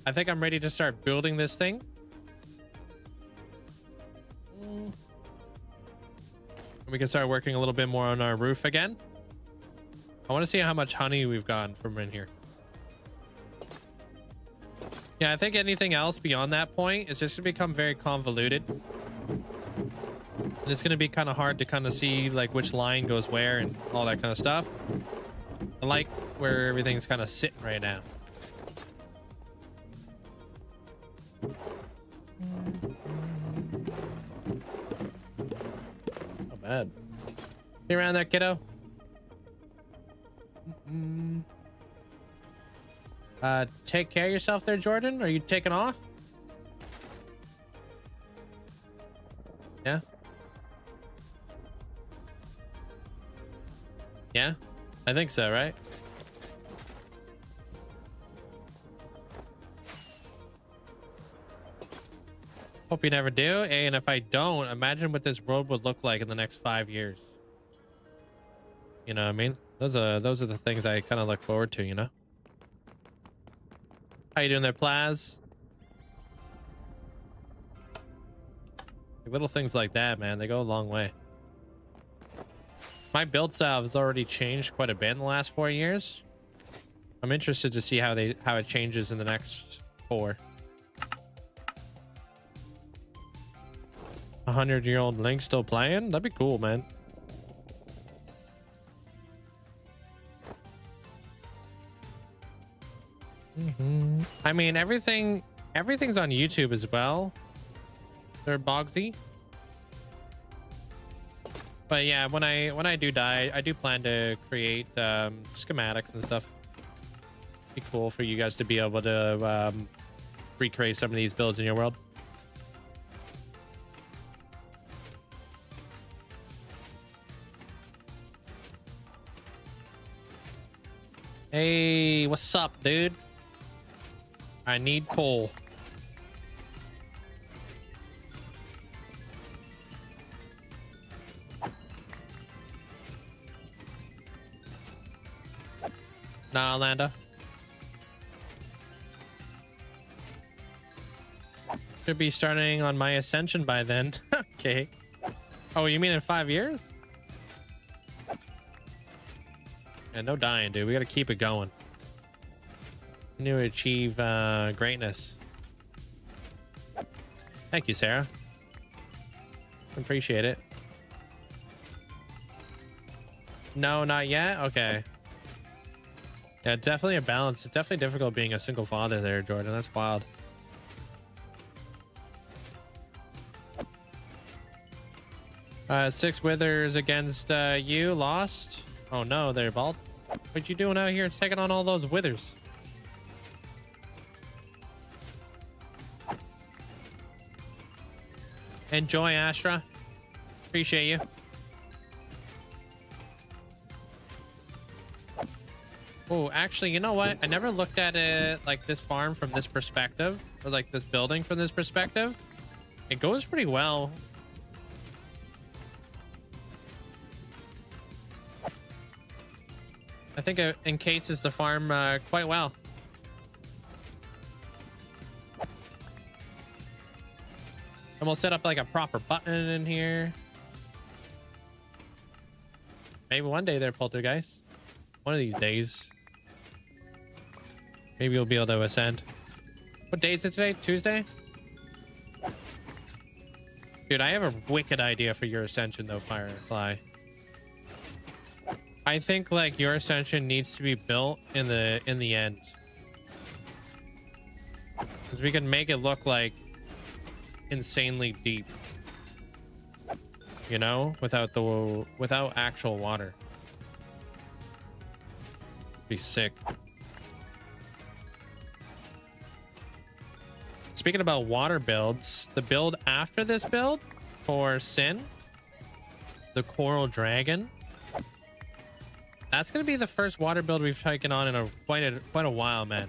I think I'm ready to start building this thing. We can start working a little bit more on our roof again. I want to see how much honey we've gotten from in here. Yeah, I think anything else beyond that point is just gonna become very convoluted. And it's gonna be kind of hard to kind of see like which line goes where and all that kind of stuff. I like where everything's kind of sitting right now. Not bad. You around there, kiddo? Take care of yourself there, Jordan. Are you taking off? Yeah. Yeah, I think so, right? Hope you never do. And if I don't, imagine what this world would look like in the next 5 years. You know what I mean? Those are the things I kind of look forward to, you know? How you doing there, Plaz? Little things like that, man, they go a long way. My build style has already changed quite a bit in the last 4 years. I'm interested to see how it changes in the next 4. 100-year-old Link still playing? That'd be cool, man. I mean, everything's on YouTube as well. They're Bogsy. But yeah, when I do die, I do plan to create schematics and stuff. Be cool for you guys to be able to recreate some of these builds in your world. Hey, what's up, dude? I need coal. Nah, Landa. Should be starting on my ascension by then. Okay. Oh, you mean in 5 years? Yeah, no dying, dude. We gotta keep it going. We need to achieve greatness. Thank you, Sarah. Appreciate it. No, not yet? Okay. Yeah, definitely a balance. It's definitely difficult being a single father there, Jordan. That's wild. Six withers against you. Lost. Oh no, they're bald. What you doing out here taking on all those withers? Enjoy, Astra. Appreciate you. Oh, actually, you know what? I never looked at it like this farm from this perspective, or like this building from this perspective. It goes pretty well. I think it encases the farm quite well. And we'll set up like a proper button in here. Maybe one day there, Poltergeist. One of these days. Maybe you'll be able to ascend. What day is it today? Tuesday? Dude, I have a wicked idea for your ascension though, Firefly. I think like your ascension needs to be built in the end. Because we can make it look like insanely deep. You know, without actual water. Be sick. Speaking about water builds, the build after this build for Sin, the Coral Dragon, that's gonna be the first water build we've taken on in quite a while, man.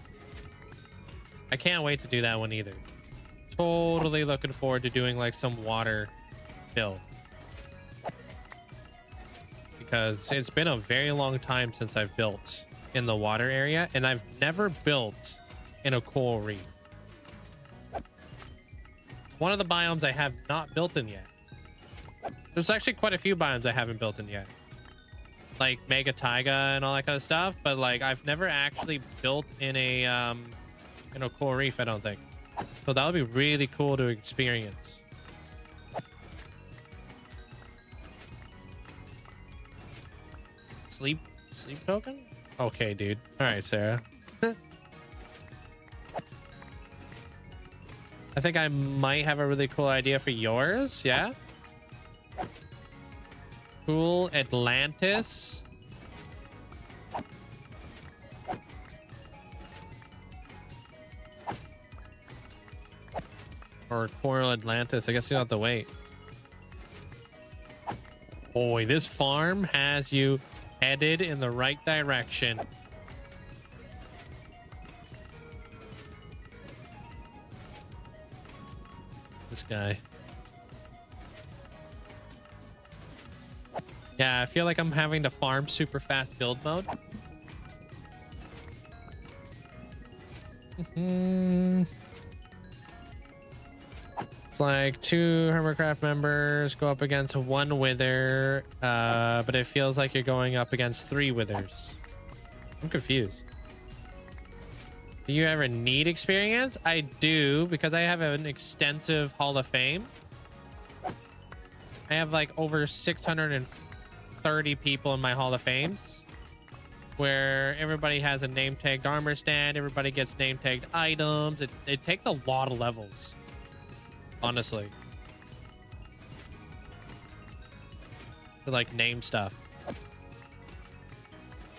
I can't wait to do that one either. Totally looking forward to doing like some water build, because it's been a very long time since I've built in the water area, and I've never built in a coral reef. One of the biomes I have not built in yet. There's actually quite a few biomes I haven't built in yet, like Mega Taiga and all that kind of stuff, but like I've never actually built in a coral reef, I don't think. So that would be really cool to experience. Sleep token? Okay, dude. All right, Sarah. I think I might have a really cool idea for yours. Yeah. Cool Atlantis. Or Coral Atlantis. I guess you'll have to wait. Boy, this farm has you headed in the right direction. This guy. Yeah, I feel like I'm having to farm super fast build mode. It's like 2 Hermitcraft members go up against 1 Wither, but it feels like you're going up against 3 Withers. I'm confused. Do you ever need experience? I do, because I have an extensive Hall of Fame. I have like over 630 people in my Hall of Fames, where everybody has a name tagged armor stand, everybody gets name tagged items. It takes a lot of levels, honestly, to like name stuff.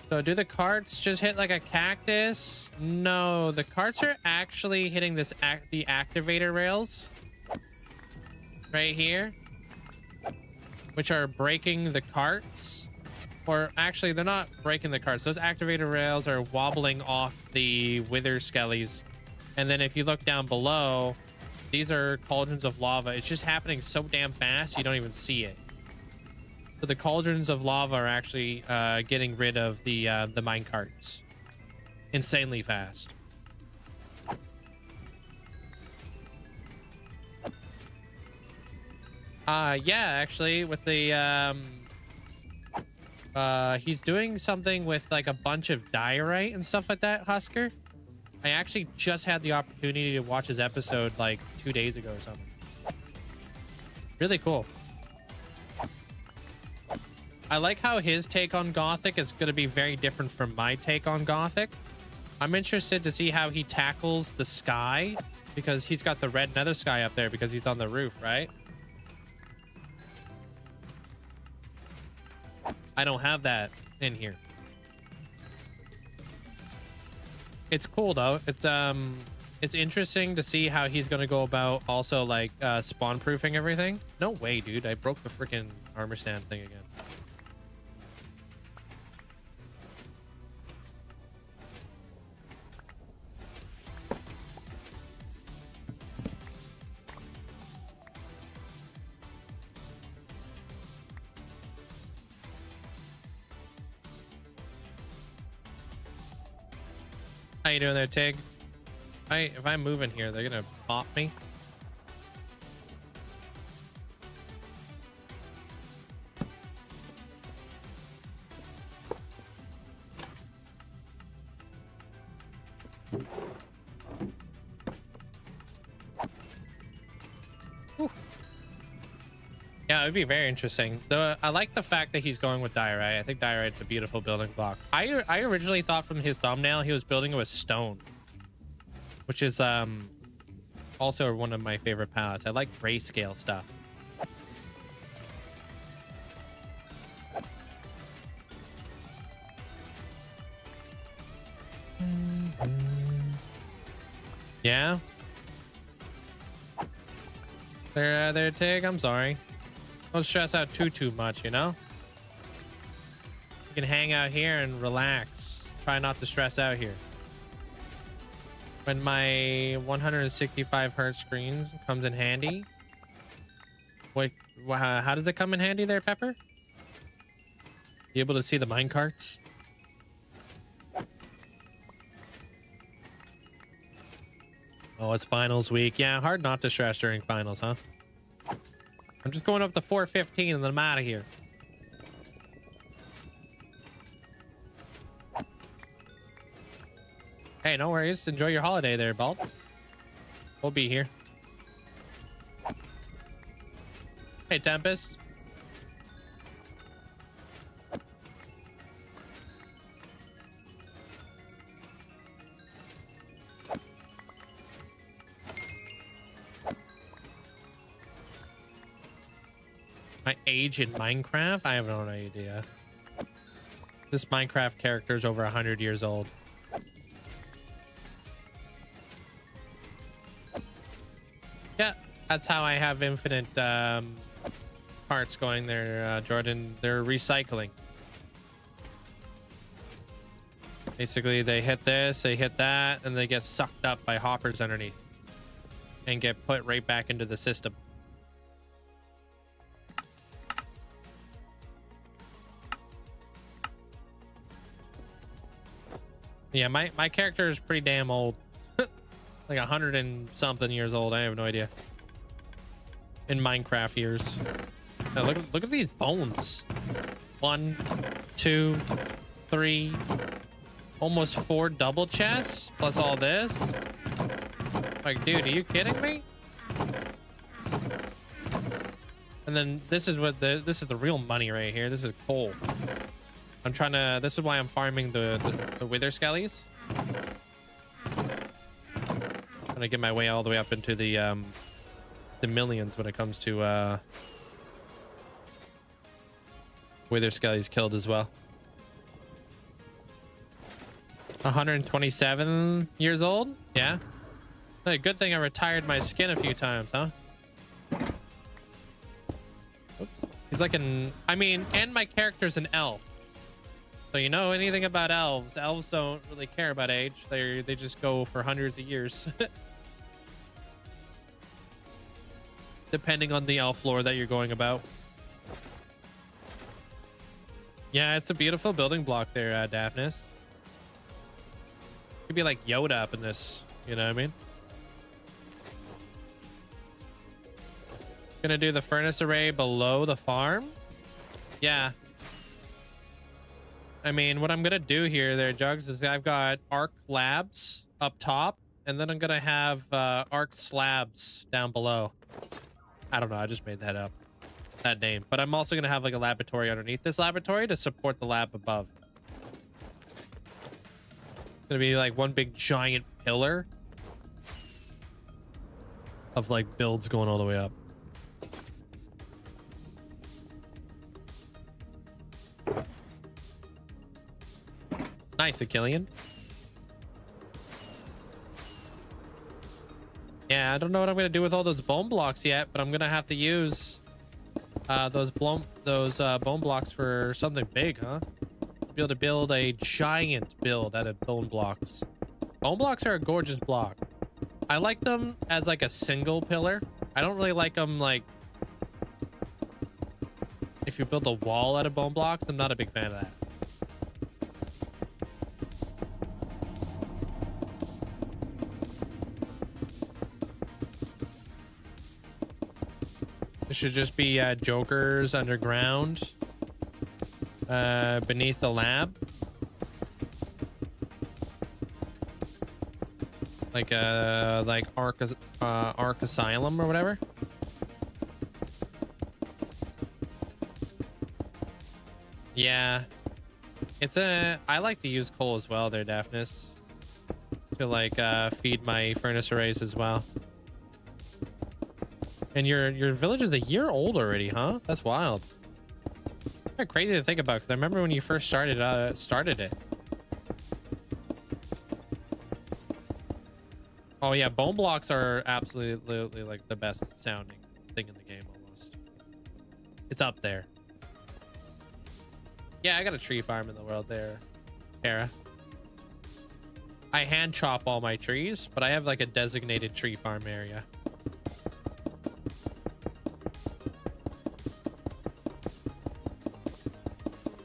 So do the carts just hit like a cactus? No, the carts are actually hitting the activator rails right here, which are breaking the carts. Or actually, they're not breaking the carts. Those activator rails are wobbling off the wither skellies. And then if you look down below, these are cauldrons of lava. It's just happening so damn fast, you don't even see it. So the cauldrons of lava are actually getting rid of the mine carts insanely fast. Yeah, actually, with the he's doing something with like a bunch of diorite and stuff like that, Husker. I actually just had the opportunity to watch his episode like 2 days ago or something. Really cool. I like how his take on Gothic is going to be very different from my take on Gothic. I'm interested to see how he tackles the sky, because he's got the red nether sky up there because he's on the roof, right? I don't have that in here. It's cool though. It's interesting to see how he's gonna go about also like spawn proofing everything. No way, dude. I broke the freaking armor stand thing again. How you doing there, Tig? If I move in here, they're gonna pop me. Whew. Yeah, it would be very interesting. Though I like the fact that he's going with diorite. I think diorite's a beautiful building block. I originally thought from his thumbnail he was building it with stone, which is also one of my favorite palettes. I like grayscale stuff. Yeah. There, Tig. I'm sorry. Don't stress out too much, you know? You can hang out here and relax. Try not to stress out here. When my 165 hertz screen comes in handy. How does it come in handy there, Pepper? You able to see the minecarts? Oh, it's finals week. Yeah, hard not to stress during finals, huh? I'm just going up to 415 and then I'm out of here. Hey, no worries. Enjoy your holiday there, Bald. We'll be here. Hey, Tempest. My age in Minecraft? I have no idea. This Minecraft character is over 100 years old. Yeah, that's how I have infinite parts going there, Jordan. They're recycling. Basically, they hit this, they hit that, and they get sucked up by hoppers underneath and get put right back into the system. Yeah, my character is pretty damn old. Like 100 and something years old. I have no idea. In Minecraft years. Now look at these bones. 1, 2, 3, almost 4 double chests plus all this. Like, dude, are you kidding me? And then this is the real money right here. This is coal. I'm trying to. This is why I'm farming the wither skellies. I'm gonna get my way all the way up into the millions when it comes to wither skellies killed as well. 127 years old. Yeah. Hey, good thing I retired my skin a few times, huh? Oops. He's like an. I mean, and my character's an elf. So you know anything about elves? Elves don't really care about age. They just go for hundreds of years. Depending on the elf lore that you're going about. Yeah, it's a beautiful building block there, Daphnis. Could be like Yoda up in this, you know what I mean? Gonna do the furnace array below the farm? Yeah. I mean, what I'm gonna do here there, Jugs, is I've got Arc Labs up top, and then I'm gonna have Arc Slabs down below. I don't know, I just made that up, that name. But I'm also gonna have like a laboratory underneath this laboratory to support the lab above. It's gonna be like one big giant pillar of like builds going all the way up. Nice, Achillean. Yeah, I don't know what I'm gonna do with all those bone blocks yet, but I'm gonna have to use those bone blocks for something big, huh? Be able to build a giant build out of bone blocks. Bone blocks are a gorgeous block. I like them as like a single pillar. I don't really like them like if you build a wall out of bone blocks. I'm not a big fan of that. It should just be jokers underground beneath the lab, like Arc Asylum or whatever. Yeah, it's I like to use coal as well there, Daphnis, to like feed my furnace arrays as well. And your village is a year old already, huh? That's wild. Kind of crazy to think about, because I remember when you first started it. Oh yeah, bone blocks are absolutely like the best sounding thing in the game almost. It's up there. Yeah, I got a tree farm in the world there, Kara. I hand chop all my trees, but I have like a designated tree farm area.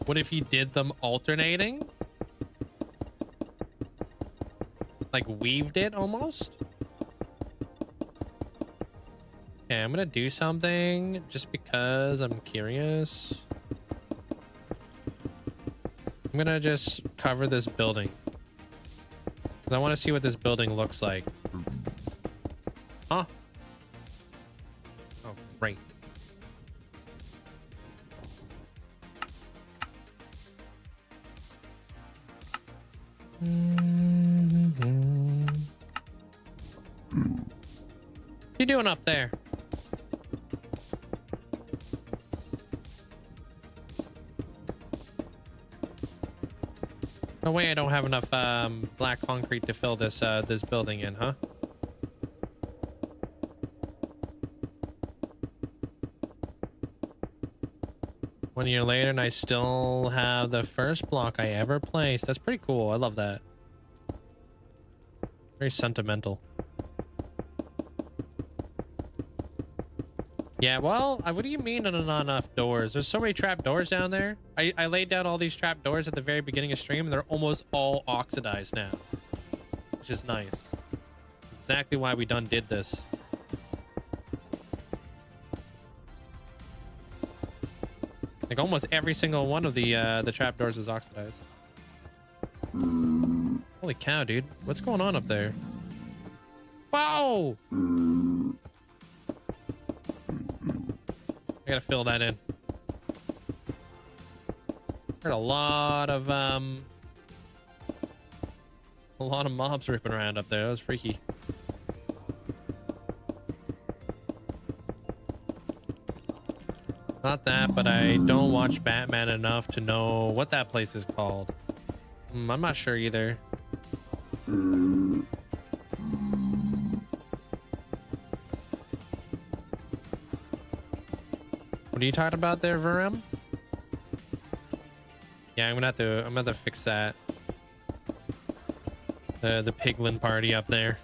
What if you did them alternating? Like weaved it almost? Okay, I'm gonna do something just because I'm curious. I'm gonna just cover this building. 'Cause I want to see what this building looks like. Huh? Oh, great. What you doing up there? No way I don't have enough black concrete to fill this this building in, huh? One year later and I still have the first block I ever placed. That's pretty cool. I love that. Very sentimental. Yeah, well, what do you mean not enough doors? There's so many trap doors down there. I laid down all these trap doors at the very beginning of stream and they're almost all oxidized now, which is nice. Exactly why we did this. Like almost every single one of the trap doors is oxidized. Holy cow, dude. What's going on up there? Whoa! I gotta fill that in. Heard a lot of mobs ripping around up there. That was freaky. Not that, but I don't watch Batman enough to know what that place is called. I'm not sure either. What are you talking about there, Virem? Yeah, I'm gonna have to fix that. The piglin party up there.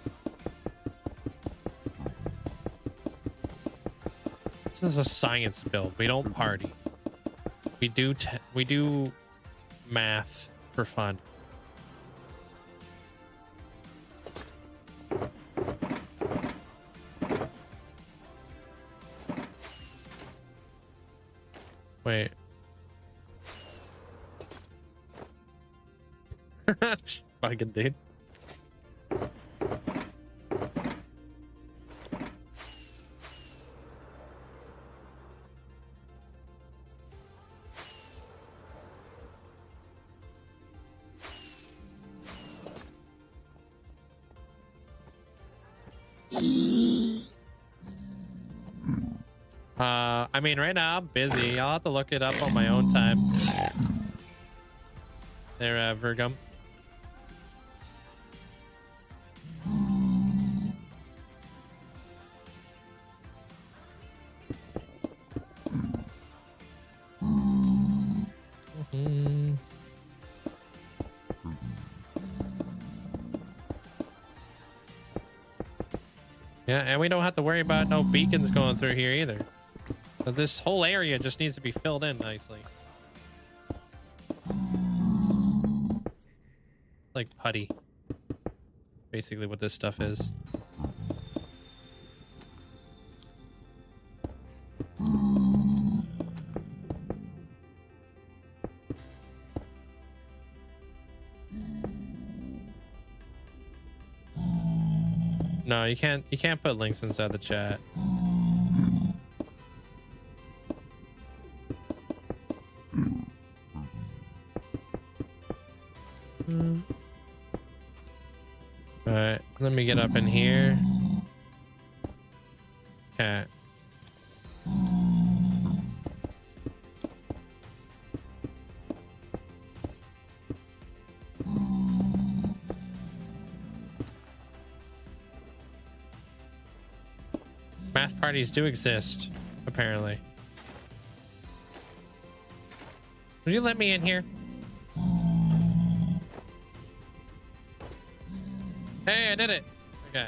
This is a science build. We don't party. We do math for fun. Wait. Just fucking dude. I mean, right now I'm busy. I'll have to look it up on my own time. There, Virgum. Yeah, and we don't have to worry about no beacons going through here either. So this whole area just needs to be filled in nicely. Like putty. Basically what this stuff is. No, you can't put links inside the chat. All right, let me get up in here. Okay. Math parties do exist, apparently. Would you let me in here? Hey, I did it. Okay.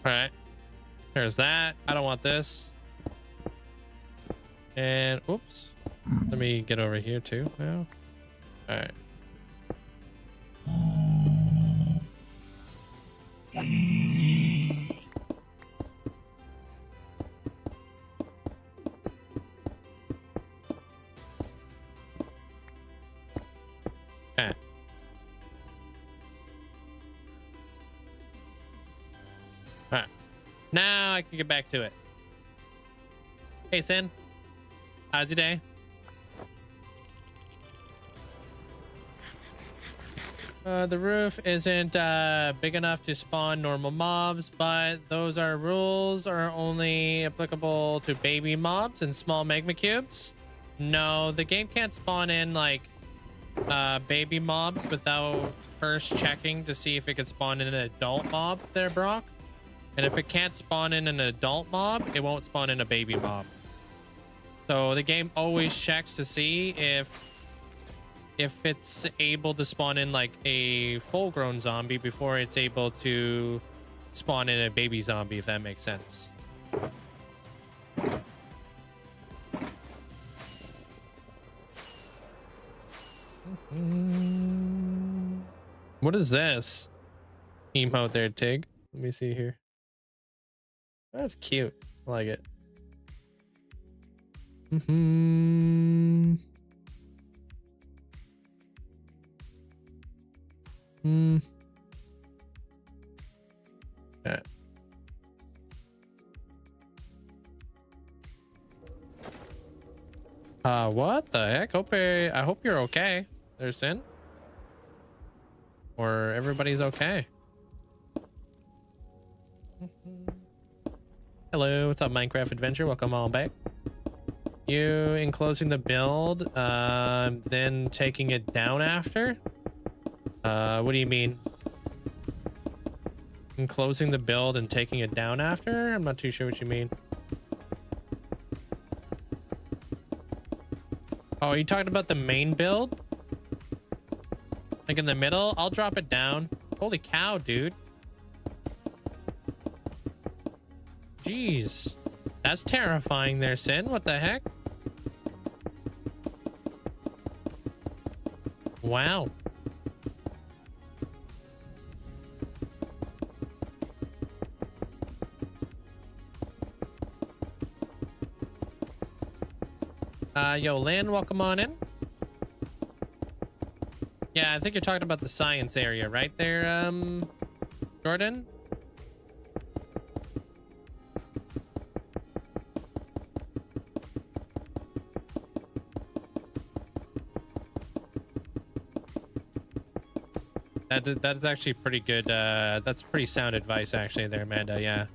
All right, there's that. I don't want this. And oops, let me get over here too now. All right. Okay. All right. Now I can get back to it. Hey, Sin. How's your day? The roof isn't big enough to spawn normal mobs, but those rules are only applicable to baby mobs and small magma cubes. No, the game can't spawn in like baby mobs without first checking to see if it can spawn in an adult mob there, Brock. And if it can't spawn in an adult mob, it won't spawn in a baby mob. So the game always checks to see if it's able to spawn in like a full-grown zombie before it's able to spawn in a baby zombie, if that makes sense. What is this emote there, Tig? Let me see here. That's cute. I like it. Okay. What the heck? I hope you're okay. There's Sin. Or everybody's okay. Hello, what's up, Minecraft Adventure? Welcome on back. You enclosing the build, then taking it down after? What do you mean? Enclosing the build and taking it down after? I'm not too sure what you mean. Oh, are you talking about the main build? Like in the middle? I'll drop it down. Holy cow, dude. Jeez. That's terrifying there, Sin. What the heck? Wow. Yo, Lynn, welcome on in. Yeah, I think you're talking about the science area right there, Jordan. That is actually pretty good. That's pretty sound advice actually there, Amanda. Yeah.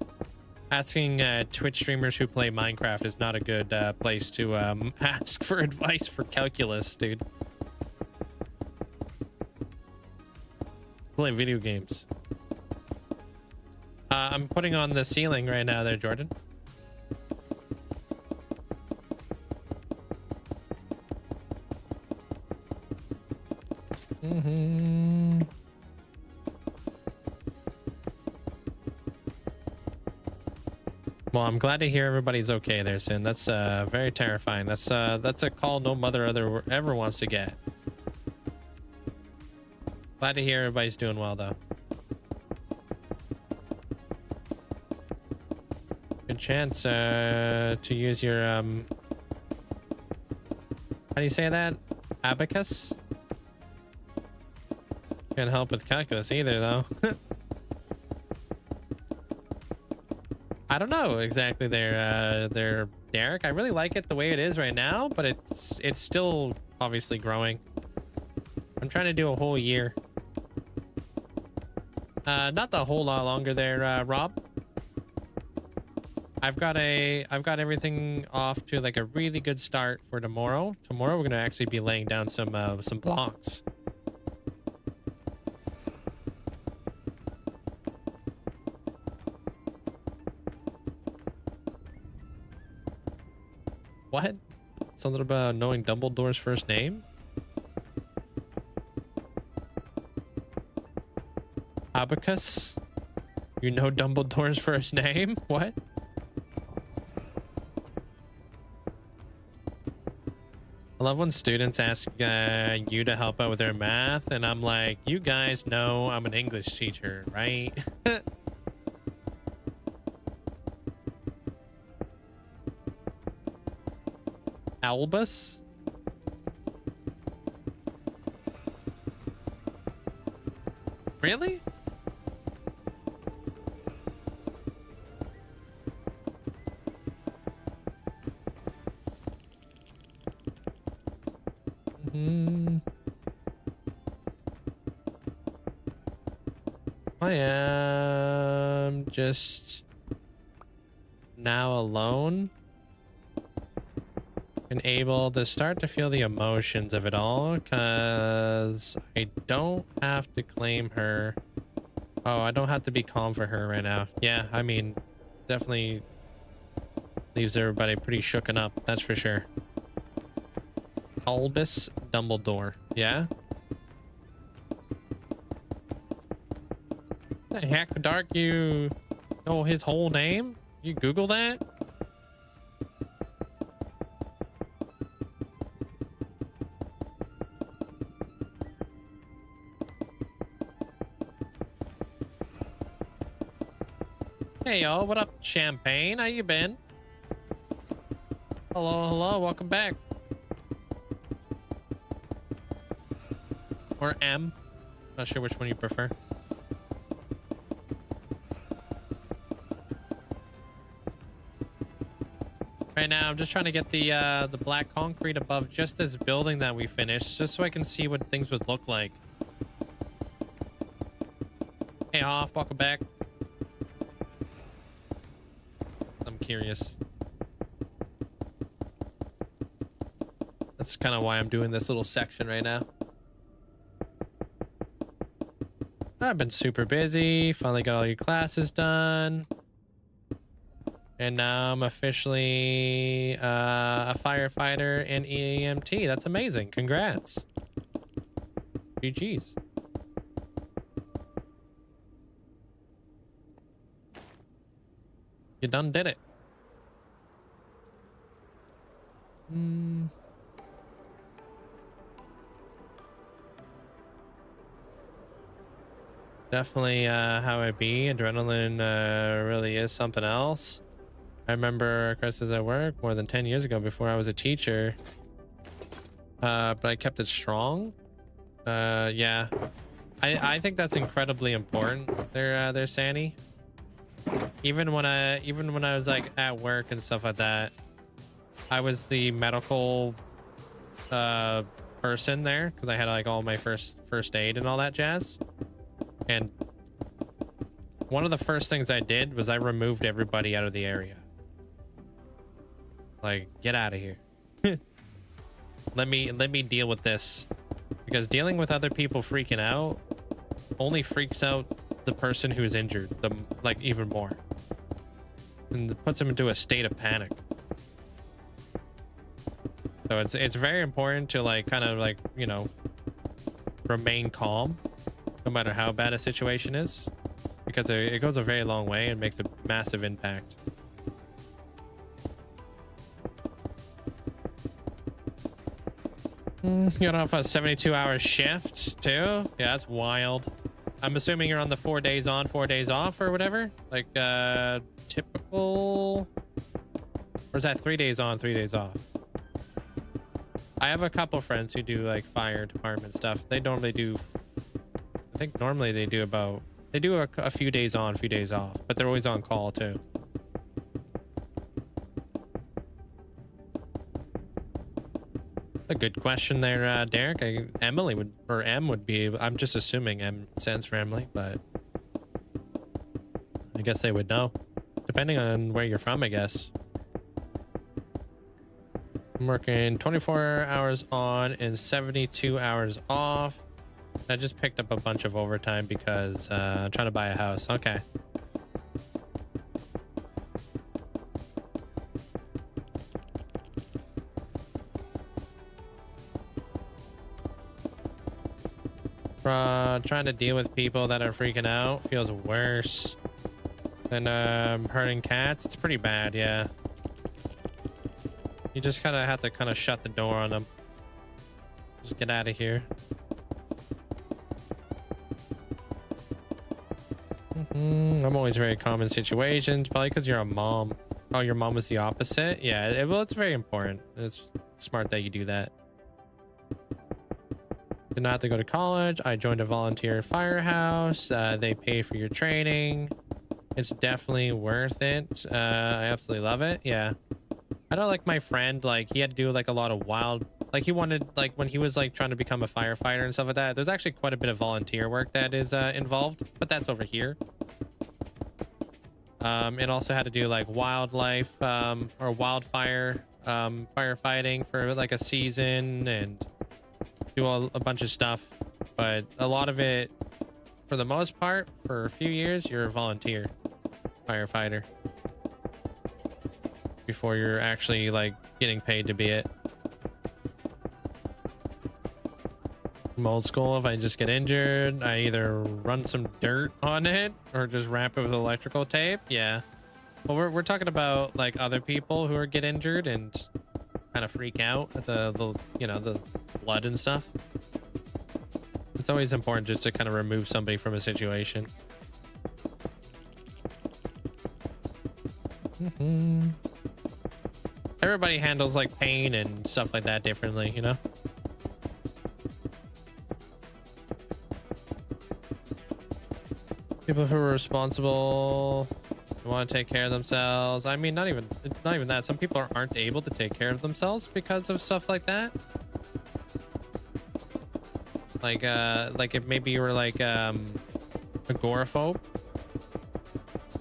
Asking Twitch streamers who play Minecraft is not a good place to ask for advice for calculus, dude. Play video games. I'm putting on the ceiling right now there, Jordan. Well, I'm glad to hear everybody's okay there, Sin. That's very terrifying. That's a call no mother ever wants to get. Glad to hear everybody's doing well, though. Good chance to use your how do you say that? Abacus? Can't help with calculus either, though. I don't know exactly their Derek. I really like it the way it is right now, but it's still obviously growing. I'm trying to do a whole year. Not the whole lot longer there, Rob. I've got everything off to like a really good start for tomorrow. Tomorrow we're gonna actually be laying down some blocks. What? Something about knowing Dumbledore's first name? Abacus? You know Dumbledore's first name? What? I love when students ask you to help out with their math, and I'm like, you guys know I'm an English teacher, right? Albus? Really? I am just now alone and able to start to feel the emotions of it all, because I don't have to claim her. Oh, I don't have to be calm for her right now. Yeah, I mean, definitely leaves everybody pretty shooken up, that's for sure. Albus Dumbledore, yeah? The heck, Dark, you know his whole name? You Google that? Hey y'all, what up, Champagne? How you been? Hello, welcome back. Or M. Not sure which one you prefer. Right now, I'm just trying to get the black concrete above just this building that we finished, just so I can see what things would look like. Hey, Hoff, welcome back. I'm curious. That's kind of why I'm doing this little section right now. I've been super busy. Finally got all your classes done. And now I'm officially a firefighter in EMT. That's amazing. Congrats. GG's. You done did it. Definitely how I be. Adrenaline really is something else. I remember crisis at work more than 10 years ago before I was a teacher. But I kept it strong. Yeah. I think that's incredibly important there, Sandy. Even when I was like at work and stuff like that, I was the medical person there because I had like all my first aid and all that jazz. And one of the first things I did was I removed everybody out of the area. Like, get out of here. Let me deal with this, because dealing with other people freaking out only freaks out the person who is injured like even more, and it puts them into a state of panic. So it's very important to like kind of like, you know, remain calm no matter how bad a situation is, because it goes a very long way and makes a massive impact. Got off a 72-hour shift too. Yeah, that's wild. I'm assuming you're on the 4 days on, 4 days off or whatever, like typical, or is that 3 days on, 3 days off? I have a couple friends who do like fire department stuff. They normally do, I think normally they do a few days on, few days off, but they're always on call too. A good question there, Derek. Emily would, or M would be, I'm just assuming M stands for Emily, but I guess they would know, depending on where you're from, I guess. I'm working 24 hours on and 72 hours off. I just picked up a bunch of overtime because I'm trying to buy a house. Okay. Trying to deal with people that are freaking out feels worse than hurting cats. It's pretty bad, yeah. You just kind of have to kind of shut the door on them. Just get out of here. I'm always very calm in situations, probably because you're a mom. Oh, your mom was the opposite? Yeah, well, it's very important. It's smart that you do that. Did not have to go to college. I joined a volunteer firehouse. They pay for your training. It's definitely worth it. I absolutely love it. Yeah. I know, like my friend, like he had to do like a lot of wild, like he wanted, like when he was like trying to become a firefighter and stuff like that, there's actually quite a bit of volunteer work that is involved, but that's over here. It also had to do like wildlife or wildfire firefighting for like a season and do a bunch of stuff, but a lot of it, for the most part, for a few years, you're a volunteer firefighter before you're actually like getting paid to be it. I'm old school. If I just get injured, I either run some dirt on it or just wrap it with electrical tape. Yeah. Well, we're talking about like other people who get injured and kind of freak out at the you know, the blood and stuff. It's always important just to kind of remove somebody from a situation. Everybody handles like pain and stuff like that differently, you know? People who are responsible want to take care of themselves. I mean, not even that. Some people aren't able to take care of themselves because of stuff like that. Like if maybe you were like agoraphobe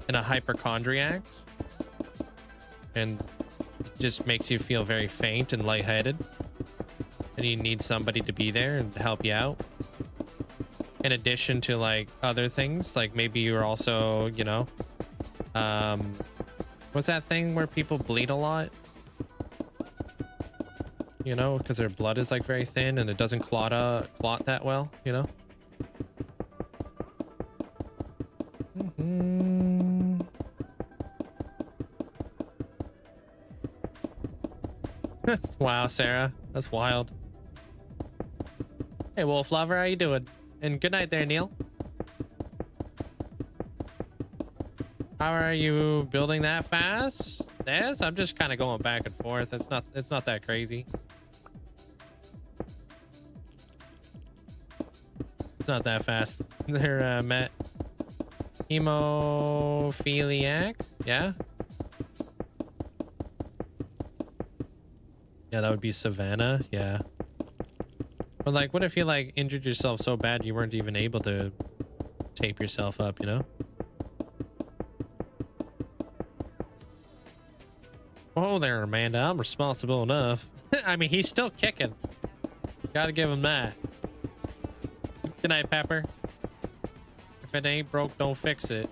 and a hypochondriac, and it just makes you feel very faint and lightheaded, and you need somebody to be there and help you out. In addition to like other things, like maybe you're also, you know, what's that thing where people bleed a lot? You know, because their blood is like very thin and it doesn't clot that well, you know? Wow, Sarah, that's wild. Hey, Wolf Lover, how you doing? And good night there, Neil. How are you building that fast? Yes, I'm just kind of going back and forth. It's not that crazy. It's not that fast. There, Matt. Hemophiliac? Yeah? Yeah, that would be Savannah. Yeah. But like, what if you like injured yourself so bad you weren't even able to tape yourself up, you know? Oh there, Amanda. I'm responsible enough. I mean, he's still kicking. Gotta give him that. Good night, Pepper. If it ain't broke, don't fix it.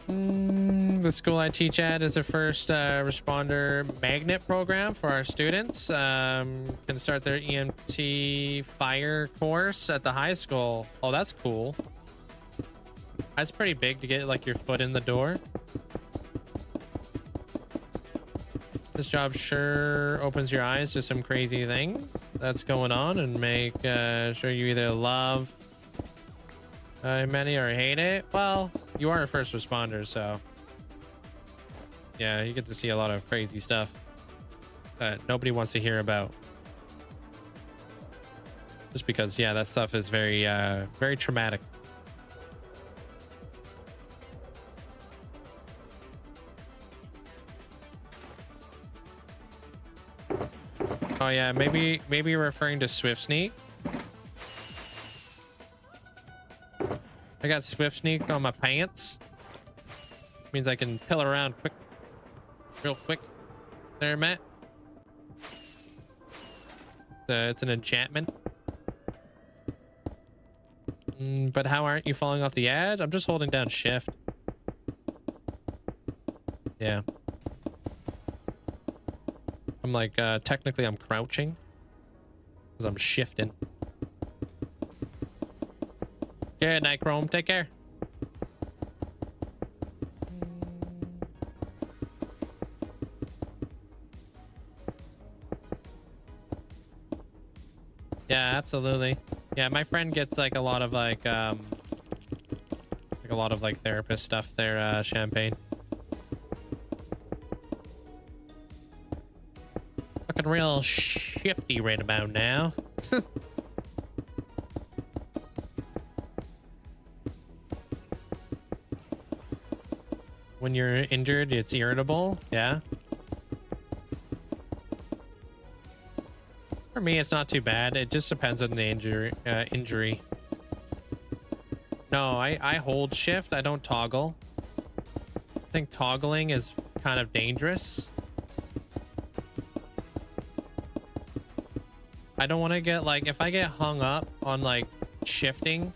The school I teach at is a first responder magnet program for our students. Can start their EMT fire course at the high school. Oh, that's cool. That's pretty big to get like your foot in the door. This job sure opens your eyes to some crazy things that's going on and make sure you either love many or hate it. Well, you are a first responder, so yeah, you get to see a lot of crazy stuff that nobody wants to hear about. Just because, yeah, that stuff is very, very traumatic. Oh yeah, maybe you're referring to Swift Sneak. I got Swift Sneak on my pants. Means I can pill around real quick. There, Matt. It's an enchantment. But how aren't you falling off the edge? I'm just holding down shift. Yeah. I'm like, technically I'm crouching. Because I'm shifting. Good night, Chrome. Take care. Yeah, absolutely. Yeah, my friend gets like a lot of like therapist stuff there, Champagne. Looking real shifty right about now. When you're injured, it's irritable. Yeah. For me, it's not too bad. It just depends on the injury. No, I hold shift. I don't toggle. I think toggling is kind of dangerous. I don't want to get like, if I get hung up on like shifting,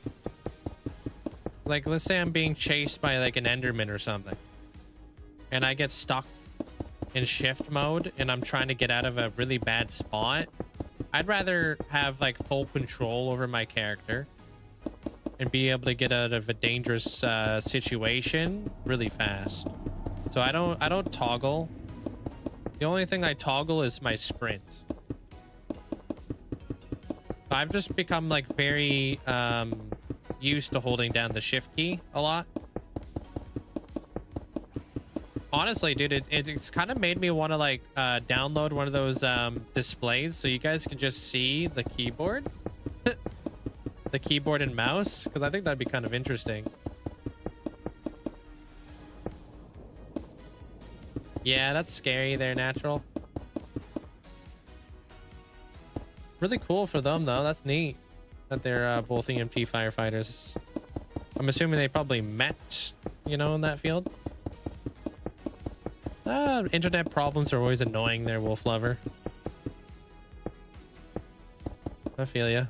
like let's say I'm being chased by like an Enderman or something, and I get stuck in shift mode and I'm trying to get out of a really bad spot, I'd rather have like full control over my character and be able to get out of a dangerous situation really fast. So I don't toggle. The only thing I toggle is my sprint. I've just become like very used to holding down the shift key a lot. Honestly, dude, it's kind of made me want to like download one of those displays so you guys can just see the keyboard. The keyboard and mouse, because I think that'd be kind of interesting. Yeah, that's scary there, Natural. Really cool for them, though. That's neat that they're both EMT firefighters. I'm assuming they probably met, you know, in that field. Internet problems are always annoying there, Wolf Lover. I feel ya.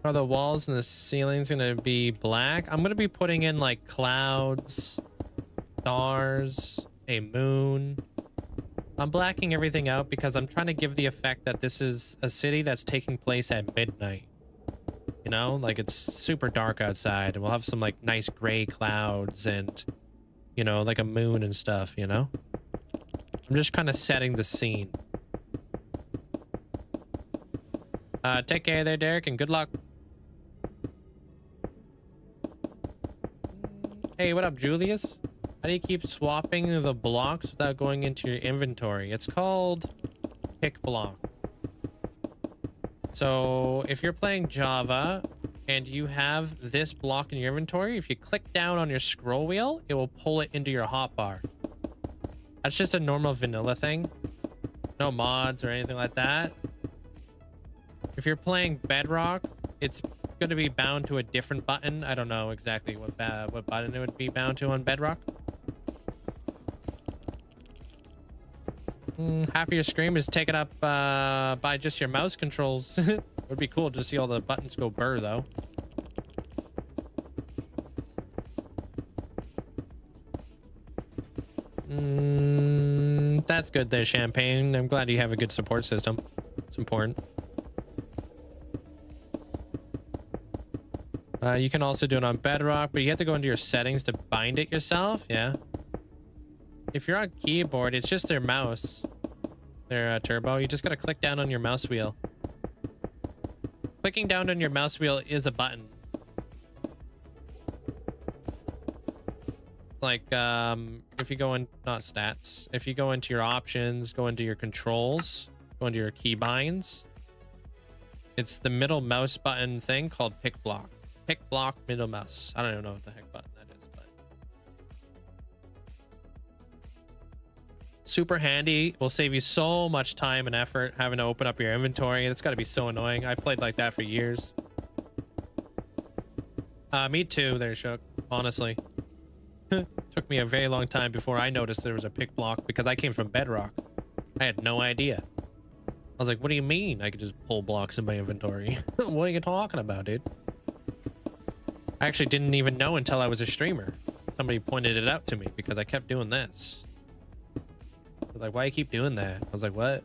Are the walls and the ceilings gonna be black? I'm gonna be putting in like clouds, stars, a moon. I'm blacking everything out because I'm trying to give the effect that this is a city that's taking place at midnight. You know, like it's super dark outside and we'll have some like nice gray clouds and, you know, like a moon and stuff, you know? I'm just kind of setting the scene. Take care there, Derek, and good luck. Hey, what up, Julius? How do you keep swapping the blocks without going into your inventory? It's called pick block. So if you're playing Java and you have this block in your inventory, if you click down on your scroll wheel, it will pull it into your hotbar. That's just a normal vanilla thing. No mods or anything like that. If you're playing Bedrock, it's going to be bound to a different button. I don't know exactly what button it would be bound to on Bedrock. Half of your screen is taken up by just your mouse controls. It would be cool to see all the buttons go burr, though. That's good there, Champagne. I'm glad you have a good support system. It's important. You can also do it on Bedrock, but you have to go into your settings to bind it yourself. Yeah. If you're on keyboard, it's just their mouse. Their turbo. You just got to click down on your mouse wheel. Clicking down on your mouse wheel is a button. Like, if you go in, not stats, if you go into your options, go into your controls, go into your key binds, it's the middle mouse button thing called pick block. Pick block middle mouse. I don't even know what the heck button that is, but super handy. Will save you so much time and effort having to open up your inventory. It's got to be so annoying. I played like that for years. Me too there, Shook, honestly. Took me a very long time before I noticed there was a pick block because I came from Bedrock. I had no idea. I was like, what do you mean I could just pull blocks in my inventory? What are you talking about, dude? I actually didn't even know until I was a streamer. Somebody pointed it out to me because I kept doing this. I was like, why you keep doing that? I was like, what?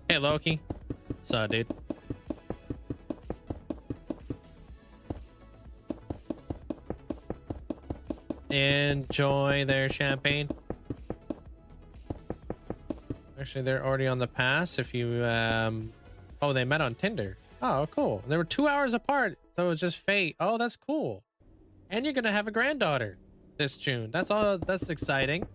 Hey, Loki. What's up, dude? Enjoy their Champagne. Actually, they're already on the pass. If you, oh, they met on Tinder. Oh, cool. They were 2 hours apart, so it was just fate. Oh, that's cool. And you're gonna have a granddaughter this June. That's all. That's exciting.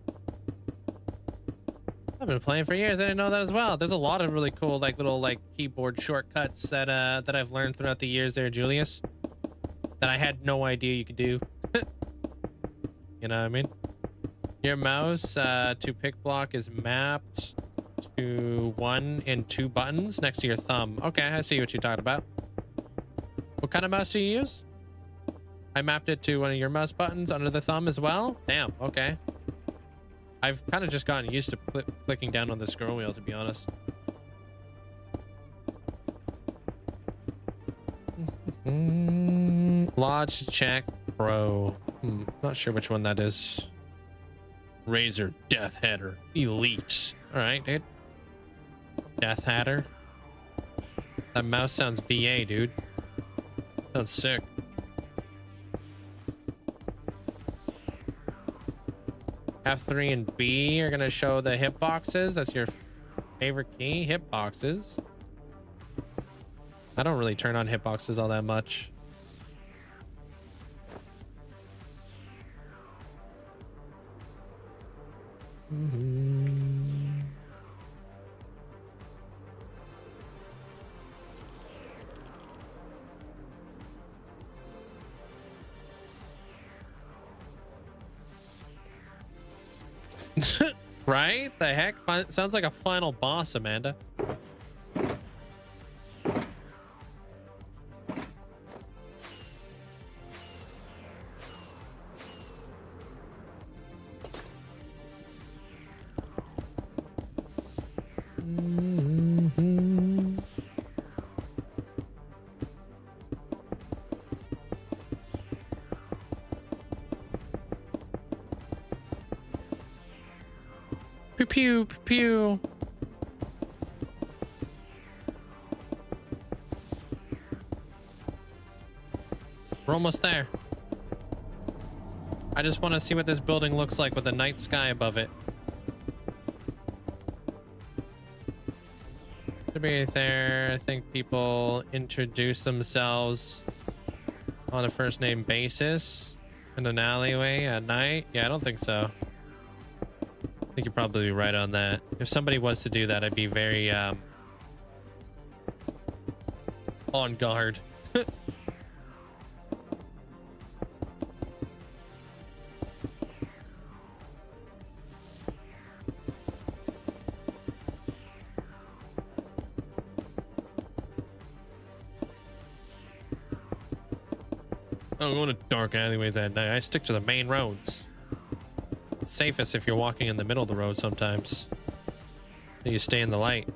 I've been playing for years. I didn't know that as well. There's a lot of really cool, like little like keyboard shortcuts that that I've learned throughout the years there, Julius, that I had no idea you could do. You know what I mean? Your mouse to pick block is mapped to 1 and 2 buttons next to your thumb. Okay, I see what you're talking about. What kind of mouse do you use? I mapped it to one of your mouse buttons under the thumb as well. Damn, okay. I've kind of just gotten used to clicking down on the scroll wheel, to be honest. Logitech Pro. Not sure which one that is. Razer Death Hatter Elite. All right, dude. Death Hatter. That mouse sounds BA, dude. Sounds sick. F3 and B are gonna show the hitboxes. That's your favorite key. Hitboxes. I don't really turn on hitboxes all that much. Right? The heck? Sounds like a final boss, Amanda. Pew pew pew. We're almost there. I just want to see what this building looks like with the night sky above it. To be there, I think people introduce themselves on a first name basis in an alleyway at night. Yeah, I don't think so. I think you're probably right on that. If somebody was to do that, I'd be very on guard. I don't go to dark alleyways at night. I stick to the main roads. It's safest if you're walking in the middle of the road sometimes. So you stay in the light.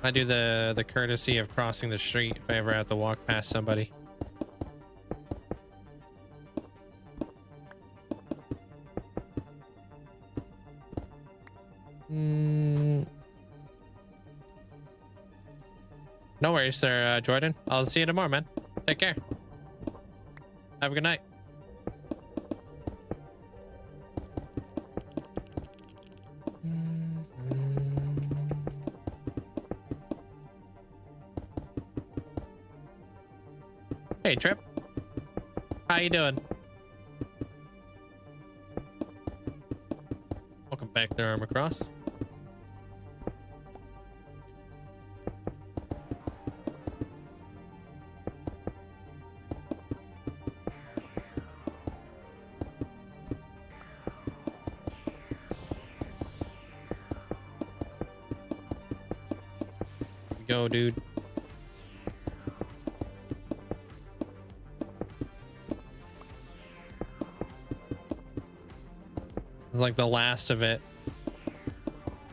I do the courtesy of crossing the street if I ever have to walk past somebody. No worries, sir, Jordan. I'll see you tomorrow, man. Take care. Have a good night. Hey, Trip. How you doing? Welcome back there, Armor Cross. Go, dude. Like the last of it.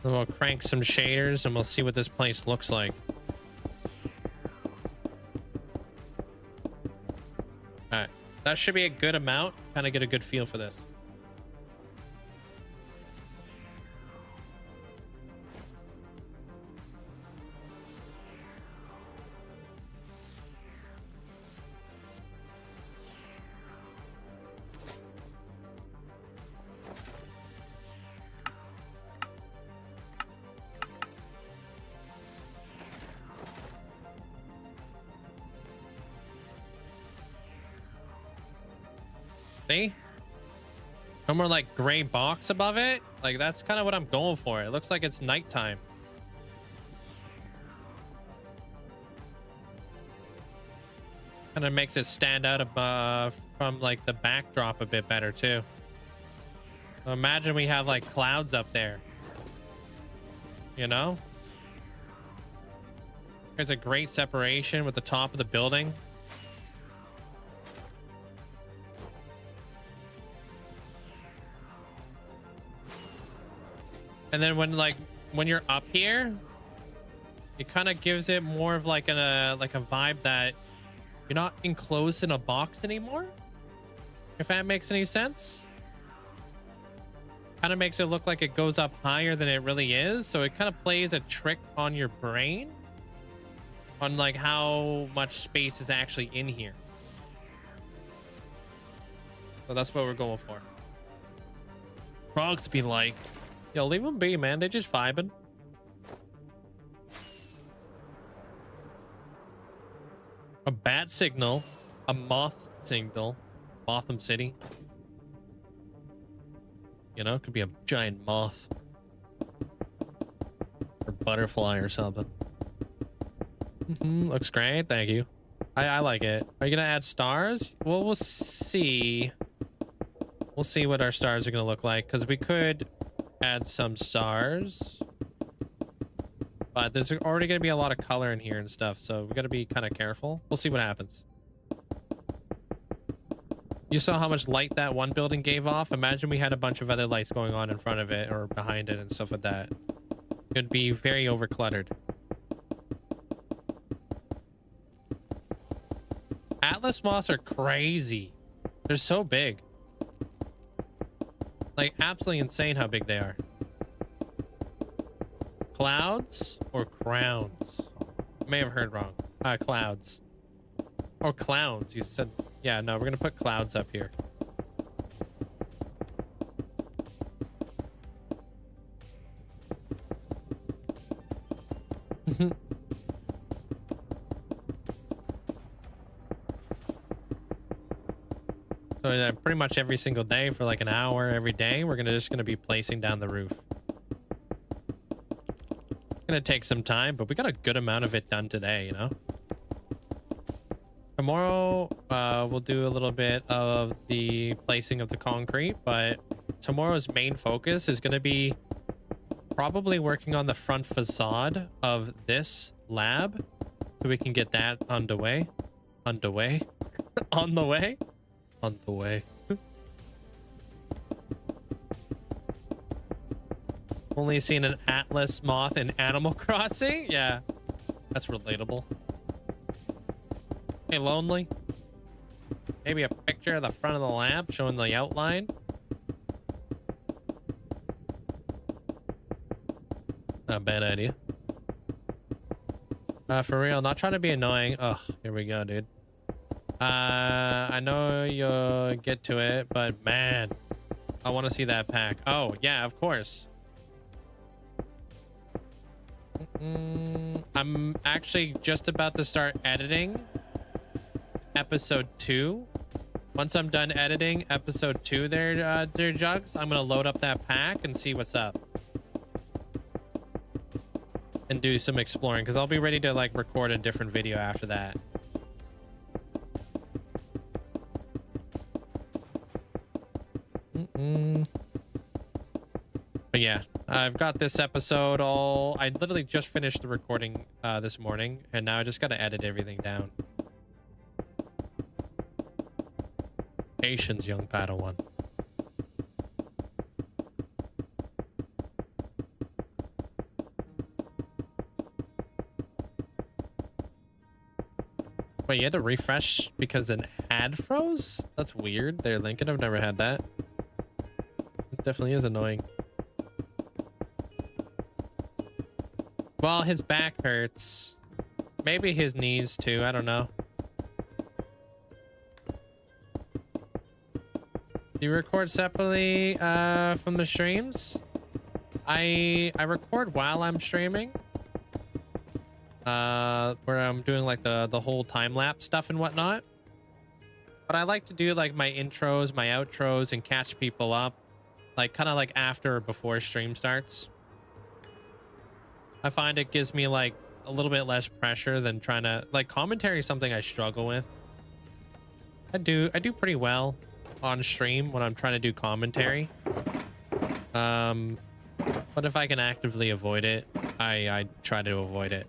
We'll crank some shaders and we'll see what this place looks like. All right, that should be a good amount. Kind of get a good feel for this. See? No more like gray box above it. Like that's kind of what I'm going for. It looks like it's nighttime. Kind of makes it stand out above from like the backdrop a bit better too. So imagine we have like clouds up there. You know? There's a great separation with the top of the building. And then when you're up here, it kind of gives it more of like a vibe that you're not enclosed in a box anymore. If that makes any sense. Kind of makes it look like it goes up higher than it really is. So it kind of plays a trick on your brain on like how much space is actually in here. So that's what we're going for. Frogs be like, yo, leave them be, man. They're just vibing. A bat signal. A moth signal. Botham City. You know, it could be a giant moth. Or butterfly or something. Looks great. Thank you. I like it. Are you going to add stars? Well, we'll see. We'll see what our stars are going to look like. Because we could add some stars, but there's already going to be a lot of color in here and stuff, so we got to be kind of careful. We'll see what happens. You saw how much light that one building gave off. Imagine we had a bunch of other lights going on in front of it or behind it and stuff like that. It would be very overcluttered. Atlas moths are crazy. They're so big. Like, absolutely insane how big they are. Clouds or crowns? I may have heard wrong. Clouds. Or clowns. You said, yeah, no, we're going to put clouds up here. So pretty much every single day for like an hour every day, we're just gonna be placing down the roof. It's gonna take some time, but we got a good amount of it done today, you know. Tomorrow we'll do a little bit of the placing of the concrete, but tomorrow's main focus is gonna be probably working on the front facade of this lab. so we can get that underway. Underway. On the way. On the way. Only seen an Atlas moth in Animal Crossing? Yeah, that's relatable. Hey, lonely? Maybe a picture of the front of the lamp showing the outline? Not a bad idea. For real, not trying to be annoying. Ugh, here we go, dude. I know you'll get to it, but man, I want to see that pack. Oh, yeah, of course. I'm actually just about to start editing episode 2. Once I'm done editing episode 2 there, dear Jugs, I'm gonna load up that pack and see what's up. And do some exploring, because I'll be ready to like record a different video after that. But yeah, I've got this episode all... I literally just finished the recording this morning, and now I just gotta edit everything down. Patience, young Padawan. Wait, you had to refresh because an ad froze? That's weird. They're linking. I've never had that. It definitely is annoying. Well, his back hurts. Maybe his knees too. I don't know. Do you record separately from the streams? I record while I'm streaming. Where I'm doing like the whole time lapse stuff and whatnot. But I like to do like my intros, my outros, and catch people up, like kind of like after or before stream starts. I find it gives me like a little bit less pressure than trying to like commentary is something I struggle with. I do pretty well on stream when I'm trying to do commentary. But if I can actively avoid it, I try to avoid it.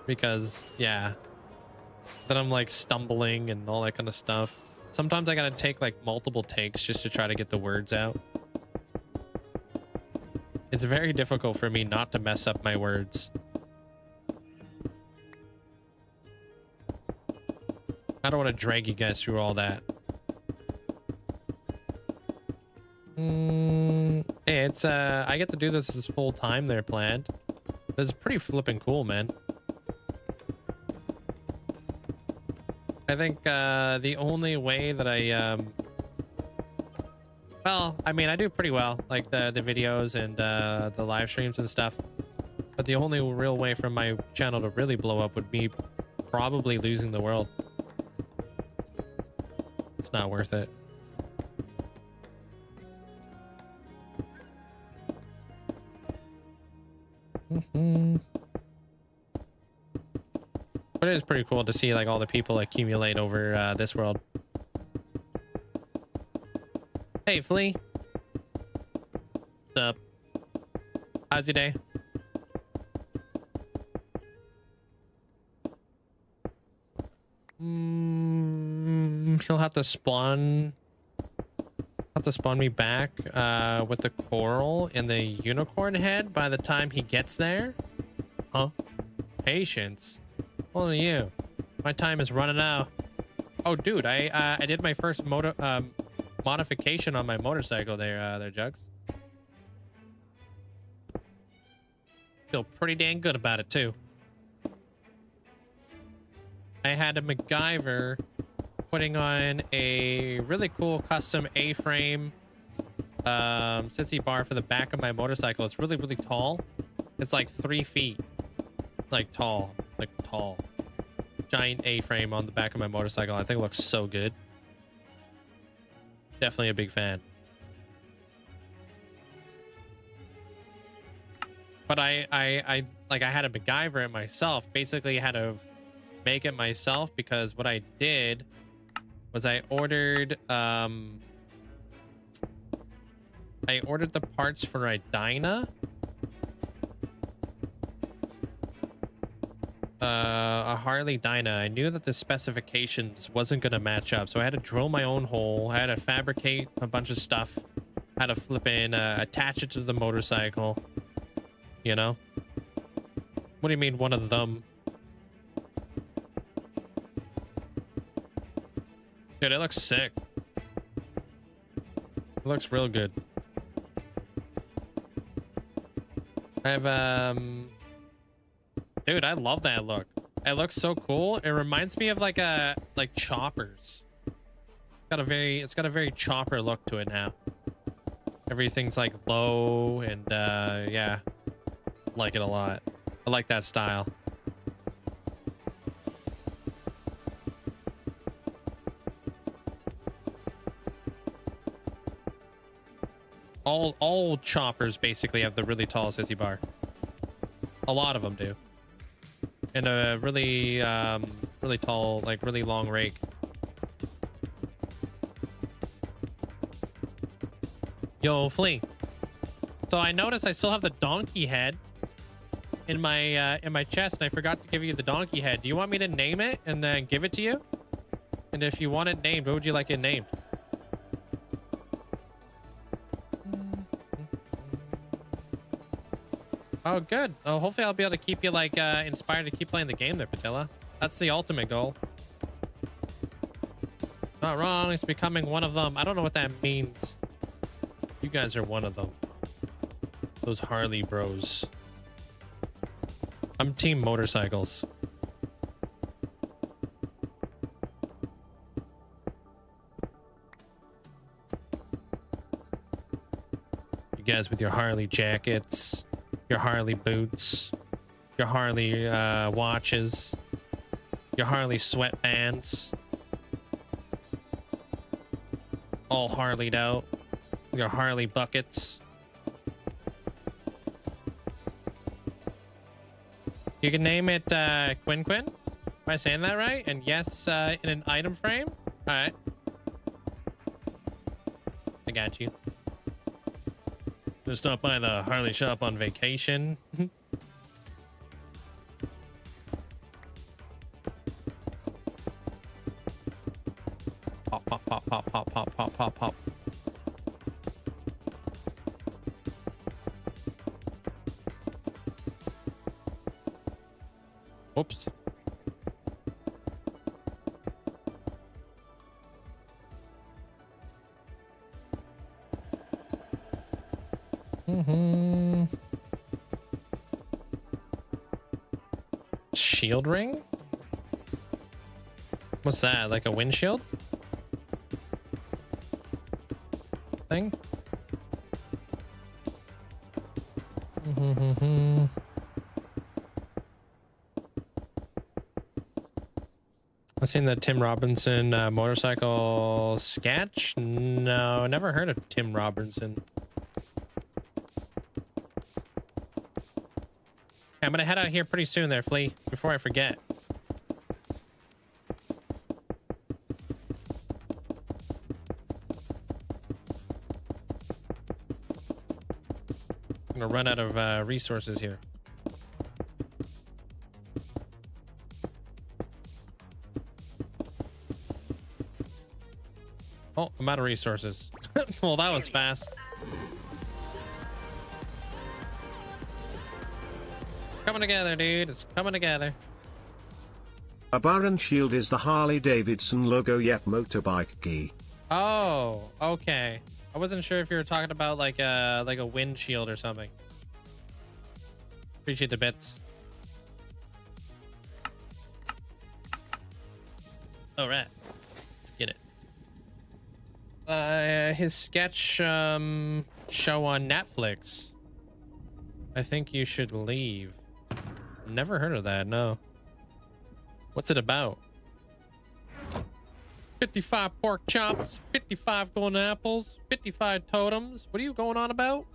Because yeah, then I'm like stumbling and all that kind of stuff. Sometimes I gotta take like multiple takes just to try to get the words out. It's very difficult for me not to mess up my words. I don't want to drag you guys through all that. Hey, it's I get to do this full time there planned. This is pretty flipping cool, man. I think the only way that I well, I mean, I do pretty well, like the videos and the live streams and stuff. But the only real way for my channel to really blow up would be probably losing the world. It's not worth it. But it is pretty cool to see like all the people accumulate over this world. Hey, Flea. What's up? How's your day? He'll have to spawn me back with the coral and the unicorn head by the time he gets there. Huh? Patience. What are you? My time is running out. Oh, dude, I did my first modification on my motorcycle there, Jugs. Feel pretty dang good about it too. I had a MacGyver putting on a really cool custom A-frame sissy bar for the back of my motorcycle. It's really, really tall. It's like 3 feet, like tall. Giant A-frame on the back of my motorcycle. I think it looks so good. Definitely a big fan. But I had a MacGyver it myself. Basically, I had to make it myself because what I did was I ordered the parts for a Dyna. a Harley Dyna, I knew that the specifications wasn't going to match up. So I had to drill my own hole. I had to fabricate a bunch of stuff. I had to flip in, attach it to the motorcycle. You know? What do you mean one of them? Dude, it looks sick. It looks real good. I have, dude, I love that look. It looks so cool. It reminds me of like choppers. It's got a very chopper look to it now. Everything's like low and yeah, like it a lot. I like that style. All choppers basically have the really tall sissy bar. A lot of them do. And a really really tall, like really long rake. Yo, Flea. So I noticed I still have the donkey head in my chest, and I forgot to give you the donkey head. Do you want me to name it and then give it to you? And if you want it named, what would you like it named? Oh, good. Oh, hopefully I'll be able to keep you like inspired to keep playing the game there, Patilla. That's the ultimate goal. Not wrong. It's becoming one of them. I don't know what that means. You guys are one of them. Those Harley bros. I'm team motorcycles. You guys with your Harley jackets, your Harley boots, your Harley watches, your Harley sweatbands, all Harley'd out, your Harley buckets. You can name it Quinn Quinn. Am I saying that right? And yes, in an item frame. All right, I got you. Just stop by the Harley shop on vacation. Pop, pop, pop, pop, pop, pop, pop, pop, pop. Oops. Shield ring? What's that? Like a windshield thing? I've seen the Tim Robinson motorcycle sketch. No, never heard of Tim Robinson. I'm gonna head out here pretty soon there, Flea, before I forget. I'm gonna run out of resources here. Oh, I'm out of resources. Well, that was fast. Coming together, dude. It's coming together. A Baron Shield is the Harley Davidson logo yep motorbike key. Oh, okay. I wasn't sure if you were talking about like a windshield or something. Appreciate the bits. All right, let's get it. His sketch show on Netflix. I think you should leave. Never heard of that, no. What's it about? 55 pork chops, 55 golden apples, 55 totems. What are you going on about?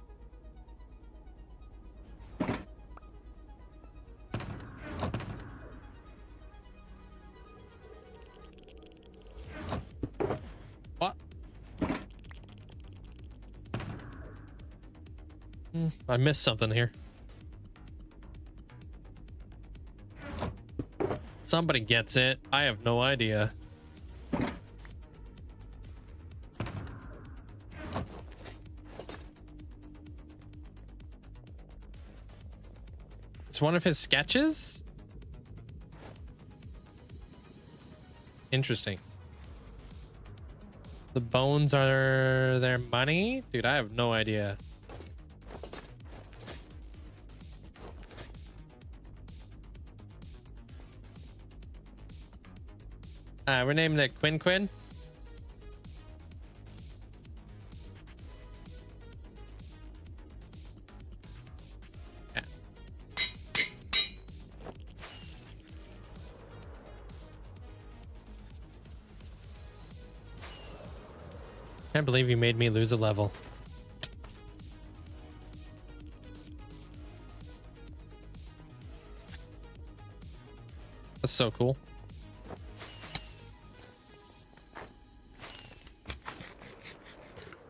What? I missed something here. Somebody gets it. I have no idea. It's one of his sketches? Interesting. The bones are their money? Dude, I have no idea. We're naming it Quinn Quinn. Yeah. Can't believe you made me lose a level. That's so cool.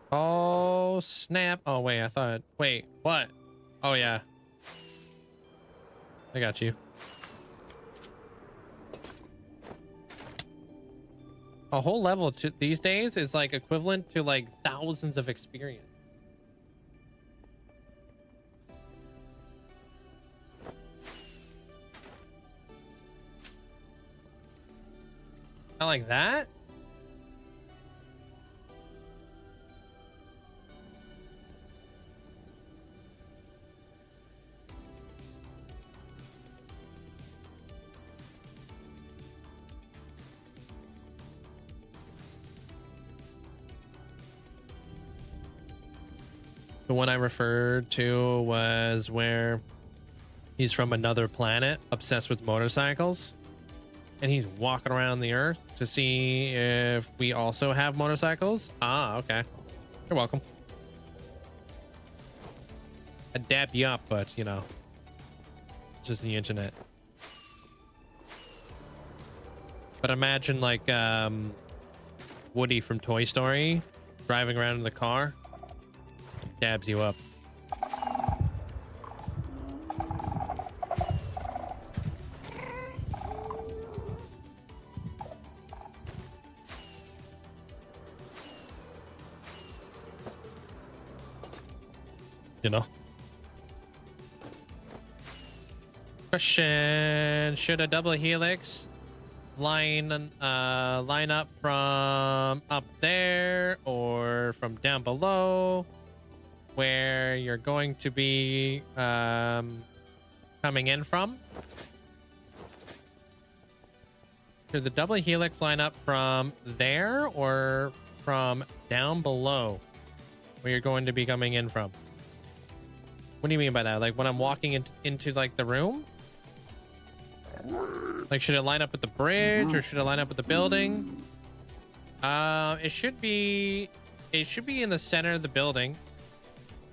Oh, snap. Oh, wait, I thought... Wait, what? Oh, yeah. I got you. A whole level these days is like equivalent to like thousands of experience. Not like that? The one I referred to was where he's from another planet, obsessed with motorcycles, and he's walking around the earth to see if we also have motorcycles. Ah, okay. You're welcome. I'd dap you up, but you know, it's just the internet. But imagine like Woody from Toy Story driving around in the car. Dabs you up. You know? Question: should a double helix line up from up there or from down below, where you're going to be coming in from? Should the double helix line up from there or from down below, where you're going to be coming in from? What do you mean by that? Like when I'm walking into like the room? Like, should it line up with the bridge or should it line up with the building? It should be in the center of the building,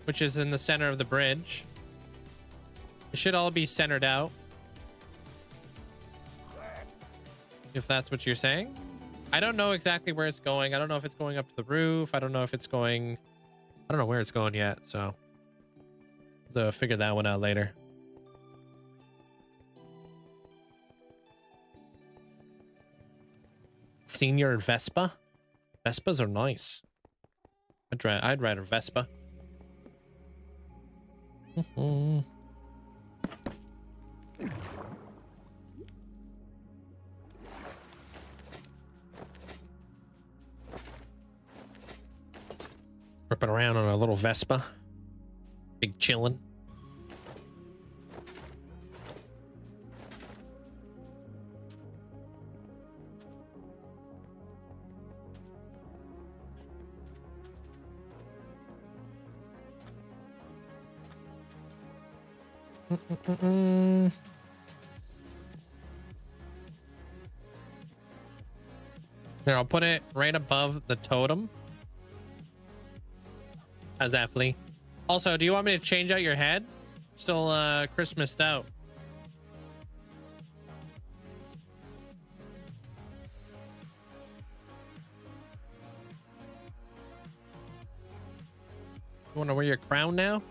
which is in the center of the bridge. It should all be centered out, if that's what you're saying. I don't know exactly where it's going. I don't know if it's going up to the roof. I don't know if it's going... I don't know where it's going yet, so... I'll figure that one out later. Senior Vespa? Vespas are nice. I'd ride a Vespa. Ripping around on a little Vespa. Big chillin'. Here, I'll put it right above the totem. How's that, Flea? Also, do you want me to change out your head? Still Christmased out. You want to wear your crown now?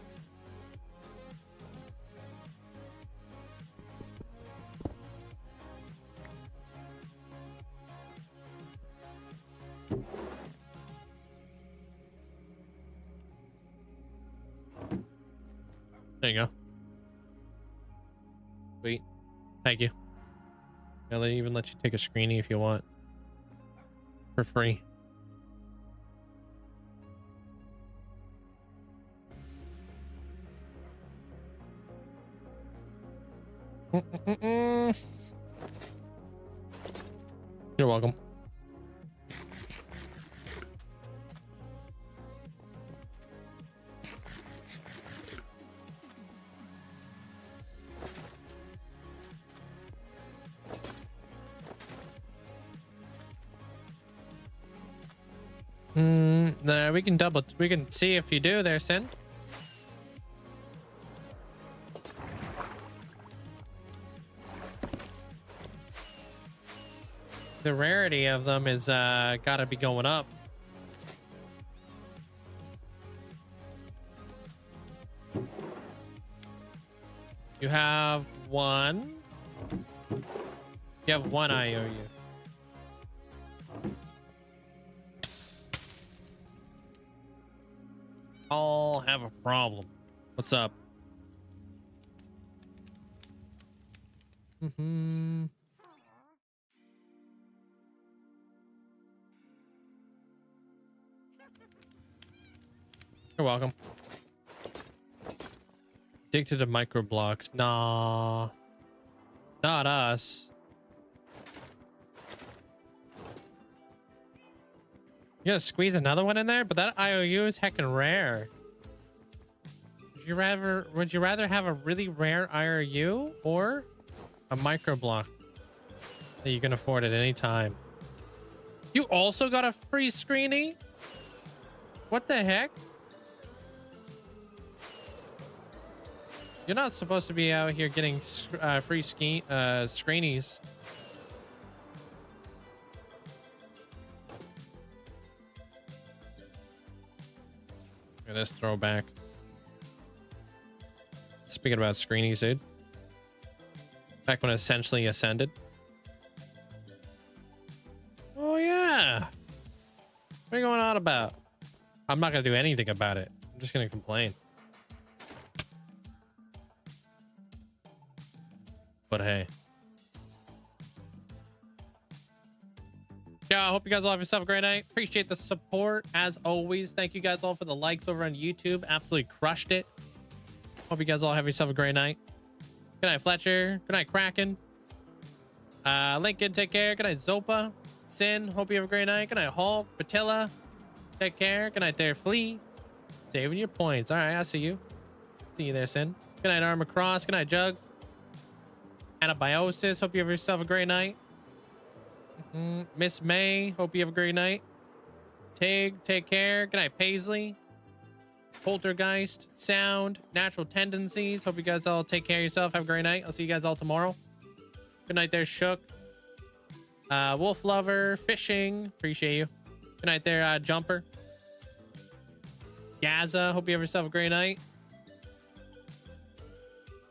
There you go. Sweet. Thank you. They'll even let you take a screenie if you want. For free. You're welcome. We can see if you do there, Sin. The rarity of them is gotta be going up. You have one. You have one IOU. I'll have a problem. What's up? You're welcome. Addicted to microblocks. Nah. Not us. You gonna squeeze another one in there? But that IOU is heckin' rare. Would you rather have a really rare IOU or a microblock that you can afford at any time? You also got a free screenie? What the heck? You're not supposed to be out here getting free screenies. Look at this throwback. Speaking about screenies, dude. Back when it essentially ascended. Oh, yeah. What are you going on about? I'm not going to do anything about it. I'm just going to complain. But hey. Yeah, I hope you guys all have yourself a great night. Appreciate the support as always. Thank you guys all for the likes over on YouTube. Absolutely crushed it. Hope you guys all have yourself a great night. Good night, Fletcher. Good night, Kraken. Lincoln, take care. Good night, Zopa. Sin, hope you have a great night. Good night, Hulk. Patilla, take care. Good night there, Flea. Saving your points. All right, I see you. See you there, Sin. Good night, Armor Cross. Good night, Jugs. Anabiosis, hope you have yourself a great night. Miss May, hope you have a great night. Tig, take care. Good night, Paisley. Poltergeist, Sound, Natural Tendencies. Hope you guys all take care of yourself. Have a great night. I'll see you guys all tomorrow. Good night there, Shook. Wolf Lover, Fishing. Appreciate you. Good night there, Jumper. Gaza, hope you have yourself a great night.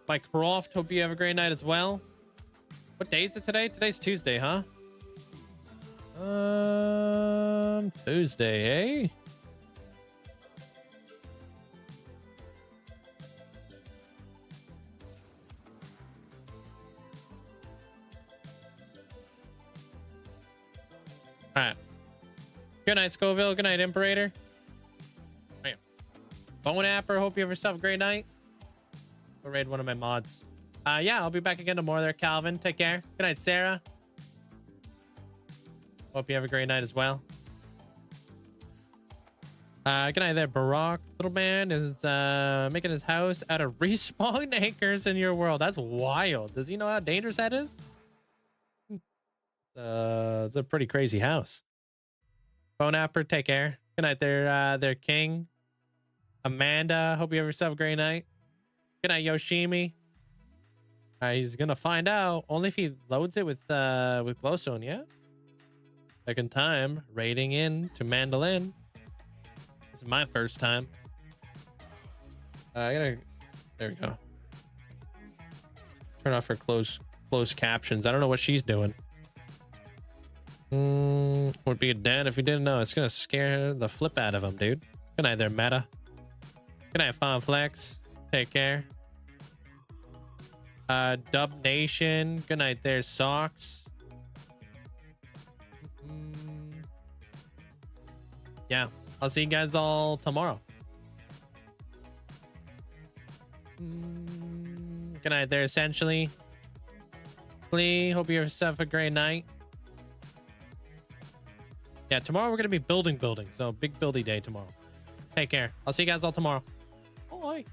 Mike Croft, hope you have a great night as well. What day is it today? Today's Tuesday, huh? Tuesday, eh? All right. Good night, Scoville. Good night, Imperator. Bam. Bone Apper, hope you have yourself a great night. Go raid one of my mods. Yeah, I'll be back again tomorrow there, Calvin. Take care. Good night, Sarah. Hope you have a great night as well. Good night there, Barack. Little man is making his house out of respawn anchors in your world. That's wild. Does he know how dangerous that is? It's a pretty crazy house. Bone Apper, take care. Good night there, King. Amanda, hope you have yourself a great night. Good night, Yoshimi. He's gonna find out only if he loads it with glowstone, yeah? Second time raiding in to Mandolin. This is my first time. There we go. Turn off her closed captions. I don't know what she's doing. Would be a dad if you didn't know. It's gonna scare the flip out of him, dude. Good night there, Meta. Good night, Fun Flex. Take care. Dub Nation. Good night there, Socks. Yeah, I'll see you guys all tomorrow. Good night there, essentially. Please, hope you have a great night. Yeah, tomorrow we're going to be building. So big buildy day tomorrow. Take care. I'll see you guys all tomorrow. Bye.